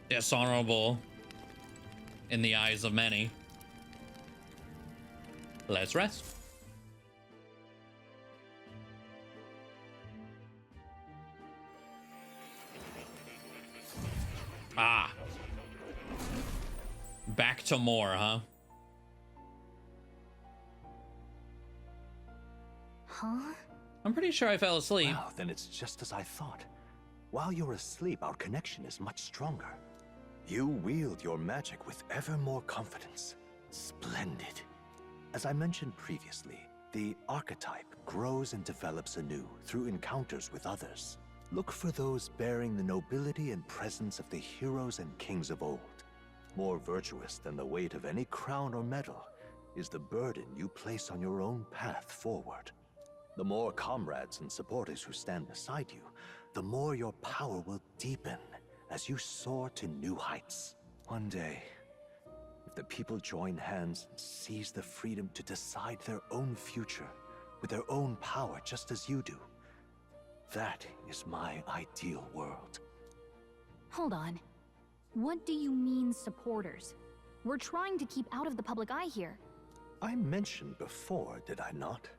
dishonorable in the eyes of many. Let's rest. Ah. Back to more, huh? Huh? I'm pretty sure I fell asleep. Well, then it's just as I thought. While you're asleep, our connection is much stronger. You wield your magic with ever more confidence. Splendid. As I mentioned previously, the archetype grows and develops anew through encounters with others. Look for those bearing the nobility and presence of the heroes and kings of old. More virtuous than the weight of any crown or medal is the burden you place on your own path forward. The more comrades and supporters who stand beside you, the more your power will deepen as you soar to new heights. One day, if the people join hands and seize the freedom to decide their own future with their own power just as you do, that is my ideal world. Hold on. What do you mean, supporters? We're trying to keep out of the public eye here. I mentioned before, did I not?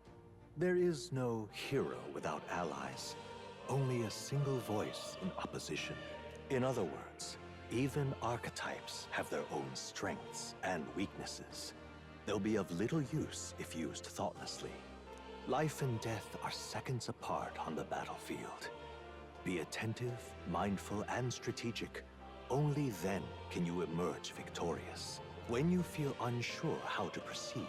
There is no hero without allies. Only a single voice in opposition. In other words, even archetypes have their own strengths and weaknesses. They'll be of little use if used thoughtlessly. Life and death are seconds apart on the battlefield. Be attentive, mindful, and strategic. Only then can you emerge victorious. When you feel unsure how to proceed,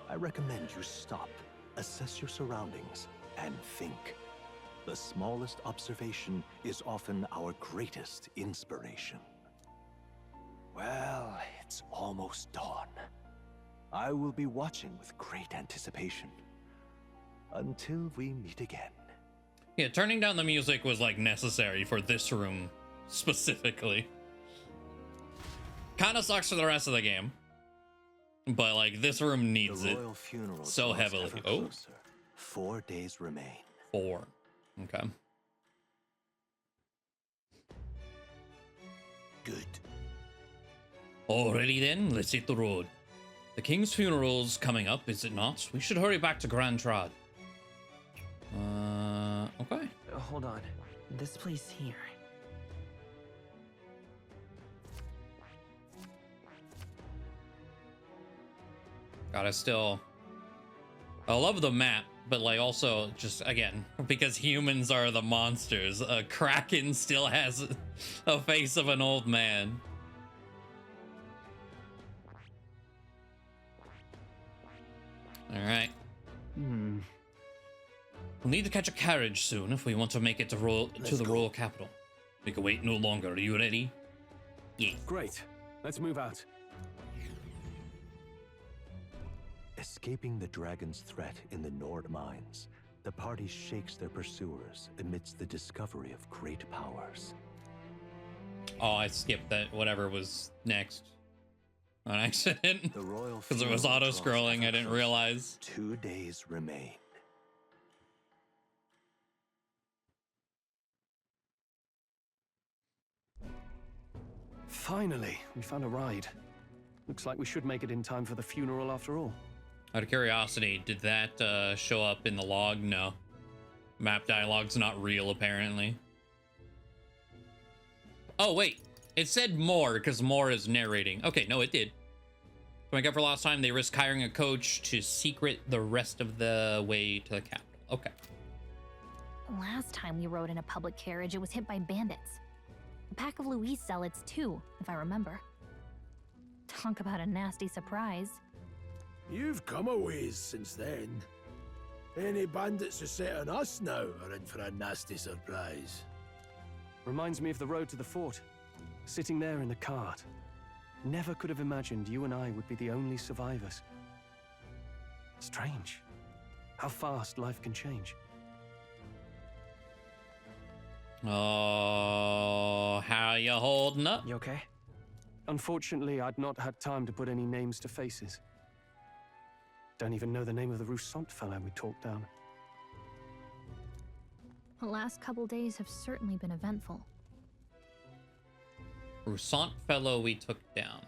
I recommend you stop, assess your surroundings, and think. The smallest observation is often our greatest inspiration. Well, it's almost dawn. I will be watching with great anticipation. Until we meet again. Yeah, turning down the music was like necessary for this room specifically. Kind of sucks for the rest of the game, but like this room needs it so heavily. Oh, 4 days remain. 4. Okay. Good. Alrighty then, let's hit the road. The king's funeral's coming up, is it not? We should hurry back to Grand Trad. Okay. Hold on. This place here. God, I love the map, but like also just again, because humans are the monsters, Kraken still has a face of an old man. All right. We'll need to catch a carriage soon if we want to make it to the royal capital. We can wait no longer. Are you ready? Yeah. Great. Let's move out. Escaping the dragon's threat in the Nord mines, the party shakes their pursuers amidst the discovery of great powers. Oh, I skipped that. Whatever was next on accident. The royal because it was auto-scrolling. I didn't realize. 2 days remain. Finally, we found a ride. Looks like we should make it in time for the funeral after all. Out of curiosity, did that show up in the log? No. Map dialogue's not real, apparently. Oh, wait. It said more, because more is narrating. Okay, no, it did. To make up for lost time, they risk hiring a coach to secret the rest of the way to the capital. Okay. Last time we rode in a public carriage, it was hit by bandits. A pack of Louis zealots, too, if I remember. Talk about a nasty surprise. You've come a ways since then. Any bandits who set on us now are in for a nasty surprise. Reminds me of the road to the fort. Sitting there in the cart. Never could have imagined you and I would be the only survivors. Strange. How fast life can change. Oh, how you holding up? You okay? Unfortunately, I'd not had time to put any names to faces. Don't even know the name of the Roussant fellow we talked down. The last couple days have certainly been eventful. Roussant fellow we took down.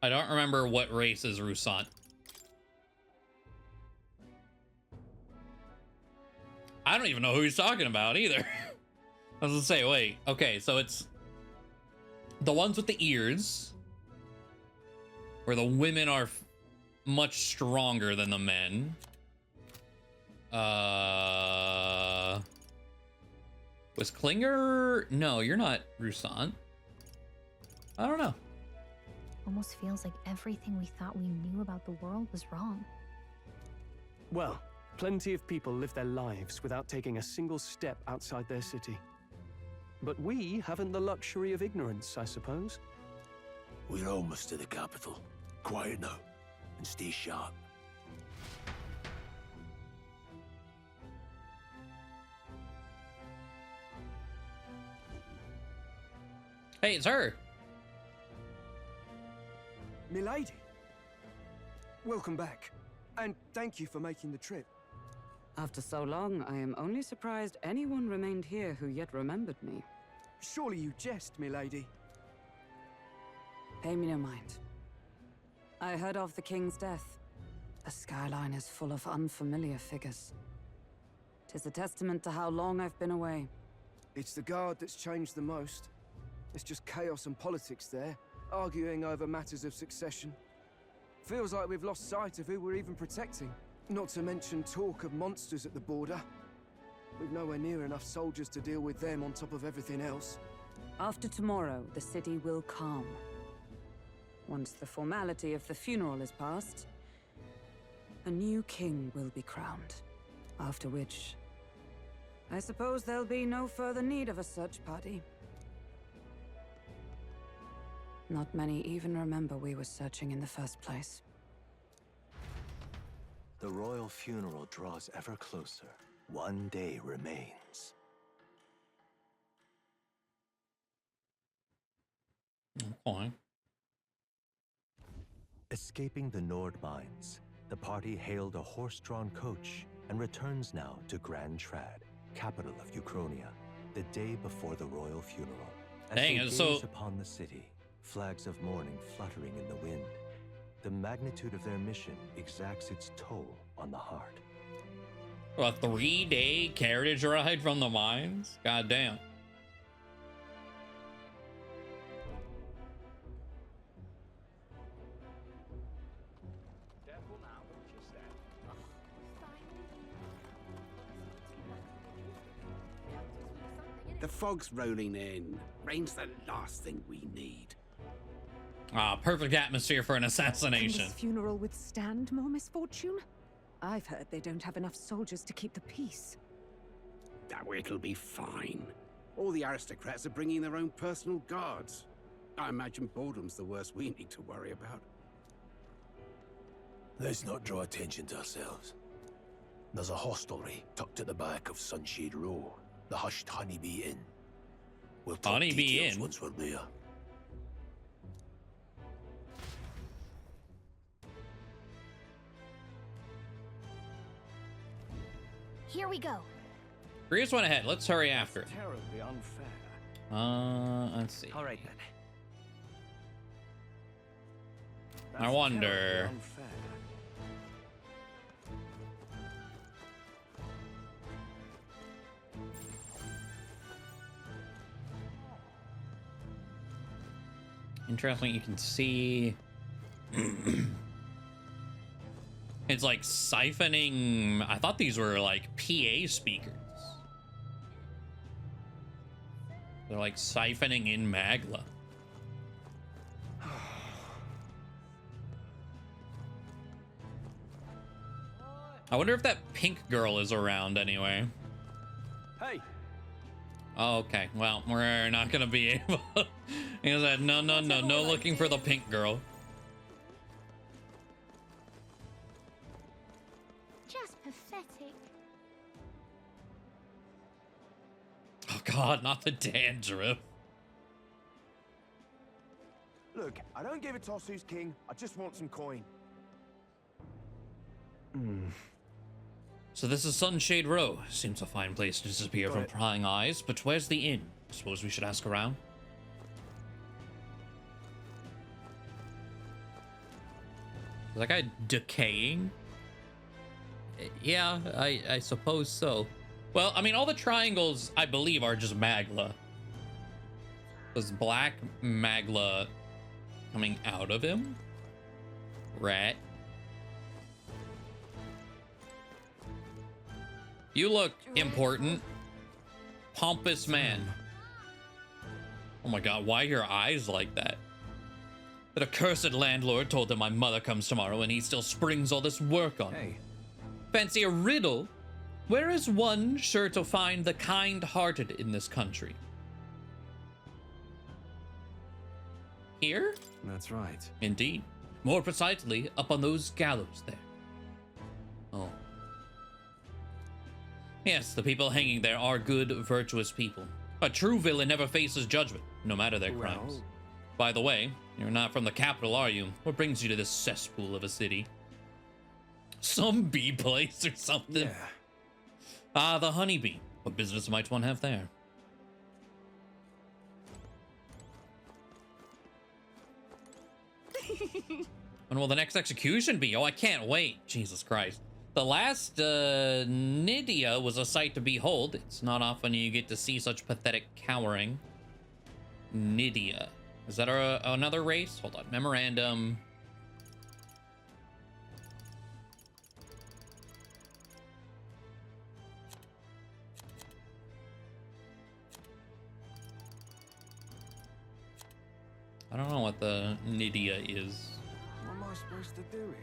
I don't remember what race is Roussant. I don't even know who he's talking about either. I was gonna say, wait, okay, so it's the ones with the ears, where the women are much stronger than the men. Was Klinger? No, you're not Roussant. I don't know. Almost feels like everything we thought we knew about the world was wrong. Well, plenty of people live their lives without taking a single step outside their city. But we haven't the luxury of ignorance, I suppose. We're almost to the capital. Quiet now, and stay sharp. Hey, it's her. Milady. Welcome back. And thank you for making the trip. After so long, I am only surprised anyone remained here who yet remembered me. Surely you jest, milady. Pay me no mind. I heard of the king's death. The skyline is full of unfamiliar figures. 'Tis a testament to how long I've been away. It's the guard that's changed the most. It's just chaos and politics there, arguing over matters of succession. Feels like we've lost sight of who we're even protecting. Not to mention talk of monsters at the border. We've nowhere near enough soldiers to deal with them on top of everything else. After tomorrow, the city will calm. Once the formality of the funeral is past, a new king will be crowned. After which, I suppose there'll be no further need of a search party. Not many even remember we were searching in the first place. The royal funeral draws ever closer. One day remains. Okay. Escaping the Nord mines, the party hailed a horse-drawn coach and returns now to Grand Trad, capital of Ukrainia, the day before the royal funeral. As Dang, they so gaze upon the city, flags of mourning fluttering in the wind, the magnitude of their mission exacts its toll on the heart. a 3-day carriage ride from the mines? God damn. The fog's rolling in. Rain's the last thing we need. Ah, perfect atmosphere for an Can assassination. this funeral withstand more misfortune? I've heard they don't have enough soldiers to keep the peace. Oh, it'll be fine. All the aristocrats are bringing their own personal guards. I imagine boredom's the worst we need to worry about. Let's not draw attention to ourselves. There's a hostelry tucked at the back of Sunshade Row, the hushed Honeybee Inn. We'll talk Honeybee details Inn? once we're there. Here we go. Grievous went ahead. Let's hurry after it. Terribly unfair. Let's see. All right then. I wonder. Interesting. You can see. It's like siphoning. I thought these were like PA speakers. They're like siphoning in Magla. I wonder if that pink girl is around anyway. Hey. Oh, okay. Well, we're not gonna be able. He said, no looking for the pink girl. Just pathetic. Oh God, not the dandruff. Look, I don't give a toss who's king. I just want some coin. So this is Sunshade Row. Seems a fine place to disappear from prying eyes, but where's the inn? Suppose we should ask around. Is that guy decaying? Yeah, I suppose so. Well, I mean, all the triangles, I believe, are just magla. There's black magla coming out of him. Rat. You look important. Pompous man. Oh my God, why are your eyes like that? That accursed landlord told him my mother comes tomorrow and he still springs all this work on me. Fancy a riddle? Where is one sure to find the kind-hearted in this country? Here? That's right. Indeed. More precisely, up on those gallows there. Oh. Yes, the people hanging there are good, virtuous people. A true villain never faces judgment, no matter their crimes. By the way, you're not from the capital, are you? What brings you to this cesspool of a city? Some bee place or something? Yeah. Ah, the honeybee. What business might one have there? When will the next execution be? Oh, I can't wait. Jesus Christ. The last Nydia was a sight to behold. It's not often you get to see such pathetic cowering. Nydia. Is that another race? Hold on. Memorandum. I don't know what the Nydia is. What am I supposed to do here?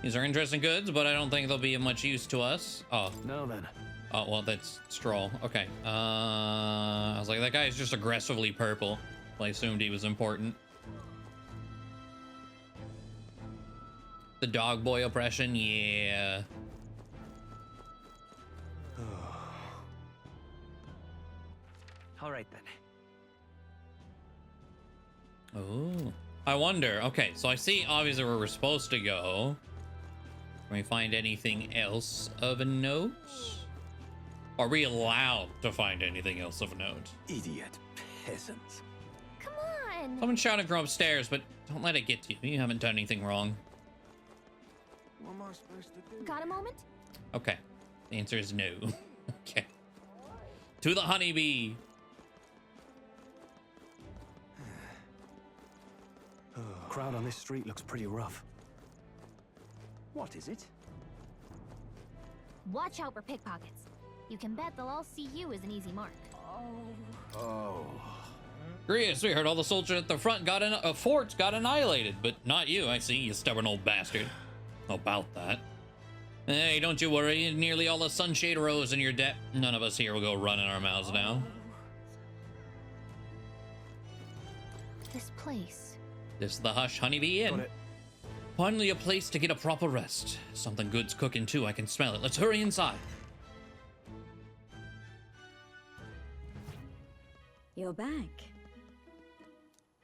These are interesting goods, but I don't think they'll be of much use to us. Oh. No, then. Oh, well, that's Stroll. Okay. I was like, that guy is just aggressively purple. Well, I assumed he was important. The dog boy oppression? Yeah. All right, then. Oh. I wonder. Okay, so I see obviously where we're supposed to go. Can we find anything else of a note? Are we allowed to find anything else of note? Idiot peasants. Come on. Someone shouted from upstairs, but don't let it get to you. You haven't done anything wrong. What am I supposed to do? Got a moment? Okay. The answer is no. Okay. To the honeybee. Crowd on this street looks pretty rough. What is it? Watch out for pickpockets. You can bet they'll all see you as an easy mark. Oh. Grius, we heard all the soldiers at the front fort got annihilated, but not you. I see, you stubborn old bastard. About that. Hey, don't you worry. Nearly all the Sunshade Row's in your debt. None of us here will go running our mouths now. This place. This is the Hush Honeybee Inn. Finally a place to get a proper rest. Something good's cooking too, I can smell it. Let's hurry inside. You're back.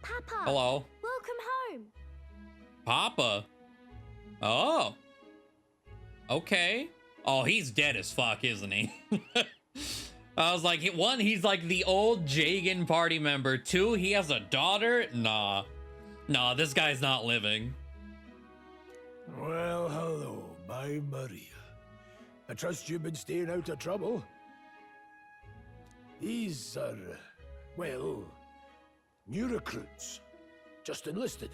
Papa! Hello. Welcome home! Papa? Oh. Okay. Oh, he's dead as fuck, isn't he? I was like, one, he's like the old Jagan party member. Two, he has a daughter? Nah. Nah, this guy's not living. Well, hello, my Maria. I trust you've been staying out of trouble. These are, well, new recruits. Just enlisted.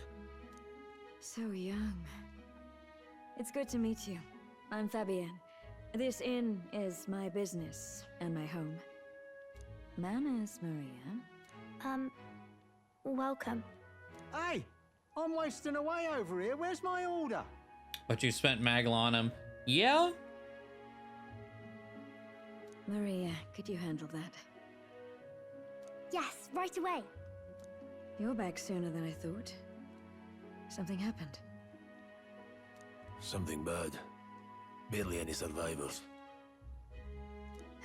So young. It's good to meet you. I'm Fabienne. This inn is my business and my home. Manners, Maria. Welcome. Hey, I'm wasting away over here. Where's my order? But you spent Magla on him. Yeah? Maria, could you handle that? Yes, right away. You're back sooner than I thought. Something happened. Something bad. Barely any survivors.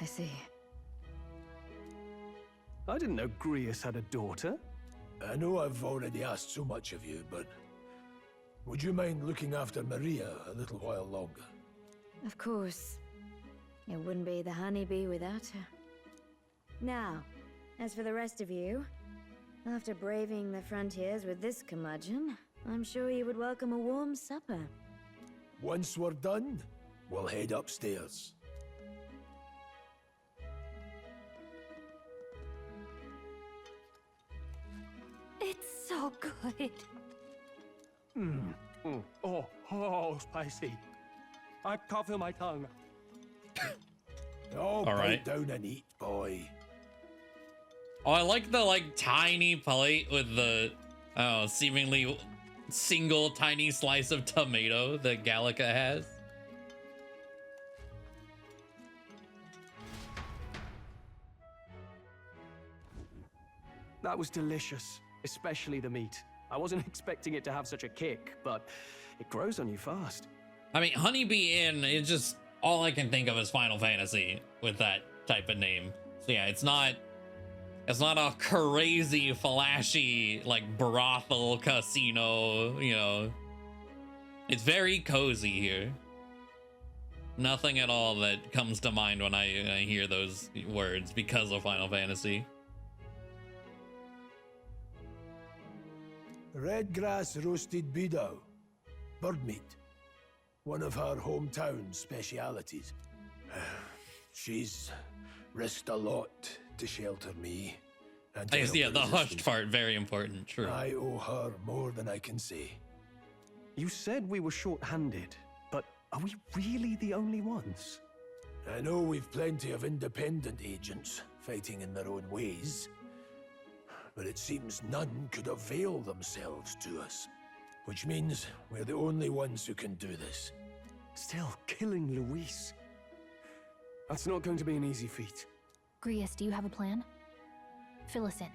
I see. I didn't know Grius had a daughter. I know I've already asked so much of you, but would you mind looking after Maria a little while longer? Of course. It wouldn't be the honeybee without her. Now, as for the rest of you, after braving the frontiers with this curmudgeon, I'm sure you would welcome a warm supper. Once we're done, we'll head upstairs. It's so good. Oh, spicy. I can't feel my tongue. Oh, All right. bite down and eat, boy. Oh, I like the tiny plate with the seemingly single tiny slice of tomato that Gallica has. That was delicious, especially the meat. I wasn't expecting it to have such a kick, but it grows on you fast. I mean, Honeybee Inn is just all I can think of is Final Fantasy with that type of name. So yeah, it's not a crazy, flashy, like brothel casino, you know. It's very cozy here. Nothing at all that comes to mind when I hear those words because of Final Fantasy. Red grass roasted beedow. Bird meat. One of her hometown specialities. She's risked a lot to shelter me. And I guess, help yeah, the the hushed resistance. part, very important, true. I owe her more than I can say. You said we were short-handed, but are we really the only ones? I know we've plenty of independent agents fighting in their own ways, but it seems none could avail themselves to us, which means we're the only ones who can do this. Still, killing Luis. That's not going to be an easy feat. Grius, do you have a plan? Fill us in.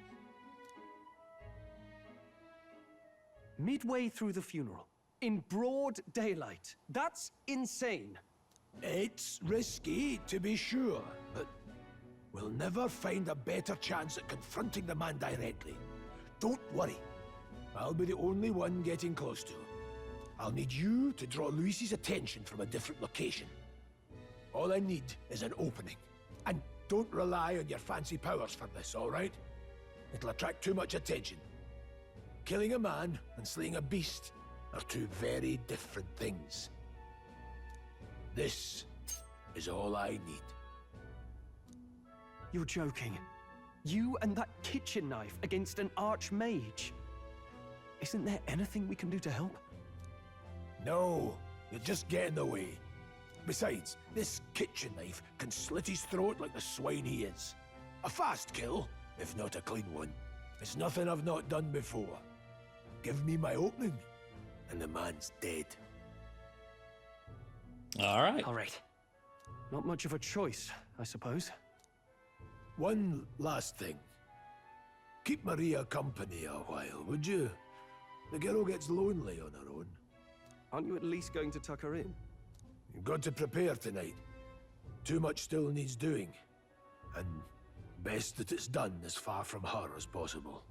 Midway through the funeral, in broad daylight. That's insane. It's risky, to be sure, but we'll never find a better chance at confronting the man directly. Don't worry. I'll be the only one getting close to him. I'll need you to draw Luis's attention from a different location. All I need is an opening. And don't rely on your fancy powers for this, all right? It'll attract too much attention. Killing a man and slaying a beast are two very different things. This is all I need. You're joking. You and that kitchen knife against an archmage. Isn't there anything we can do to help? No, you'll just get in the way. Besides, this kitchen knife can slit his throat like the swine he is. A fast kill, if not a clean one. It's nothing I've not done before. Give me my opening, and the man's dead. All right. All right. Not much of a choice, I suppose. One last thing. Keep Maria company a while, would you? The girl gets lonely on her own. Aren't you at least going to tuck her in? You've got to prepare tonight. Too much still needs doing. And best that it's done as far from her as possible.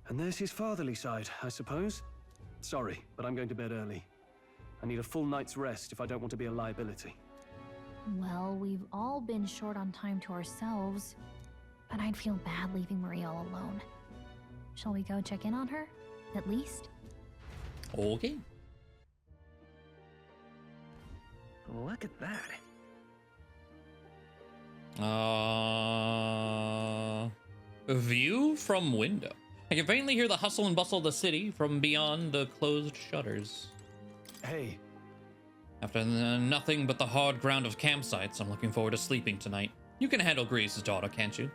And there's his fatherly side, I suppose. Sorry, but I'm going to bed early. I need a full night's rest if I don't want to be a liability. Well, we've all been short on time to ourselves, but I'd feel bad leaving Maria all alone. Shall we go check in on her, at least? Okay. Look at that. A view from window. I can faintly hear the hustle and bustle of the city from beyond the closed shutters. Hey. After nothing but the hard ground of campsites, I'm looking forward to sleeping tonight. You can handle Grease's daughter, can't you?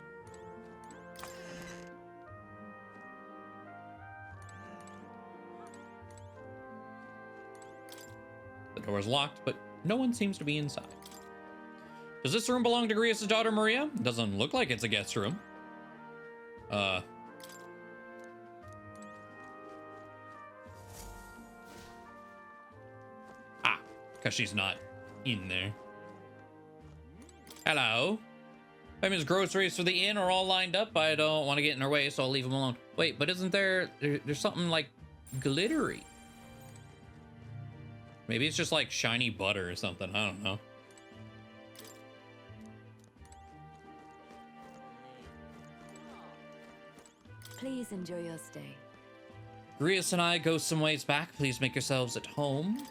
The door is locked, but no one seems to be inside. Does this room belong to Grius' daughter, Maria? Doesn't look like it's a guest room. Because she's not in there. Hello. Fabian's groceries for the inn are all lined up. I don't want to get in her way, so I'll leave them alone. Wait, but isn't there's something like glittery? Maybe it's just like shiny butter or something. I don't know. Please enjoy your stay. Grius and I go some ways back. Please make yourselves at home.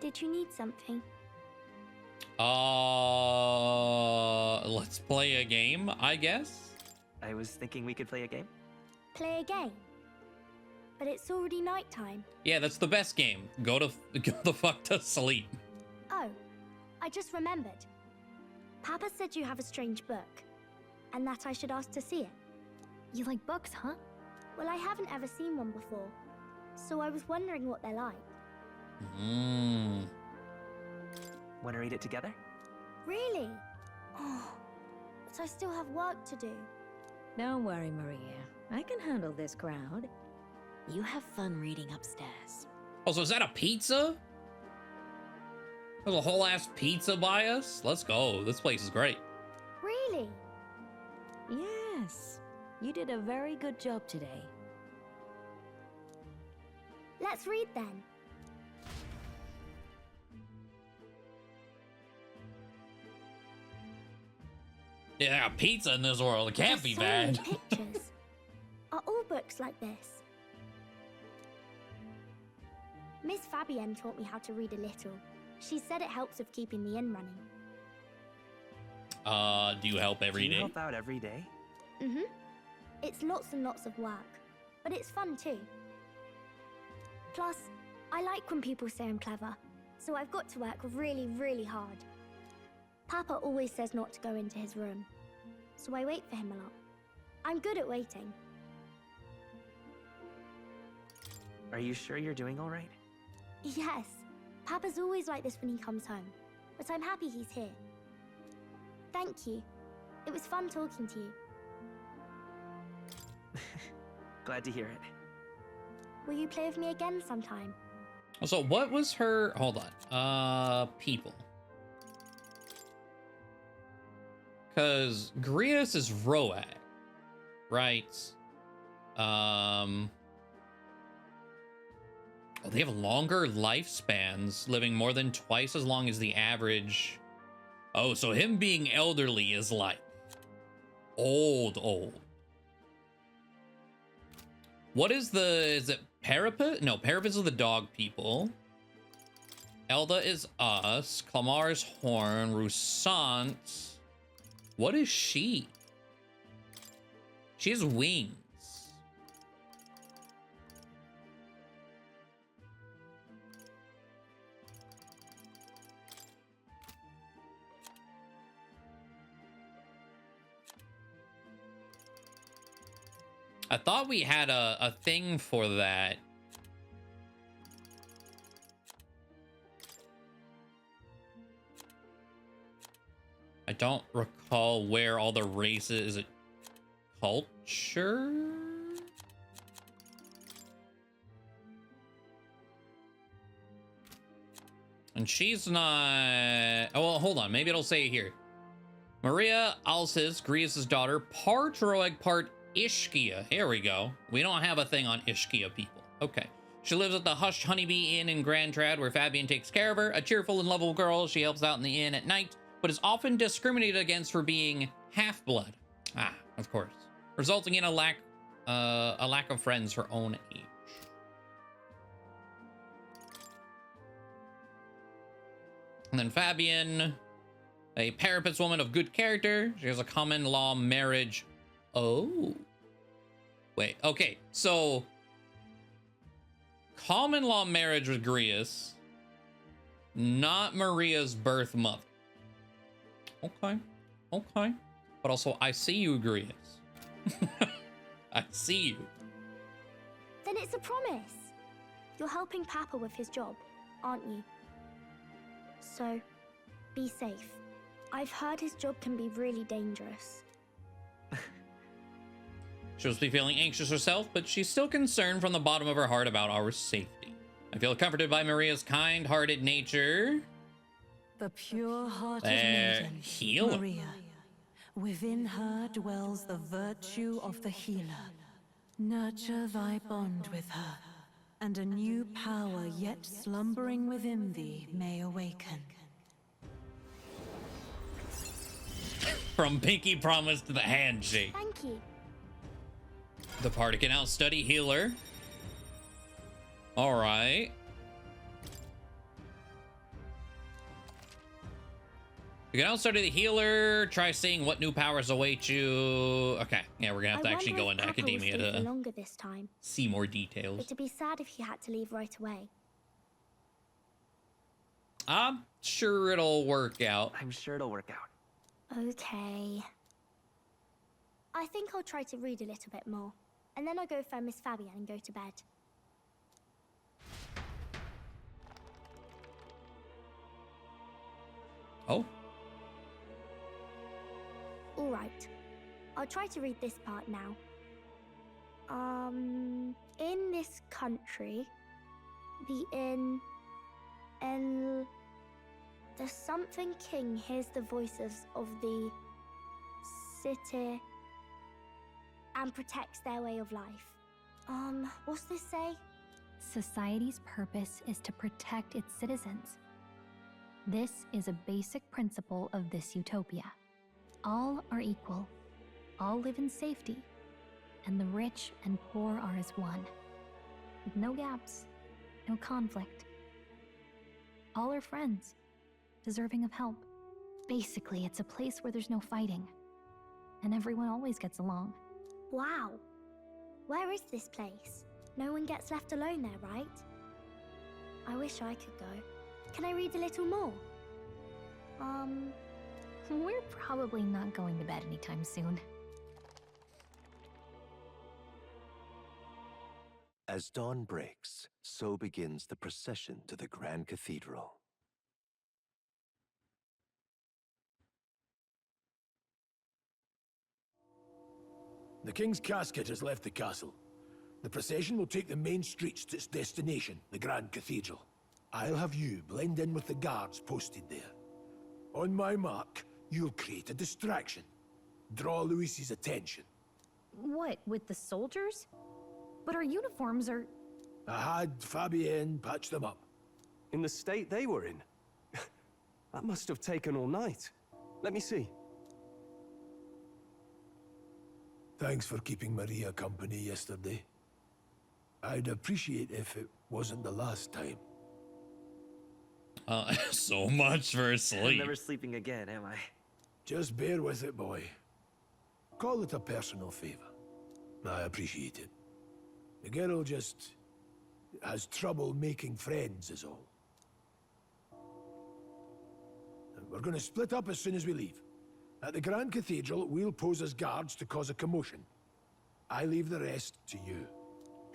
Did you need something? Let's play a game, I guess. I was thinking we could play a game. Play a game? But it's already nighttime. Yeah, that's the best game. Go the fuck to sleep. Oh, I just remembered. Papa said you have a strange book, and that I should ask to see it. You like books, huh? Well, I haven't ever seen one before, so I was wondering what they're like. Want to read it together? Really? Oh, but I still have work to do. Don't worry, Maria. I can handle this crowd. You have fun reading upstairs. Oh, so is that a pizza? There's a whole ass pizza by us? Let's go. This place is great. Really? Yes. You did a very good job today. Let's read then. Yeah, a pizza in this world. It can't be bad. Pictures. Are all books like this? Miss Fabienne taught me how to read a little. She said it helps with keeping the inn running. Do you help every day? Do you help out every day? Mm-hmm. It's lots and lots of work, but it's fun too. Plus, I like when people say I'm clever, so I've got to work really, really hard. Papa always says not to go into his room, so I wait for him a lot. I'm good at waiting. Are you sure you're doing all right? Yes, Papa's always like this when he comes home, but I'm happy he's here. Thank you. It was fun talking to you. Glad to hear it. Will you play with me again sometime? So what was her... Hold on. People. Because Grius is Roag, right? Oh, they have longer lifespans, living more than twice as long as the average. Oh, so him being elderly is like old. What is it Parapet? No, Parapets are the dog people. Elda is us. Clamar is Horn. Roussant. What is she? She has wings. I thought we had a thing for that. I don't recall where all the races... Is it culture? And she's not... Oh, well, hold on. Maybe it'll say it here. Maria Alsis, Grius' daughter, part Roeg, part Ishkia. Here we go. We don't have a thing on Ishkia people. Okay. She lives at the Hushed Honeybee Inn in Grand Trad, where Fabian takes care of her. A cheerful and lovable girl, she helps out in the inn at night, but is often discriminated against for being half-blood. Ah, of course. Resulting in a lack of friends her own age. And then Fabian, a Parapets woman of good character. She has a common law marriage. Oh. Wait, okay. So, common law marriage with Grius, not Maria's birth mother. Okay. Okay. But also, I see you, Grius. I see you. Then it's a promise. You're helping Papa with his job, aren't you? So, be safe. I've heard his job can be really dangerous. She must be feeling anxious herself, but she's still concerned from the bottom of her heart about our safety. I feel comforted by Maria's kind-hearted nature. The pure-hearted There, maiden, healer. Maria. Within her dwells the virtue of the healer. Nurture thy bond with her, and a new power yet slumbering within thee may awaken. From pinky promise to the handshake. Thank you. The party can now study healer. All right. You can now study the healer. Try seeing what new powers await you. Okay, yeah, we're gonna have to actually go into academia to longer this time. see more details. It'd be sad if he had to leave right away. I'm sure it'll work out. I'm sure it'll work out. Okay. I think I'll try to read a little bit more. And then I'll go find Miss Fabian and go to bed. Oh. All right. I'll try to read this part now. In this country, the something king hears the voices of the city and protects their way of life. What's this say? Society's purpose is to protect its citizens. This is a basic principle of this utopia. All are equal, all live in safety, and the rich and poor are as one, with no gaps, no conflict. All are friends, deserving of help. Basically, it's a place where there's no fighting, and everyone always gets along. Wow. Where is this place? No one gets left alone there, right? I wish I could go. Can I read a little more? We're probably not going to bed anytime soon. As dawn breaks, so begins the procession to the Grand Cathedral. The King's casket has left the castle. The procession will take the main streets to its destination, the Grand Cathedral. I'll have you blend in with the guards posted there. On my mark, you'll create a distraction. Draw Luis's attention. What, with the soldiers? But our uniforms are... I had Fabienne patch them up. In the state they were in? That must have taken all night. Let me see. Thanks for keeping Maria company yesterday. I'd appreciate if it wasn't the last time. So much for I'm sleep. never sleeping again, am I? Just bear with it, boy. Call it a personal favor. I appreciate it. The girl just has trouble making friends is all. We're going to split up as soon as we leave. At the Grand Cathedral, we'll pose as guards to cause a commotion. I leave the rest to you.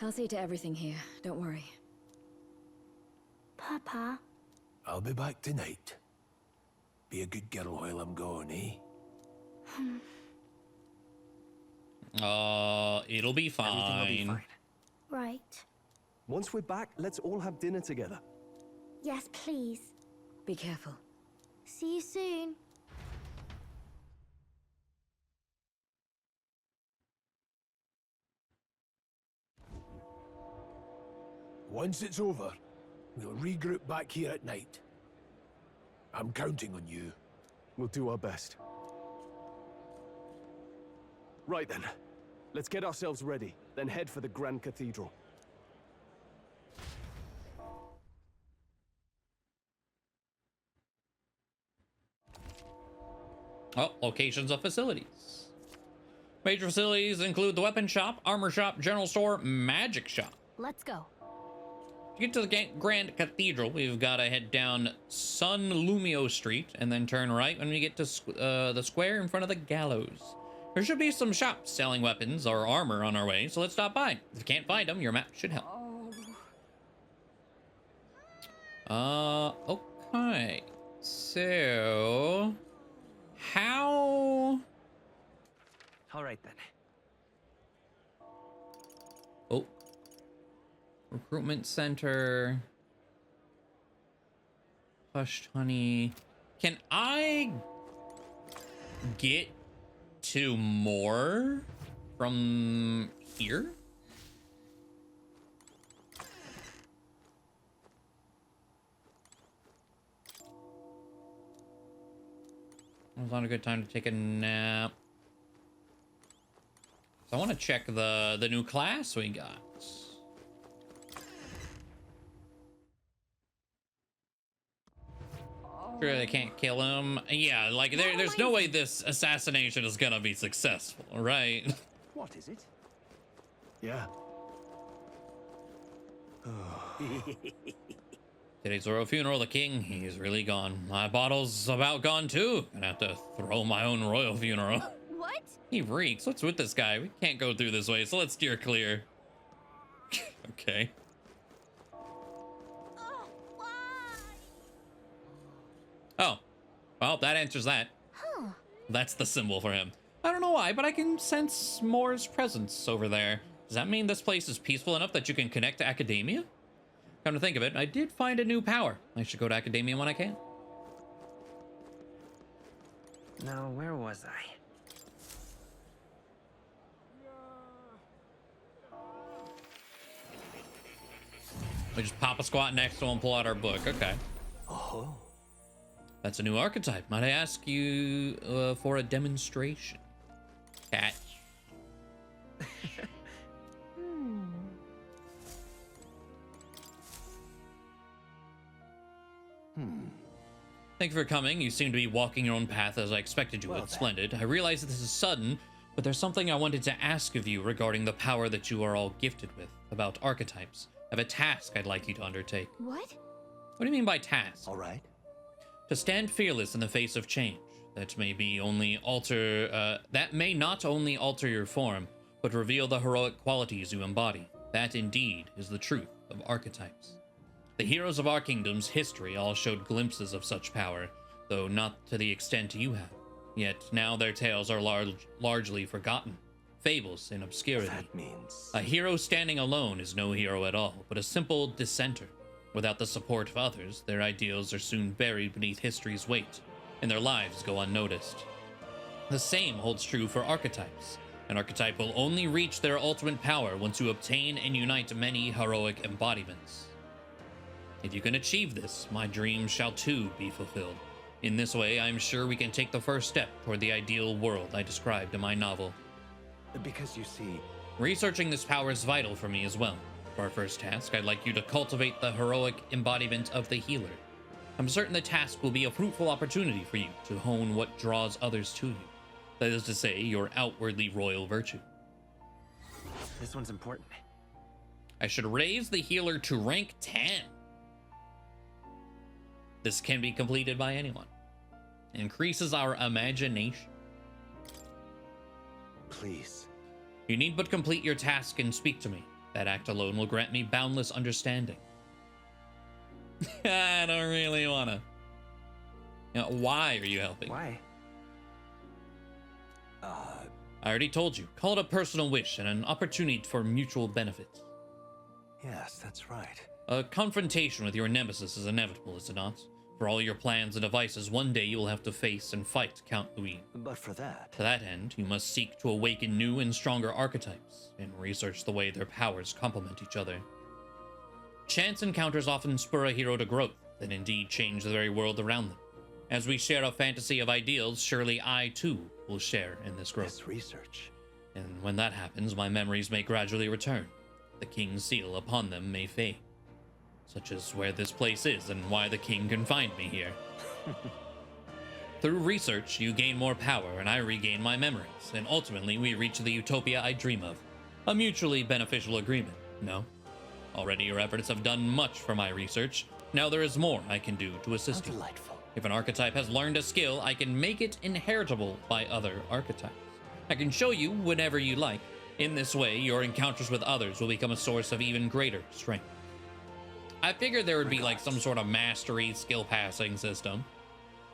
I'll see to everything here, don't worry. Papa. I'll be back tonight. Be a good girl while I'm gone, eh? It'll be fine. Everything will be fine. Right. Once we're back, let's all have dinner together. Yes, please. Be careful. See you soon. Once it's over, we'll regroup back here at night. I'm counting on you. We'll do our best. Right then. Let's get ourselves ready, then head for the Grand Cathedral. Oh, locations of facilities. Major facilities include the weapon shop, armor shop, general store, magic shop. Let's go. To get to the Grand Cathedral, we've got to head down Sun Lumio Street and then turn right when we get to the square in front of the gallows. There should be some shops selling weapons or armor on our way, so let's stop by. If you can't find them, your map should help. Okay. So, how? All right then. Oh, recruitment center. Hushed honey. Can I get to more from here? It was not a good time to take a nap. So I want to check the new class we got. Sure, they can't kill him. Yeah, like there's no way this assassination is gonna be successful, right? What is it? Yeah. Today's royal funeral, the king, he's really gone. My bottle's about gone too. Gonna have to throw my own royal funeral. What? He reeks. What's with this guy? We can't go through this way, so let's steer clear. Okay. Oh. Well, that answers that. Huh. That's the symbol for him. I don't know why, but I can sense Moore's presence over there. Does that mean this place is peaceful enough that you can connect to academia? Come to think of it, I did find a new power. I should go to academia when I can. Now, where was I? We just pop a squat next to him and pull out our book. Okay. Oh. That's a new archetype. Might I ask you for a demonstration? Cat. Thank you for coming. You seem to be walking your own path as I expected you would. Splendid. I realize that this is sudden, but there's something I wanted to ask of you regarding the power that you are all gifted with, about archetypes. I have a task I'd like you to undertake. What? What do you mean by task? All right. To stand fearless in the face of change. That may not only alter your form, but reveal the heroic qualities you embody. That indeed is the truth of archetypes. The heroes of our kingdom's history all showed glimpses of such power, though not to the extent you have. Yet now their tales are largely forgotten. Fables in obscurity. That means a hero standing alone is no hero at all, but a simple dissenter. Without the support of others, their ideals are soon buried beneath history's weight, and their lives go unnoticed. The same holds true for archetypes. An archetype will only reach their ultimate power once you obtain and unite many heroic embodiments. If you can achieve this, my dreams shall too be fulfilled. In this way, I am sure we can take the first step toward the ideal world I described in my novel. Because you see, researching this power is vital for me as well. For our first task, I'd like you to cultivate the heroic embodiment of the healer. I'm certain the task will be a fruitful opportunity for you to hone what draws others to you. That is to say, your outwardly royal virtue. This one's important. I should raise the healer to rank 10. This can be completed by anyone. It increases our imagination. Please. You need but complete your task and speak to me. That act alone will grant me boundless understanding. I don't really wanna. Now, why are you helping? Why? I already told you. Call it a personal wish and an opportunity for mutual benefit. Yes, that's right. A confrontation with your nemesis is inevitable, is it not? For all your plans and devices, one day you will have to face and fight Count Louis. But for that... To that end, you must seek to awaken new and stronger archetypes, and research the way their powers complement each other. Chance encounters often spur a hero to growth, that indeed change the very world around them. As we share a fantasy of ideals, surely I, too, will share in this growth. This research. And when that happens, my memories may gradually return. The king's seal upon them may fade. Such as where this place is and why the king can find me here. Through research, you gain more power and I regain my memories, and ultimately we reach the utopia I dream of. A mutually beneficial agreement, no? Already your efforts have done much for my research. Now there is more I can do to assist you. Delightful. If an archetype has learned a skill, I can make it inheritable by other archetypes. I can show you whenever you like. In this way, your encounters with others will become a source of even greater strength. I figured there would be like some sort of mastery skill passing system.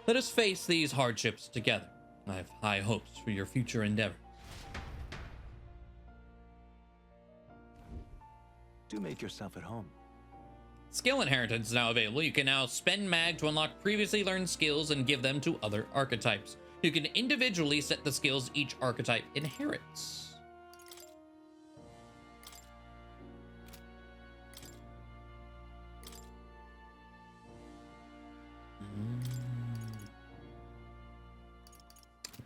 Let us face these hardships together. I have high hopes for your future endeavors. Do make yourself at home. Skill inheritance is now available. You can now spend mag to unlock previously learned skills and give them to other archetypes. You can individually set the skills each archetype inherits.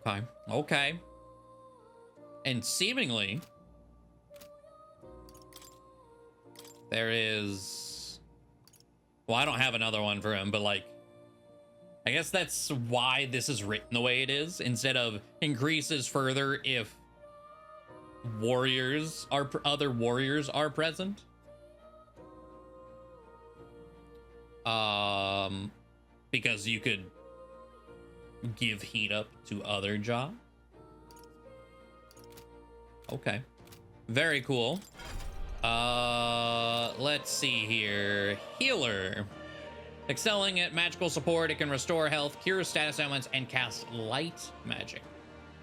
Okay. Okay. And seemingly, there is... Well, I don't have another one for him, but like, I guess that's why this is written the way it is, instead of increases further if warriors are other warriors are present. Because you could give heat up to other jobs. Okay. Very cool. Let's see here. Healer. Excelling at magical support, it can restore health, cure status ailments, and cast light magic.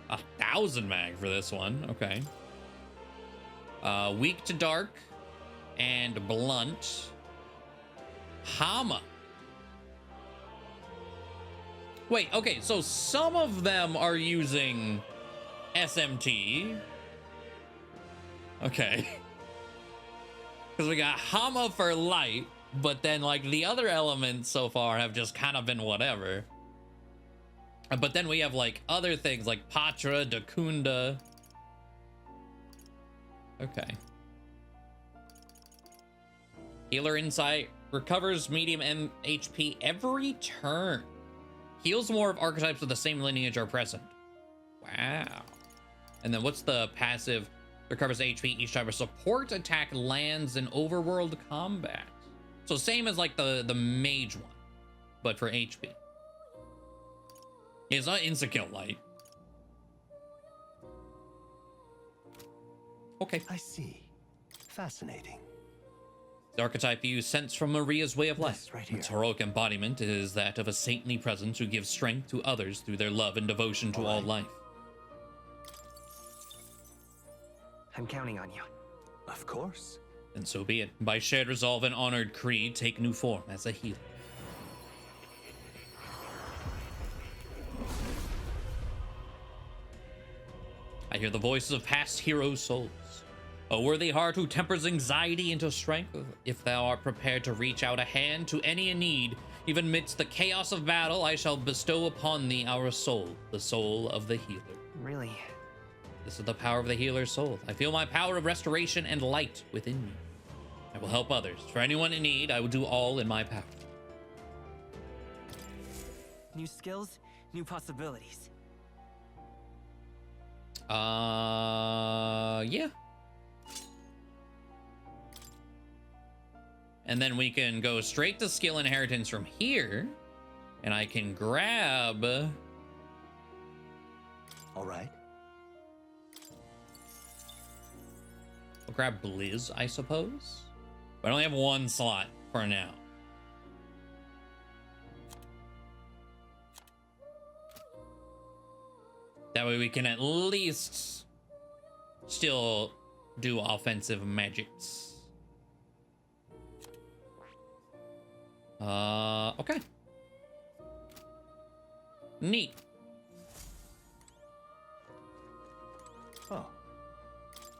1,000 mag for this one. Okay. Weak to dark and blunt. Hama. Wait, okay, so some of them are using SMT. Okay. Because we got Hama for light, but then like the other elements so far have just kind of been whatever. But then we have like other things like Patra, Dakunda. Okay. Healer Insight recovers medium HP every turn. Heals more of archetypes with the same lineage are present. Wow. And then what's the passive? Recovers HP each time a support attack lands in overworld combat. So same as like the mage one, but for HP. It's not insta-kill light. Okay. I see. Fascinating. The archetype you sense from Maria's way of life. Yes, right here. Its heroic embodiment is that of a saintly presence who gives strength to others through their love and devotion to all life. I'm counting on you. Of course. And so be it. By shared resolve and honored creed, take new form as a healer. I hear the voices of past hero souls. A worthy heart who tempers anxiety into strength. If thou art prepared to reach out a hand to any in need, even amidst the chaos of battle, I shall bestow upon thee our soul, the soul of the healer. Really? This is the power of the healer's soul. I feel my power of restoration and light within me. I will help others. For anyone in need, I will do all in my power. New skills, new possibilities. Yeah. And then we can go straight to skill inheritance from here. And I can grab... All right. I'll grab Blizz, I suppose. But I only have one slot for now. That way we can at least still do offensive magics. Okay. Neat. Oh.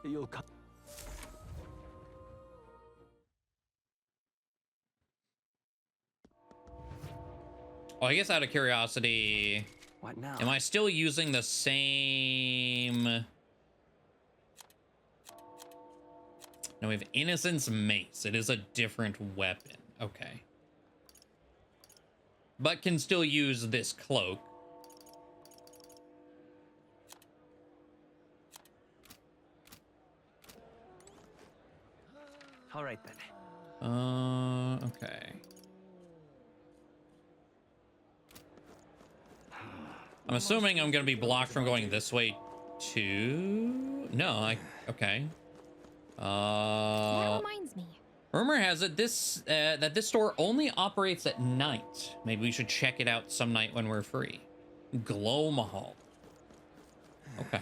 You'll come. Oh, I guess out of curiosity, what now? Am I still using the same? No, we have Innocence Mace. It is a different weapon. Okay. But can still use this cloak. All right then. Okay. I'm assuming I'm gonna be blocked from going this way too. No, okay. That reminds me. Rumor has it that this store only operates at night. Maybe we should check it out some night when we're free. Glow Mahal. Okay.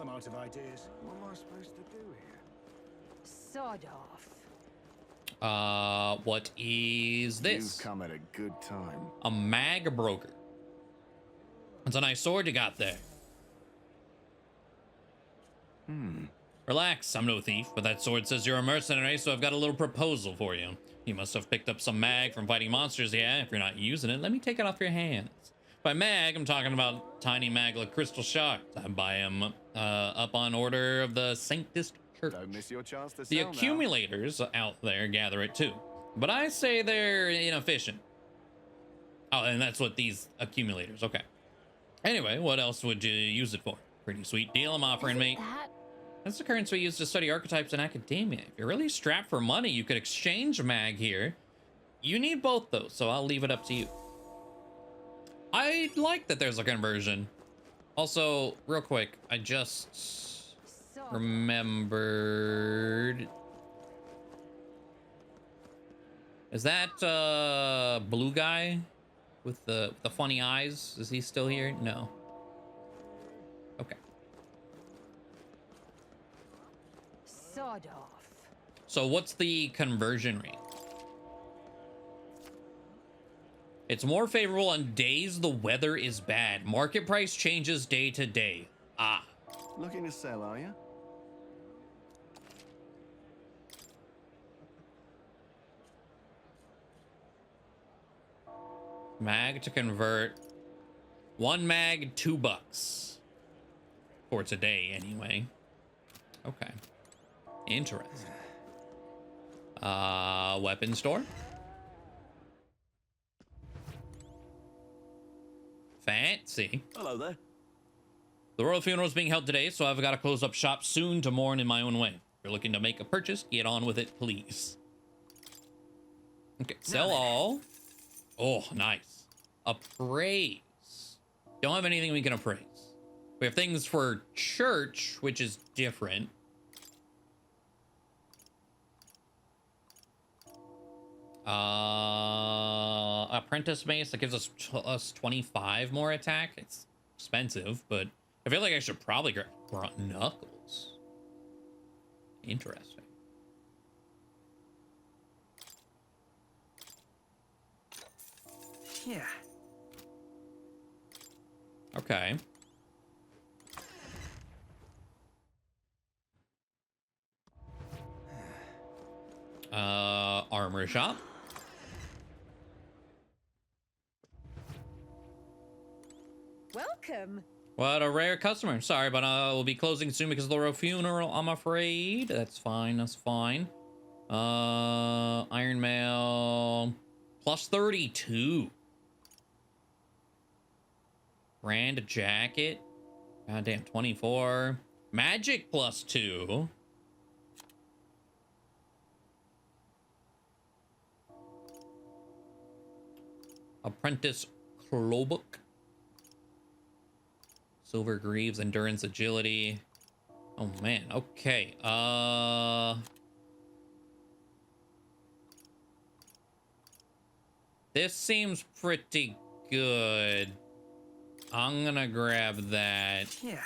I'm out of ideas. What am I supposed to do here? Sod off. What is this? You've come at a good time. A mag broker. It's a nice sword you got there. Relax, I'm no thief, but that sword says you're a mercenary, so I've got a little proposal for you. You must have picked up some mag from fighting monsters, yeah? If you're not using it, let me take it off your hands. By mag, I'm talking about tiny mag like crystal shards. I buy them up on order of the Sanctus Church. Don't miss your chance to The sell now. accumulators out there gather it too, but I say they're inefficient. Oh, and that's what these accumulators, okay. Anyway, what else would you use it for? Pretty sweet deal I'm offering, mate. That's the currency we use to study archetypes in academia. If you're really strapped for money, you could exchange mag here. You need both though, so I'll leave it up to you. I like that there's a conversion. Also, real quick, I just remembered. Is that blue guy with the funny eyes? Is he still here? No. Okay. Sod off. So what's the conversion rate? It's more favorable on days the weather is bad. Market price changes day to day. Ah. Looking to sell, are you? Mag to convert. 1 mag, $2. For today, anyway. Okay. Interesting. Weapon store. Fancy. Hello there. The royal funeral is being held today, so I've got to close up shop soon to mourn in my own way. If you're looking to make a purchase, get on with it, please. Okay, sell all. Oh, nice. Appraise. Don't have anything we can appraise. We have things for church, which is different. Apprentice mace that gives us 25 more attack. It's expensive, but I feel like I should probably grab knuckles. Interesting. Yeah. Okay. Armor shop. Welcome. What a rare customer. Sorry, but we'll be closing soon because of the royal funeral, I'm afraid. That's fine, that's fine. Iron Mail. Plus 32. Brand jacket. Goddamn, 24. Magic plus 2. Apprentice Clobook. Silver Greaves, Endurance, Agility. Oh man, okay. This seems pretty good. I'm gonna grab that. Yeah.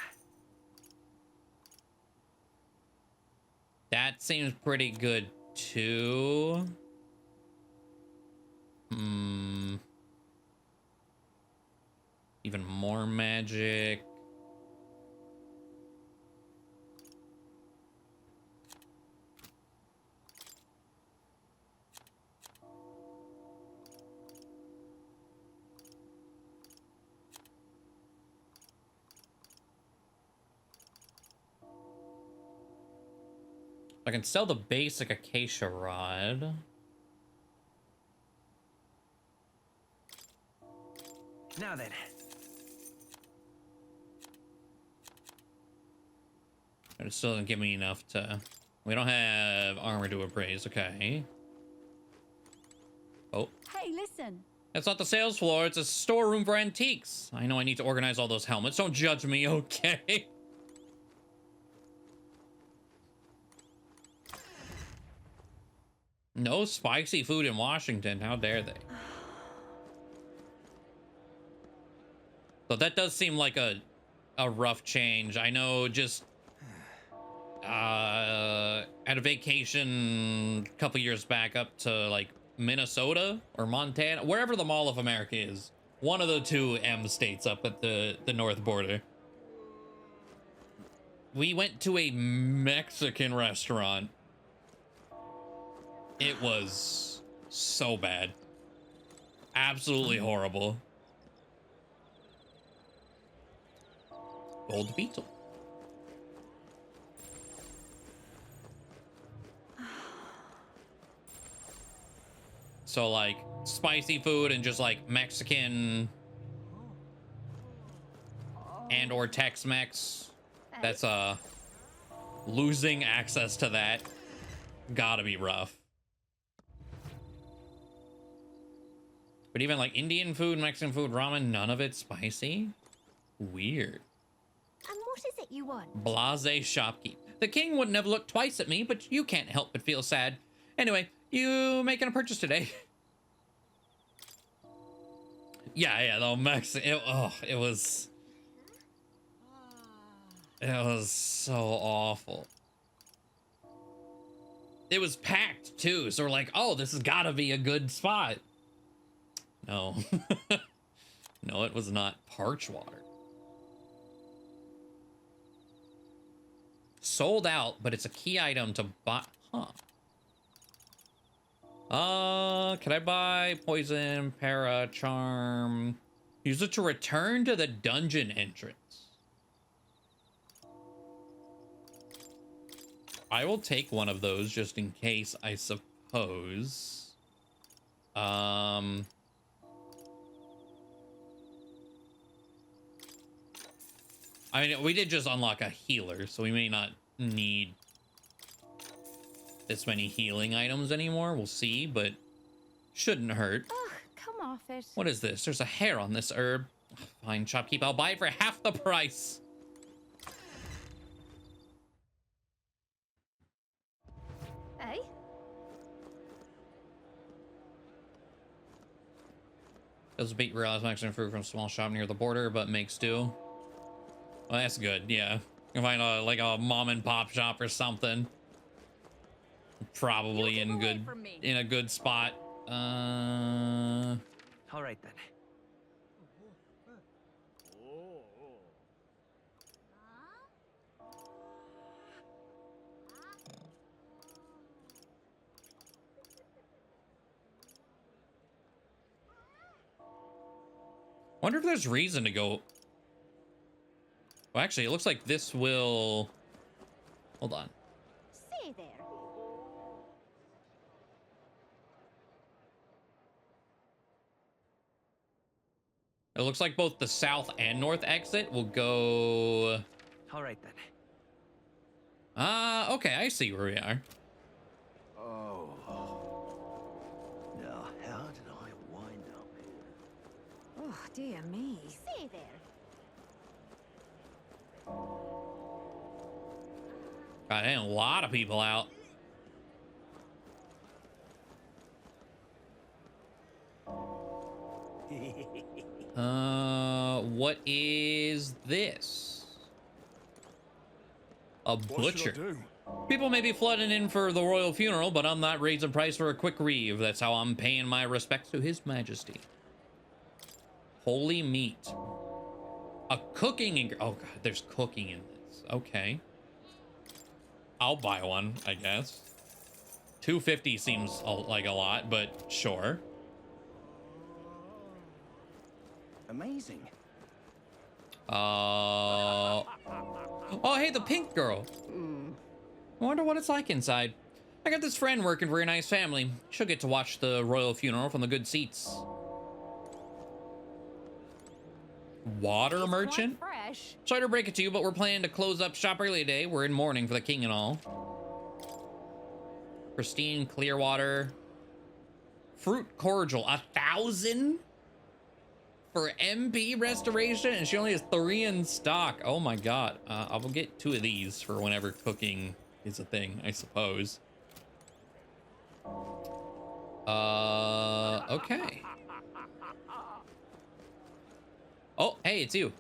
That seems pretty good too. Even more magic. I can sell the basic acacia rod. Now then. It still doesn't give me enough to... We don't have armor to appraise, okay. Oh. Hey, listen. That's not the sales floor, it's a storeroom for antiques. I know I need to organize all those helmets. Don't judge me, okay? No spicy food in Washington. How dare they? So that does seem like a rough change. I know just at a vacation a couple years back up to like Minnesota or Montana, wherever the Mall of America is. One of the two M states up at the north border. We went to a Mexican restaurant. It was so bad. Absolutely horrible. Gold beetle. So like spicy food and just like Mexican and or Tex-Mex. That's losing access to that. Gotta be rough. But even like Indian food, Mexican food, ramen, none of it spicy. Weird. And what is it you want? Blase shopkeep. The king wouldn't have looked twice at me, but you can't help but feel sad. Anyway, you making a purchase today? Yeah, the Mexican. It was so awful. It was packed too, so we're like, oh, this has got to be a good spot. No, no, it was not. Parch water. Sold out, but it's a key item to buy. Huh. Can I buy poison, para, charm? Use it to return to the dungeon entrance. I will take one of those just in case, I suppose. I mean, we did just unlock a healer, so we may not need this many healing items anymore. We'll see, but shouldn't hurt. Ugh, come off it. What is this? There's a hair on this herb. Fine, shopkeep. I'll buy it for half the price. Hey? Doesn't beat realize Mexican fruit from a small shop near the border, but makes do. Well, that's good. Yeah, you can find like a mom and pop shop or something. Probably in a good spot. All right then. Wonder if there's reason to go. Well, actually, it looks like this will. Hold on. Stay there. It looks like both the south and north exit will go. All right then. Okay, I see where we are. Oh. Now, how did I wind up here? Oh, dear me. Stay there. God, and a lot of people out. What is this? A butcher. People may be flooding in for the royal funeral, but I'm not raising price for a quick reeve. That's how I'm paying my respects to His Majesty. Holy meat. A cooking oh god, there's cooking in this. Okay. I'll buy one, I guess. $2.50 seems like a lot, but sure. Amazing. Oh, hey, the pink girl. I wonder what it's like inside. I got this friend working for a nice family. She'll get to watch the royal funeral from the good seats. Water merchant? Fresh. Sorry to break it to you, but we're planning to close up shop early today. We're in mourning for the king and all. Pristine, clear water. Fruit cordial, 1,000? For MP restoration, and she only has 3 in stock. Oh my god. I will get 2 of these for whenever cooking is a thing, I suppose. Okay. Oh, hey, it's you.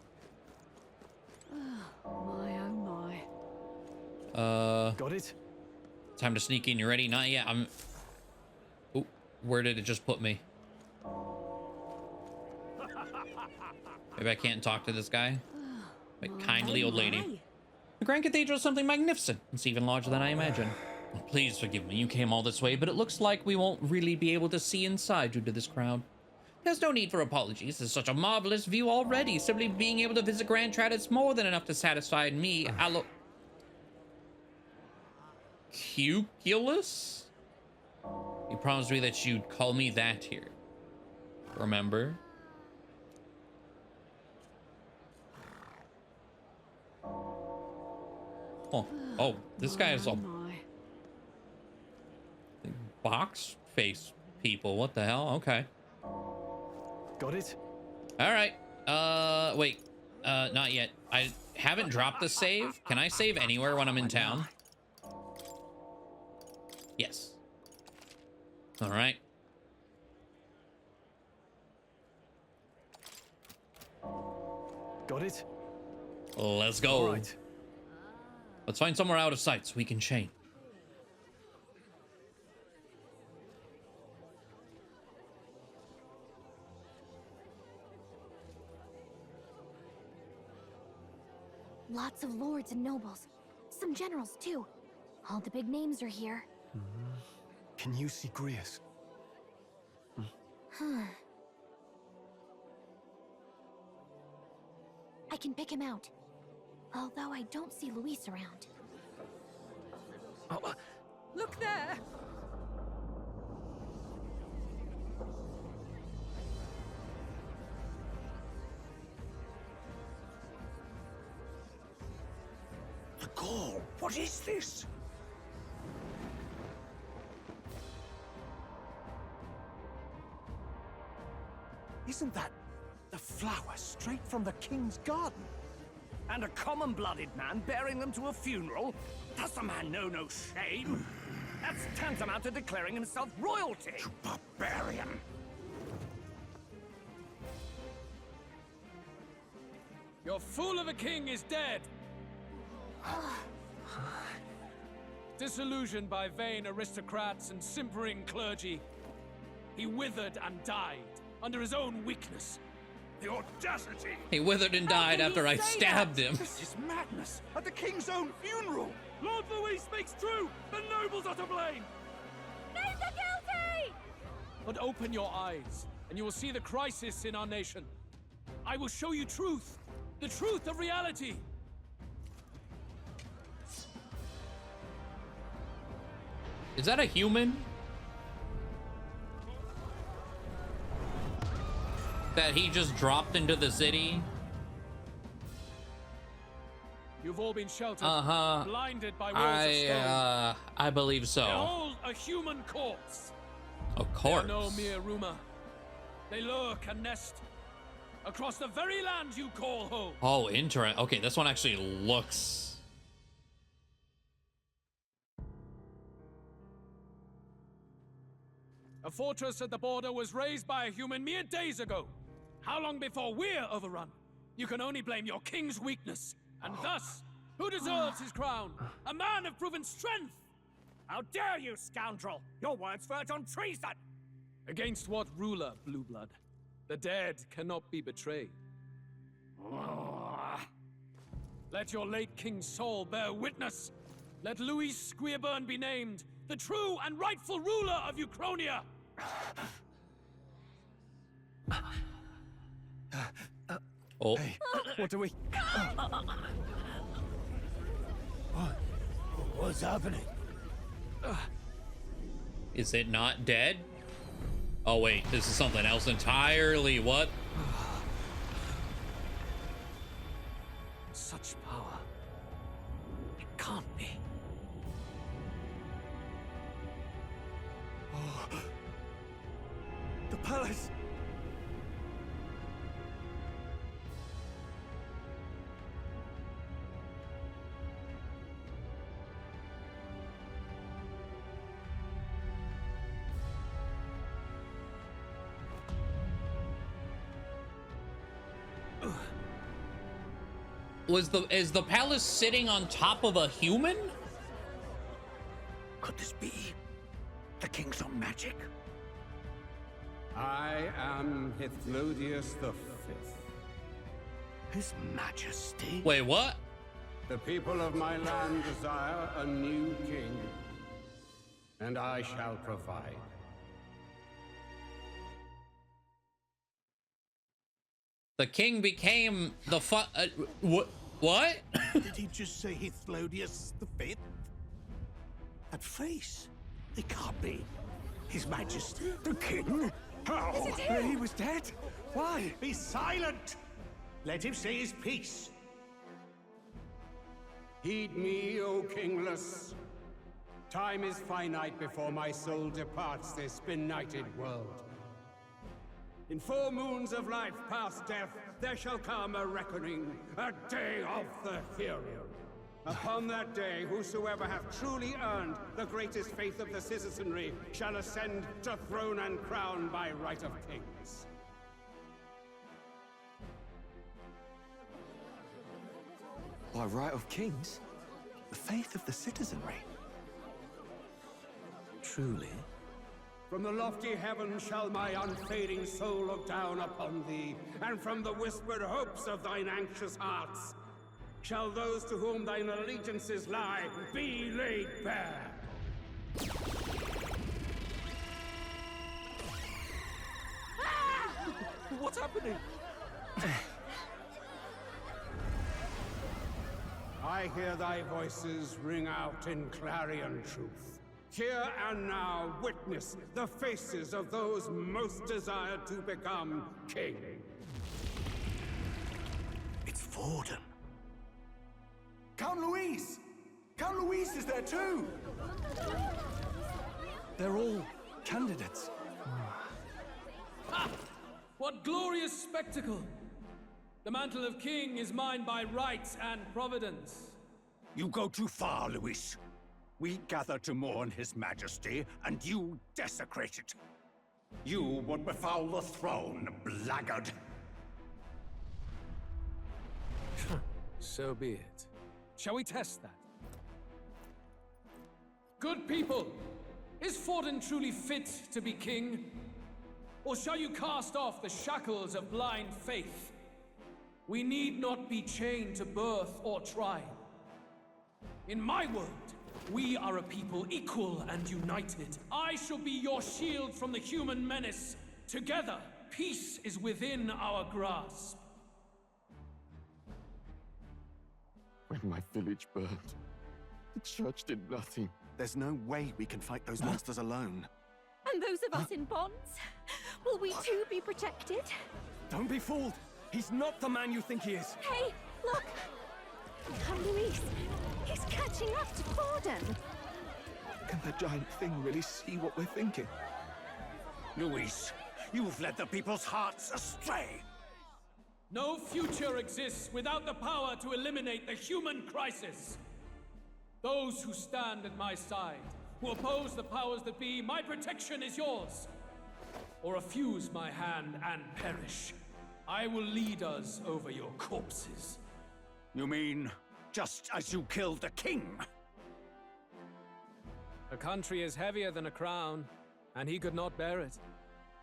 My oh my. Got it? Time to sneak in. You ready? Not yet. I'm... Ooh, where did it just put me? Maybe I can't talk to this guy. Like, kindly old lady. The Grand Cathedral is something magnificent. It's even larger than I imagined. Please forgive me, you came all this way, but it looks like we won't really be able to see inside due to this crowd. There's no need for apologies. It's such a marvelous view already. Simply being able to visit Grand Trad is more than enough to satisfy me. Cuculus? You promised me that you'd call me that here. Remember? Oh, this guy is a box face people. What the hell? Okay. Got it? All right. Wait. Not yet. I haven't dropped the save. Can I save anywhere when I'm in town? Yes. All right. Got it? Let's go. All right. Let's find somewhere out of sight so we can chain. Lots of lords and nobles. Some generals, too. All the big names are here. Can you see Grius? I can pick him out. Although I don't see Luis around. Look there! The Gaul, what is this? Isn't that the flower straight from the king's garden? And a common-blooded man bearing them to a funeral? Does the man know no shame? That's tantamount to declaring himself royalty. You barbarian! Your fool of a king is dead! Disillusioned by vain aristocrats and simpering clergy, he withered and died under his own weakness. The audacity! He withered and died after I stabbed him. This is madness! At the king's own funeral! Lord Louis speaks true! The nobles are to blame! Name the guilty! But open your eyes, and you will see the crisis in our nation. I will show you truth, the truth of reality. Is that a human? That he just dropped into the city? You've all been sheltered, blinded by walls of stone. I believe so. Behold a human corpse. A corpse? They are no mere rumor. They lurk and nest across the very land you call home. Oh, interesting. Okay, this one actually looks... A fortress at the border was raised by a human mere days ago. How long before we're overrun? You can only blame your king's weakness. And thus, who deserves his crown? A man of proven strength! How dare you, scoundrel! Your words verge on treason! Against what ruler, Blue Blood? The dead cannot be betrayed. Let your late king's soul bear witness. Let Louis Squeerburn be named the true and rightful ruler of Uchronia. Oh. Hey, what do we... What's happening? Is it not dead? Oh wait, this is something else entirely. What? Such power. It can't be. Oh. The palace! is the palace sitting on top of a human? Could this be the king's own magic? I am Hithlodius V. His Majesty? Wait, what? The people of my land desire a new king, and I shall provide. The king became the what? Did he just say Hithlodius V? That face, it can't be. His Majesty, the king? How? He was dead? Why? Be silent! Let him say his piece. Heed me, O kingless. Time is finite before my soul departs this benighted world. In 4 moons of life past death, there shall come a reckoning, a day of the hero. Upon that day, whosoever hath truly earned the greatest faith of the citizenry shall ascend to throne and crown by right of kings. By right of kings? The faith of the citizenry? Truly? From the lofty heaven shall my unfading soul look down upon thee, and from the whispered hopes of thine anxious hearts shall those to whom thine allegiances lie be laid bare. What's happening? I hear thy voices ring out in clarion truth. Here and now witness the faces of those most desired to become king. It's Forden. Count Louise! Count Louise is there too! They're all candidates. Ha! What glorious spectacle! The mantle of king is mine by right and providence. You go too far, Louis. We gather to mourn his majesty, and you desecrate it. You would befoul the throne, blackguard. So be it. Shall we test that? Good people, is Forden truly fit to be king? Or shall you cast off the shackles of blind faith? We need not be chained to birth or trial. In my world, we are a people equal and united. I shall be your shield from the human menace. Together, peace is within our grasp. When my village burned, the church did nothing. There's no way we can fight those monsters alone. And those of us in bonds? Will we too be protected? Don't be fooled! He's not the man you think he is! Hey, look! Come, Luis! He's catching up to Forden! Can the giant thing really see what we're thinking? Louis, you've led the people's hearts astray! No future exists without the power to eliminate the human crisis. Those who stand at my side, who oppose the powers that be, my protection is yours. Or refuse my hand and perish. I will lead us over your corpses. You mean, just as you killed the king? A country is heavier than a crown, and he could not bear it.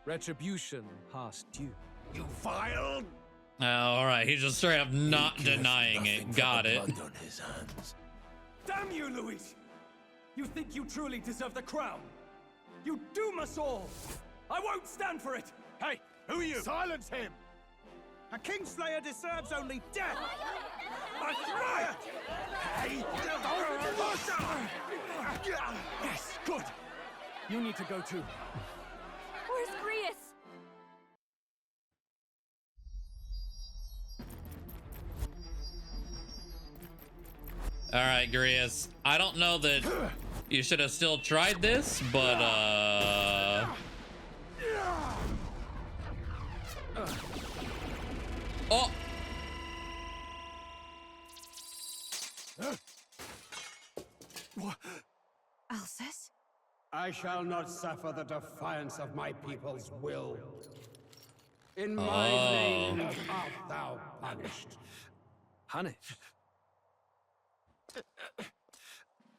Retribution past due. You vile... Oh, all right. He's just straight up not denying it. Got it. Blood on his hands. Damn you, Louis! You think you truly deserve the crown? You doom us all! I won't stand for it! Hey, who are you? Silence him! A Kingslayer deserves only death! I swear! Hey! Yes, good! You need to go too. Where's Grius? All right, Grius. I don't know that you should have still tried this, but oh. Alcest? I shall not suffer the defiance of my people's will. In my name art thou punished. punished.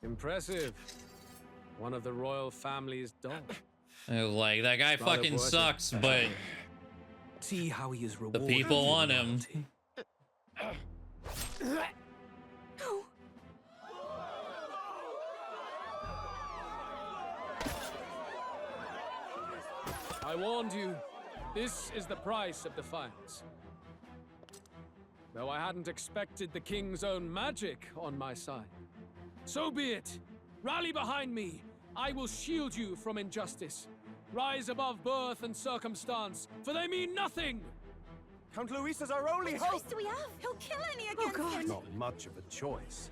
Impressive. One of the royal family's dogs. Like, that guy Rather fucking worth it. sucks, but See how he is the rewarded. people want him. I warned you. This is the price of defiance. Though I hadn't expected the king's own magic on my side. So be it. Rally behind me. I will shield you from injustice. Rise above birth and circumstance, for they mean nothing. Count Luis is our only hope. What choice do we have? He'll kill any against him. Not much of a choice.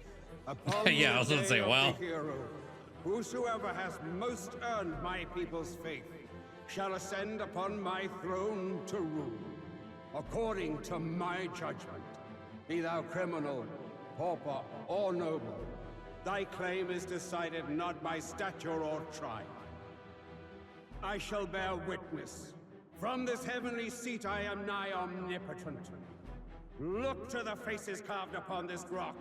Yeah, I was gonna say, well. Whosoever has most earned my people's faith shall ascend upon my throne to rule, according to my judgment. Be thou criminal, pauper, or noble, thy claim is decided not by stature or tribe. I shall bear witness. From this heavenly seat I am nigh omnipotent. Look to the faces carved upon this rock,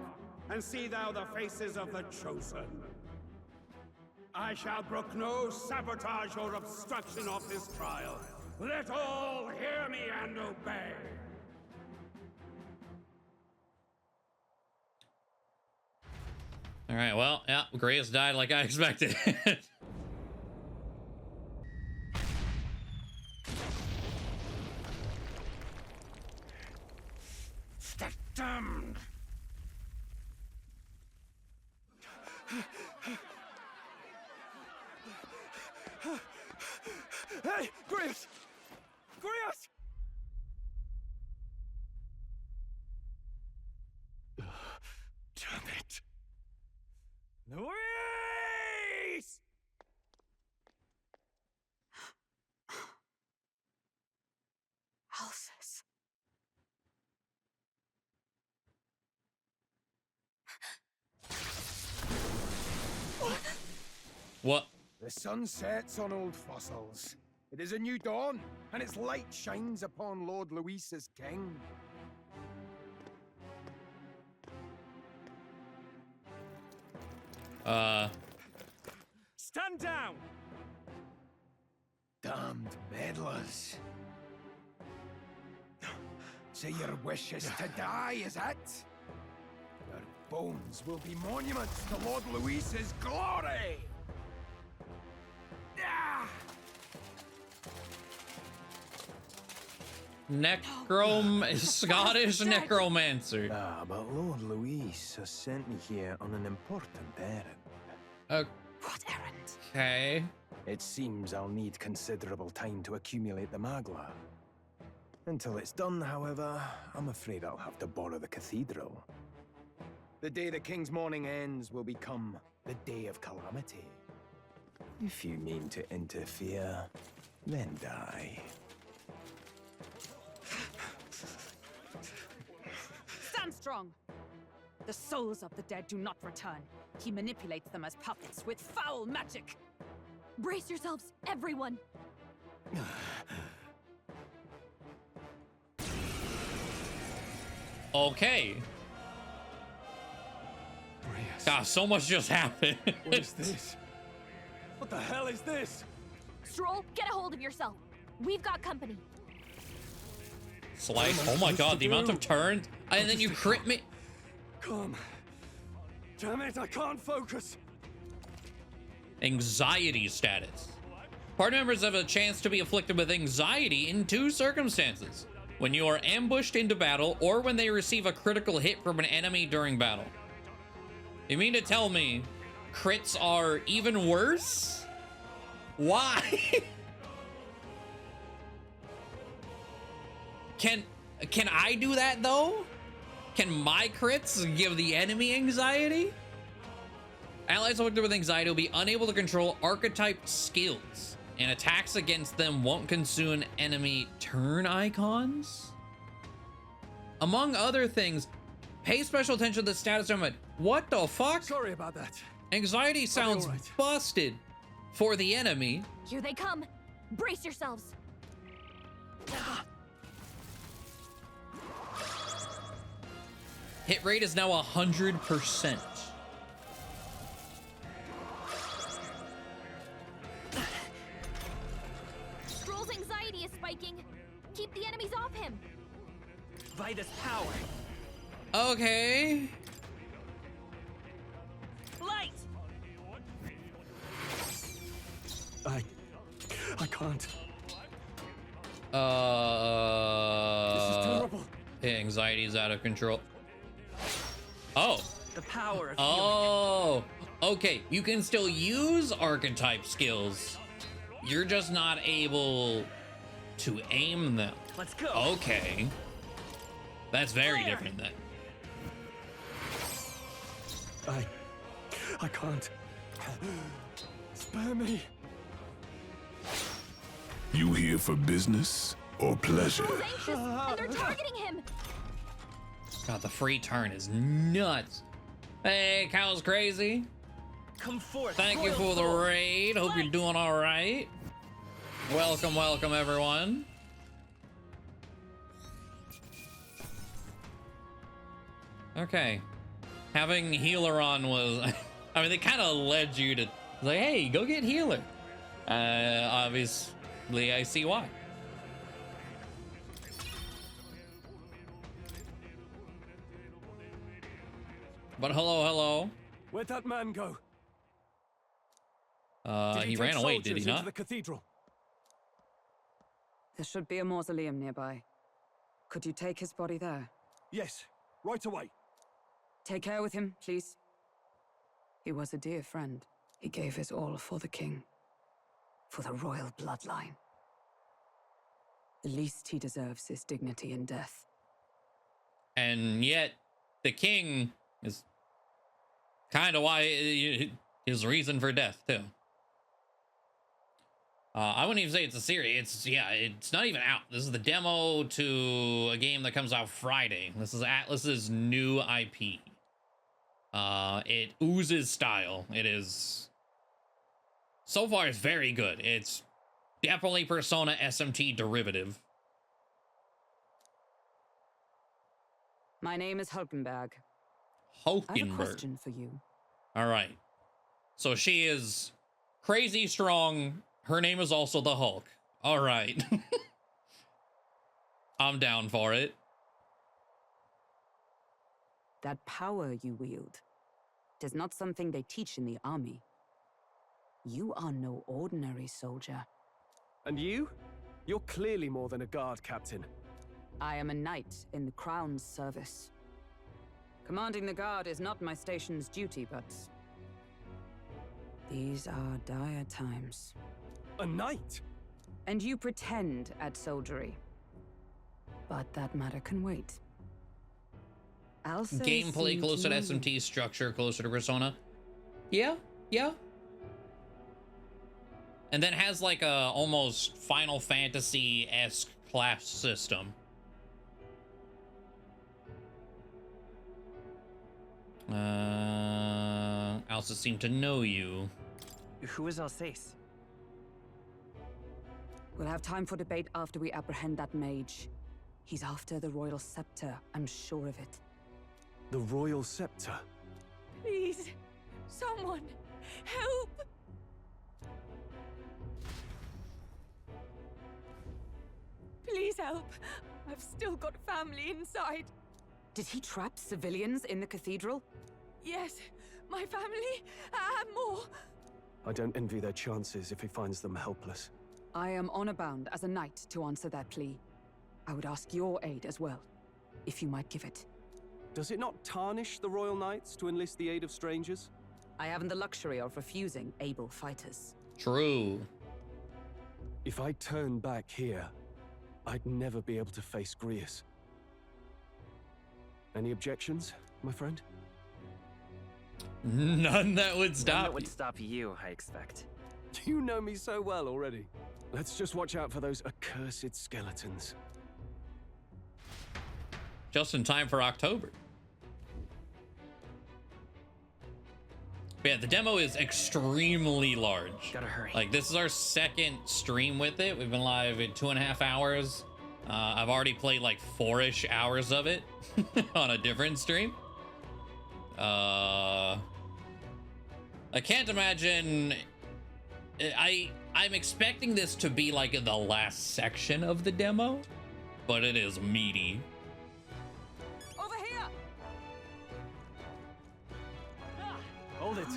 and see thou the faces of the chosen. I shall brook no sabotage or obstruction of this trial. Let all hear me and obey. All right, well, yeah, Grace died like I expected. Damned! Hey, Grius! Grius! Damn it! Luis! Alphys. What? The sun sets on old fossils. It is a new dawn, and its light shines upon Lord Luis as king. Stand down! Damned meddlers. So your wish is to die, is it? Your bones will be monuments to Lord Luis's glory! Ah! Scottish necromancer. Ah, but Lord Luis has sent me here on an important errand. What errand? Okay. It seems I'll need considerable time to accumulate the Magla. Until it's done, however, I'm afraid I'll have to borrow the cathedral. The day the king's mourning ends will become the day of calamity. If you mean to interfere, then die. Stand strong! The souls of the dead do not return. He manipulates them as puppets with foul magic. Brace yourselves, everyone. Okay. God, so much just happened. What is this? What the hell is this? Stroll, get a hold of yourself. We've got company. Slice. Oh my god, the amount of turns. And then you crit me. Come. Damn it, I can't focus. Anxiety status. Party members have a chance to be afflicted with anxiety in two circumstances: when you are ambushed into battle, or when they receive a critical hit from an enemy during battle. You mean to tell me crits are even worse? Why? Can I do that though? Can my crits give the enemy anxiety? Allies afflicted with anxiety will be unable to control archetype skills, and attacks against them won't consume enemy turn icons. Among other things, pay special attention to the status element. What the fuck? Sorry about that. Anxiety sounds busted for the enemy. Here they come. Brace yourselves. Hit rate is now 100%. Stroll's anxiety is spiking. Keep the enemies off him. By this power. Okay. Light. I can't. This is terrible. Anxiety is out of control. Oh. The power of Oh. Okay. You can still use archetype skills. You're just not able to aim them. Let's go. Okay. That's very different then. I can't. Spare me. You here for business or pleasure? Stroll's anxious, and they're targeting him. God, the free turn is nuts. Hey, Cow's crazy. Come forth. Thank you for the raid. Hope you're doing all right. Welcome, welcome, everyone. Okay. Having healer on was... I mean, they kind of led you to... Like, hey, go get healer. Obviously, I see why. But hello. Where'd that man go? He ran away, did he into not? the cathedral? There should be a mausoleum nearby. Could you take his body there? Yes, right away. Take care with him, please. He was a dear friend. He gave his all for the king. For the royal bloodline. The least he deserves is dignity in death. And yet, the king is kind of why his reason for death too. I wouldn't even say it's a series. It's not even out. This is the demo to a game that comes out Friday. This is Atlas's new IP. It oozes style. It is, so far it's very good. It's definitely Persona SMT derivative. My name is Hulkenberg. I have a Hulkenberg. question for you. All right. So she is crazy strong. Her name is also the Hulk. All right. I'm down for it. That power you wield is not something they teach in the army. You are no ordinary soldier. And you? You're clearly more than a guard captain. I am a knight in the Crown's service. Commanding the guard is not my station's duty, but these are dire times. A knight? And you pretend at soldiery. But that matter can wait. I'll say Gameplay closer to SMT, structure closer to Persona. Yeah. And then has like a almost Final Fantasy-esque class system. Also seem to know you. Who is Alsace? We'll have time for debate after we apprehend that mage. He's after the royal scepter, I'm sure of it. The royal scepter? Please, someone, help! Please help. I've still got family inside. Did he trap civilians in the cathedral? Yes, my family and more. I don't envy their chances if he finds them helpless. I am honor bound as a knight to answer that plea. I would ask your aid as well, if you might give it. Does it not tarnish the Royal Knights to enlist the aid of strangers? I haven't the luxury of refusing able fighters. True. If I turn back here, I'd never be able to face Grius. Any objections, my friend? None that would stop None that would stop you, I expect. You know me so well already. Let's just watch out for those accursed skeletons. Just in time for October. But yeah, the demo is extremely large. Gotta hurry. Like, this is our second stream with it. We've been live in 2.5 hours. I've already played like 4-ish hours of it on a different stream. I can't imagine. I'm expecting this to be like in the last section of the demo, but it is meaty. Over here. Hold it.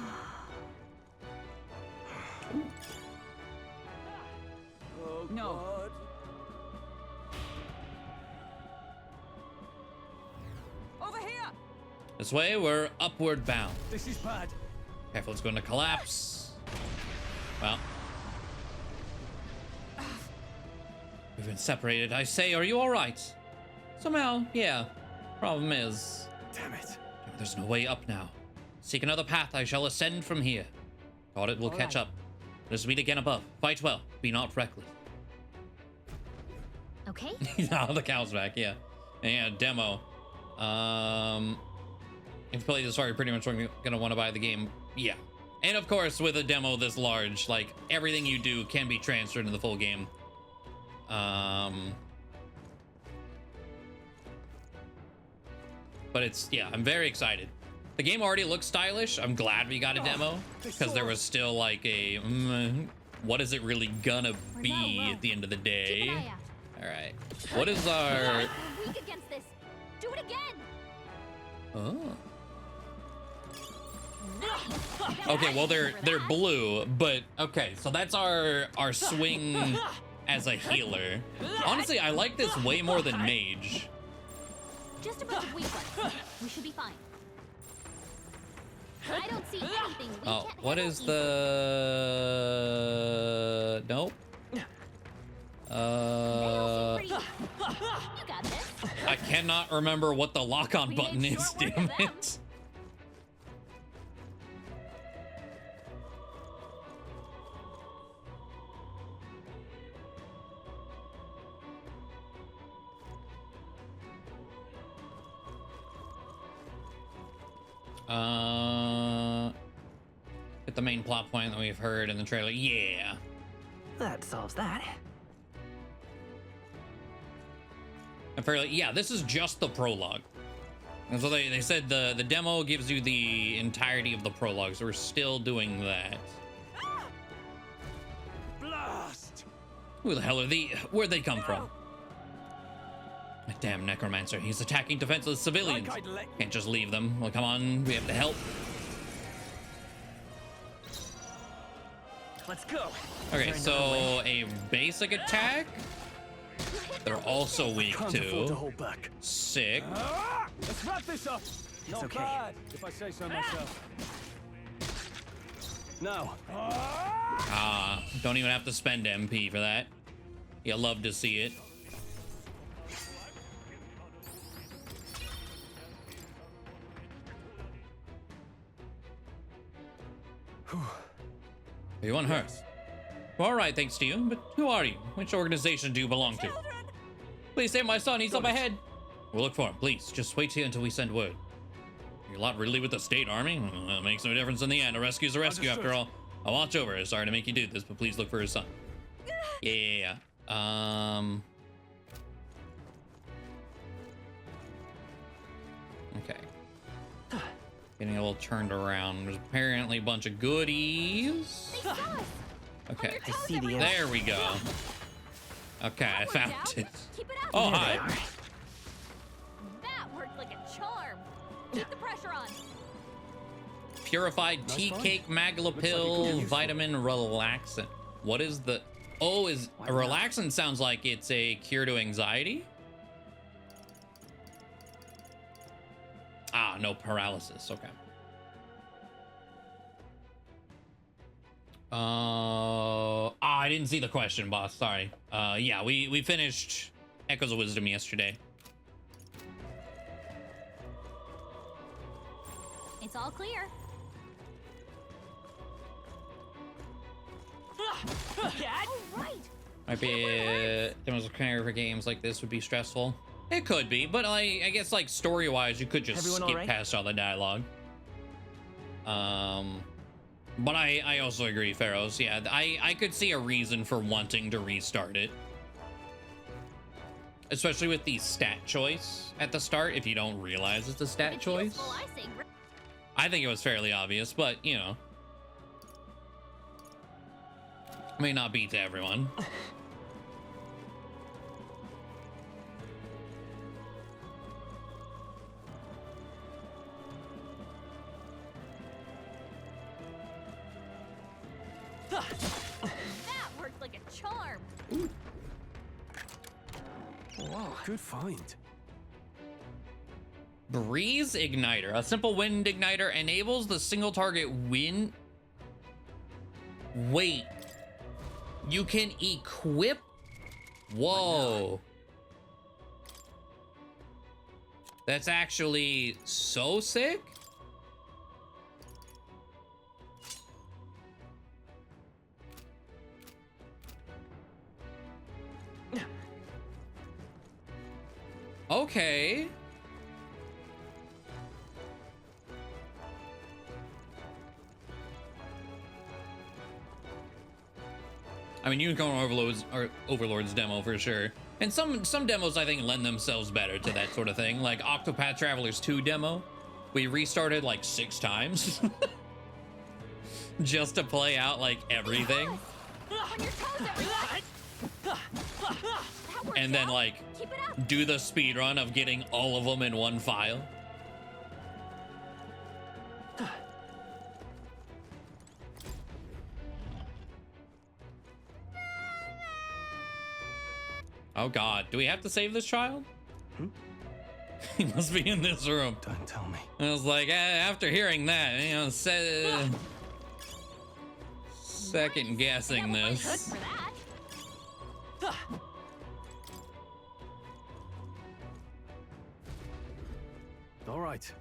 Oh, No. God. Over here. This way, we're upward bound. This is bad. Careful, it's going to collapse. Well. We've been separated. I say, are you all right? Somehow, yeah. Problem is... Damn it. There's no way up now. Seek another path. I shall ascend from here. Thought it will catch up. Let us meet again above. Fight well. Be not reckless. Okay. Oh, the cow's back, yeah. Yeah, demo. If you play this far, you're pretty much gonna want to buy the game. Yeah. And of course, with a demo this large, like, everything you do can be transferred into the full game. But it's, yeah, I'm very excited. The game already looks stylish. I'm glad we got a demo, because there was still like a, what is it really gonna be at the end of the day? All right. What is our... We're weak against this. Do it again. Oh. Okay, well they're blue, but okay, so that's our swing as a healer. Honestly, I like this way more than mage. Just a bunch of weak ones. We should be fine. I don't see anything. We Oh, can't what handle is the... Nope. You got this. I cannot remember what the lock-on button is, damn it. Hit the main plot point that we've heard in the trailer. Yeah. That solves that. And fairly, yeah, this is just the prologue. And so they said the demo gives you the entirety of the prologue, so we're still doing that. Blast! Who the hell are they? Where'd they come from? That damn necromancer. He's attacking defenseless civilians. Can't just leave them. Well, come on, we have to help. Let's go. Okay, so a basic attack. They're also weak Can't afford to to. hold back. Sick. Let's wrap this up. Not okay. bad, if I say so myself. Now. Don't even have to spend MP for that. You'll love to see it. You want her? Well, all right, thanks to you. But who are you? Which organization do you belong to? Please save my son. He's up ahead. We'll look for him. Please, just wait here until we send word. You're not really with the state army? Well, that makes no difference in the end. A rescue's a rescue, after all. I'll watch over her. Sorry to make you do this, but please look for his son. Yeah. Okay. Getting a little turned around. There's apparently a bunch of goodies. Okay. There we go. Okay, I found it. Oh, hi. That worked like a charm. Keep the pressure on. Purified tea cake, magla pill, vitamin relaxant. What is the... Oh, is a relaxant sounds like it's a cure to anxiety? Ah, no paralysis. Okay. I didn't see the question, boss. Sorry. Yeah, we finished Echoes of Wisdom yesterday. It's all clear. All right. Might be demos for games like this would be stressful. It could be, but I guess like story-wise, you could just Everyone skip all right? past all the dialogue. But I also agree, Pharaohs. Yeah, I could see a reason for wanting to restart it. especially with the stat choice at the start, if you don't realize it's a stat choice. I think it was fairly obvious, but you know, may not be to everyone. That worked like a charm. Whoa, good find. Breeze Igniter. A simple wind igniter enables the single target wind. Wait. You can equip? Whoa. That's actually so sick. Okay. I mean, you can go on Overlord's demo for sure. And some demos I think lend themselves better to that sort of thing. Like Octopath Traveler's 2 demo. We restarted like 6 times. Just to play out like everything. On your toes, everyone. And then like do the speed run of getting all of them in one file. Oh God, do we have to save this child? He must be in this room. Don't tell me. I was like, after hearing that, you know, second guessing this. All right.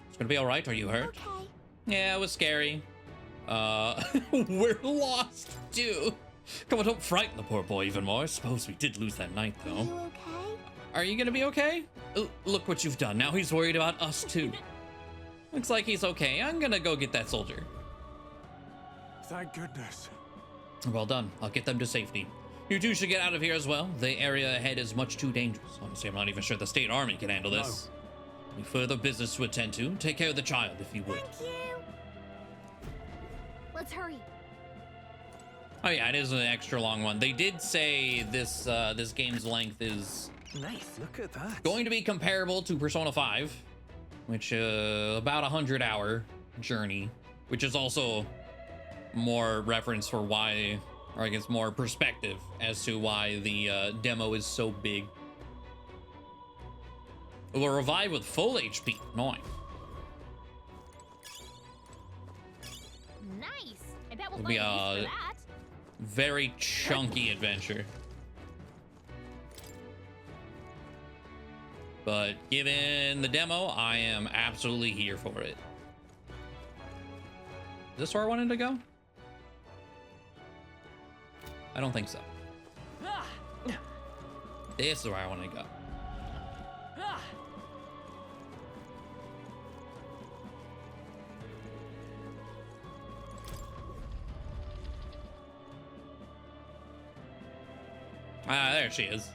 It's gonna be all right. Are you hurt? Okay. Yeah, it was scary. We're lost too. Come on, don't frighten the poor boy even more. I suppose we did lose that night, though. Are you okay? Are you gonna be okay? Look what you've done. Now he's worried about us too. Looks like he's okay. I'm gonna go get that soldier. Thank goodness. Well done. I'll get them to safety. You two should get out of here as well. The area ahead is much too dangerous. Honestly, I'm not even sure the state army can handle this. Any further business to attend to? Take care of the child, if you would. Thank you. Let's hurry. Oh yeah, it is an extra long one. They did say this this game's length is nice. Look at that. Going to be comparable to Persona 5, which about 100-hour journey, which is also more reference for why, or I guess more perspective as to why the demo is so big. It will revive with full HP. Nice. Nice. I bet we'll It'll find be a use for a that. very chunky adventure. But given the demo, I am absolutely here for it. Is this where I wanted to go? I don't think so. This is where I want to go. Ah, there she is.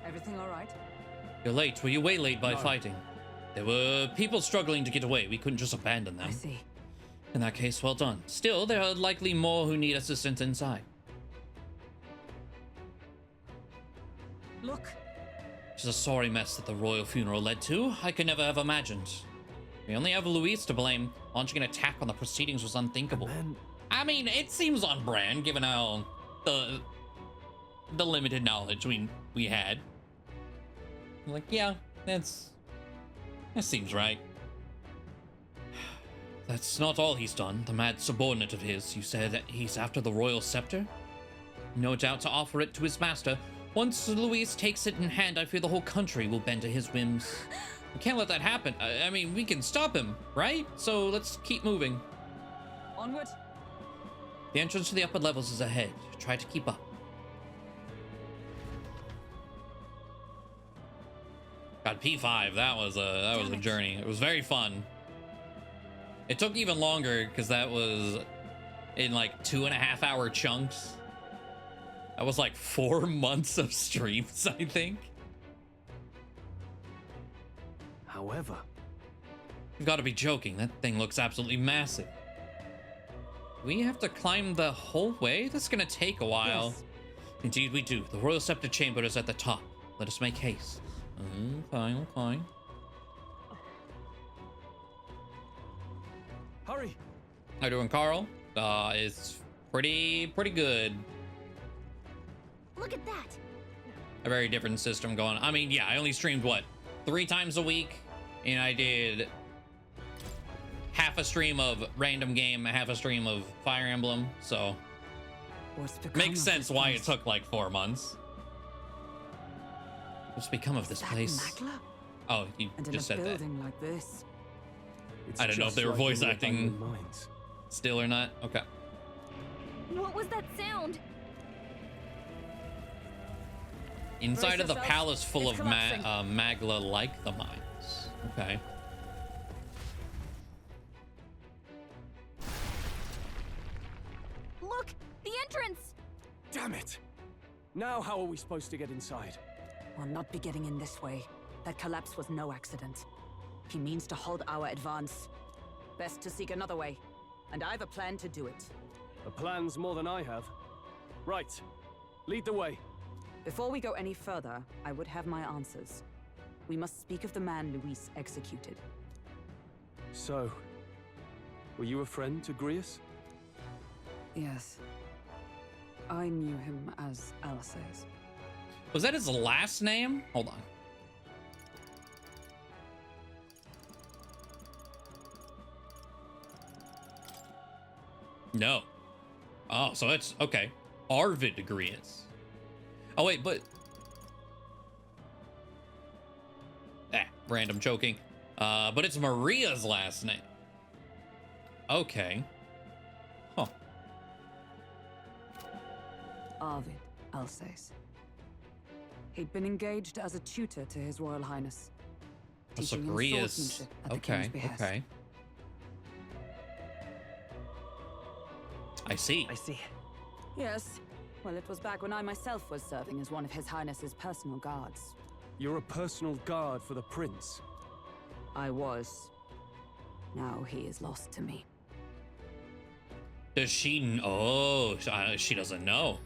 Everything all right? You're late. Were you way late by fighting? There were people struggling to get away. We couldn't just abandon them. I see. In that case, well done. Still, there are likely more who need assistance inside. Look. It's a sorry mess that the royal funeral led to. I could never have imagined. We only have Luis to blame. Launching an attack on the proceedings was unthinkable. I mean, it seems on brand, given how the limited knowledge we had. Like, yeah, that seems right. That's not all he's done. The mad subordinate of his, you said that he's after the royal scepter? No doubt to offer it to his master. Once Luis takes it in hand, I fear the whole country will bend to his whims. We can't let that happen. I mean, we can stop him, right? So let's keep moving. Onward. The entrance to the upper levels is ahead. Try to keep up. God, P5, that was a journey. It was very fun. It took even longer because that was in like 2.5-hour chunks. That was like 4 months of streams, I think. However, You've got to be joking. That thing looks absolutely massive. We have to climb the whole way? That's gonna take a while. Yes. Indeed we do. The Royal Scepter Chamber is at the top. Let us make haste. Okay. hurry. How you doing, Carl? It's pretty good. Look at that. A very different system going on. I mean, yeah, I only streamed, what, 3 times a week? And I did half a stream of random game, half a stream of Fire Emblem, so makes sense why it took like 4 months. What's become of this place? Magla? Oh, you And in just a said that. building like this. I don't know if they were voice acting still or not. Okay. What was that sound? Inside Brace of the yourself. palace full It's of collapsing. Magla like the mines. Okay. Look! The entrance! Damn it! Now how are we supposed to get inside? We'll not be getting in this way. That collapse was no accident. He means to halt our advance. Best to seek another way. And I've a plan to do it. A plan's more than I have. Right. Lead the way. Before we go any further, I would have my answers. We must speak of the man Luis executed. So, were you a friend to Grius? Yes. I knew him as Alsace. Was that his last name? Hold on. No. Oh, so it's okay. Arvid Grius. Oh wait, but random choking. But it's Maria's last name. Okay. Huh. Arvid Alsace. He'd been engaged as a tutor to His Royal Highness. So teaching him Grius. swordsmanship at the king's Okay, behest. okay. I see. Yes. Well, it was back when I myself was serving as one of His Highness's personal guards. You're a personal guard for the prince. I was. Now he is lost to me. Does she? Oh, she doesn't know.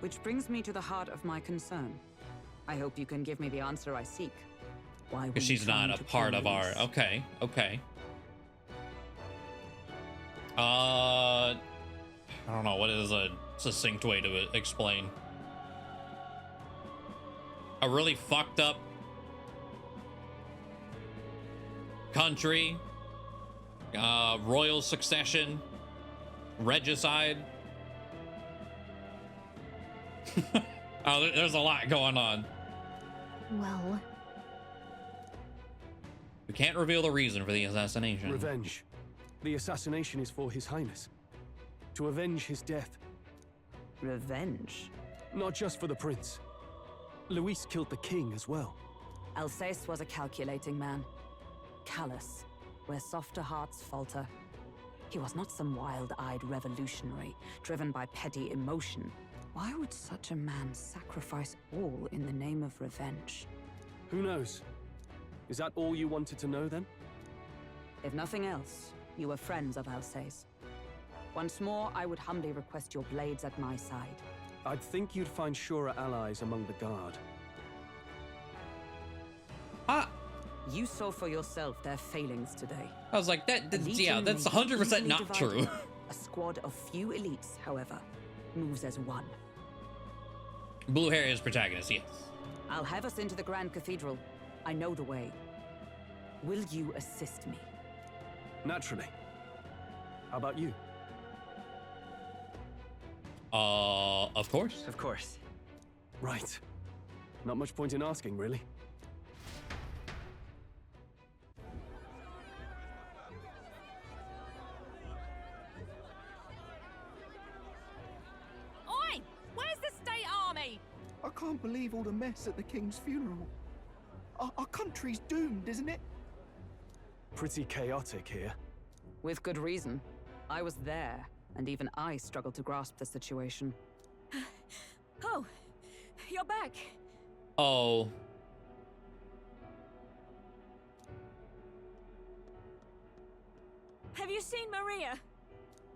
Which brings me to the heart of my concern. I hope you can give me the answer I seek. Why? Because she's not a part of our. Okay, okay. I don't know. What is a succinct way to explain? A really fucked up country, royal succession, regicide. Oh, there's a lot going on. Well, We can't reveal the reason for the assassination. Revenge. The assassination is for His Highness. To avenge his death. Revenge? Not just for the prince. Luis killed the king as well. Alsace was a calculating man. Callous, where softer hearts falter. He was not some wild-eyed revolutionary, driven by petty emotion. Why would such a man sacrifice all in the name of revenge? Who knows? Is that all you wanted to know then? If nothing else, you were friends of Alsace. Once more, I would humbly request your blades at my side. I'd think you'd find surer allies among the guard. You saw for yourself their failings today. I was like, yeah, that's 100% not true. A squad of few elites, however, moves as one. Blue hair is protagonist, yes. I'll have us into the Grand Cathedral. I know the way. Will you assist me? Naturally. How about you? Of course. Of course. Right. Not much point in asking, really. Oi! Where's the state army? I can't believe all the mess at the king's funeral. Our country's doomed, isn't it? Pretty chaotic here. With good reason. I was there, and even I struggle to grasp the situation. Oh, you're back. Oh. Have you seen Maria?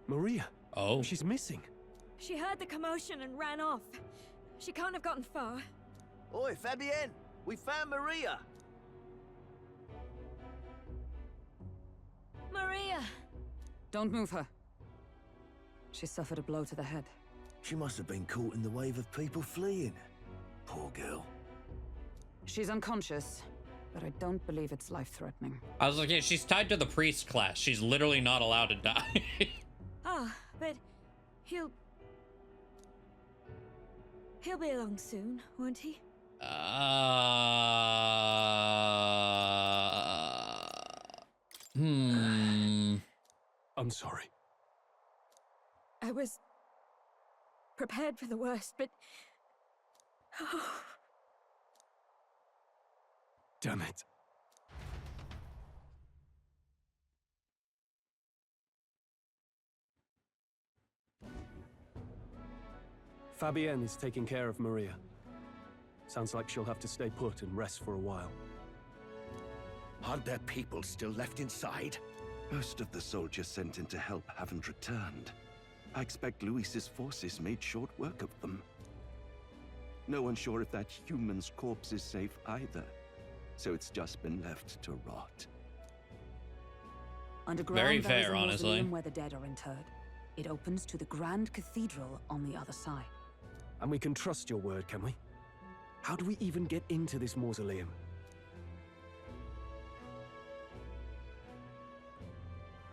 Maria? Oh. She's missing. She heard the commotion and ran off. She can't have gotten far. Oi, Fabienne! We found Maria! Maria! Don't move her. She suffered a blow to the head. She must have been caught in the wave of people fleeing. Poor girl. She's unconscious, but I don't believe it's life-threatening. I was like, yeah, she's tied to the priest class. She's literally not allowed to die. Ah, but he'll be along soon, won't he? I'm sorry. I was prepared for the worst, but... Damn it. Fabienne is taking care of Maria. Sounds like she'll have to stay put and rest for a while. Aren't there people still left inside? Most of the soldiers sent in to help haven't returned. I expect Luis's forces made short work of them. No one's sure if that human's corpse is safe either, so it's just been left to rot. Underground, Very there is fair, a honestly. mausoleum where the dead are interred. It opens to the Grand Cathedral on the other side. And we can trust your word, can we? How do we even get into this mausoleum?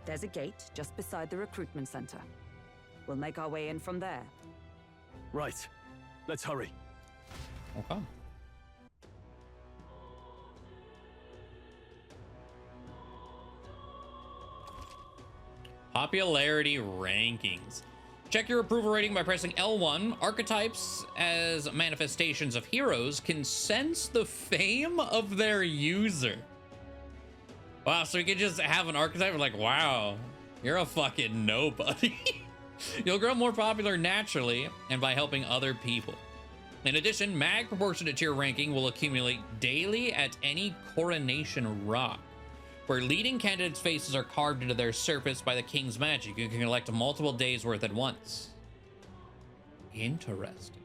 There's a gate just beside the recruitment center. We'll make our way in from there. Right. Let's hurry. Okay. Popularity rankings. Check your approval rating by pressing L1. Archetypes as manifestations of heroes can sense the fame of their user. Wow, so we could just have an archetype like, wow, you're a fucking nobody. You'll grow more popular naturally and by helping other people. In addition, mag proportionate to your ranking will accumulate daily at any coronation rock, where leading candidates' faces are carved into their surface by the king's magic. You can collect multiple days worth at once. Interesting.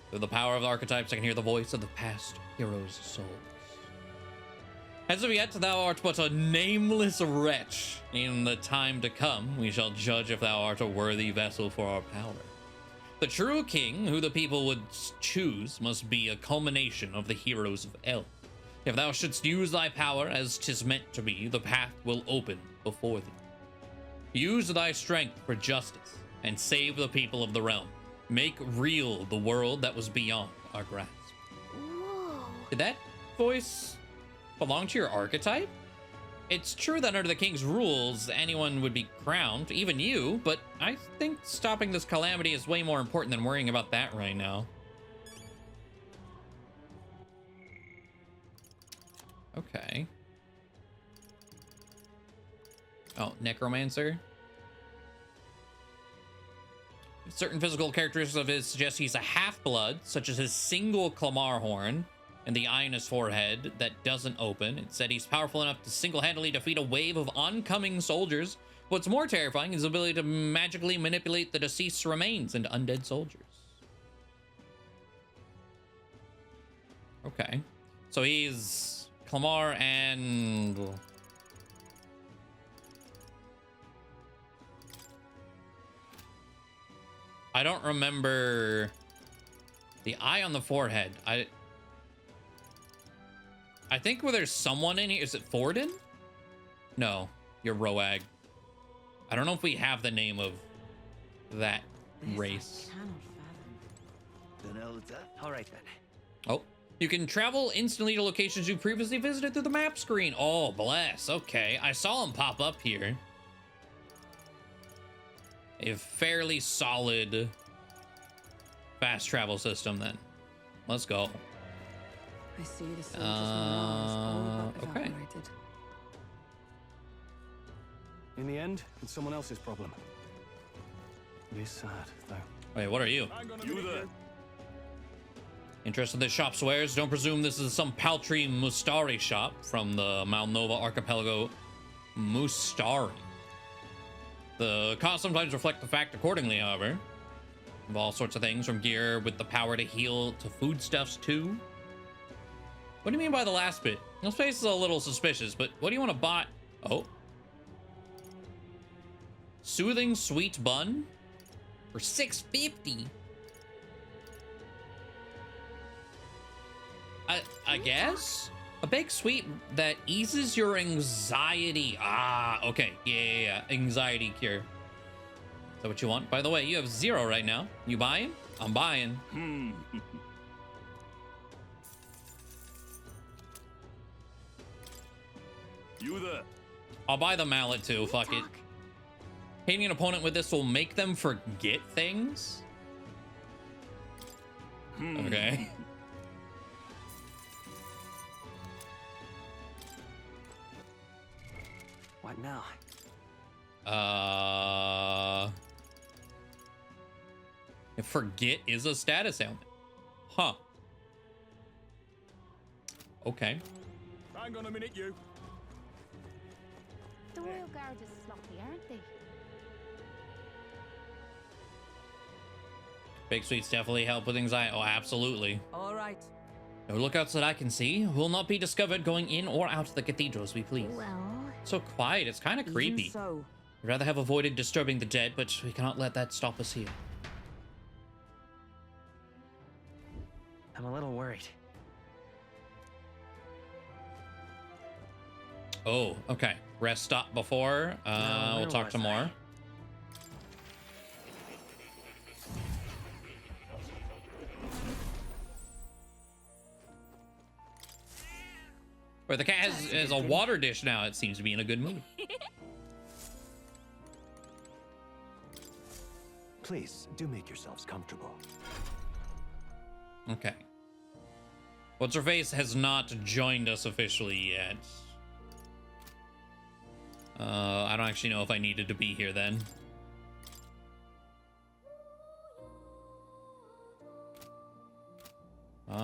Through the power of the archetypes, I can hear the voice of the past heroes' souls. As of yet, thou art but a nameless wretch. In the time to come, we shall judge if thou art a worthy vessel for our power. The true king, who the people would choose, must be a culmination of the heroes of El. If thou shouldst use thy power as 'tis meant to be, the path will open before thee. Use thy strength for justice, and save the people of the realm. Make real the world that was beyond our grasp. Whoa. Did that voice belong to your archetype? It's true that under the king's rules, anyone would be crowned, even you, but I think stopping this calamity is way more important than worrying about that right now. Okay. Oh, necromancer. Certain physical characteristics of his suggest he's a half-blood, such as his single Clamar horn and the eye in his forehead that doesn't open. It said he's powerful enough to single-handedly defeat a wave of oncoming soldiers. What's more terrifying is his ability to magically manipulate the deceased's remains into undead soldiers. Okay. So he's Clamar and... I don't remember the eye on the forehead. I think where there's someone in here. Is it Forden? No, you're Roag. I don't know if we have the name of that race. All right then. Oh, you can travel instantly to locations you previously visited through the map screen. Oh, bless. Okay, I saw him pop up here. A fairly solid fast travel system then. Let's go. I see the soldiers' morale is all but okay. evaporated. In the end, it's someone else's problem. It is sad, though. Wait, what are you? You there? Interested in this shop's wares? Don't presume this is some paltry Mustari shop from the Malnova archipelago. Mustari. The costs sometimes reflect the fact accordingly, however. Of all sorts of things, from gear with the power to heal to foodstuffs too. What do you mean by the last bit? This place is a little suspicious, but what do you want to buy? Oh. Soothing sweet bun for $6.50. I guess a baked sweet that eases your anxiety. Ah, okay. Yeah. Anxiety cure. Is that what you want? By the way, you have 0 right now. You buying? I'm buying. You there? I'll buy the mallet too. Fuck it. Hitting an opponent with this will make them forget things. Okay. What now? Forget is a status ailment. Huh. Okay. Hang on a minute, you. The Royal Guard is sloppy, aren't they? Baked sweets definitely help with anxiety. Oh, absolutely. All right. No lookouts that I can see will not be discovered going in or out of the cathedral as we please. Well, So quiet, it's kind of creepy. So. I'd rather have avoided disturbing the dead, but we cannot let that stop us here. I'm a little worried. Oh, okay. Rest stop before. We'll talk to more. Where the cat has a water dish now. It seems to be in a good mood. Please, do make yourselves comfortable. Okay. What's her face has not joined us officially yet. I don't actually know if I needed to be here then. How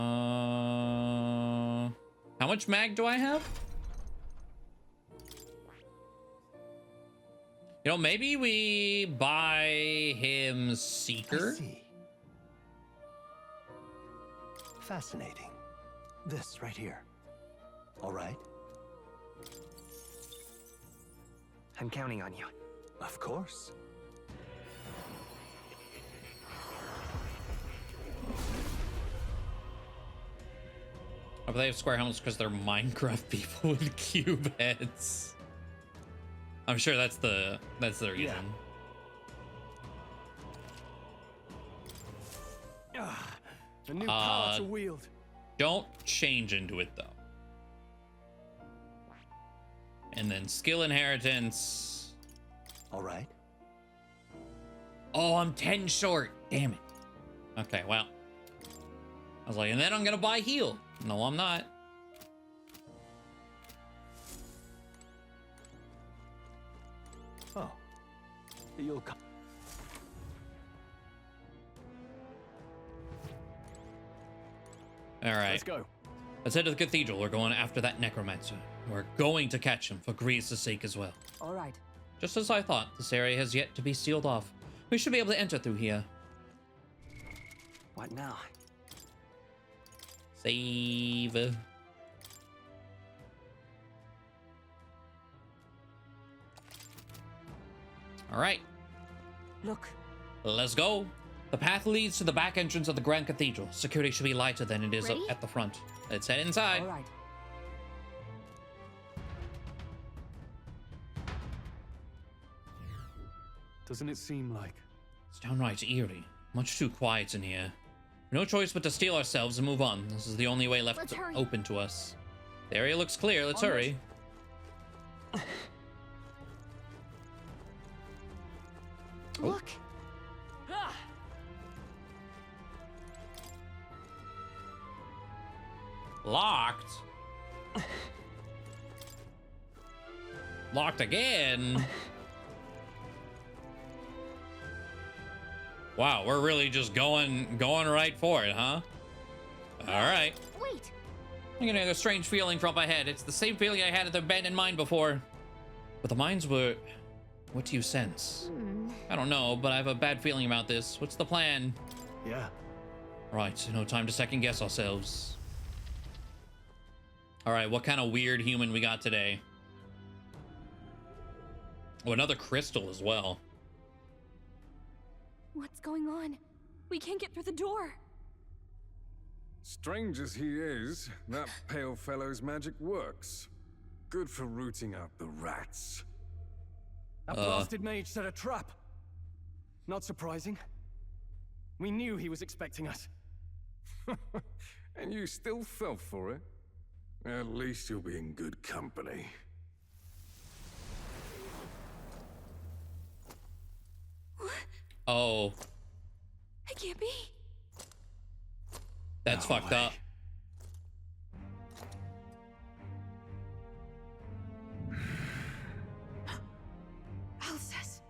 much mag do I have? You know, maybe we buy him Seeker. I see. Fascinating. This right here. All right? I'm counting on you. Of course. Oh, but they have square helmets because they're Minecraft people with cube heads. I'm sure that's the reason. A new power to wield. Don't change into it though. And then skill inheritance. All right. Oh, I'm 10 short. Damn it. Okay, well. I was like, and then I'm gonna buy heal. No, I'm not. Oh. You'll come. All right. Let's go. Let's head to the cathedral. We're going after that necromancer. We're going to catch him for Grease's sake as well. All right. Just as I thought, this area has yet to be sealed off. We should be able to enter through here. What now? Save. All right. Look. Let's go. The path leads to the back entrance of the Grand Cathedral. Security should be lighter than it is at the front. Let's head inside. All right. Doesn't it seem like? It's downright eerie. Much too quiet in here. No choice but to steel ourselves and move on. This is the only way left open to us. The area looks clear. Let's hurry. Look. Locked? Locked again? Wow, we're really just going right for it, huh? Alright. Wait! I'm getting a strange feeling from my head. It's the same feeling I had at the abandoned mine before. But the mines were... What do you sense? I don't know, but I have a bad feeling about this. What's the plan? Yeah. Right, no time to second guess ourselves. Alright, what kind of weird human we got today? Oh, another crystal as well. What's going on? We can't get through the door. Strange as he is, that pale fellow's magic works. Good for rooting out the rats. That blasted mage set a trap. Not surprising. We knew he was expecting us. And you still fell for it? At least you'll be in good company. Oh. It can't be. That's fucked up. Alcest.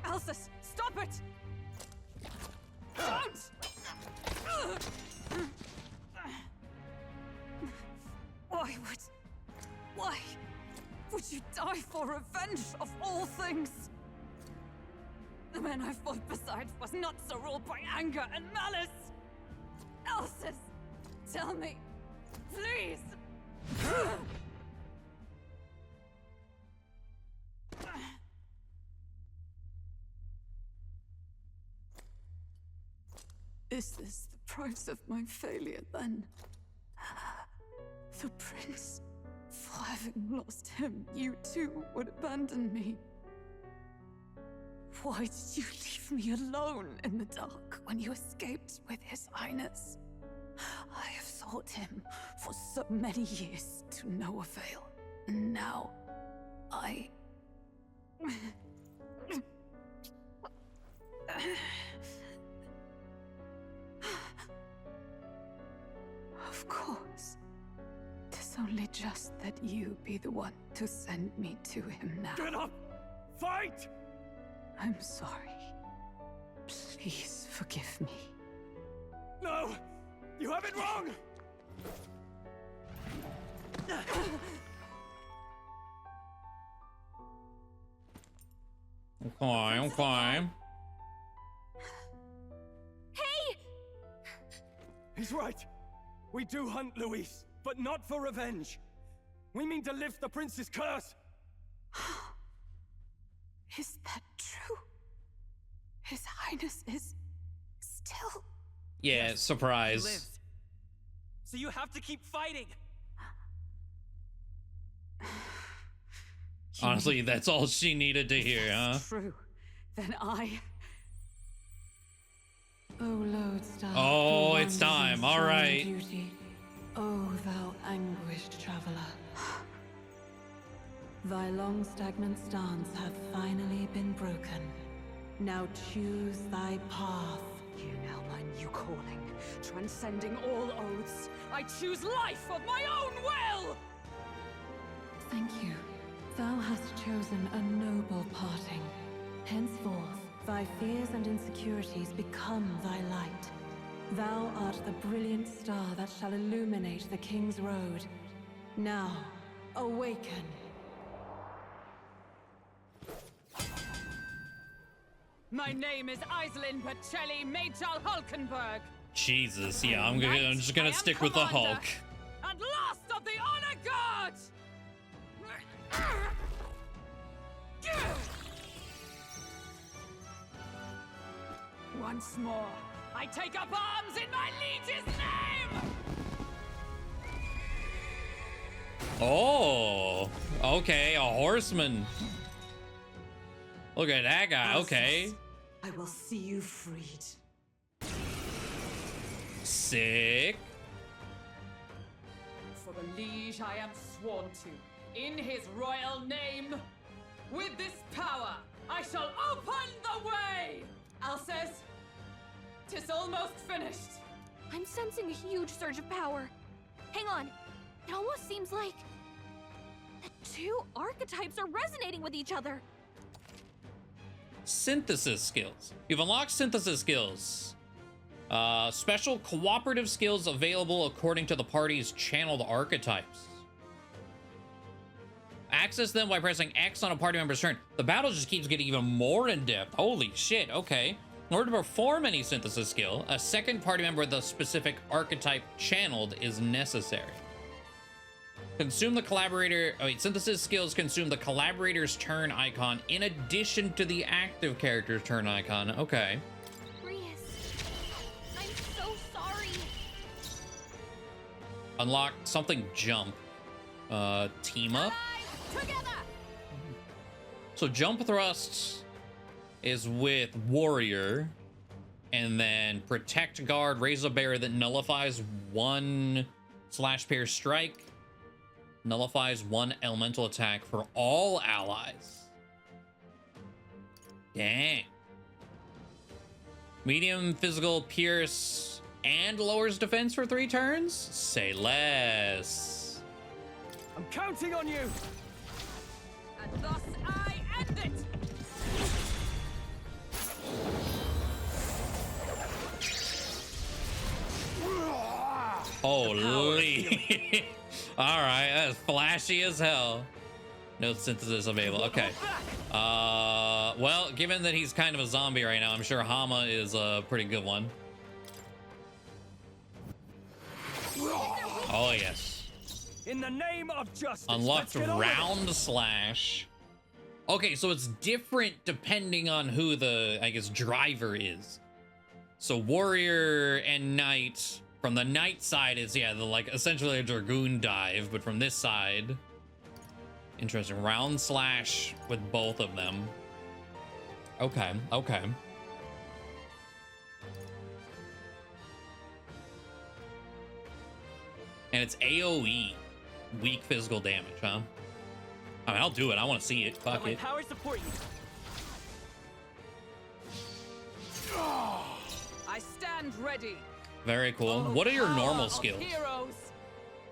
Alcest, stop it! Don't! Why would you die for revenge of all things? The man I fought beside was not so ruled by anger and malice. Alcest, tell me, please. Is this the price of my failure, then? The prince, for having lost him, you too would abandon me. Why did you leave me alone in the dark when you escaped with his highness? I have sought him for so many years to no avail, and now I... Of course. 'Tis only just that you be the one to send me to him now. Get up! Fight! I'm sorry. Please forgive me. No! You have it wrong! Okay. Hey! He's right. We do hunt Luis, but not for revenge. We mean to lift the prince's curse. Is that true? His highness is still... Yeah, surprise. He lived. So you have to keep fighting. Honestly, that's all she needed to hear, huh? True. Then I... O lodestar, Oh, who it's wanders time. in All solemn right. duty. O thou anguished traveler. Thy long stagnant stance hath finally been broken. Now choose thy path. You now my new calling, transcending all oaths. I choose life of my own will! Thank you. Thou hast chosen a noble parting. Henceforth, thy fears and insecurities become thy light. Thou art the brilliant star that shall illuminate the King's Road. Now, awaken. My name is Iselin Pacelli Majal Hulkenberg. Jesus, yeah, I'm just gonna stick with the Hulk. And last of the Honor Guard! Once more, I take up arms in my liege's name! Oh, okay, a horseman. Look at that guy, okay. I will see you freed. Sick. For The liege I am sworn to, in his royal name. With this power, I shall open the way! Alcest, 'tis almost finished. I'm sensing a huge surge of power. Hang on. It almost seems like the two archetypes are resonating with each other. Synthesis skills. You've unlocked synthesis skills. Special cooperative skills available according to the party's channeled archetypes. Access them by pressing X on a party member's turn. The battle just keeps getting even more in depth. Holy shit, okay. In order to perform any synthesis skill, a second party member with a specific archetype channeled is necessary. Consume the collaborator, synthesis skills consume the collaborator's turn icon in addition to the active character's turn icon. Okay. I'm so sorry. Unlock something jump. Team up. Together. So jump thrust is with warrior, and then protect guard, raise a bear that nullifies one /pierce strike, nullifies one elemental attack for all allies. Dang. Medium physical pierce and lowers defense for 3 turns? Say less. I'm counting on you! And thus I end it! Holy. All right, that's flashy as hell. No synthesis available. Okay. Well, given that he's kind of a zombie right now, I'm sure Hama is a pretty good one. Oh, yes. In the name of justice. Unlocked round slash. Okay, so it's different depending on who the, I guess, driver is. So warrior and knight. From the knight side is, yeah, the like essentially a dragoon dive, but from this side, interesting. Round slash with both of them. Okay, okay. And it's AoE, weak physical damage, huh? I mean, I'll do it. I want to see it. Fuck it. Power support you. I stand ready. Very cool. What are your normal skills? Heroes.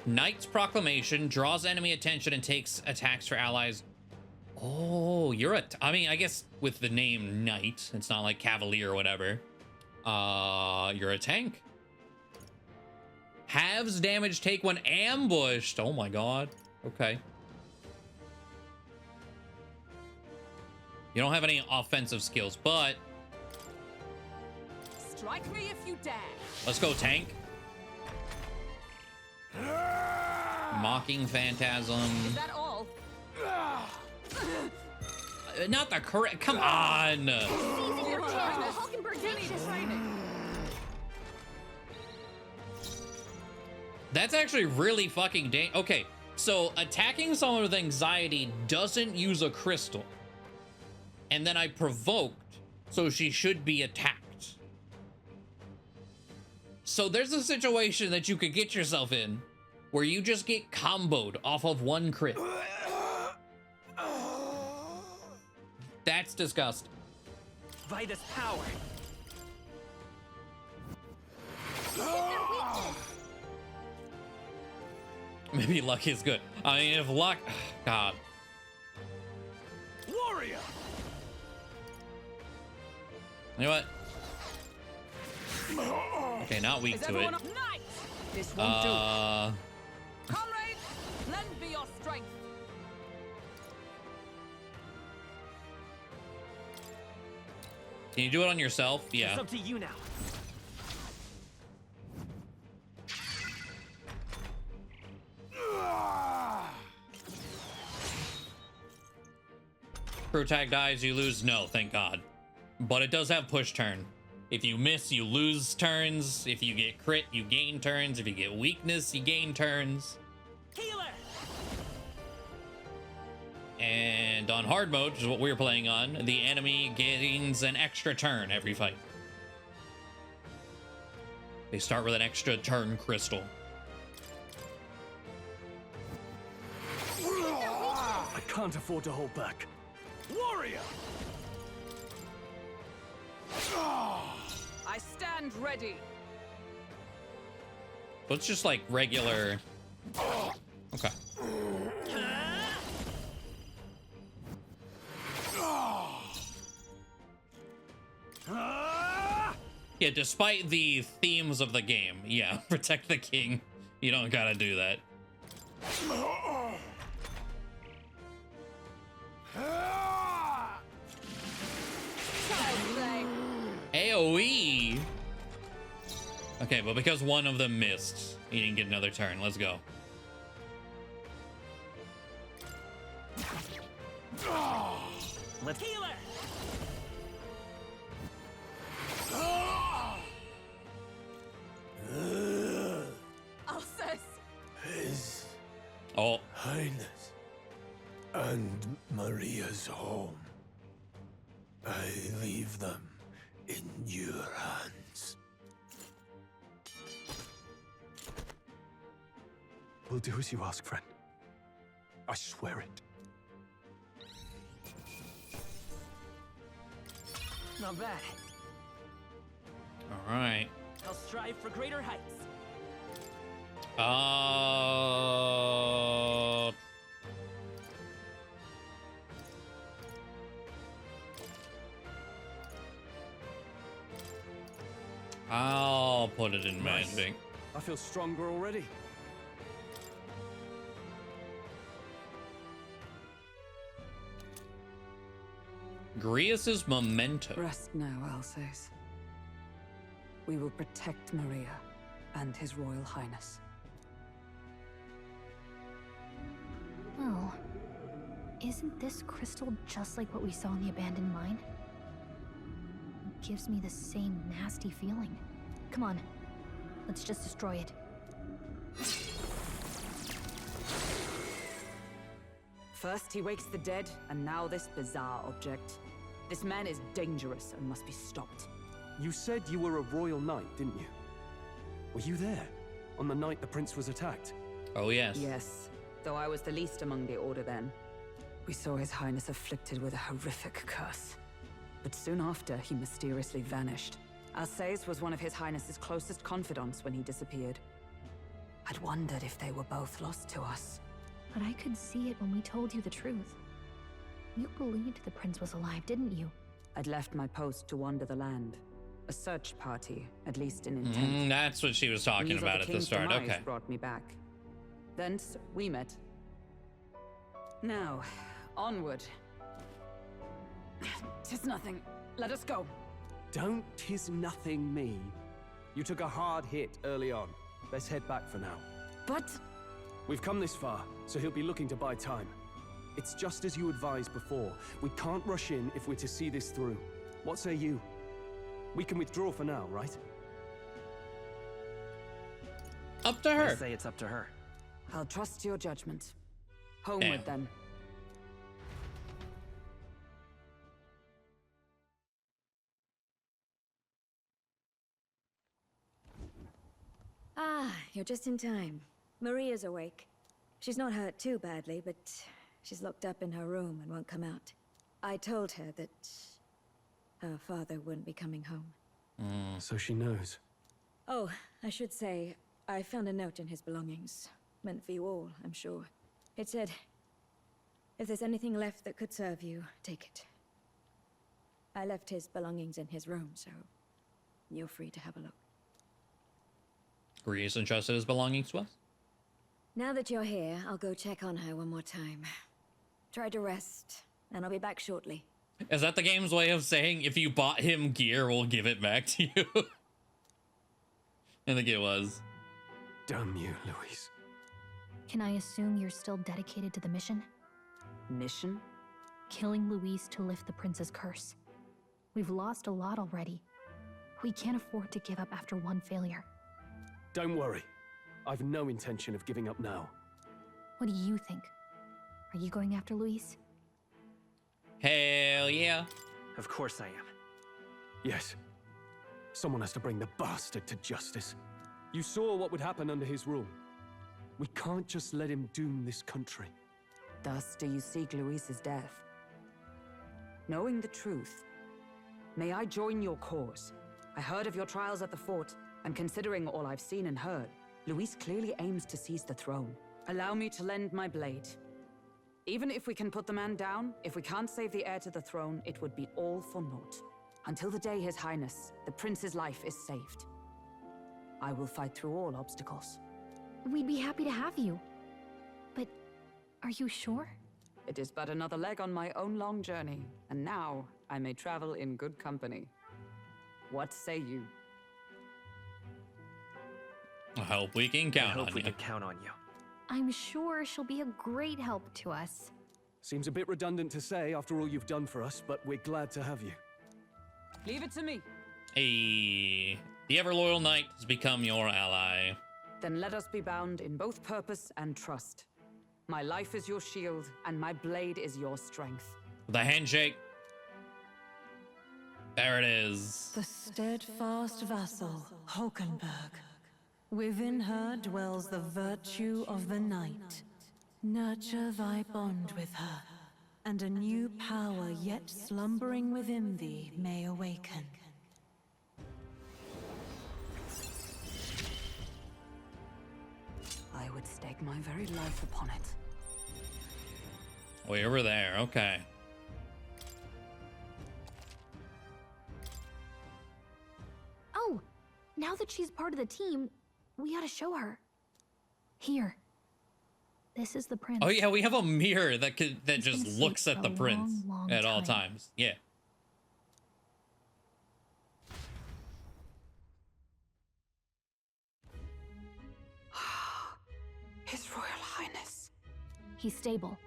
Knight's Proclamation draws enemy attention and takes attacks for allies. Oh, you're I mean, I guess with the name Knight, it's not like Cavalier or whatever. You're a tank. Halves damage take when ambushed. Oh my god. Okay. You don't have any offensive skills, but Strike me if you dare. let's go tank. Mocking Phantasm. Is that all? Not the correct. Come on. That's actually really fucking okay, so attacking someone with anxiety doesn't use a crystal. And then I provoked, so she should be attacked. So there's a situation that you could get yourself in where you just get comboed off of one crit. That's disgusting. Vitus power. Maybe luck is good. I mean, if luck, God. Warrior. You know what? Okay, not weak to it. This won't do. Comrades, lend me your strength. Can you do it on yourself? Yeah. It's up to you now. Crew tag dies, you lose. No, thank God. But it does have push turn. If you miss, you lose turns. If you get crit, you gain turns. If you get weakness, you gain turns. Healer. And on hard mode, which is what we're playing on, the enemy gains an extra turn every fight. They start with an extra turn crystal. can't afford to hold back. Warrior! I stand ready. But it's just like regular. Okay. Yeah, despite the themes of the game, yeah, protect the king. You don't gotta do that. AoE. Okay, but because one of them missed, he didn't get another turn. Let's go. Let's heal it. Alcest! His Oh. Highness and Maria's home. I leave them in your hands. We'll do as you ask, friend. I swear it. Not bad. All right. I'll strive for greater heights. I'll put it in Nice. magic. I feel stronger already. Grius's memento. Rest now, Alsace. We will protect Maria and His Royal Highness. Well, isn't this crystal just like what we saw in the abandoned mine? It gives me the same nasty feeling. Come on, let's just destroy it. First he wakes the dead, and now this bizarre object. This man is dangerous and must be stopped. You said you were a royal knight, didn't you? Were you there on the night the prince was attacked? Oh, yes. Yes, though I was the least among the Order then. We saw His Highness afflicted with a horrific curse. But soon after, he mysteriously vanished. Alsace was one of His Highness's closest confidants when he disappeared. I'd wondered if they were both lost to us. But I could see it when we told you the truth. You believed the prince was alive, didn't you? I'd left my post to wander the land. A search party, at least in intent. That's what she was talking News of about at the king's start. demise Okay. brought me back. Thence we met. Now, onward. 'Tis nothing. Let us go. Don't tis nothing me. You took a hard hit early on. Let's head back for now. But... We've come this far, so he'll be looking to buy time. It's just as you advised before. We can't rush in if we're to see this through. What say you? We can withdraw for now, right? Up to her. I say it's up to her. I'll trust your judgment. Homeward, then. Ah, you're just in time. Maria's awake. She's not hurt too badly, but she's locked up in her room and won't come out. I told her that her father wouldn't be coming home. So she knows. Oh, I should say, I found a note in his belongings. Meant for you all, I'm sure. It said, if there's anything left that could serve you, take it. I left his belongings in his room, so you're free to have a look. Grius entrusted his belongings to us. Now that you're here, I'll go check on her one more time. Try to rest, and I'll be back shortly. Is that the game's way of saying if you bought him gear, we'll give it back to you? I think it was. Damn you, Louise. Can I assume you're still dedicated to the mission? Mission? Killing Louise to lift the prince's curse. We've lost a lot already. We can't afford to give up after one failure. Don't worry. I've no intention of giving up now. What do you think? Are you going after Louise? Hell yeah. Of course I am. Yes. Someone has to bring the bastard to justice. You saw what would happen under his rule. We can't just let him doom this country. Thus do you seek Luis's death. Knowing the truth, may I join your cause? I heard of your trials at the fort, and considering all I've seen and heard, Luis clearly aims to seize the throne. Allow me to lend my blade. Even if we can put the man down, if we can't save the heir to the throne, it would be all for naught. Until the day His Highness, the prince's life is saved, I will fight through all obstacles. We'd be happy to have you. But are you sure? It is but another leg on my own long journey, and now I may travel in good company. What say you? I hope we can count on you. Count on you. I'm sure she'll be a great help to us. Seems a bit redundant to say after all you've done for us, but we're glad to have you. Leave it to me. Hey, the ever-loyal knight has become your ally. Then let us be bound in both purpose and trust. My life is your shield, and my blade is your strength. The handshake. There it is. The steadfast vassal, Hulkenberg. Within her dwells the virtue of the knight. Nurture thy bond with her, and a new power yet slumbering within thee may awaken. I would stake my very life upon it. Way over there, okay. Oh, now that she's part of the team, we gotta show her. Here. This is the prince. Oh yeah, we have a mirror that He's just been looks asleep at for the a prince long at all time. times. Yeah. His Royal Highness. He's stable.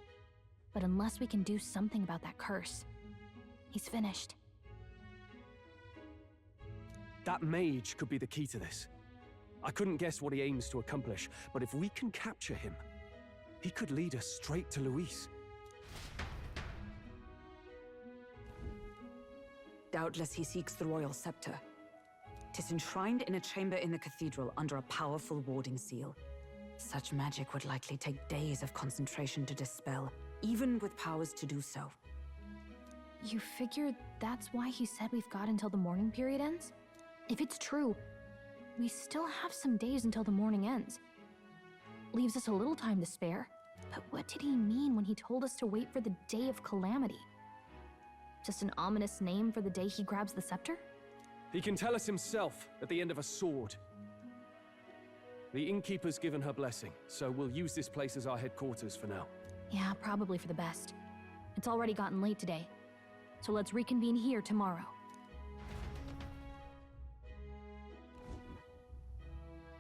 But unless we can do something about that curse, he's finished. That mage could be the key to this. I couldn't guess what he aims to accomplish, but if we can capture him, he could lead us straight to Luis. Doubtless he seeks the royal scepter. 'Tis enshrined in a chamber in the cathedral under a powerful warding seal. Such magic would likely take days of concentration to dispel, even with powers to do so. You figure that's why he said we've got until the mourning period ends? If it's true, we still have some days until the mourning ends. Leaves us a little time to spare. But what did he mean when he told us to wait for the day of calamity? Just an ominous name for the day he grabs the scepter? He can tell us himself at the end of a sword. The innkeeper's given her blessing, so we'll use this place as our headquarters for now. Yeah, probably for the best. It's already gotten late today, so let's reconvene here tomorrow.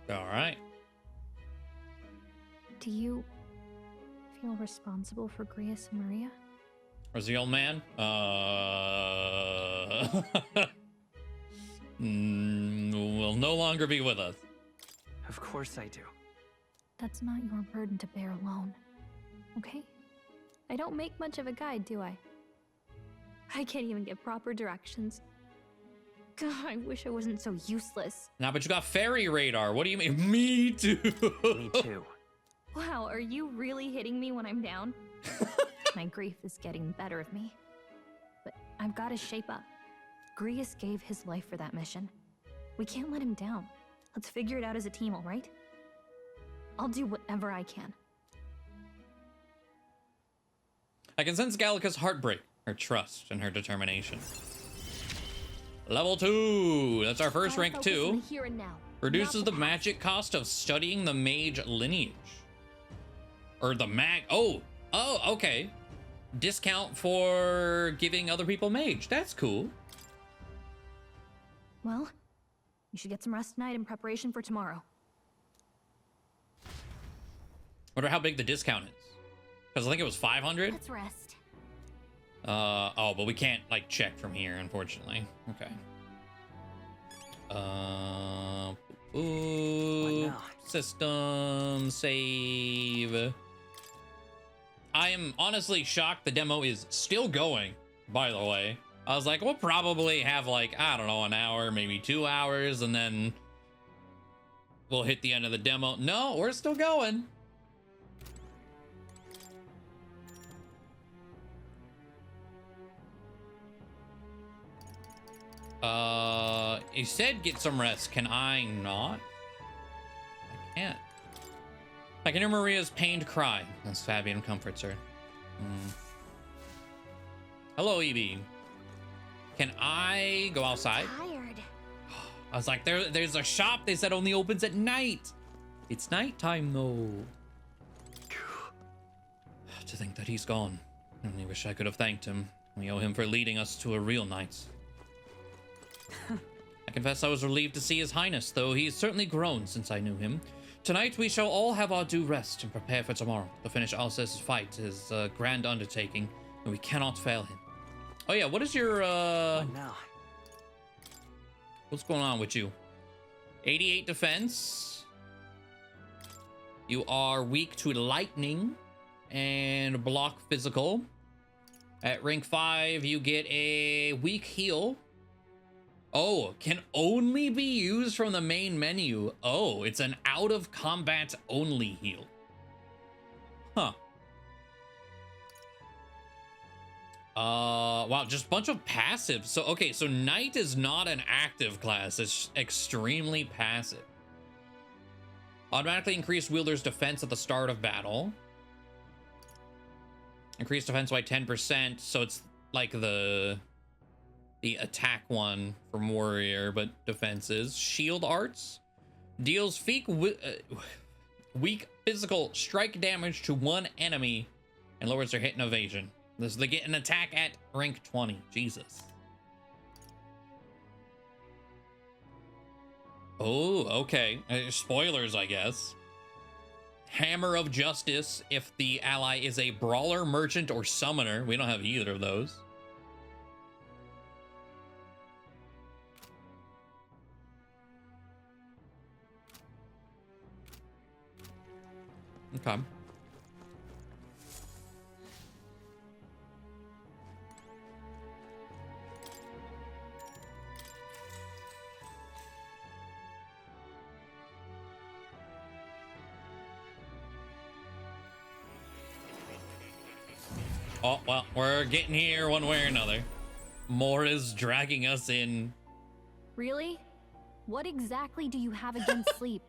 All right. Do you feel responsible for Grius and Maria? Where's the old man? Will no longer be with us. Of course I do. That's not your burden to bear alone, okay? I don't make much of a guide, do I? I can't even give proper directions. God, I wish I wasn't so useless. Nah, but you got fairy radar. What do you mean? Me too. Me too. Wow, are you really hitting me when I'm down? My grief is getting the better of me. But I've got to shape up. Grius gave his life for that mission. We can't let him down. Let's figure it out as a team, all right? I'll do whatever I can. I can sense Gallica's heartbreak, her trust, and her determination. Level 2. That's our first rank 2. Here and now. Reduces the magic cost of studying the mage lineage. Or the mag. Oh, okay. Discount for giving other people mage. That's cool. Well, you should get some rest tonight in preparation for tomorrow. Wonder how big the discount is. Because I think it was 500. Let's rest. Oh, but we can't like check from here, unfortunately. Okay. System save. I am honestly shocked the demo is still going, by the way. I was like, we'll probably have like, I don't know, an hour, maybe 2 hours, and then we'll hit the end of the demo. No, we're still going. He said get some rest. Can I not? I can't. I can hear Maria's pained cry as Fabian comforts her. Hello, Evie. Can I go outside? Tired. I was like, there's a shop they said only opens at night. It's nighttime though. To think that he's gone. I only wish I could have thanked him. We owe him for leading us to a real knight. I confess I was relieved to see his highness, though he has certainly grown since I knew him. Tonight we shall all have our due rest and prepare for tomorrow. To finish Alcest's fight, his grand undertaking, and we cannot fail him. Oh yeah, what is your now? What's going on with you? 88 defense. You are weak to lightning and block physical. At rank 5, you get a weak heal. Oh, can only be used from the main menu. Oh, it's an out of combat only heal. Huh. Wow, just a bunch of passive. So, okay, so Knight is not an active class. It's extremely passive. Automatically increase wielder's defense at the start of battle. Increase defense by 10%. So it's like the attack one from warrior, but defenses. Shield arts. Deals weak physical strike damage to one enemy and lowers their hit and evasion. They get an attack at rank 20. Jesus. Oh, okay. Spoilers, I guess. Hammer of Justice if the ally is a brawler, merchant, or summoner. We don't have either of those. Okay. Oh, well, we're getting here one way or another. More is dragging us in. Really? What exactly do you have against sleep?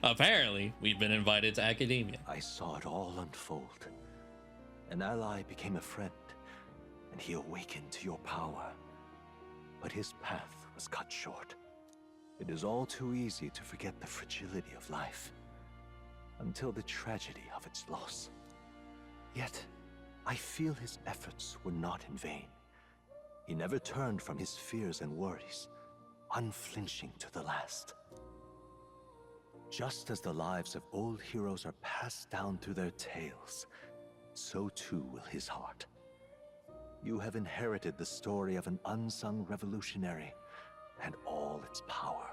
Apparently, we've been invited to academia. I saw it all unfold. An ally became a friend, and he awakened to your power. But his path was cut short. It is all too easy to forget the fragility of life, until the tragedy of its loss. Yet, I feel his efforts were not in vain. He never turned from his fears and worries, unflinching to the last. Just as the lives of old heroes are passed down through their tales, so too will his heart. You have inherited the story of an unsung revolutionary and all its power.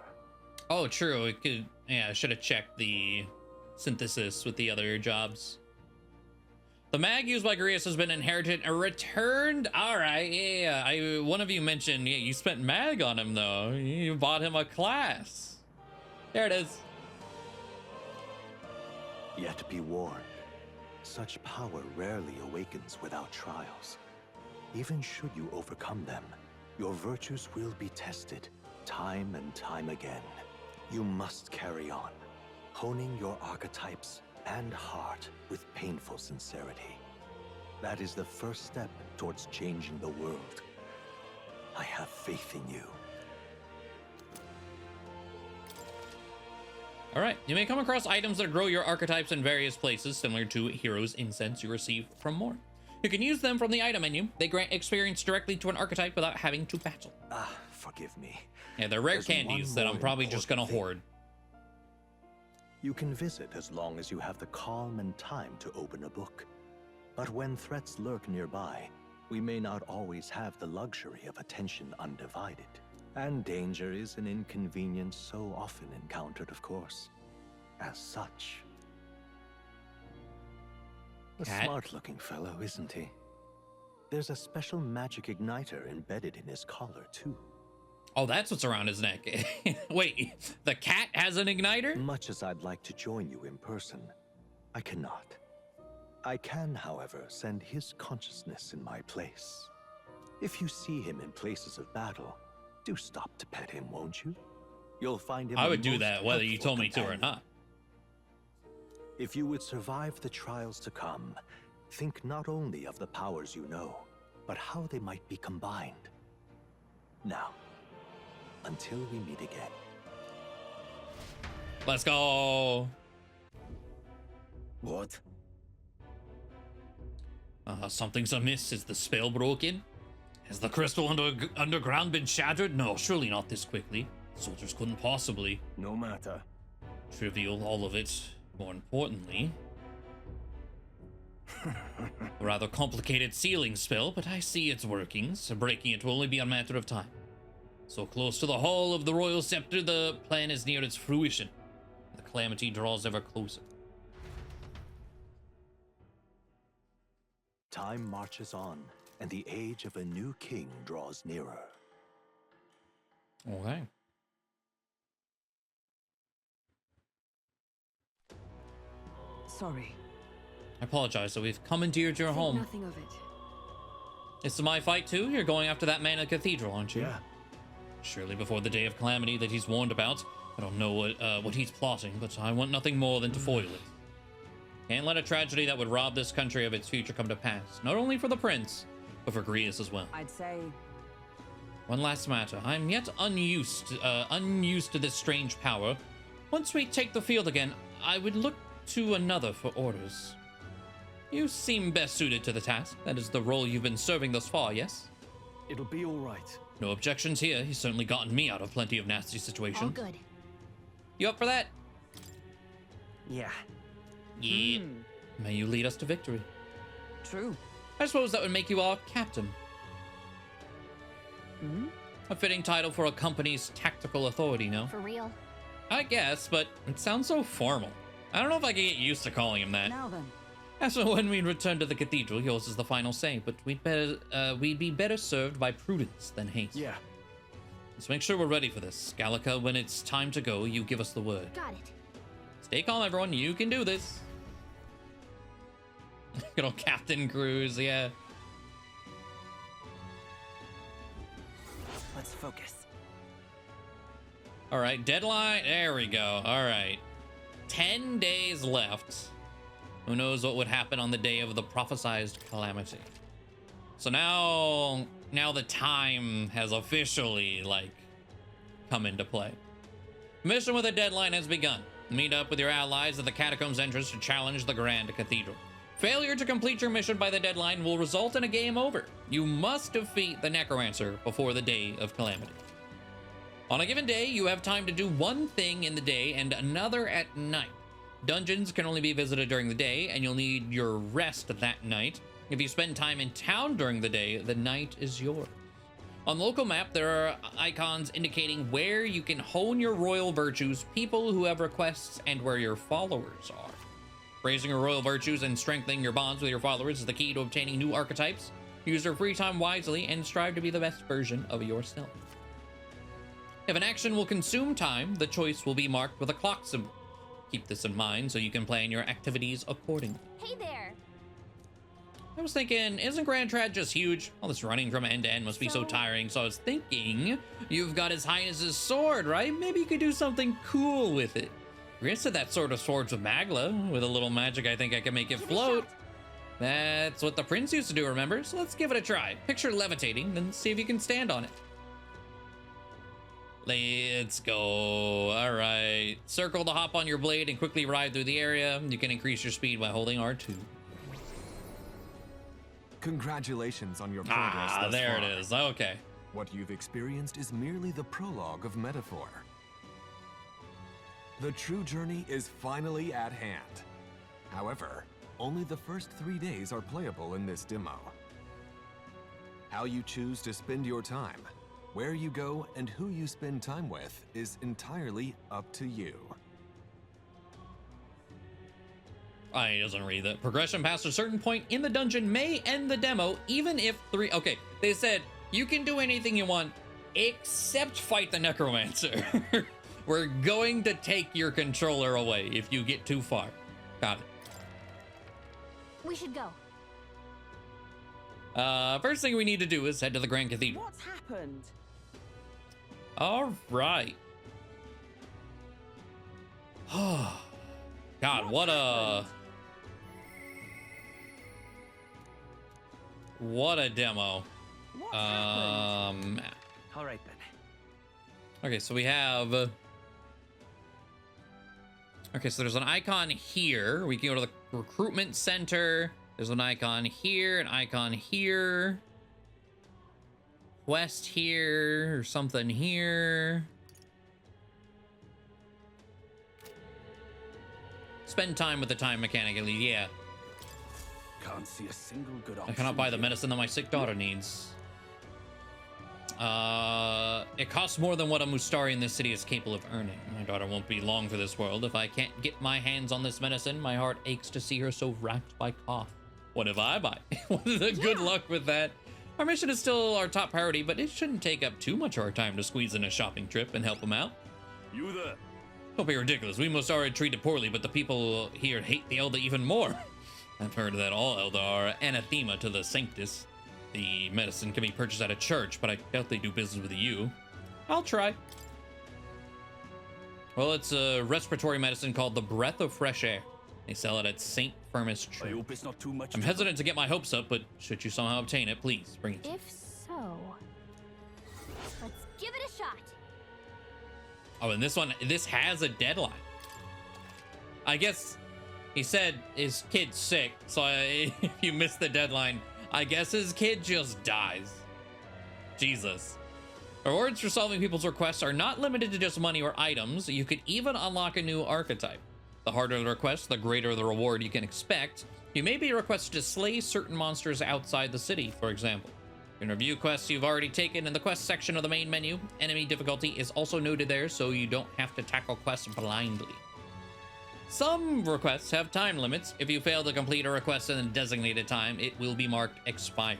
Oh, true. It could, yeah, I should have checked the synthesis with the other jobs. The mag used by Grius has been inherited and returned. All right, yeah. One of you mentioned you spent mag on him, though. You bought him a class. There it is. Yet be warned, such power rarely awakens without trials. Even should you overcome them, your virtues will be tested, time and time again. You must carry on, honing your archetypes and heart with painful sincerity. That is the first step towards changing the world. I have faith in you. All right, you may come across items that grow your archetypes in various places, similar to Hero's Incense you receive from More. You can use them from the item menu. They grant experience directly to an archetype without having to battle. Forgive me. Yeah, they're rare There's candies one that more I'm probably just gonna hoard. You can visit as long as you have the calm and time to open a book. But when threats lurk nearby, we may not always have the luxury of attention undivided. And danger is an inconvenience so often encountered, of course. As such. A smart-looking fellow, isn't he? There's a special magic igniter embedded in his collar, too. Oh, that's what's around his neck. Wait, the cat has an igniter? Much as I'd like to join you in person, I cannot. I can, however, send his consciousness in my place. If you see him in places of battle, do stop to pet him, won't you? You'll find him. I a would do most that whether you helpful told me to or companion. not. If you would survive the trials to come, think not only of the powers you know, but how they might be combined. Now, until we meet again. Let's go. What? Something's amiss. Is the spell broken? Has the crystal underground been shattered? No, surely not this quickly. Soldiers couldn't possibly. No matter. Trivial, all of it. More importantly, a rather complicated sealing spell, but I see its workings. Breaking it will only be a matter of time. So close to the hall of the royal scepter, the plan is near its fruition. The calamity draws ever closer. Time marches on, and the age of a new king draws nearer. Okay. Sorry. I apologize, so we've commandeered your home. Nothing of it. It's my fight too? You're going after that man at Cathedral, aren't you? Yeah. Surely before the day of calamity that he's warned about. I don't know what he's plotting, but I want nothing more than to foil it. Can't let a tragedy that would rob this country of its future come to pass. Not only for the prince, but for Grius as well. I'd say... One last matter. I'm yet unused to this strange power. Once we take the field again, I would look to another for orders. You seem best suited to the task. That is the role you've been serving thus far, yes? It'll be all right. No objections here. He's certainly gotten me out of plenty of nasty situations. All good. You up for that? Yeah. Yeah. May you lead us to victory. True. I suppose that would make you our captain. A fitting title for a company's tactical authority, no? For real. I guess, but it sounds so formal. I don't know if I can get used to calling him that. Now then. As for when we return to the cathedral, yours is the final say, but we'd be better served by prudence than haste. Yeah. Let's make sure we're ready for this. Gallica, when it's time to go, you give us the word. Got it. Stay calm, everyone. You can do this. Good old Captain Cruz, yeah. Let's focus. All right, deadline. There we go. All right. 10 days left. Who knows what would happen on the day of the prophesized calamity. So now the time has officially, like, come into play. Mission with a deadline has begun. Meet up with your allies at the catacombs entrance to challenge the Grand Cathedral. Failure to complete your mission by the deadline will result in a game over. You must defeat the Necromancer before the day of calamity. On a given day, you have time to do one thing in the day and another at night. Dungeons can only be visited during the day, and you'll need your rest that night. If you spend time in town during the day, the night is yours. On the local map, there are icons indicating where you can hone your royal virtues, people who have requests, and where your followers are. Raising your royal virtues and strengthening your bonds with your followers is the key to obtaining new archetypes. Use your free time wisely and strive to be the best version of yourself. If an action will consume time, the choice will be marked with a clock symbol. Keep this in mind so you can plan your activities accordingly. Hey there. I was thinking, isn't Grand Trad just huge? All this running from end to end must be so tiring, so I was thinking, you've got His Highness's sword, right? Maybe you could do something cool with it. Grius said that sort of swords with Magla. With a little magic, I think I can make it float. That's what the prince used to do, remember? So let's give it a try. Picture levitating, then see if you can stand on it. Let's go. All right. Circle to hop on your blade and quickly ride through the area. You can increase your speed by holding R2. Congratulations on your progress thus There far. it is. Okay. What you've experienced is merely the prologue of metaphor. The true journey is finally at hand. However, only the first 3 days are playable in this demo. How you choose to spend your time, where you go, and who you spend time with is entirely up to you. He doesn't read that. Progression past a certain point in the dungeon may end the demo, even if okay, they said you can do anything you want except fight the Necromancer. We're going to take your controller away if you get too far. Got it. We should go. First thing we need to do is head to the Grand Cathedral. What's happened? All right. God, what a demo. All right then. Okay, so we have okay, so there's an icon here. We can go to the recruitment center. There's an icon here, an icon here, quest here, or something here. Spend time with the time mechanic, at least. Yeah. Can't see a single good I option. cannot buy the here. medicine that my sick daughter needs. It costs more than what a Mustari in this city is capable of earning. My daughter won't be long for this world. If I can't get my hands on this medicine, my heart aches to see her so racked by cough. What if I buy? Good luck with that. Our mission is still our top priority, but it shouldn't take up too much of our time to squeeze in a shopping trip and help them out. You there? Don't be ridiculous. We must already treated poorly, but the people here hate the Elder even more. I've heard that all Elder are anathema to the Sanctus. The medicine can be purchased at a church, but I doubt they do business with you. I'll try. Well, it's a respiratory medicine called the Breath of Fresh Air. They sell it at St. Firmus Church. I hope it's not too much. I'm hesitant to get my hopes up, but should you somehow obtain it, please bring it to me. If so, let's give it a shot. Oh, and this has a deadline. I guess he said his kid's sick, so if you miss the deadline, I guess his kid just dies. Jesus. Rewards for solving people's requests are not limited to just money or items. You could even unlock a new archetype. The harder the request, the greater the reward you can expect. You may be requested to slay certain monsters outside the city, for example. You can review quests you've already taken in the quest section of the main menu. Enemy difficulty is also noted there, so you don't have to tackle quests blindly. Some requests have time limits. If you fail to complete a request in a designated time, it will be marked expired.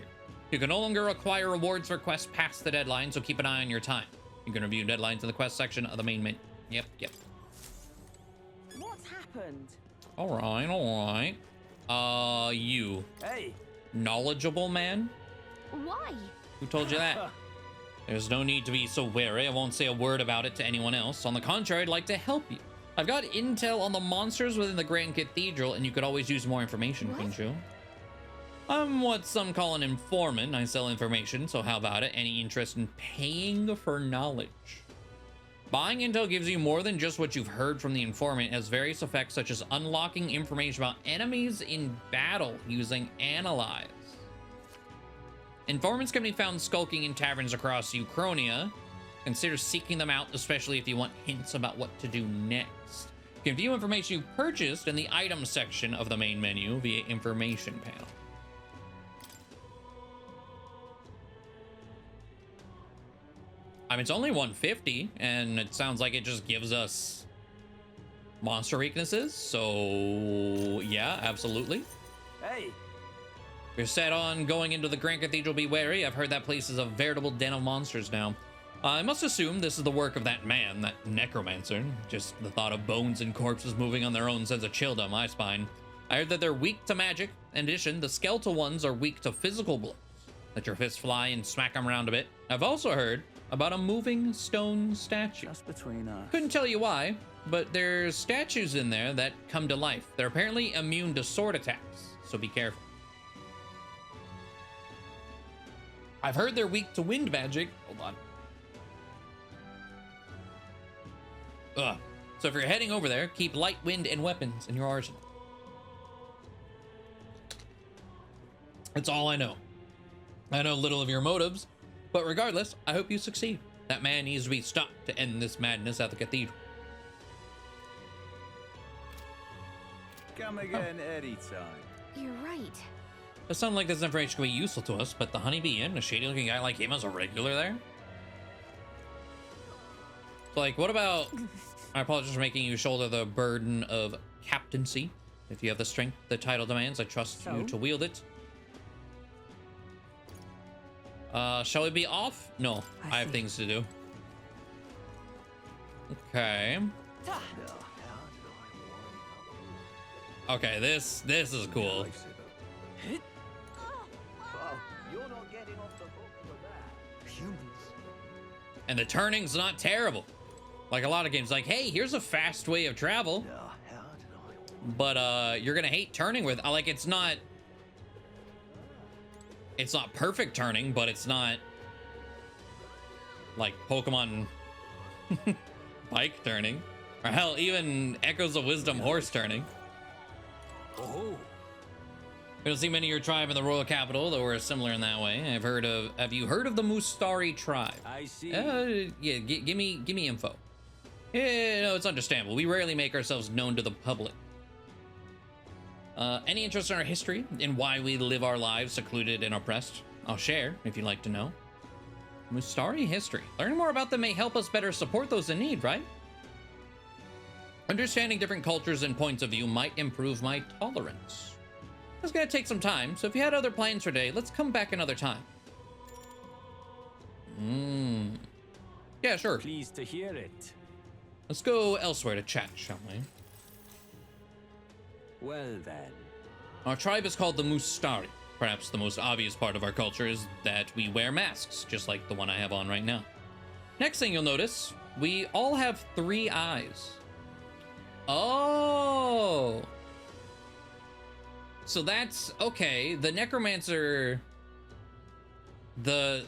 You can no longer acquire rewards for quests past the deadline, so keep an eye on your time. You can review deadlines in the quest section of the main menu. Yep. What's happened? All right. You. Hey. Knowledgeable man? Why? Who told you that? There's no need to be so wary. I won't say a word about it to anyone else. On the contrary, I'd like to help you. I've got intel on the monsters within the Grand Cathedral, and you could always use more information, couldn't you? I'm what some call an informant. I sell information, so how about it? Any interest in paying for knowledge? Buying intel gives you more than just what you've heard from the informant. It has various effects, such as unlocking information about enemies in battle using Analyze. Informants can be found skulking in taverns across Ukronia. Consider seeking them out, especially if you want hints about what to do next. You can view information you purchased in the items section of the main menu via information panel. I mean, it's only 150, and it sounds like it just gives us monster weaknesses, so yeah, absolutely. Hey. If you're set on going into the Grand Cathedral, be wary. I've heard that place is a veritable den of monsters now. I must assume this is the work of that man, that necromancer. Just the thought of bones and corpses moving on their own sends a chill down my spine. I heard that they're weak to magic. In addition, the skeletal ones are weak to physical blows. Let your fists fly and smack them around a bit. I've also heard about a moving stone statue. Just between us. Couldn't tell you why, but there's statues in there that come to life. They're apparently immune to sword attacks, so be careful. I've heard they're weak to wind magic. Hold on. So if you're heading over there, keep light wind and weapons in your arsenal. That's all I know. I know little of your motives, but regardless, I hope you succeed. That man needs to be stopped to end this madness at the cathedral. Come again anytime. You're right. It sounds like this information could be useful to us, but the honeybee inn, a shady-looking guy like him is a regular there? So, like, what about... I apologize for making you shoulder the burden of captaincy. If you have the strength the title demands, I trust you to wield it. Shall we be off? No, I have things to do. Okay. Okay, this is cool. humans. And the turning's not terrible. Like a lot of games, like, hey, here's a fast way of travel. But you're gonna hate turning with, like, it's not perfect turning, but it's not like Pokemon bike turning, or hell, even Echoes of Wisdom horse turning. Oh. We don't see many of your tribe in the royal capital, though we're similar in that way. Have you heard of the Mustari tribe? I see. Yeah, give me info. Yeah, no, it's understandable. We rarely make ourselves known to the public. Any interest in our history, in why we live our lives secluded and oppressed? I'll share if you'd like to know. Mustari history. Learning more about them may help us better support those in need, right? Understanding different cultures and points of view might improve my tolerance. It's gonna take some time, so if you had other plans for today, let's come back another time. Yeah, sure. Pleased to hear it. Let's go elsewhere to chat, shall we? Well then. Our tribe is called the Mustari. Perhaps the most obvious part of our culture is that we wear masks, just like the one I have on right now. Next thing you'll notice, we all have 3 eyes. Oh! So that's, okay, the Necromancer, they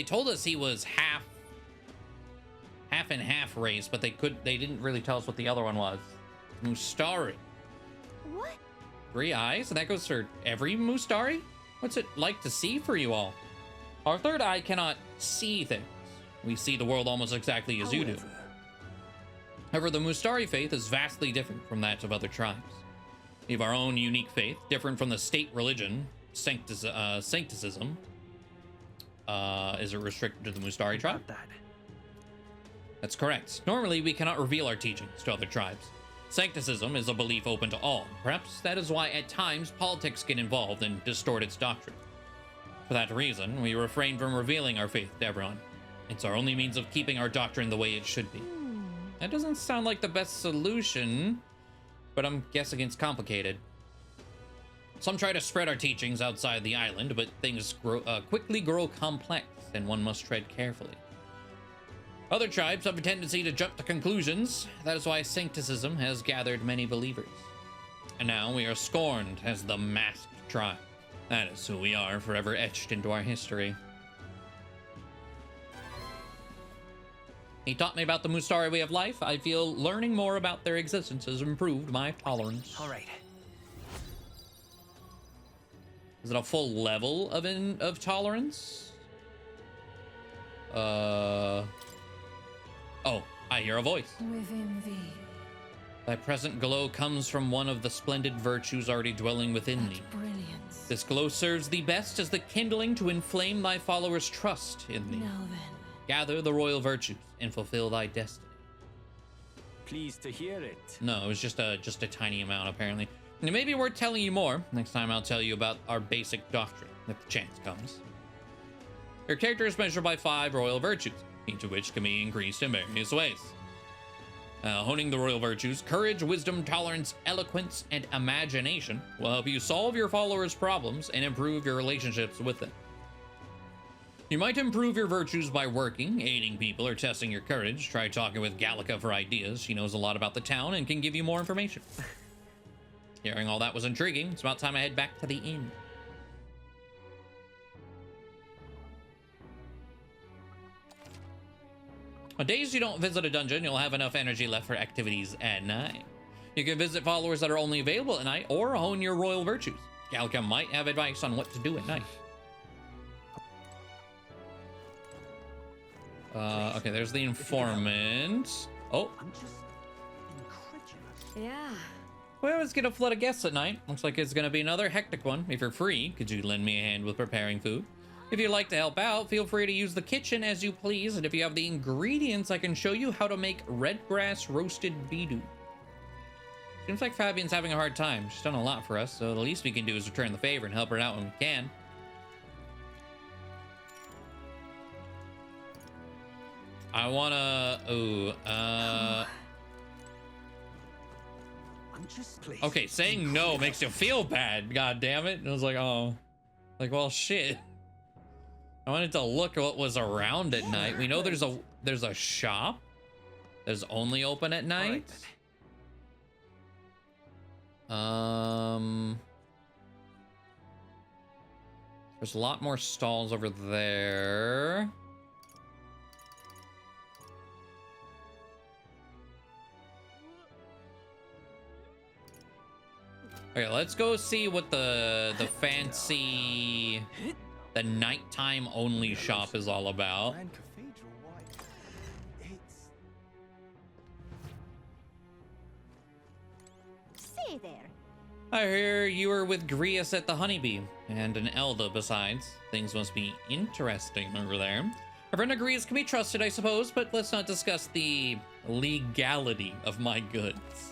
told us he was half and half race, but they didn't really tell us what the other one was. Mustari. What? 3 eyes? And that goes for every Mustari? What's it like to see for you all? Our 3rd eye cannot see things. We see the world almost exactly as you do. However, the Mustari faith is vastly different from that of other tribes. We have our own unique faith, different from the state religion, Sancticism. Is it restricted to the Mustari tribe? That's correct. Normally, we cannot reveal our teachings to other tribes. Sancticism is a belief open to all. Perhaps that is why at times politics get involved and distort its doctrine. For that reason, we refrain from revealing our faith to everyone. It's our only means of keeping our doctrine the way it should be. That doesn't sound like the best solution, but I'm guessing it's complicated. Some try to spread our teachings outside the island, but things quickly grow complex, and one must tread carefully. Other tribes have a tendency to jump to conclusions. That is why Sancticism has gathered many believers. And now we are scorned as the masked tribe. That is who we are, forever etched into our history. He taught me about the Mustari way of life. I feel learning more about their existence has improved my tolerance. All right. Is it a full level of tolerance? Oh, I hear a voice. Within thee. Thy present glow comes from one of the splendid virtues already dwelling within thee. Brilliance. This glow serves thee best as the kindling to inflame thy followers' trust in thee. Now then. Gather the royal virtues and fulfill thy destiny. Pleased to hear it. No, it was just a tiny amount, apparently. And it may be worth telling you more. Next time I'll tell you about our basic doctrine, if the chance comes. Your character is measured by 5 royal virtues, each of which can be increased in various ways. Honing the royal virtues, courage, wisdom, tolerance, eloquence, and imagination will help you solve your followers' problems and improve your relationships with them. You might improve your virtues by working, aiding people, or testing your courage. Try talking with Gallica for ideas. She knows a lot about the town and can give you more information. Hearing all that was intriguing, it's about time I head back to the inn. On days you don't visit a dungeon, you'll have enough energy left for activities at night. You can visit followers that are only available at night or hone your royal virtues. Gallica might have advice on what to do at night. Okay, there's the informant. Oh. Yeah. We always get a flood of guests at night. Looks like it's gonna be another hectic one. If you're free, could you lend me a hand with preparing food? If you'd like to help out, feel free to use the kitchen as you please, and if you have the ingredients, I can show you how to make red grass roasted beedoo. Seems like Fabian's having a hard time. She's done a lot for us, so the least we can do is return the favor and help her out when we can. I wanna... Okay, saying no makes you feel bad, god damn it. And I was like, oh. Like, well, shit. I wanted to look at what was around at night. We know there's a shop that's only open at night. There's a lot more stalls over there. Okay, let's go see what the fancy, the nighttime only shop is all about. Say there. I hear you were with Grius at the Honeybee, and an Elda besides. Things must be interesting over there. A friend of Grius can be trusted, I suppose, but let's not discuss the legality of my goods.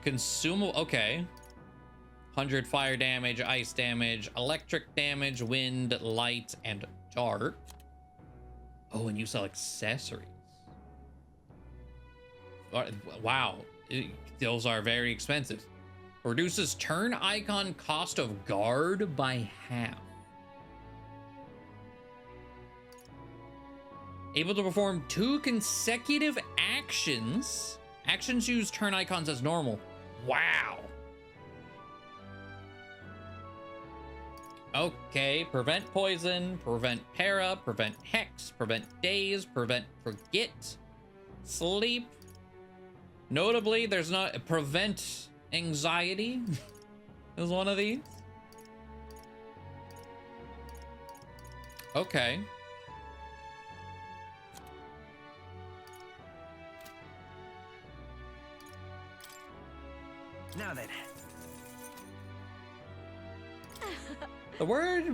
Consumable, okay. 100 fire damage, ice damage, electric damage, wind, light, and dark. Oh, and you sell accessories. Wow, those are very expensive. Reduces turn icon cost of guard by half. Able to perform 2 consecutive actions. Actions use turn icons as normal. Wow. Okay, prevent poison, prevent para, prevent hex, prevent daze, prevent forget, sleep. Notably, there's not prevent anxiety is one of these. Okay. Now then. The word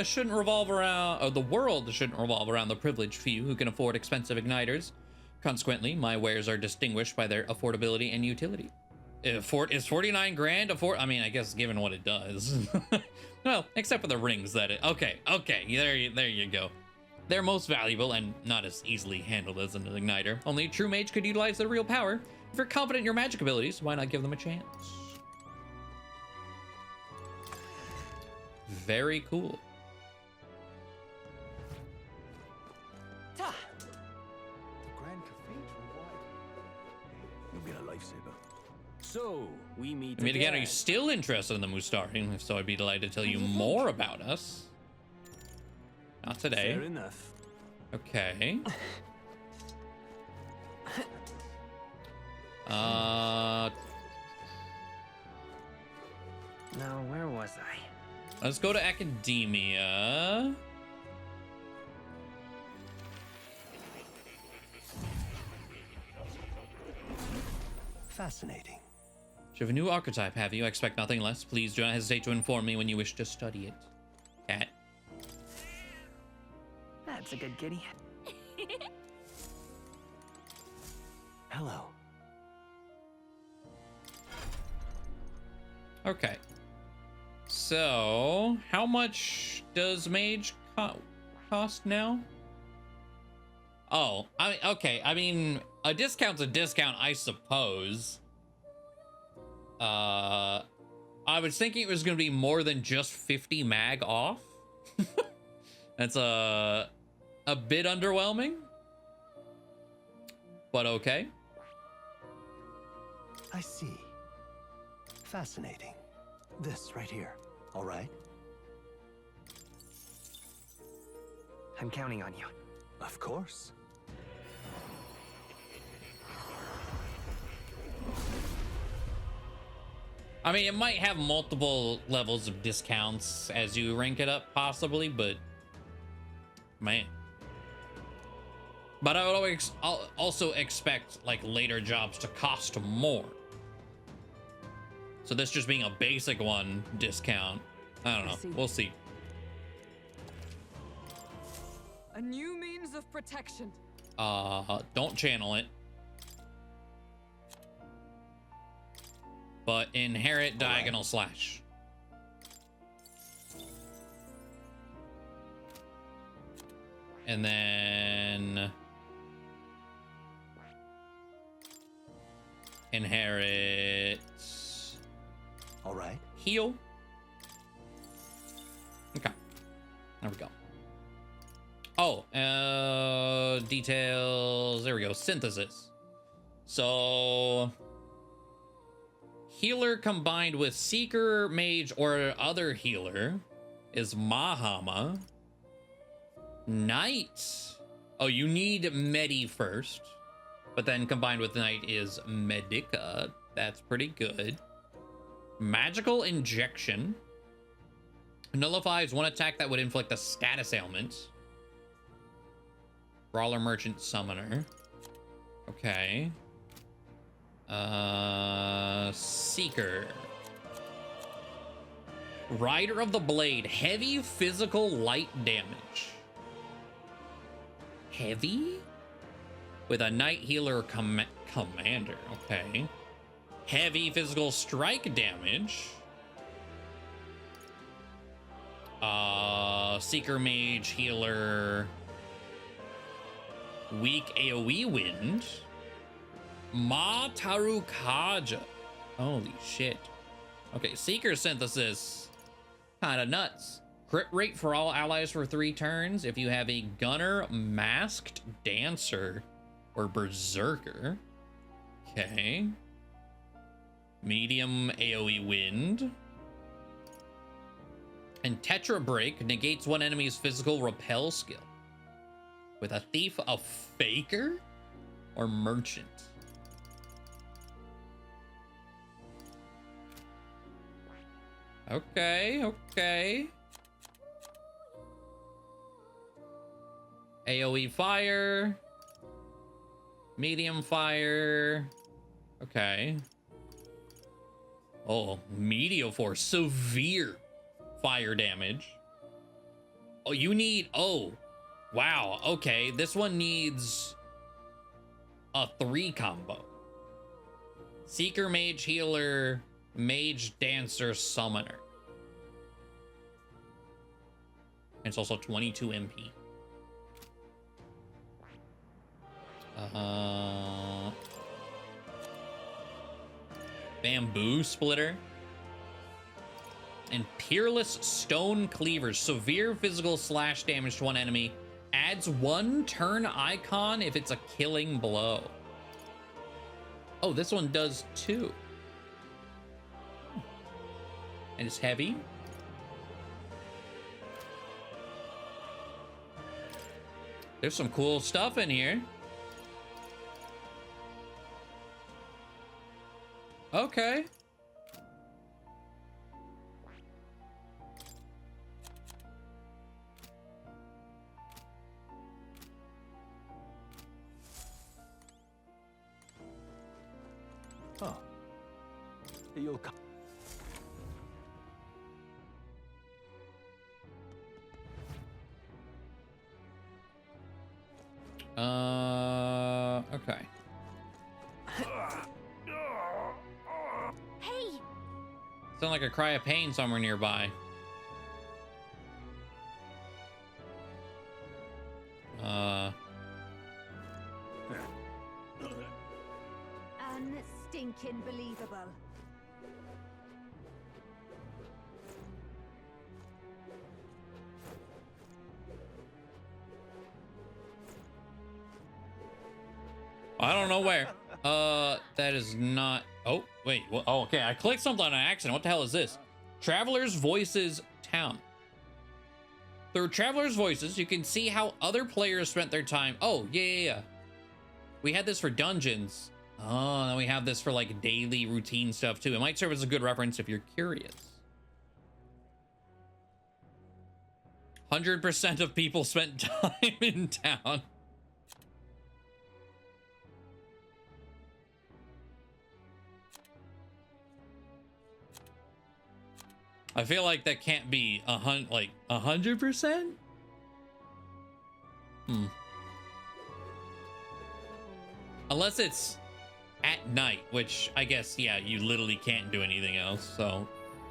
shouldn't revolve around, the world shouldn't revolve around the privileged few who can afford expensive igniters. Consequently, my wares are distinguished by their affordability and utility. Is 49 grand I mean, I guess given what it does. Well, except for the rings that it, okay, there you go. They're most valuable and not as easily handled as an igniter. Only a true mage could utilize their real power. If you're confident in your magic abilities, why not give them a chance? Very cool. You'll be a lifesaver. So, we meet I mean, again, are you still interested in the Mustari? If so, I'd be delighted to tell you more about us. Not today. Fair enough. Okay. Now, where was I? Let's go to academia. Fascinating. You have a new archetype, have you? I expect nothing less. Please do not hesitate to inform me when you wish to study it. Cat. That's a good kitty. Hello. Okay. So, how much does mage cost now? Oh, okay. I mean, a discount's a discount, I suppose. I was thinking it was going to be more than just 50 mag off. That's a bit underwhelming. But okay. I see. Fascinating. This right here. All right? I'm counting on you. Of course. I mean, it might have multiple levels of discounts as you rank it up, possibly, but man. But I would always also expect like later jobs to cost more. So this just being a basic one discount, I don't know. We'll see. A new means of protection. Don't channel it. But inherit diagonal slash. And then inherit. All right. heal. Okay. There we go. Oh, details. There we go. Synthesis. So, healer combined with seeker, mage, or other healer is Mahama. Knight. Oh, you need Medi first, but then combined with Knight is Medica. That's pretty good. Magical injection. Nullifies one attack that would inflict a status ailment. Brawler, merchant, summoner. Okay. Seeker. Rider of the Blade. Heavy physical light damage. Heavy? With a Knight Healer commander. Okay. Heavy physical strike damage. Seeker, Mage, Healer. Weak AoE wind. Ma Taru Kaja. Holy shit. Okay, Seeker synthesis. Kinda nuts. Crit rate for all allies for 3 turns if you have a Gunner, Masked Dancer, or Berserker. Okay. Medium AoE wind. And Tetra Break negates one enemy's physical repel skill. With a Thief, a Faker, or Merchant. Okay, okay. AoE fire. Medium fire. Okay. Oh, Meteoforce. Severe fire damage. Oh, you need... Oh, wow. Okay, this one needs a 3 combo. Seeker, Mage, Healer, Mage, Dancer, Summoner. It's also 22 MP. Bamboo Splitter. And Peerless Stone Cleavers. Severe physical slash damage to one enemy. Adds 1 turn icon if it's a killing blow. Oh, this one does 2. And it's heavy. There's some cool stuff in here. Okay. Oh. You'll come. Okay. Hey! Sound like a cry of pain somewhere nearby. Unstinking believable. I don't know where. That is not... Oh, wait. What? Oh, okay. I clicked something on accident. What the hell is this? Traveler's Voices Town. Through Traveler's Voices, you can see how other players spent their time. Oh, yeah. We had this for dungeons. Oh, then we have this for like daily routine stuff too. It might serve as a good reference if you're curious. 100% of people spent time in town. I feel like that can't be 100%. Unless it's at night, which I guess, yeah, you literally can't do anything else. So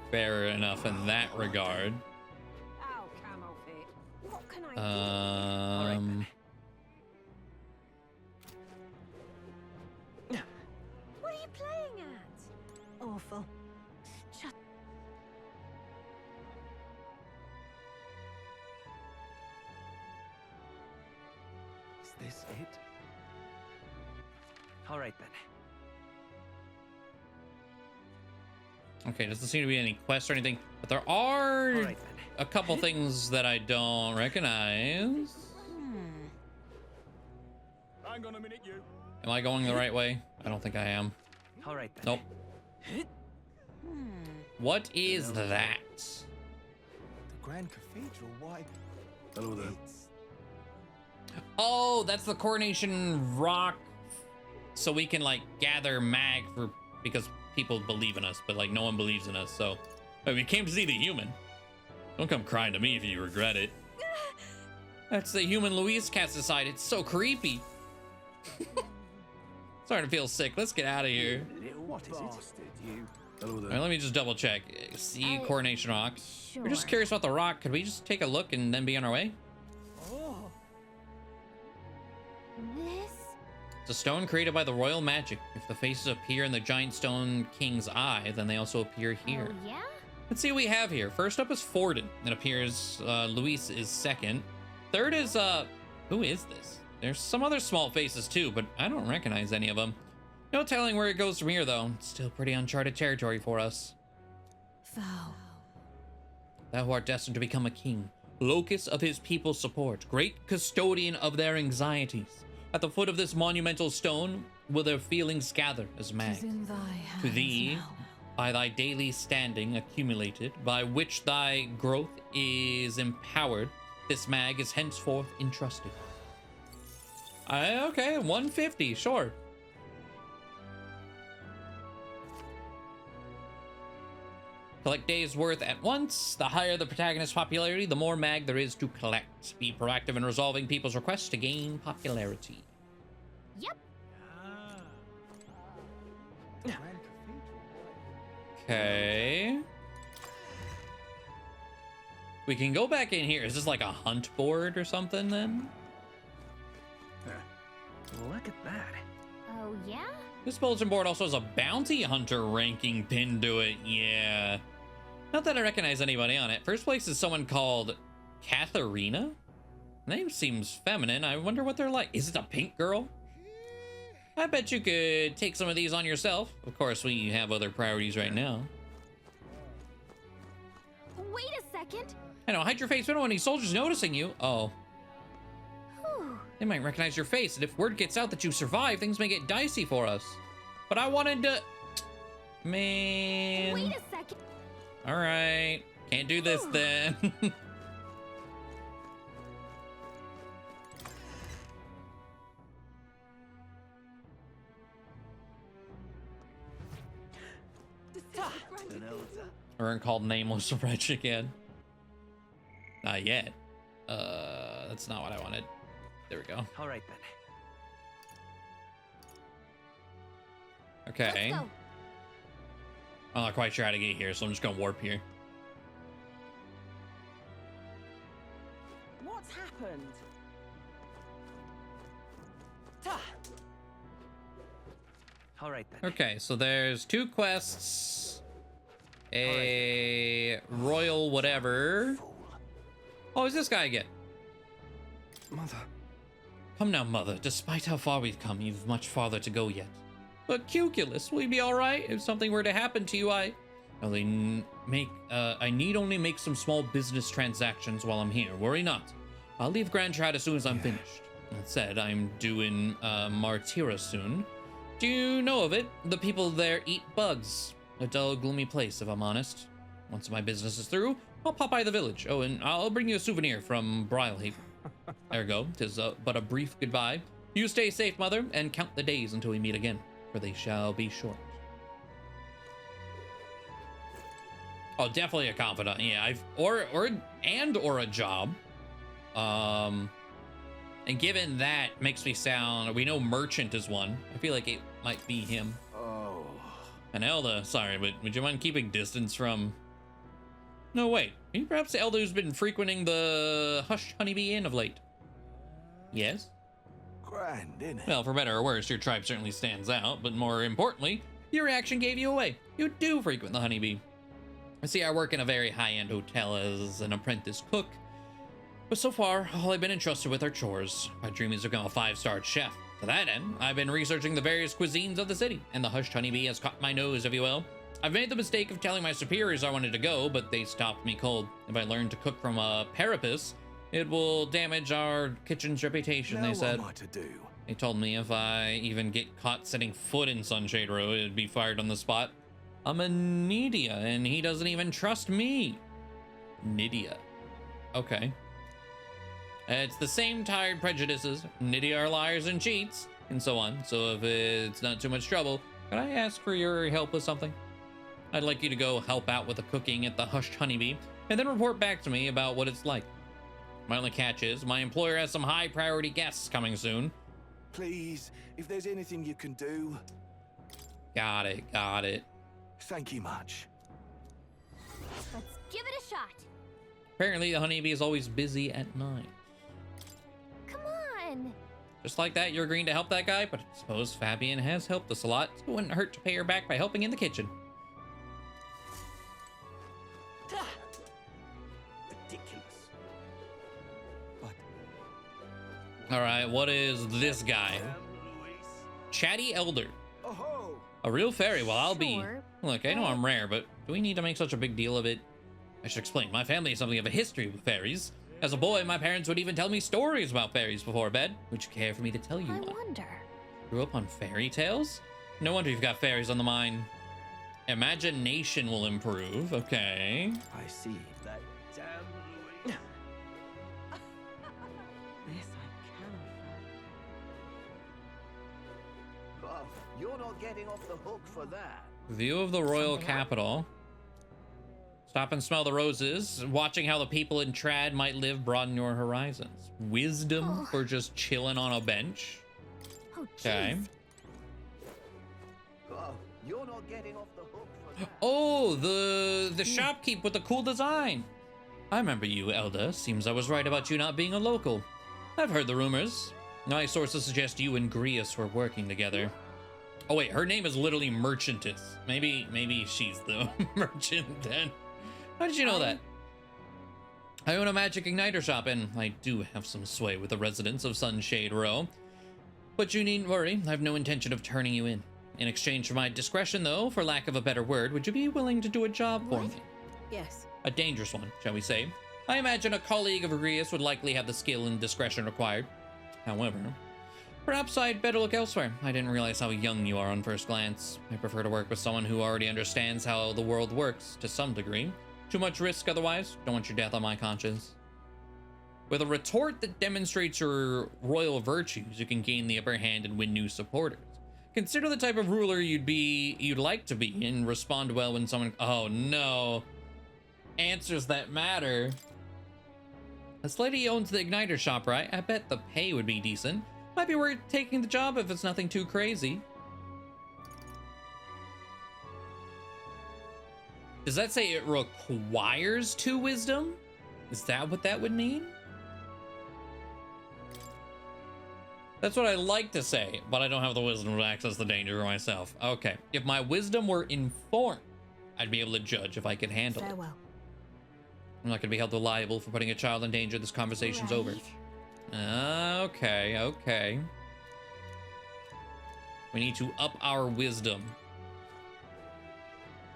fair enough in that regard. Oh, camel fit. What can I do? What are you playing at? Awful. Is this it? All right then. Okay, doesn't seem to be any quests or anything, but there are All right, a couple things that I don't recognize. Hang on a minute, you. Am I going the right way? I don't think I am. All right then. Nope. What is that? The Grand Cathedral, why? Hello there. Oh, that's the Coronation Rock. So we can like gather mag for, because people believe in us, but like no one believes in us. So we came to see the human. Don't come crying to me if you regret it. That's the human Luis cast aside. It's so creepy. Starting to feel sick. Let's get out of here. What is it? You. Hello All there. right, let me just double check. See Coronation Rock. We're just curious about the rock. Could we just take a look and then be on our way? Oh. This? It's a stone created by the royal magic. If the faces appear in the giant stone king's eye, then they also appear here. Oh, yeah? Let's see what we have here. First up is Forden. It appears Luis is second. Third is, who is this? There's some other small faces too, but I don't recognize any of them. No telling where it goes from here, though. It's still pretty uncharted territory for us. Thou who art destined to become a king, locus of his people's support, great custodian of their anxieties. At the foot of this monumental stone will their feelings gather as mag. To thee, by thy daily standing accumulated, by which thy growth is empowered, this mag is henceforth entrusted. Okay, 150, sure. Collect days worth at once. The higher the protagonist's popularity, the more mag there is to collect. Be proactive in resolving people's requests to gain popularity. Yep. Okay. We can go back in here. Is this like a hunt board or something then? Look at that. Oh, yeah? This bulletin board also has a bounty hunter ranking pinned to it. Yeah. Not that I recognize anybody on it. First place is someone called Katharina. Name seems feminine. I wonder what they're like. Is it a pink girl? I bet you could take some of these on yourself. Of course, we have other priorities right now. Wait a second. I know, hide your face. We don't want any soldiers noticing you. Oh. Whew. They might recognize your face, and if word gets out that you survived, things may get dicey for us. But I wanted to... Man. Wait a second. All right. Can't do this then. We're called Nameless Wretch again. Not yet. That's not what I wanted. There we go. All right then. Okay. Let's go. I'm not quite sure how to get here, so I'm just gonna warp here. What's happened? All right then. Okay, so there's 2 quests. A royal whatever. Oh, is this guy again? Mother. Come now, mother. Despite how far we've come, you've much farther to go yet. But Cuculus, will you be all right? If something were to happen to you, I need only make some small business transactions while I'm here. Worry not. I'll leave Grand Trad as soon as I'm finished. That said, I'm due in Martira soon. Do you know of it? The people there eat bugs. A dull, gloomy place, if I'm honest. Once my business is through, I'll pop by the village. Oh, and I'll bring you a souvenir from Brylehaven. Ergo, 'tis but a brief goodbye. You stay safe, mother, and count the days until we meet again, for they shall be short. Oh, definitely a confidant. Yeah, or a job. And given that makes me sound, we know merchant is one. I feel like it might be him. Oh. And Elda, sorry, but would you mind keeping distance from... No, wait. Are you perhaps the Elder who's been frequenting the Hush Honeybee Inn of late? Yes? Grand, innit? Well, for better or worse, your tribe certainly stands out, but more importantly, your reaction gave you away. You do frequent the Honeybee. I see, I work in a very high-end hotel as an apprentice cook, But so far, all I've been entrusted with are chores. My dream is to become a 5-star chef. To that end, I've been researching the various cuisines of the city, and the hushed honeybee has caught my nose, if you will. I've made the mistake of telling my superiors I wanted to go, but they stopped me cold. If I learn to cook from a parapus, it will damage our kitchen's reputation, they said. What am I to do? They told me if I even get caught setting foot in Sunshade Row, it'd be fired on the spot. I'm a Nydia, and he doesn't even trust me. Nydia. Okay. It's the same tired prejudices. Nydia are liars and cheats, and so on. So if it's not too much trouble, could I ask for your help with something? I'd like you to go help out with the cooking at the Hushed Honeybee, and then report back to me about what it's like. My only catch is, my employer has some high priority guests coming soon. Please, if there's anything you can do. Got it, got it. Thank you much. Let's give it a shot. Apparently, the honeybee is always busy at night. Come on. Just like that, you're agreeing to help that guy, but I suppose Fabian has helped us a lot, so it wouldn't hurt to pay her back by helping in the kitchen. Ridiculous. All right, what is this guy? Chatty Elder. A real fairy? Well, I'll be. Look, I know I'm rare, but do we need to make such a big deal of it? I should explain. My family has something of a history with fairies. As a boy, my parents would even tell me stories about fairies before bed. Would you care for me to tell you one? I wonder. Grew up on fairy tales? No wonder you've got fairies on the mind. Imagination will improve. Okay. I see. That damn Louise. This I cannot. Oh, you're not getting off the hook for that. View of the royal capital. Stop and smell the roses. Watching how the people in Trad might live broaden your horizons. Wisdom for just chilling on a bench. Okay. Oh, you're not getting off the hook for that. Oh, the shopkeep with the cool design. I remember you, Elda. Seems I was right about you not being a local. I've heard the rumors. My sources suggest you and Grius were working together. Oh wait, her name is literally Merchantess. Maybe she's the merchant then. How did you know that? I own a magic igniter shop, and I do have some sway with the residents of Sunshade Row. But you needn't worry, I have no intention of turning you in. In exchange for my discretion, though, for lack of a better word, would you be willing to do a job for me? Yes. A dangerous one, shall we say. I imagine a colleague of Agrius would likely have the skill and discretion required. However, perhaps I'd better look elsewhere. I didn't realize how young you are on first glance. I prefer to work with someone who already understands how the world works, to some degree. Too much risk otherwise. Don't want your death on my conscience. With a retort that demonstrates your royal virtues, you can gain the upper hand and win new supporters. Consider the type of ruler you'd like to be, and respond well when someone, oh no, answers that matter. This lady owns the igniter shop, right? I bet the pay would be decent. Might be worth taking the job if it's nothing too crazy. Does that say it requires 2 wisdom? Is that what that would mean? That's what I like to say, but I don't have the wisdom to access the danger myself. Okay, if my wisdom were informed, I'd be able to judge if I could handle it. Farewell. I'm not gonna be held liable for putting a child in danger. This conversation's over. Okay. We need to up our wisdom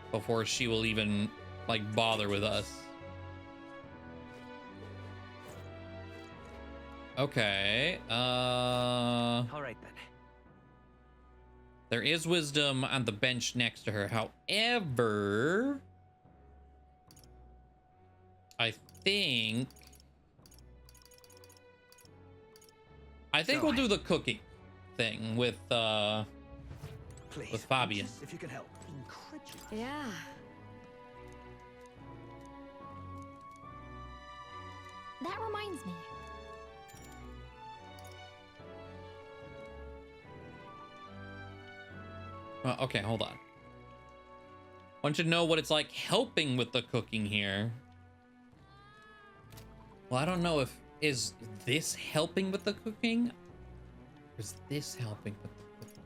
before she will even, like, bother with us. Okay, All right then. there is wisdom on the bench next to her. However, I think we'll do the cooking thing with Fabian. If you can help. Yeah. That reminds me. Okay, hold on. I want you to know what it's like helping with the cooking here. Well, I don't know if, is this helping with the cooking? Or is this helping with the cooking?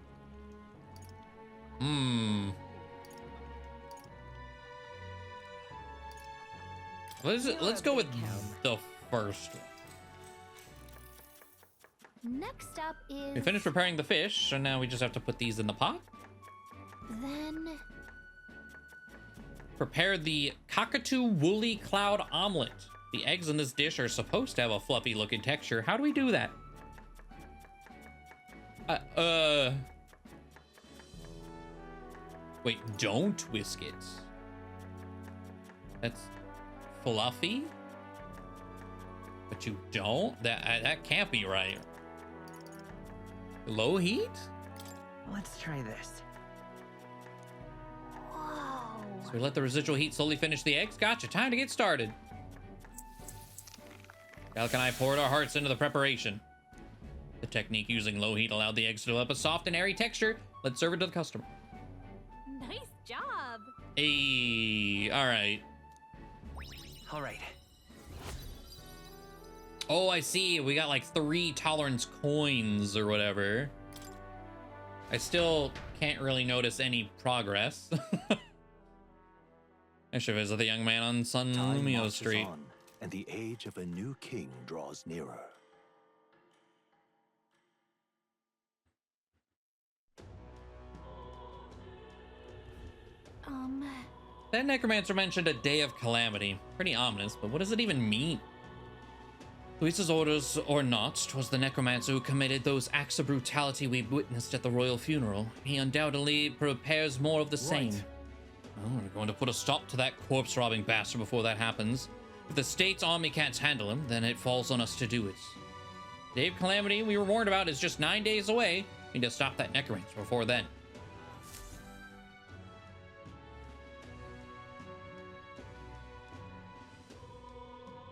Let's go with the first one. Next up is... We finished preparing the fish, so now we just have to put these in the pot. Then... Prepare the cockatoo woolly cloud omelet. The eggs in this dish are supposed to have a fluffy looking texture. How do we do that? Wait, don't whisk it. That's fluffy? But you don't? That can't be right. Low heat? Let's try this. So we let the residual heat slowly finish the eggs. Gotcha, time to get started. Alec and I poured our hearts into the preparation. The technique using low heat allowed the eggs to develop a soft and airy texture. Let's serve it to the customer. Nice job. Hey, all right. All right. Oh, I see. We got like 3 tolerance coins or whatever. I still can't really notice any progress. I should visit the young man on Sun Time Lumio marches Street. on, and the age of a new king draws nearer. That necromancer mentioned a day of calamity. Pretty ominous, but what does it even mean? Luis's orders or not, 'twas the necromancer who committed those acts of brutality we witnessed at the royal funeral. He undoubtedly prepares more of the same. Oh, we're going to put a stop to that corpse-robbing bastard before that happens. If the state's army can't handle him, then it falls on us to do it. The day of calamity we were warned about is just 9 days away. We need to stop that necromancer before then.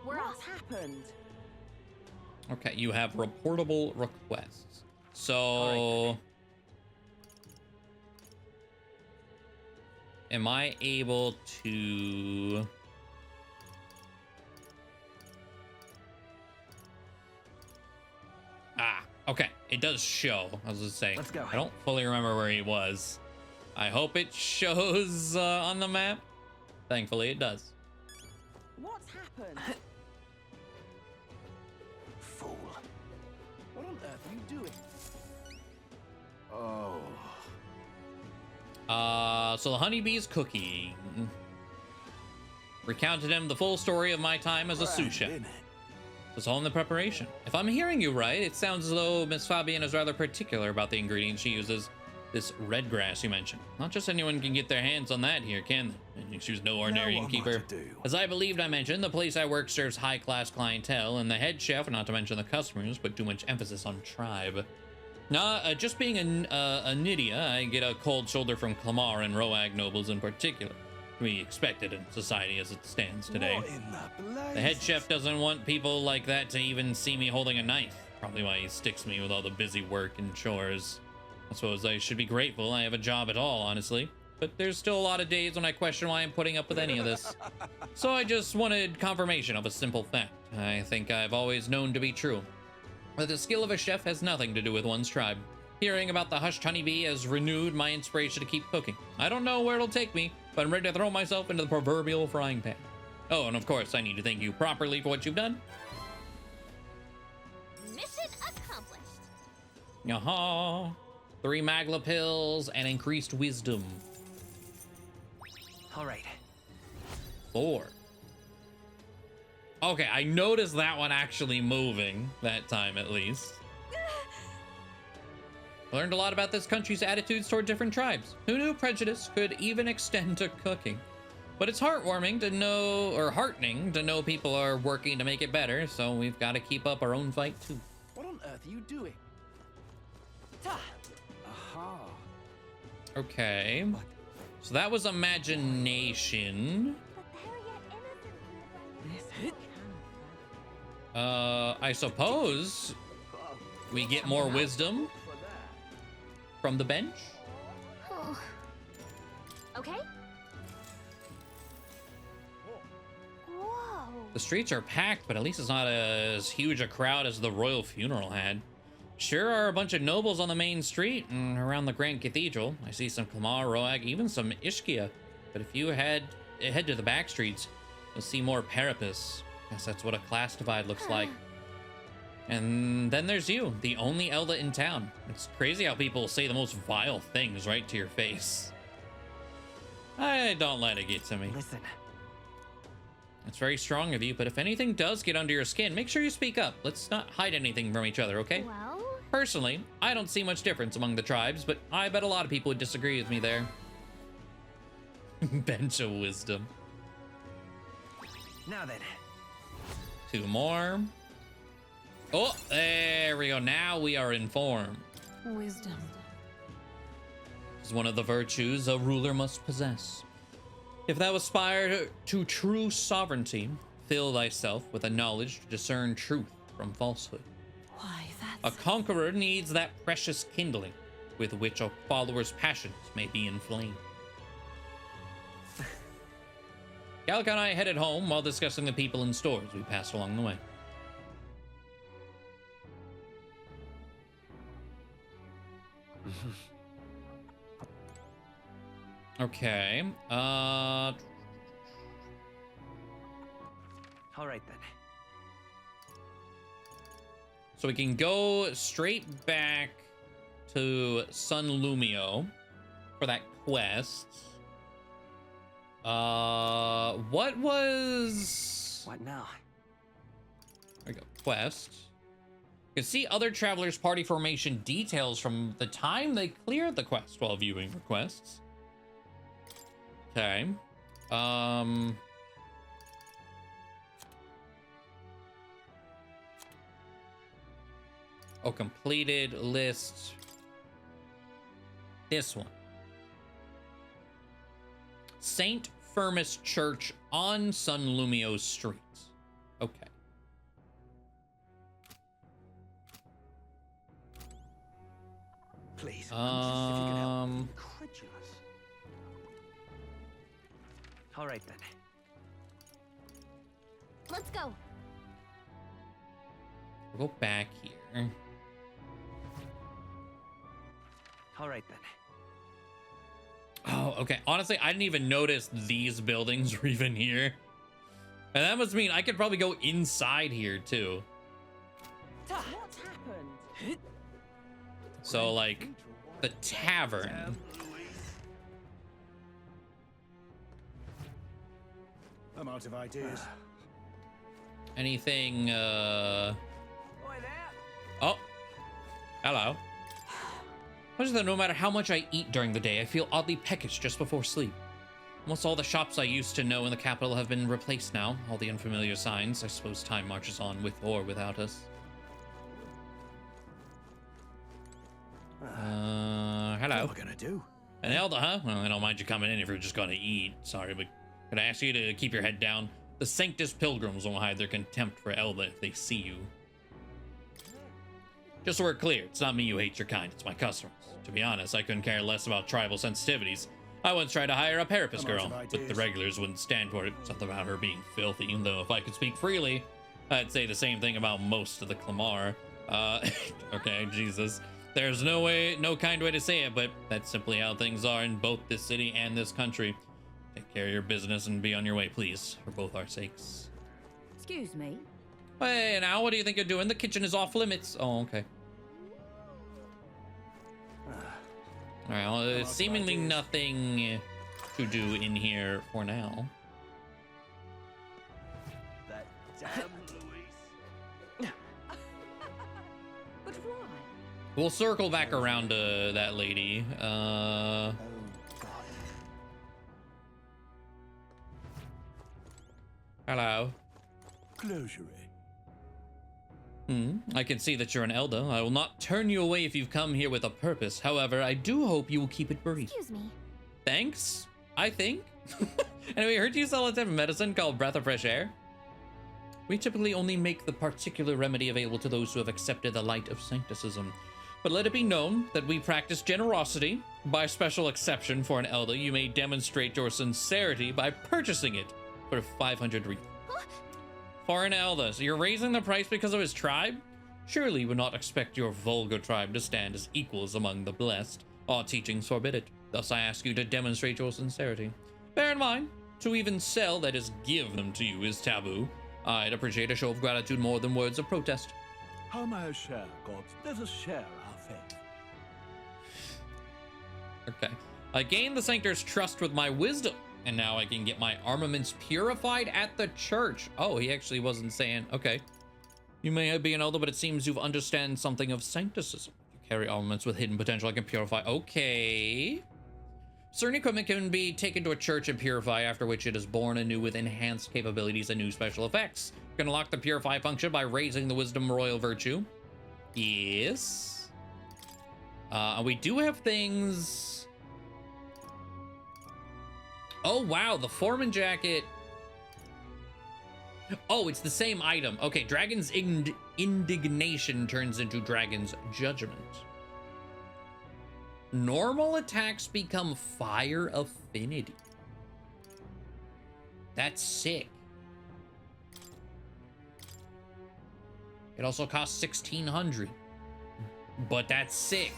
What's happened? Okay, you have reportable requests. So, am I able to... Ah, okay. It does show. I was just saying. Let's go. I don't fully remember where he was. I hope it shows on the map. Thankfully, it does. What's happened? Fool. What on earth are you doing? Oh. So the honeybee's cooking. Recounted him the full story of my time as a sous chef. It's all in the preparation. If I'm hearing you right, it sounds as though Miss Fabienne is rather particular about the ingredients she uses. This red grass you mentioned. Not just anyone can get their hands on that here, can they? And she's no ordinary innkeeper. As I believed I mentioned, the place I work serves high-class clientele, and the head chef, not to mention the customers, put too much emphasis on tribe. Nah, just being a Nydia, I get a cold shoulder from Clamar and Roag nobles in particular. To be expected in society as it stands today. What in the blaze? The head chef doesn't want people like that to even see me holding a knife. Probably why he sticks me with all the busy work and chores. I suppose I should be grateful I have a job at all, honestly. But there's still a lot of days when I question why I'm putting up with any of this. So I just wanted confirmation of a simple fact. I think I've always known to be true. But the skill of a chef has nothing to do with one's tribe. Hearing about the hushed honeybee has renewed my inspiration to keep cooking. I don't know where it'll take me, but I'm ready to throw myself into the proverbial frying pan. Oh, and of course, I need to thank you properly for what you've done. Mission accomplished. Yaha. 3 Magla pills and increased wisdom. All right. 4. Okay, I noticed that one actually moving that time at least. Learned a lot about this country's attitudes toward different tribes. Who knew prejudice could even extend to cooking? But it's heartwarming to know, or heartening to know people are working to make it better, so we've got to keep up our own fight too. What on earth are you doing? Aha. Okay. So that was imagination. I suppose we get more wisdom from the bench. Oh. Okay. Whoa. The streets are packed, but at least it's not as huge a crowd as the royal funeral had. Sure are a bunch of nobles on the main street and around the Grand Cathedral. I see some Kamar, Roag, even some Ishkia. But if you head to the back streets, you'll see more Parapus. Guess that's what a class divide looks like. And then there's you, the only Elda in town. It's crazy how people say the most vile things right to your face. I don't let it get to me. Listen. It's very strong of you, but if anything does get under your skin, make sure you speak up. Let's not hide anything from each other, okay? Well? Personally, I don't see much difference among the tribes, but I bet a lot of people would disagree with me there. Bench of wisdom. Now then. 2 more. Oh, there we go. Now we are informed. Wisdom. Is one of the virtues a ruler must possess. If thou aspire to true sovereignty, fill thyself with a knowledge to discern truth from falsehood. Why, A conqueror needs that precious kindling with which a follower's passions may be inflamed. Gallica and I headed home while discussing the people and stores we passed along the way. Okay. All right then. So we can go straight back to Sun Lumio for that quest. What was... What now? There we go. Quest. You can see other travelers' party formation details from the time they cleared the quest while viewing requests. Okay. Oh, completed list. This one. St. Firmus Church on Sun Lumio Street. Okay. Please. If you can help. Incredulous. All right then. Let's go. We'll go back here. All right then. Oh, okay. Honestly, I didn't even notice these buildings were even here. And that must mean I could probably go inside here too. What's happened? So like the tavern. I'm out of ideas. Anything oh. Hello. What is that? No matter how much I eat during the day, I feel oddly peckish just before sleep. Almost all the shops I used to know in the capital have been replaced now. All the unfamiliar signs. I suppose time marches on with or without us. Hello. What am I gonna do? An Elder, huh? Well, I don't mind you coming in if you're just gonna eat. Sorry, but could I ask you to keep your head down? The Sanctus Pilgrims won't hide their contempt for Elder if they see you. Just so we're clear, it's not me who hates your kind, it's my customers. To be honest, I couldn't care less about tribal sensitivities. I once tried to hire a Parapus girl, but the regulars wouldn't stand for it. Something about her being filthy, though if I could speak freely, I'd say the same thing about most of the Clamar. Okay, Jesus. There's no kind way to say it, but that's simply how things are in both this city and this country. Take care of your business and be on your way, please, for both our sakes. Excuse me. Hey, now what do you think you're doing? The kitchen is off limits. Oh, okay. All right, well, there's seemingly nothing to do in here for now. That damn Luis. But why? We'll circle back around to that lady. Hello. Closure. I can see that you're an Elder. I will not turn you away if you've come here with a purpose. However, I do hope you will keep it brief. Excuse me. Thanks, I think. Anyway, I heard you sell a type of medicine called Breath of Fresh Air. We typically only make the particular remedy available to those who have accepted the light of sancticism. But let it be known that we practice generosity. By special exception for an Elder, you may demonstrate your sincerity by purchasing it for 500 wreath. For an Elder, so you're raising the price because of his tribe? Surely you would not expect your vulgar tribe to stand as equals among the blessed. Our teachings forbid it. Thus I ask you to demonstrate your sincerity. Bear in mind, to even sell, that is, give them to you, is taboo. I'd appreciate a show of gratitude more than words of protest. How may I share, God? Let us share our faith. Okay. I gained the Sanctor's trust with my wisdom, and now I can get my armaments purified at the church. Oh, he actually wasn't saying, okay. You may be an elder, but it seems you understand something of sancticism. You carry armaments with hidden potential I can purify. Okay. Certain equipment can be taken to a church and purify, after which it is born anew with enhanced capabilities and new special effects. You can unlock the purify function by raising the wisdom royal virtue. Yes. We do have things. Oh, wow. The foreman jacket. Oh, it's the same item. Okay, Dragon's Indignation turns into Dragon's Judgment. Normal attacks become Fire Affinity. That's sick. It also costs 1,600. But that's sick.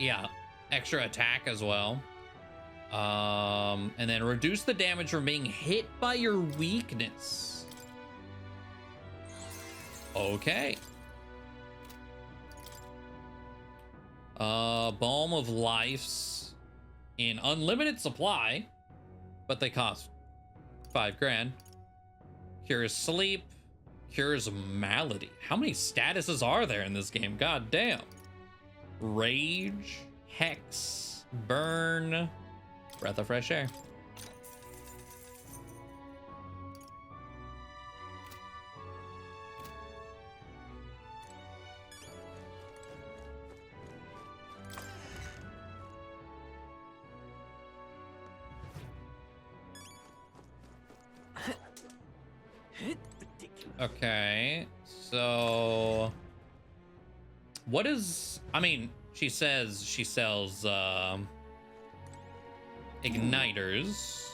Yeah, extra attack as well. And then reduce the damage from being hit by your weakness. Okay. Balm of Life's in unlimited supply, but they cost 5 grand. Cures sleep, cures malady. How many statuses are there in this game? God damn. Rage, hex, burn, breath of fresh air. Okay, so what is, I mean, she says she sells igniters,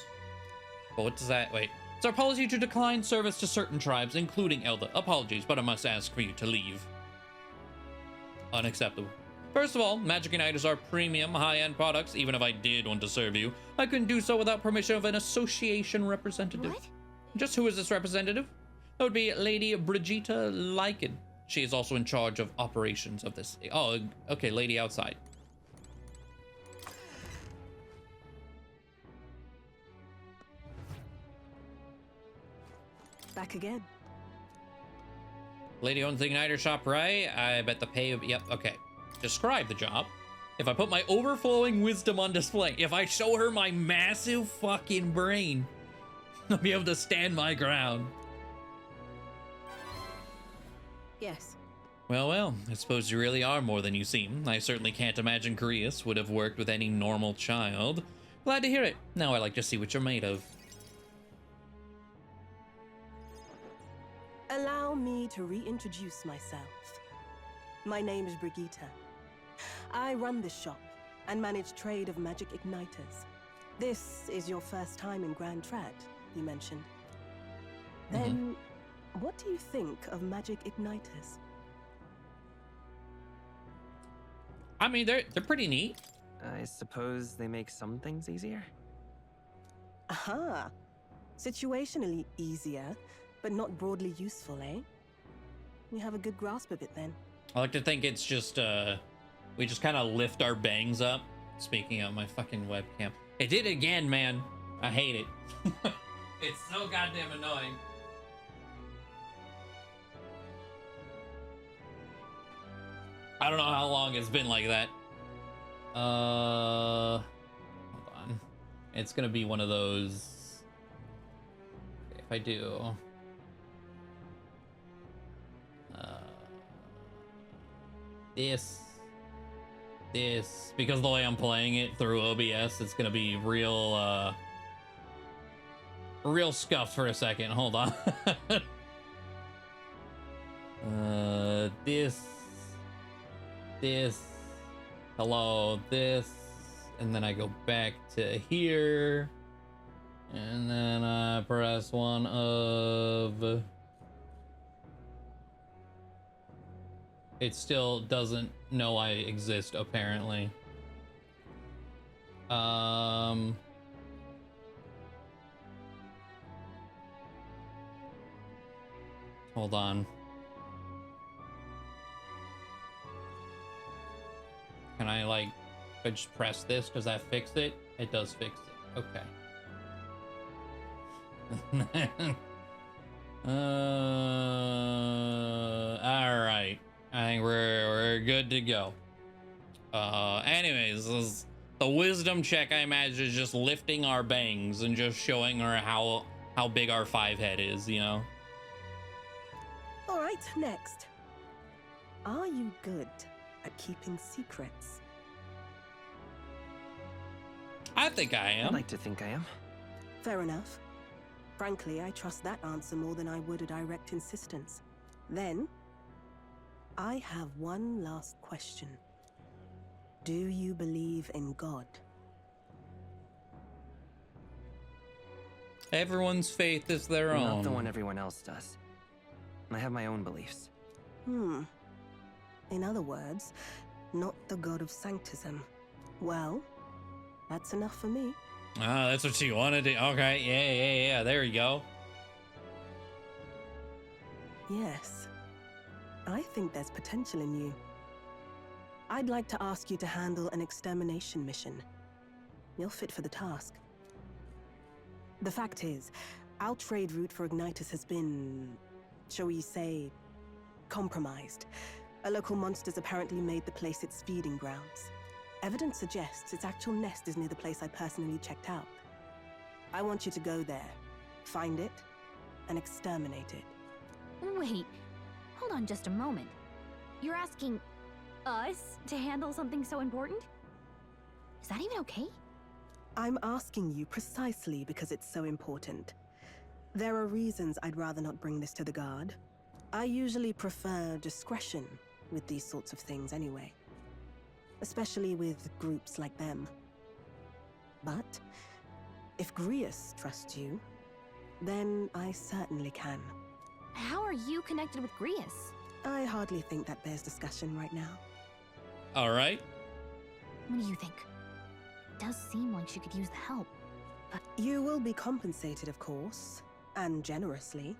but what does that, wait, it's our policy to decline service to certain tribes, including Elder. Apologies, but I must ask for you to leave. Unacceptable. First of all, magic igniters are premium, high-end products. Even if I did want to serve you, I couldn't do so without permission of an association representative. What? Just who is this representative? That would be Lady Brigitta Lycan. She is also in charge of operations of this. Oh, okay, lady outside. Back again. Lady owns the igniter shop, right? I bet the pay, yep, okay. Describe the job. If I put my overflowing wisdom on display, if I show her my massive fucking brain, I'll be able to stand my ground. Yes. Well, I suppose you really are more than you seem. I certainly can't imagine Carius would have worked with any normal child. Glad to hear it. Now I'd like to see what you're made of. Allow me to reintroduce myself. My name is Brigitta. I run this shop and manage trade of magic igniters. This is your first time in Grand Tract, you mentioned. Then, what do you think of magic igniters? I mean, they're pretty neat. I suppose they make some things easier? Aha! Situationally easier, but not broadly useful, eh? You have a good grasp of it then. I like to think it's just, we just kind of lift our bangs up. Speaking of my fucking webcam. It did again, man. I hate it. It's so goddamn annoying. I don't know how long it's been like that. Hold on. It's gonna be one of those. If I do. This, because the way I'm playing it through OBS, it's gonna be real, real scuffed for a second. Hold on. This, hello, this, and then I go back to here, and then I press one of. It still doesn't know I exist, apparently. Hold on. Can I, like, if I just press this, does that fix it? It does fix it. Okay. Alright. I think we're good to go. Anyways, this is the wisdom check, I imagine, is just lifting our bangs and just showing her how big our 5 head is, you know? All right, next. Are you good at keeping secrets? I think I am. I'd like to think I am. Fair enough. Frankly, I trust that answer more than I would a direct insistence. Then, I have one last question. Do you believe in God? Everyone's faith is their own. Not the one everyone else does. I have my own beliefs. In other words, not the god of sanctism. Well, that's enough for me. Ah, that's what you wanted to. Okay, yeah. There you go. Yes. I think there's potential in you. I'd like to ask you to handle an extermination mission. You're fit for the task. The fact is, our trade route for Ignitus has been, shall we say, compromised. A local monster's apparently made the place its feeding grounds. Evidence suggests its actual nest is near the place I personally checked out. I want you to go there, find it, and exterminate it. Wait, hold on just a moment. You're asking us to handle something so important? Is that even okay? I'm asking you precisely because it's so important. There are reasons I'd rather not bring this to the guard. I usually prefer discretion with these sorts of things anyway. Especially with groups like them. But if Grius trusts you, then I certainly can. How are you connected with Grius? I hardly think that bears discussion right now. All right. What do you think? It does seem like she could use the help, but... You will be compensated, of course, and generously.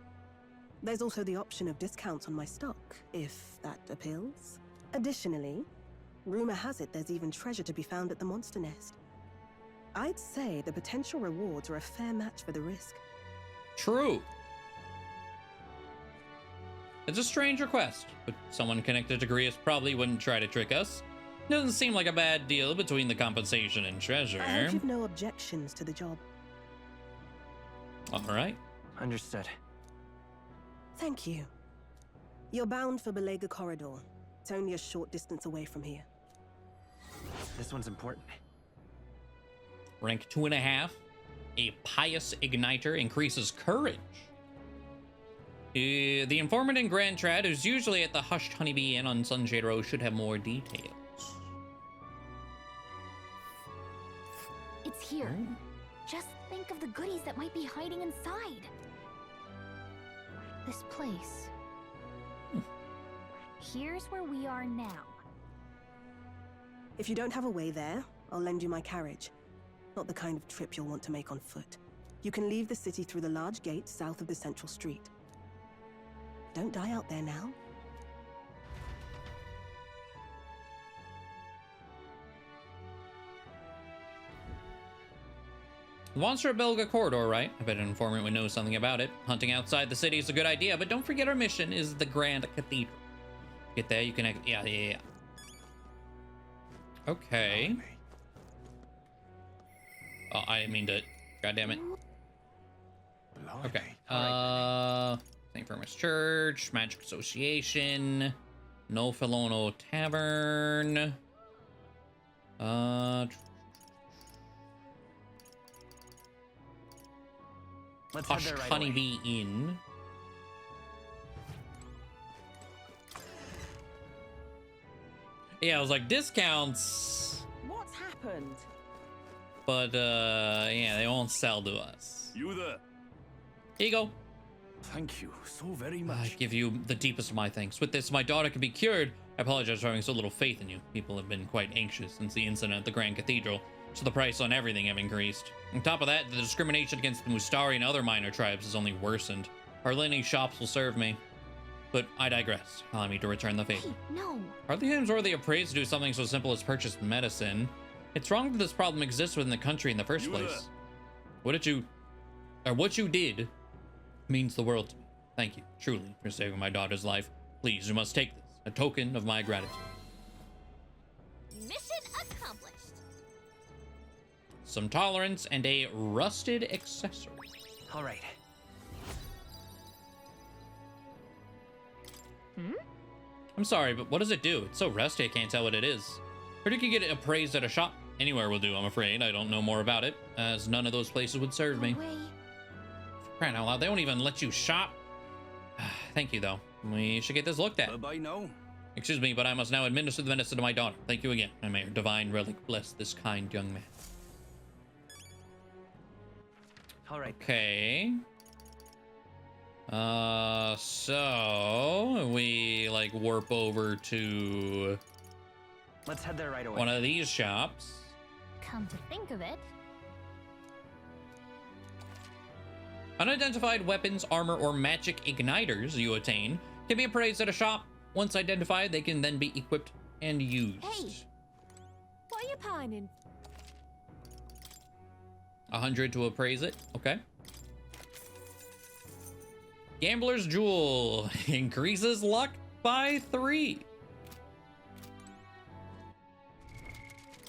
There's also the option of discounts on my stock, if that appeals. Additionally, rumor has it there's even treasure to be found at the monster nest. I'd say the potential rewards are a fair match for the risk. True. It's a strange request, but someone connected to Grius probably wouldn't try to trick us. Doesn't seem like a bad deal between the compensation and treasure. I hope you've no objections to the job. All right. Understood. Thank you. You're bound for Belega Corridor. It's only a short distance away from here. This one's important. Rank 2.5. A pious igniter increases courage. The informant in Grand Trad, who's usually at the Hushed Honeybee Inn on Sunshade Row, should have more details. It's here. Just think of the goodies that might be hiding inside. This place. Here's where we are now. If you don't have a way there, I'll lend you my carriage. Not the kind of trip you'll want to make on foot. You can leave the city through the large gate south of the central street. Don't die out there now. Monster Belga Corridor, right? I bet an informant would know something about it. Hunting outside the city is a good idea, but don't forget our mission is the Grand Cathedral. Get there, you can... Yeah. Okay. Oh, I didn't mean to... God damn it. Okay. St. Firmus Church, Magic Association, No Filono Tavern. Let's head Hushed there right Honeybee Inn. Yeah, I was like, discounts. What's happened? But, yeah, they won't sell to us. You there? Here you go. Thank you so very I much. give you the deepest of my thanks. With this, my daughter can be cured. I apologize for having so little faith in you. People have been quite anxious since the incident at the Grand Cathedral, so the price on everything have increased. On top of that, the discrimination against the Mustari and other minor tribes has only worsened. Hardly any shops will serve me. But I digress. Allow me to return the favor. Hey, no. Hardly seems worthy of praise to do something so simple as purchase medicine. It's wrong that this problem exists within the country in the first place. What you did means the world to me. Thank you, truly, for saving my daughter's life. Please, you must take this, a token of my gratitude. Mission accomplished. Some tolerance and a rusted accessory. All right. I'm sorry, but what does it do? It's so rusty I can't tell what it is. Or you could get it appraised at a shop. Anywhere will do, I'm afraid. I don't know more about it, as none of those places would serve me. For crying out loud, they won't even let you shop. Thank you, though. We should get this looked at. Bye-bye now. Excuse me, but I must now administer the medicine to my daughter. Thank you again, and may her divine relic bless this kind young man. All right. Okay. So we like warp over to Let's head there right away. one of these shops. Come to think of it, Unidentified weapons, armor, or magic igniters you attain can be appraised at a shop. Once identified, they can then be equipped and used. Hey, what are you pining? 100 to appraise it. Okay. Gambler's Jewel increases luck by 3.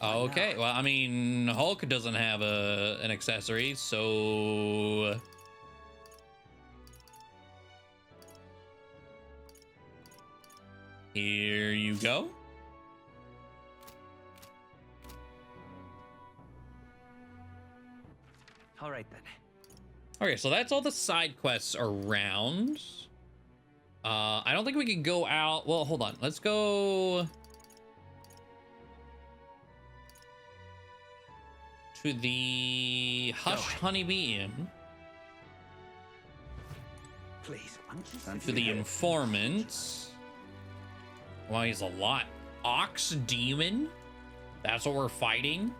Okay, well, I mean, Hulk doesn't have an accessory, so here you go. All right then. Okay, so that's all the side quests around. I don't think we can go out. Well, hold on. Let's go to the Hush Honeybee Inn. Please, To the Informant. Wow, he's a lot. Ox Demon? That's what we're fighting?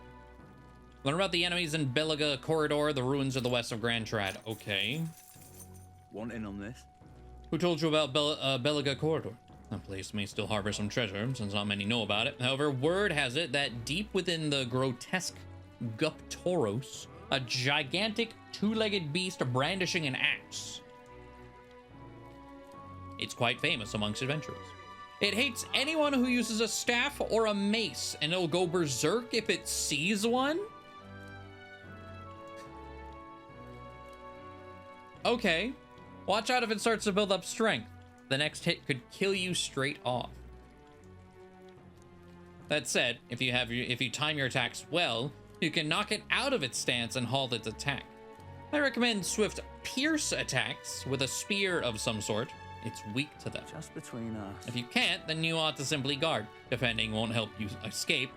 Learn about the enemies in Belaga Corridor, the ruins of the west of Grand Trad. Okay. Want in on this? Who told you about Belaga Corridor? That place may still harbor some treasure, since not many know about it. However, word has it that deep within the grotesque Guptoros, a gigantic two-legged beast brandishing an axe. It's quite famous amongst adventurers. It hates anyone who uses a staff or a mace, and it'll go berserk if it sees one? Okay. Watch out if it starts to build up strength. The next hit could kill you straight off. That said, if you time your attacks well, you can knock it out of its stance and halt its attack. I recommend swift pierce attacks with a spear of some sort. It's weak to them. Just between us. If you can't, then you ought to simply guard. Defending won't help you escape,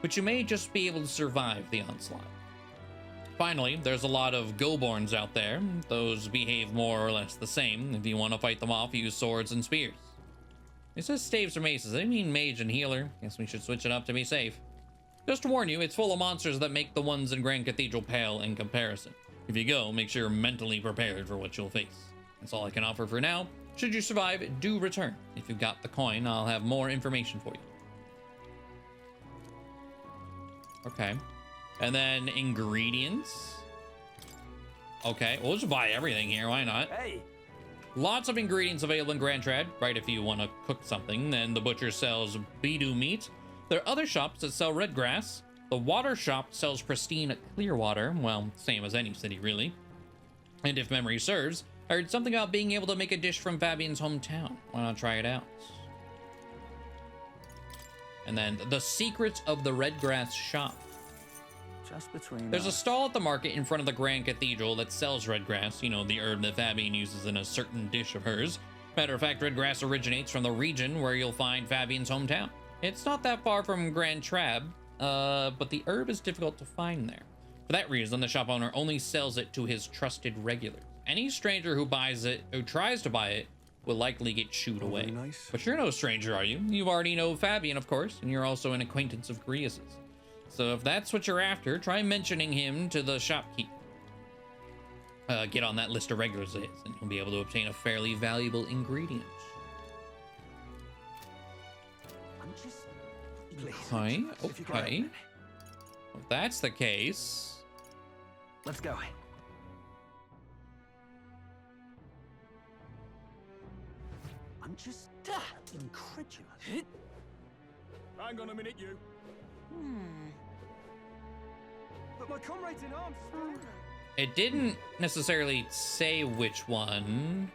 but you may just be able to survive the onslaught. Finally, there's a lot of Goborns out there. Those behave more or less the same. If you want to fight them off, use swords and spears. It says staves or maces. I mean mage and healer. Guess we should switch it up to be safe. Just to warn you, it's full of monsters that make the ones in Grand Cathedral pale in comparison. If you go, make sure you're mentally prepared for what you'll face. That's all I can offer for now. Should you survive, do return. If you've got the coin, I'll have more information for you. Okay. And then ingredients. Okay, we'll just buy everything here. Why not? Hey. Lots of ingredients available in Grand Trad, right? If you want to cook something. Then the butcher sells poledoo meat. There are other shops that sell red grass. The water shop sells pristine clear water. Well, same as any city, really. And if memory serves, I heard something about being able to make a dish from Fabian's hometown. Why not try it out? And then the secrets of the red grass shop. Just between There's a us. stall at the market in front of the Grand Cathedral that sells red grass, you know, the herb that Fabian uses in a certain dish of hers. Matter of fact, red grass originates from the region where you'll find Fabian's hometown. It's not that far from Grand Trab, but the herb is difficult to find there. For that reason, the shop owner only sells it to his trusted regulars. Any stranger who buys it, who tries to buy it, will likely get shooed away. Nice. But you're no stranger, are you? You already know Fabian, of course, and you're also an acquaintance of Grius's. So if that's what you're after, try mentioning him to the shopkeep. Get on that list of regulars of his, and you'll be able to obtain a fairly valuable ingredient. Okay, okay. If that's the case, let's go. I'm just incredulous. Hang on a minute, you. But my comrades in arms. it didn't necessarily say which one.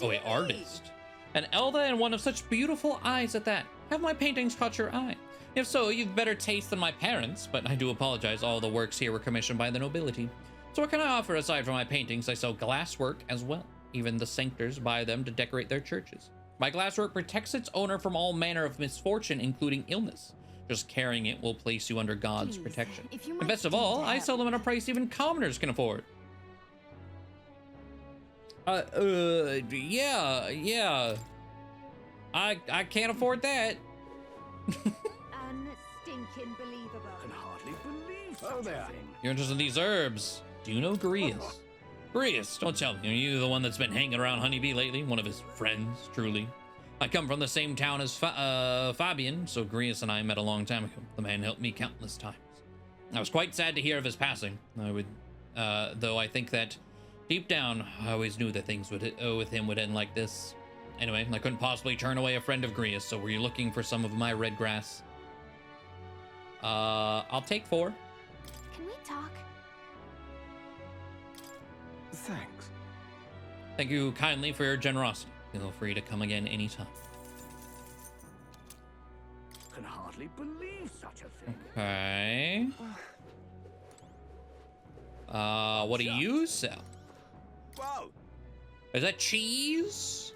Oh wait, artist. An Elda and one of such beautiful eyes at that. Have my paintings caught your eye? If so, you've better taste than my parents, but I do apologize, all the works here were commissioned by the nobility. So what can I offer aside from my paintings? I sell glasswork as well. Even the sanctors buy them to decorate their churches. My glasswork protects its owner from all manner of misfortune, including illness. Just carrying it will place you under God's protection. And best of all, I sell them at a price even commoners can afford. Yeah. I can't afford that. Unstinking believable. Can hardly believe such a thing. You're interested in these herbs. Do you know Grius? Grius, don't tell me. Are you the one that's been hanging around Honeybee lately? One of his friends, truly. I come from the same town as Fabian, so Grius and I met a long time ago. The man helped me countless times. I was quite sad to hear of his passing. Though I think that deep down, I always knew that things with him would end like this. Anyway, I couldn't possibly turn away a friend of Grius, so were you looking for some of my red grass? I'll take 4. Can we talk? Thanks. Thank you kindly for your generosity. Feel free to come again anytime. Can hardly believe such a thing. Okay. What do you sell? Whoa. Is that cheese?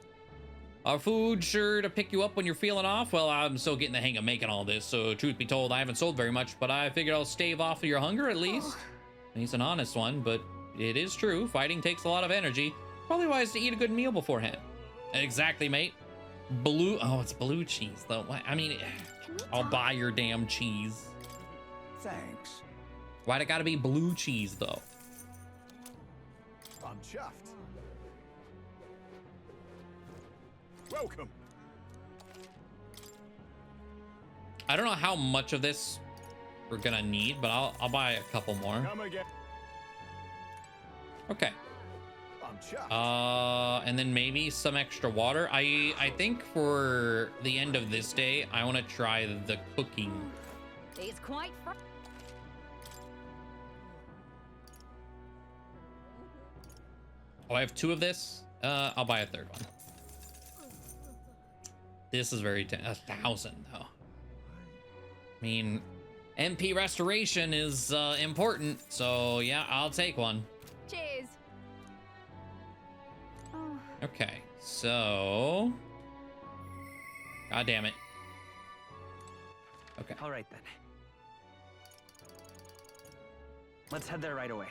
Are food sure to pick you up when you're feeling off? Well, I'm still getting the hang of making all this, so truth be told, I haven't sold very much, but I figured I'll stave off of your hunger at least. He's an honest one, but it is true. Fighting takes a lot of energy. Probably wise to eat a good meal beforehand. Exactly, mate. It's blue cheese, though. I mean, I'll buy your damn cheese. Thanks. Why'd it gotta be blue cheese, though? I'm chuffed. Welcome. I don't know how much of this we're gonna need, but I'll buy a couple more. Come again. Okay. I'm chuffed. And then maybe some extra water. I think for the end of this day, I want to try the cooking. It's quite fun. Oh, I have 2 of this. I'll buy a 3rd one. This is very 1,000 though. I mean, MP restoration is important, so yeah, I'll take one. Cheers. Okay, so God damn it. Okay. All right then. Let's head there right away.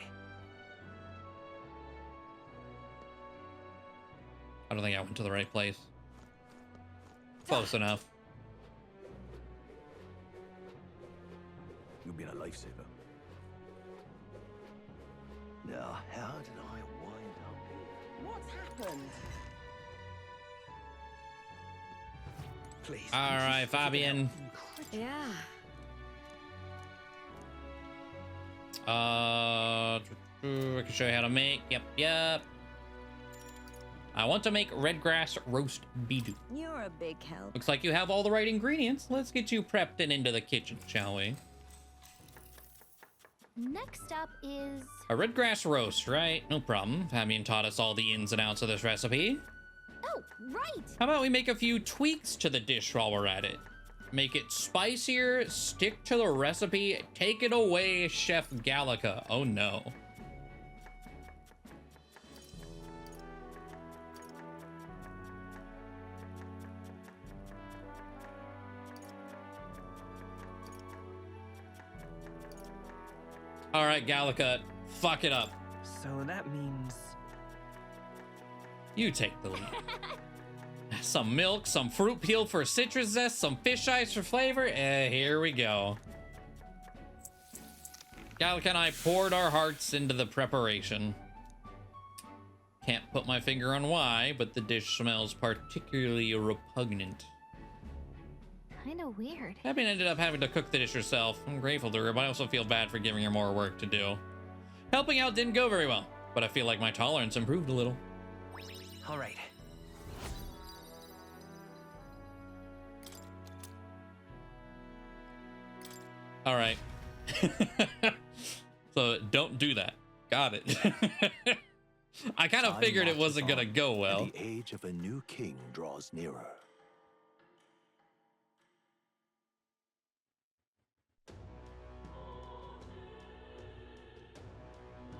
I don't think I went to the right place. Close enough. You've been a lifesaver. Now, how did I wind up here? What's happened? Please. All right, Fabian. Yeah. I can show you how to make. Yep. I want to make red grass roast beedoo. You're a big help. Looks like you have all the right ingredients. Let's get you prepped and into the kitchen, shall we? Next up is... A red grass roast, right? No problem. Fabian taught us all the ins and outs of this recipe. Oh, right! How about we make a few tweaks to the dish while we're at it? Make it spicier, stick to the recipe, take it away, Chef Gallica. Oh no. All right, Gallica, fuck it up. So that means... You take the lead. Some milk, some fruit peel for citrus zest, some fish ice for flavor. Here we go. Gallica and I poured our hearts into the preparation. Can't put my finger on why, but the dish smells particularly repugnant. kind of weird. Fabian ended up having to cook the dish herself. I'm grateful to her, but I also feel bad for giving her more work to do. Helping out didn't go very well, but I feel like my tolerance improved a little. All right. All right. So don't do that. Got it. I kind of Time figured it marches wasn't gonna on, go well. and the age of a new king draws nearer.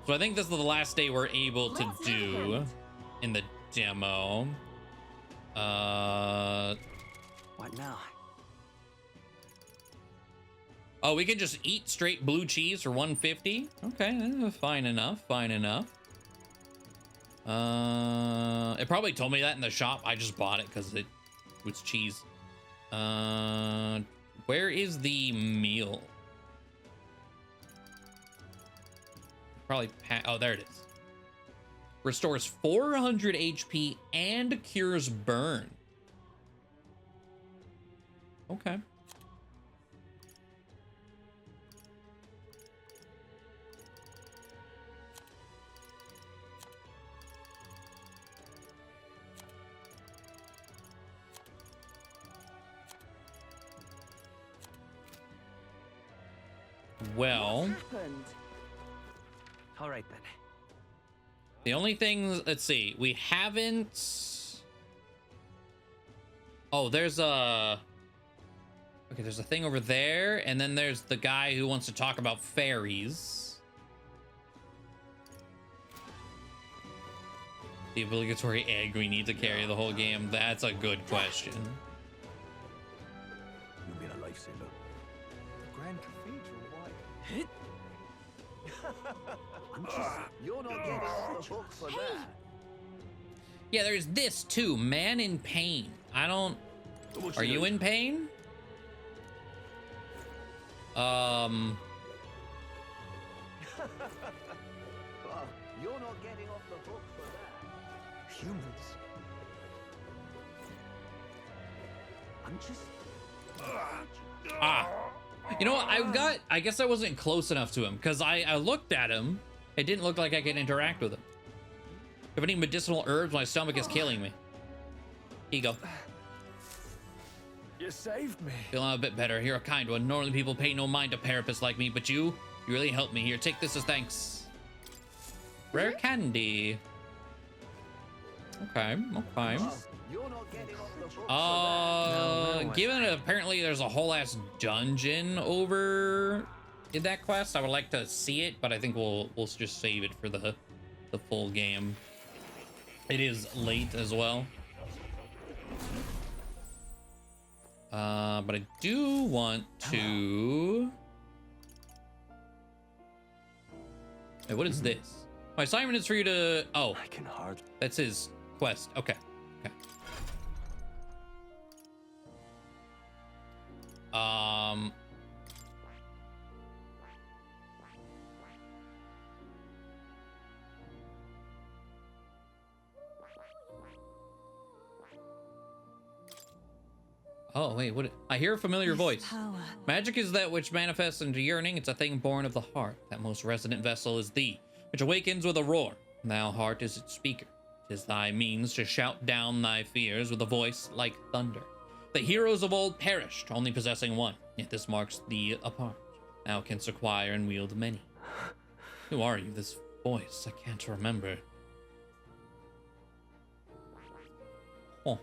So I think this is the last day we're able to do in the demo. What now? Oh, we can just eat straight blue cheese for 150. Okay, fine enough. Fine enough. It probably told me that in the shop. I just bought it because it was cheese. Where is the meal? Probably. Oh, there it is. Restores 400 HP and cures burn. Okay. Well, all right then. the only thing, let's see, we haven't. Oh, there's a. Okay, there's a thing over there, and then there's the guy who wants to talk about fairies. The obligatory egg we need to carry the whole game. That's a good question. You've been a lifesaver. The Grand Cathedral, why? You're not getting off the hook for that. Yeah, there's this too. Man in pain. I don't. Are you in pain? Well, you're not getting off the hook for that. Humans. I'm just. Ah. You know what? I guess I wasn't close enough to him because I looked at him. It didn't look like I could interact with him. If any medicinal herbs, my stomach is killing me. Here you go. You saved me. Feeling a bit better. You're a kind one. Normally people pay no mind to parapists like me, but you really helped me. Here, take this as thanks. Rare candy. Okay, okay. You're not getting off the hook for that. Given that apparently there's a whole ass dungeon over in that quest, I would like to see it, but I think we'll just save it for the full game. It is late as well. But I do want to. Hey, what is this? My assignment is for you to. Oh, I can hardly. That's his quest. Okay. Okay. Oh, wait, what? I hear a familiar voice. Magic is that which manifests into yearning. It's a thing born of the heart. That most resonant vessel is thee, which awakens with a roar. Thou heart is its speaker. 'Tis thy means to shout down thy fears with a voice like thunder. The heroes of old perished, only possessing one. Yet this marks thee apart. Thou canst acquire and wield many. Who are you? This voice, I can't remember. Oh.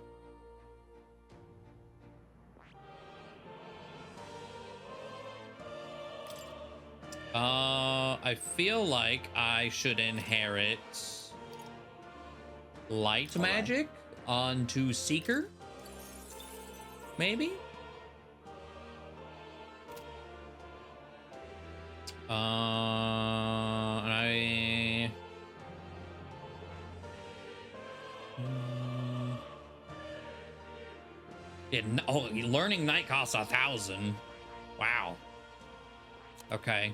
I feel like I should inherit light magic onto Seeker. Maybe? Learning Night costs 1,000. Wow. Okay.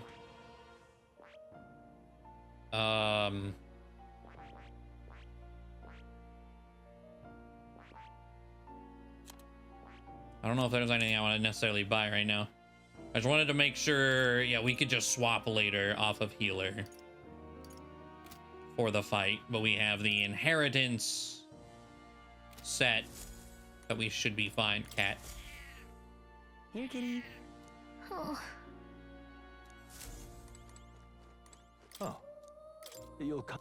I don't know if there's anything I want to necessarily buy right now. I just wanted to make sure, yeah, we could just swap later off of healer for the fight, but we have the inheritance set that we should be fine. Cat. Here, kitty. Oh. Oh. You'll come.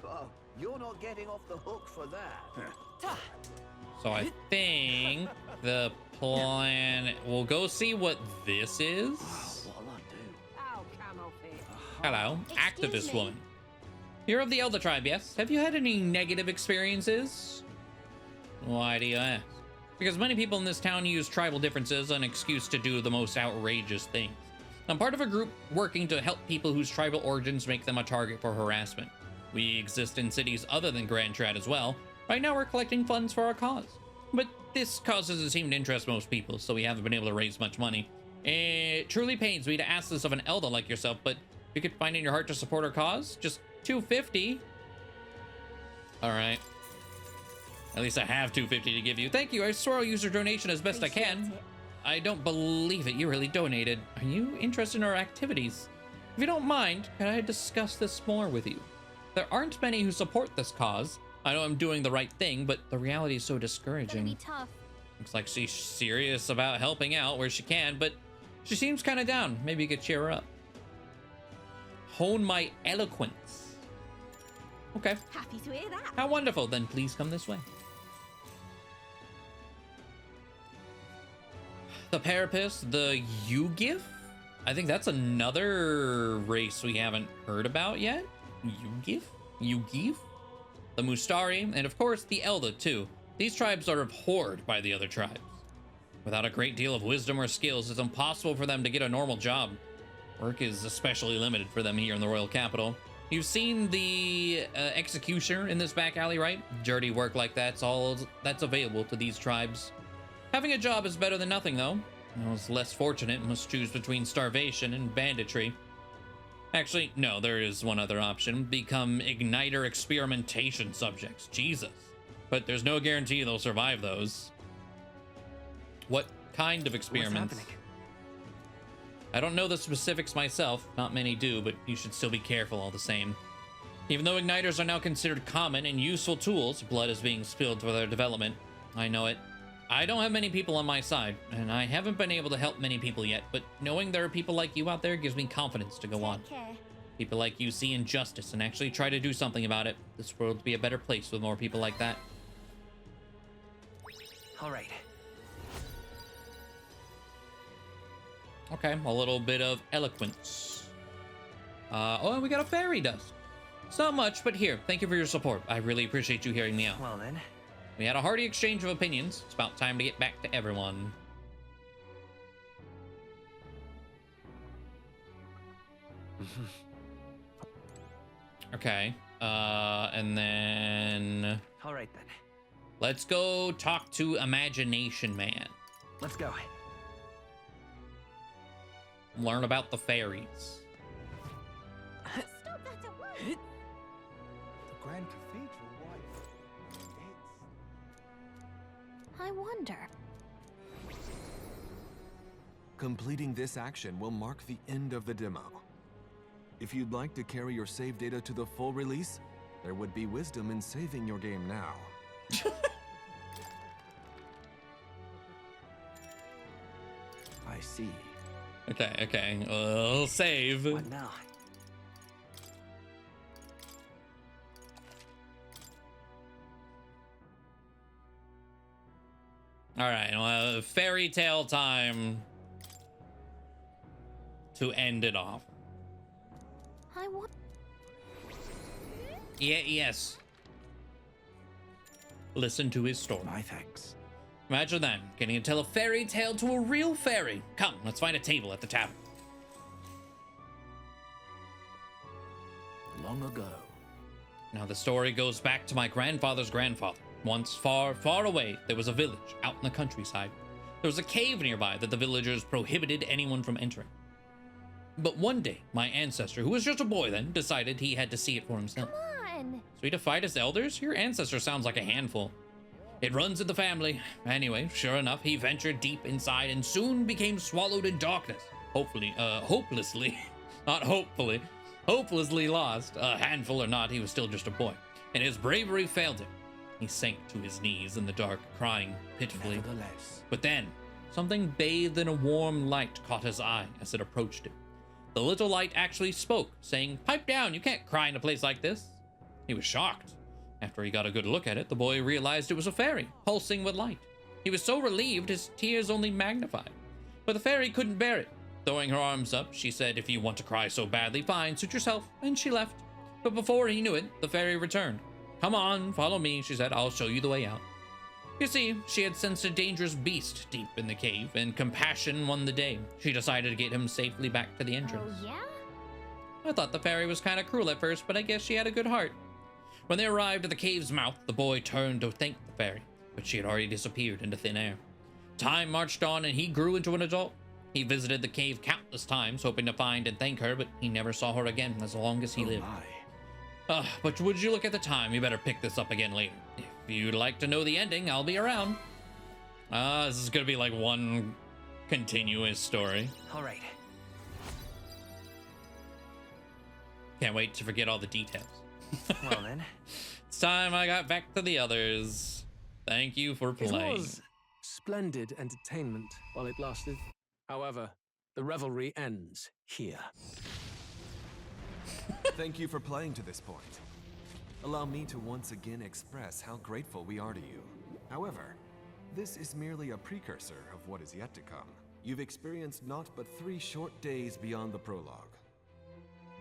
Oh, you're not getting off the hook for that. So I think the plan, we'll go see what this is. Oh, camel feet. Hello, Excuse activist me. woman. You're of the Elder Tribe, yes? Have you had any negative experiences? Why do you ask? Because many people in this town use tribal differences as an excuse to do the most outrageous things. I'm part of a group working to help people whose tribal origins make them a target for harassment. We exist in cities other than Grand Trad as well. Right now we're collecting funds for our cause. But this cause doesn't seem to interest most people, so we haven't been able to raise much money. It truly pains me to ask this of an elder like yourself, but if you could find in your heart to support our cause, just $250. All right. At least I have $250 to give you. Thank you. I swear I'll use your donation as best I can. I don't believe it. You really donated. Are you interested in our activities? If you don't mind, can I discuss this more with you? There aren't many who support this cause. I know I'm doing the right thing, but the reality is so discouraging. It's gonna be tough. Looks like she's serious about helping out where she can, but she seems kind of down. Maybe you could cheer her up. Hone my eloquence. Okay. Happy to hear that. How wonderful. Then please come this way. The Parapus, the Yugif? I think that's another race we haven't heard about yet. Yugif? Yugif? The Mustari, and of course the Elda too. These tribes are abhorred by the other tribes. Without a great deal of wisdom or skills, it's impossible for them to get a normal job. Work is especially limited for them here in the royal capital. You've seen the executioner in this back alley, right? Dirty work like that's all that's available to these tribes. Having a job is better than nothing, though. Those less fortunate must choose between starvation and banditry. Actually, no, there is one other option. Become igniter experimentation subjects. Jesus. But there's no guarantee they'll survive those. What kind of experiments? What's happening? I don't know the specifics myself. Not many do, but you should still be careful all the same. Even though igniters are now considered common and useful tools, blood is being spilled for their development. I know it. I don't have many people on my side, and I haven't been able to help many people yet, but knowing there are people like you out there gives me confidence to go on. People like you see injustice and actually try to do something about it. This world would be a better place with more people like that. All right. Okay, a little bit of eloquence. Oh, and we got a fairy dust. It's not much, but here, thank you for your support. I really appreciate you hearing me out. Well then. We had a hearty exchange of opinions. It's about time to get back to everyone. Okay. And then... All right then. Let's go talk to Imagination Man. Let's go. Learn about the fairies. Stop that at once. The Grand Cathedral, why? I wonder. Completing this action will mark the end of the demo. If you'd like to carry your save data to the full release, there would be wisdom in saving your game now. I see. Okay. We'll save. What now? All right, well, fairy tale time to end it off. I want. Yes. Listen to his story. My thanks. Imagine that, getting to tell a fairy tale to a real fairy. Come, let's find a table at the tavern. Long ago. Now the story goes back to my grandfather's grandfather. Once, far, far away, there was a village out in the countryside. There was a cave nearby that the villagers prohibited anyone from entering. But one day, my ancestor, who was just a boy then, decided he had to see it for himself. Come then? So he defied his elders? Your ancestor sounds like a handful. It runs in the family. Anyway, sure enough, he ventured deep inside and soon became swallowed in darkness. Hopelessly, not hopefully, hopelessly lost. A handful or not, he was still just a boy, and his bravery failed him. He sank to his knees in the dark, crying pitifully. Nevertheless, But then, something bathed in a warm light caught his eye as it approached him. The little light actually spoke, saying, "Pipe down, you can't cry in a place like this." He was shocked. After he got a good look at it, the boy realized it was a fairy, pulsing with light. He was so relieved his tears only magnified. But the fairy couldn't bear it. Throwing her arms up, she said, "If you want to cry so badly, fine, suit yourself," and she left. But before he knew it, the fairy returned. "Come on, follow me," she said, "I'll show you the way out." You see, she had sensed a dangerous beast deep in the cave, and compassion won the day. She decided to get him safely back to the entrance. Oh, yeah? I thought the fairy was kind of cruel at first, but I guess she had a good heart. When they arrived at the cave's mouth, the boy turned to thank the fairy, but she had already disappeared into thin air. Time marched on, and he grew into an adult. He visited the cave countless times, hoping to find and thank her, but he never saw her again as long as he lived. But would you look at the time? You better pick this up again later. If you'd like to know the ending, I'll be around. This is gonna be like one continuous story. All right. Can't wait to forget all the details. Well then. It's time I got back to the others. Thank you for playing. It was splendid entertainment while it lasted. However, the revelry ends here. Thank you for playing to this point. Allow me to once again express how grateful we are to you. However, this is merely a precursor of what is yet to come. You've experienced naught but 3 short days beyond the prologue.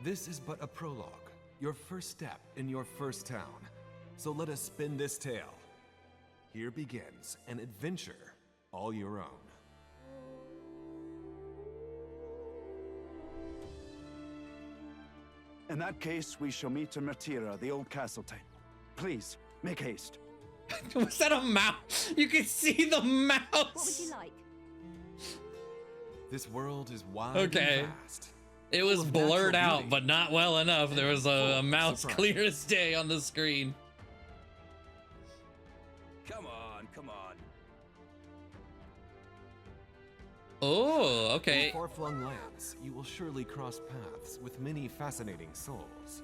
This is but a prologue, your first step in your first town. So let us spin this tale. Here begins an adventure all your own. In that case, we shall meet in Matira, the old castle town. Please, make haste. Was that a mouse? You can see the mouse. What would you like? This world is wide Okay. and vast. It was blurred natural out, beauty. but not well enough. There was a mouse surprise. clear as day on the screen. Come on, come on. Oh, okay. In far-flung lands, you will surely cross paths with many fascinating souls.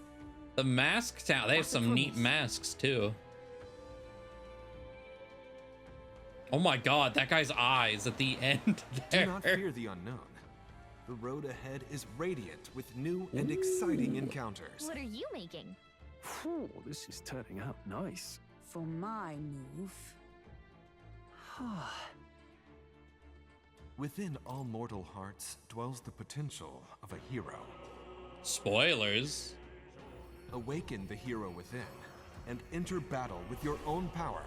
The mask town. They have some neat masks too. Oh my god, that guy's eyes at the end there. Do not fear the unknown. The road ahead is radiant with new and exciting encounters. What are you making? Phew, this is turning out nice. For my move. Within all mortal hearts dwells the potential of a hero. Spoilers. Awaken the hero within and enter battle with your own power,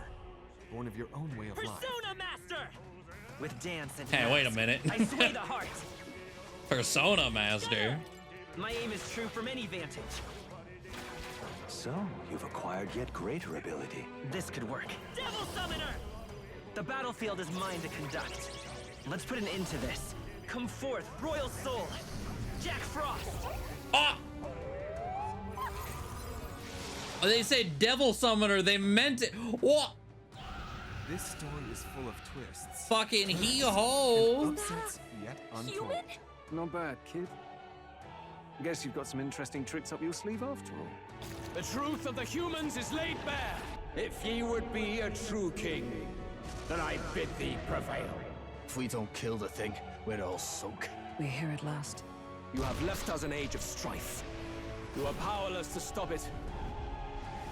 born of your own way of life. Persona Master! With dance and Hey, wait a minute. I sway the heart. Persona Master. My aim is true from any vantage. So, you've acquired yet greater ability. This could work. Devil Summoner! The battlefield is mine to conduct. Let's put an end to this. Come forth, Royal Soul! Jack Frost! Ah! They said Devil Summoner. They meant it. What? This story is full of twists. Fucking hee-ho. Upsets yet untold. Not bad, kid. Guess you've got some interesting tricks up your sleeve after all. The truth of the humans is laid bare. If ye would be a true king, then I bid thee prevail. If we don't kill the thing, we're all sunk. We're here at last. You have left us an age of strife. You are powerless to stop it.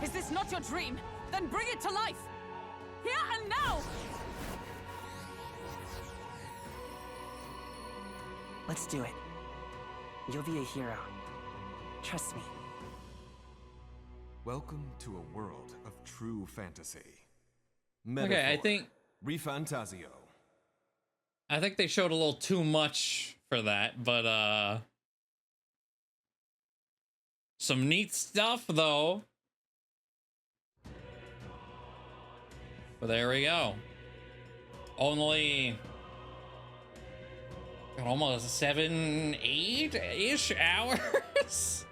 Is this not your dream? Then bring it to life! Here and now! Let's do it. You'll be a hero. Trust me. Welcome to a world of true fantasy. Okay, I think ReFantazio. I think they showed a little too much for that, but some neat stuff though. But there we go. Only got almost 7-8-ish hours.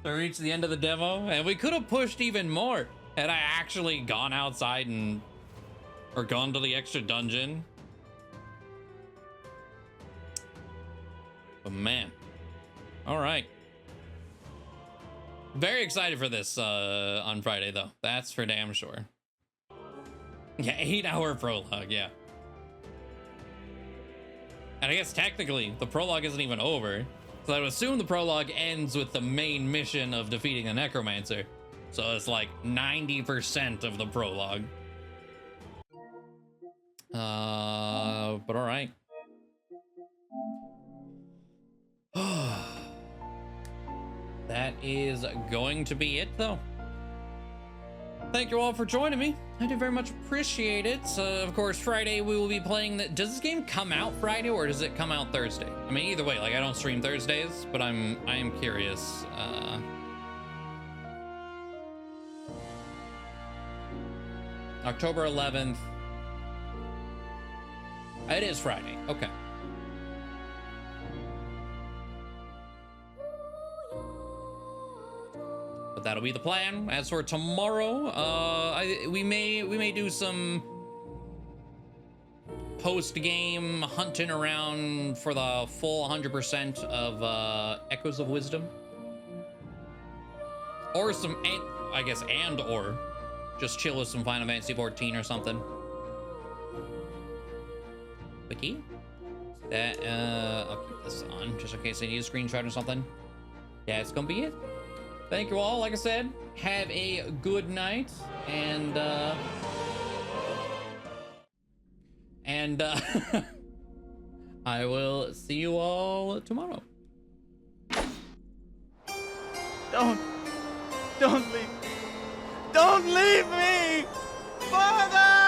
to reach the end of the demo, and we could have pushed even more had I actually gone outside and or gone to the extra dungeon. But man, all right. Very excited for this on Friday though. That's for damn sure. Yeah, 8-hour prologue. Yeah. And I guess technically the prologue isn't even over. So I would assume the prologue ends with the main mission of defeating the necromancer. So it's like 90% of the prologue. But all right. That is going to be it though. Thank you all for joining me. I do very much appreciate it. Of course, Friday we will be playing the... Does this game come out Friday or does it come out Thursday? I mean, either way, like I don't stream Thursdays, but I am curious. October 11th. It is Friday. Okay. But that'll be the plan. As for tomorrow, we may do some post-game hunting around for the full 100% of Echoes of Wisdom, or some, I guess, or just chill with some Final Fantasy 14 or something. Wiki. That I'll keep this on just in case I need a screenshot or something. That's gonna be it. Thank you all. Like I said, have a good night, and I will see you all tomorrow. Don't leave me! Don't leave me! Father!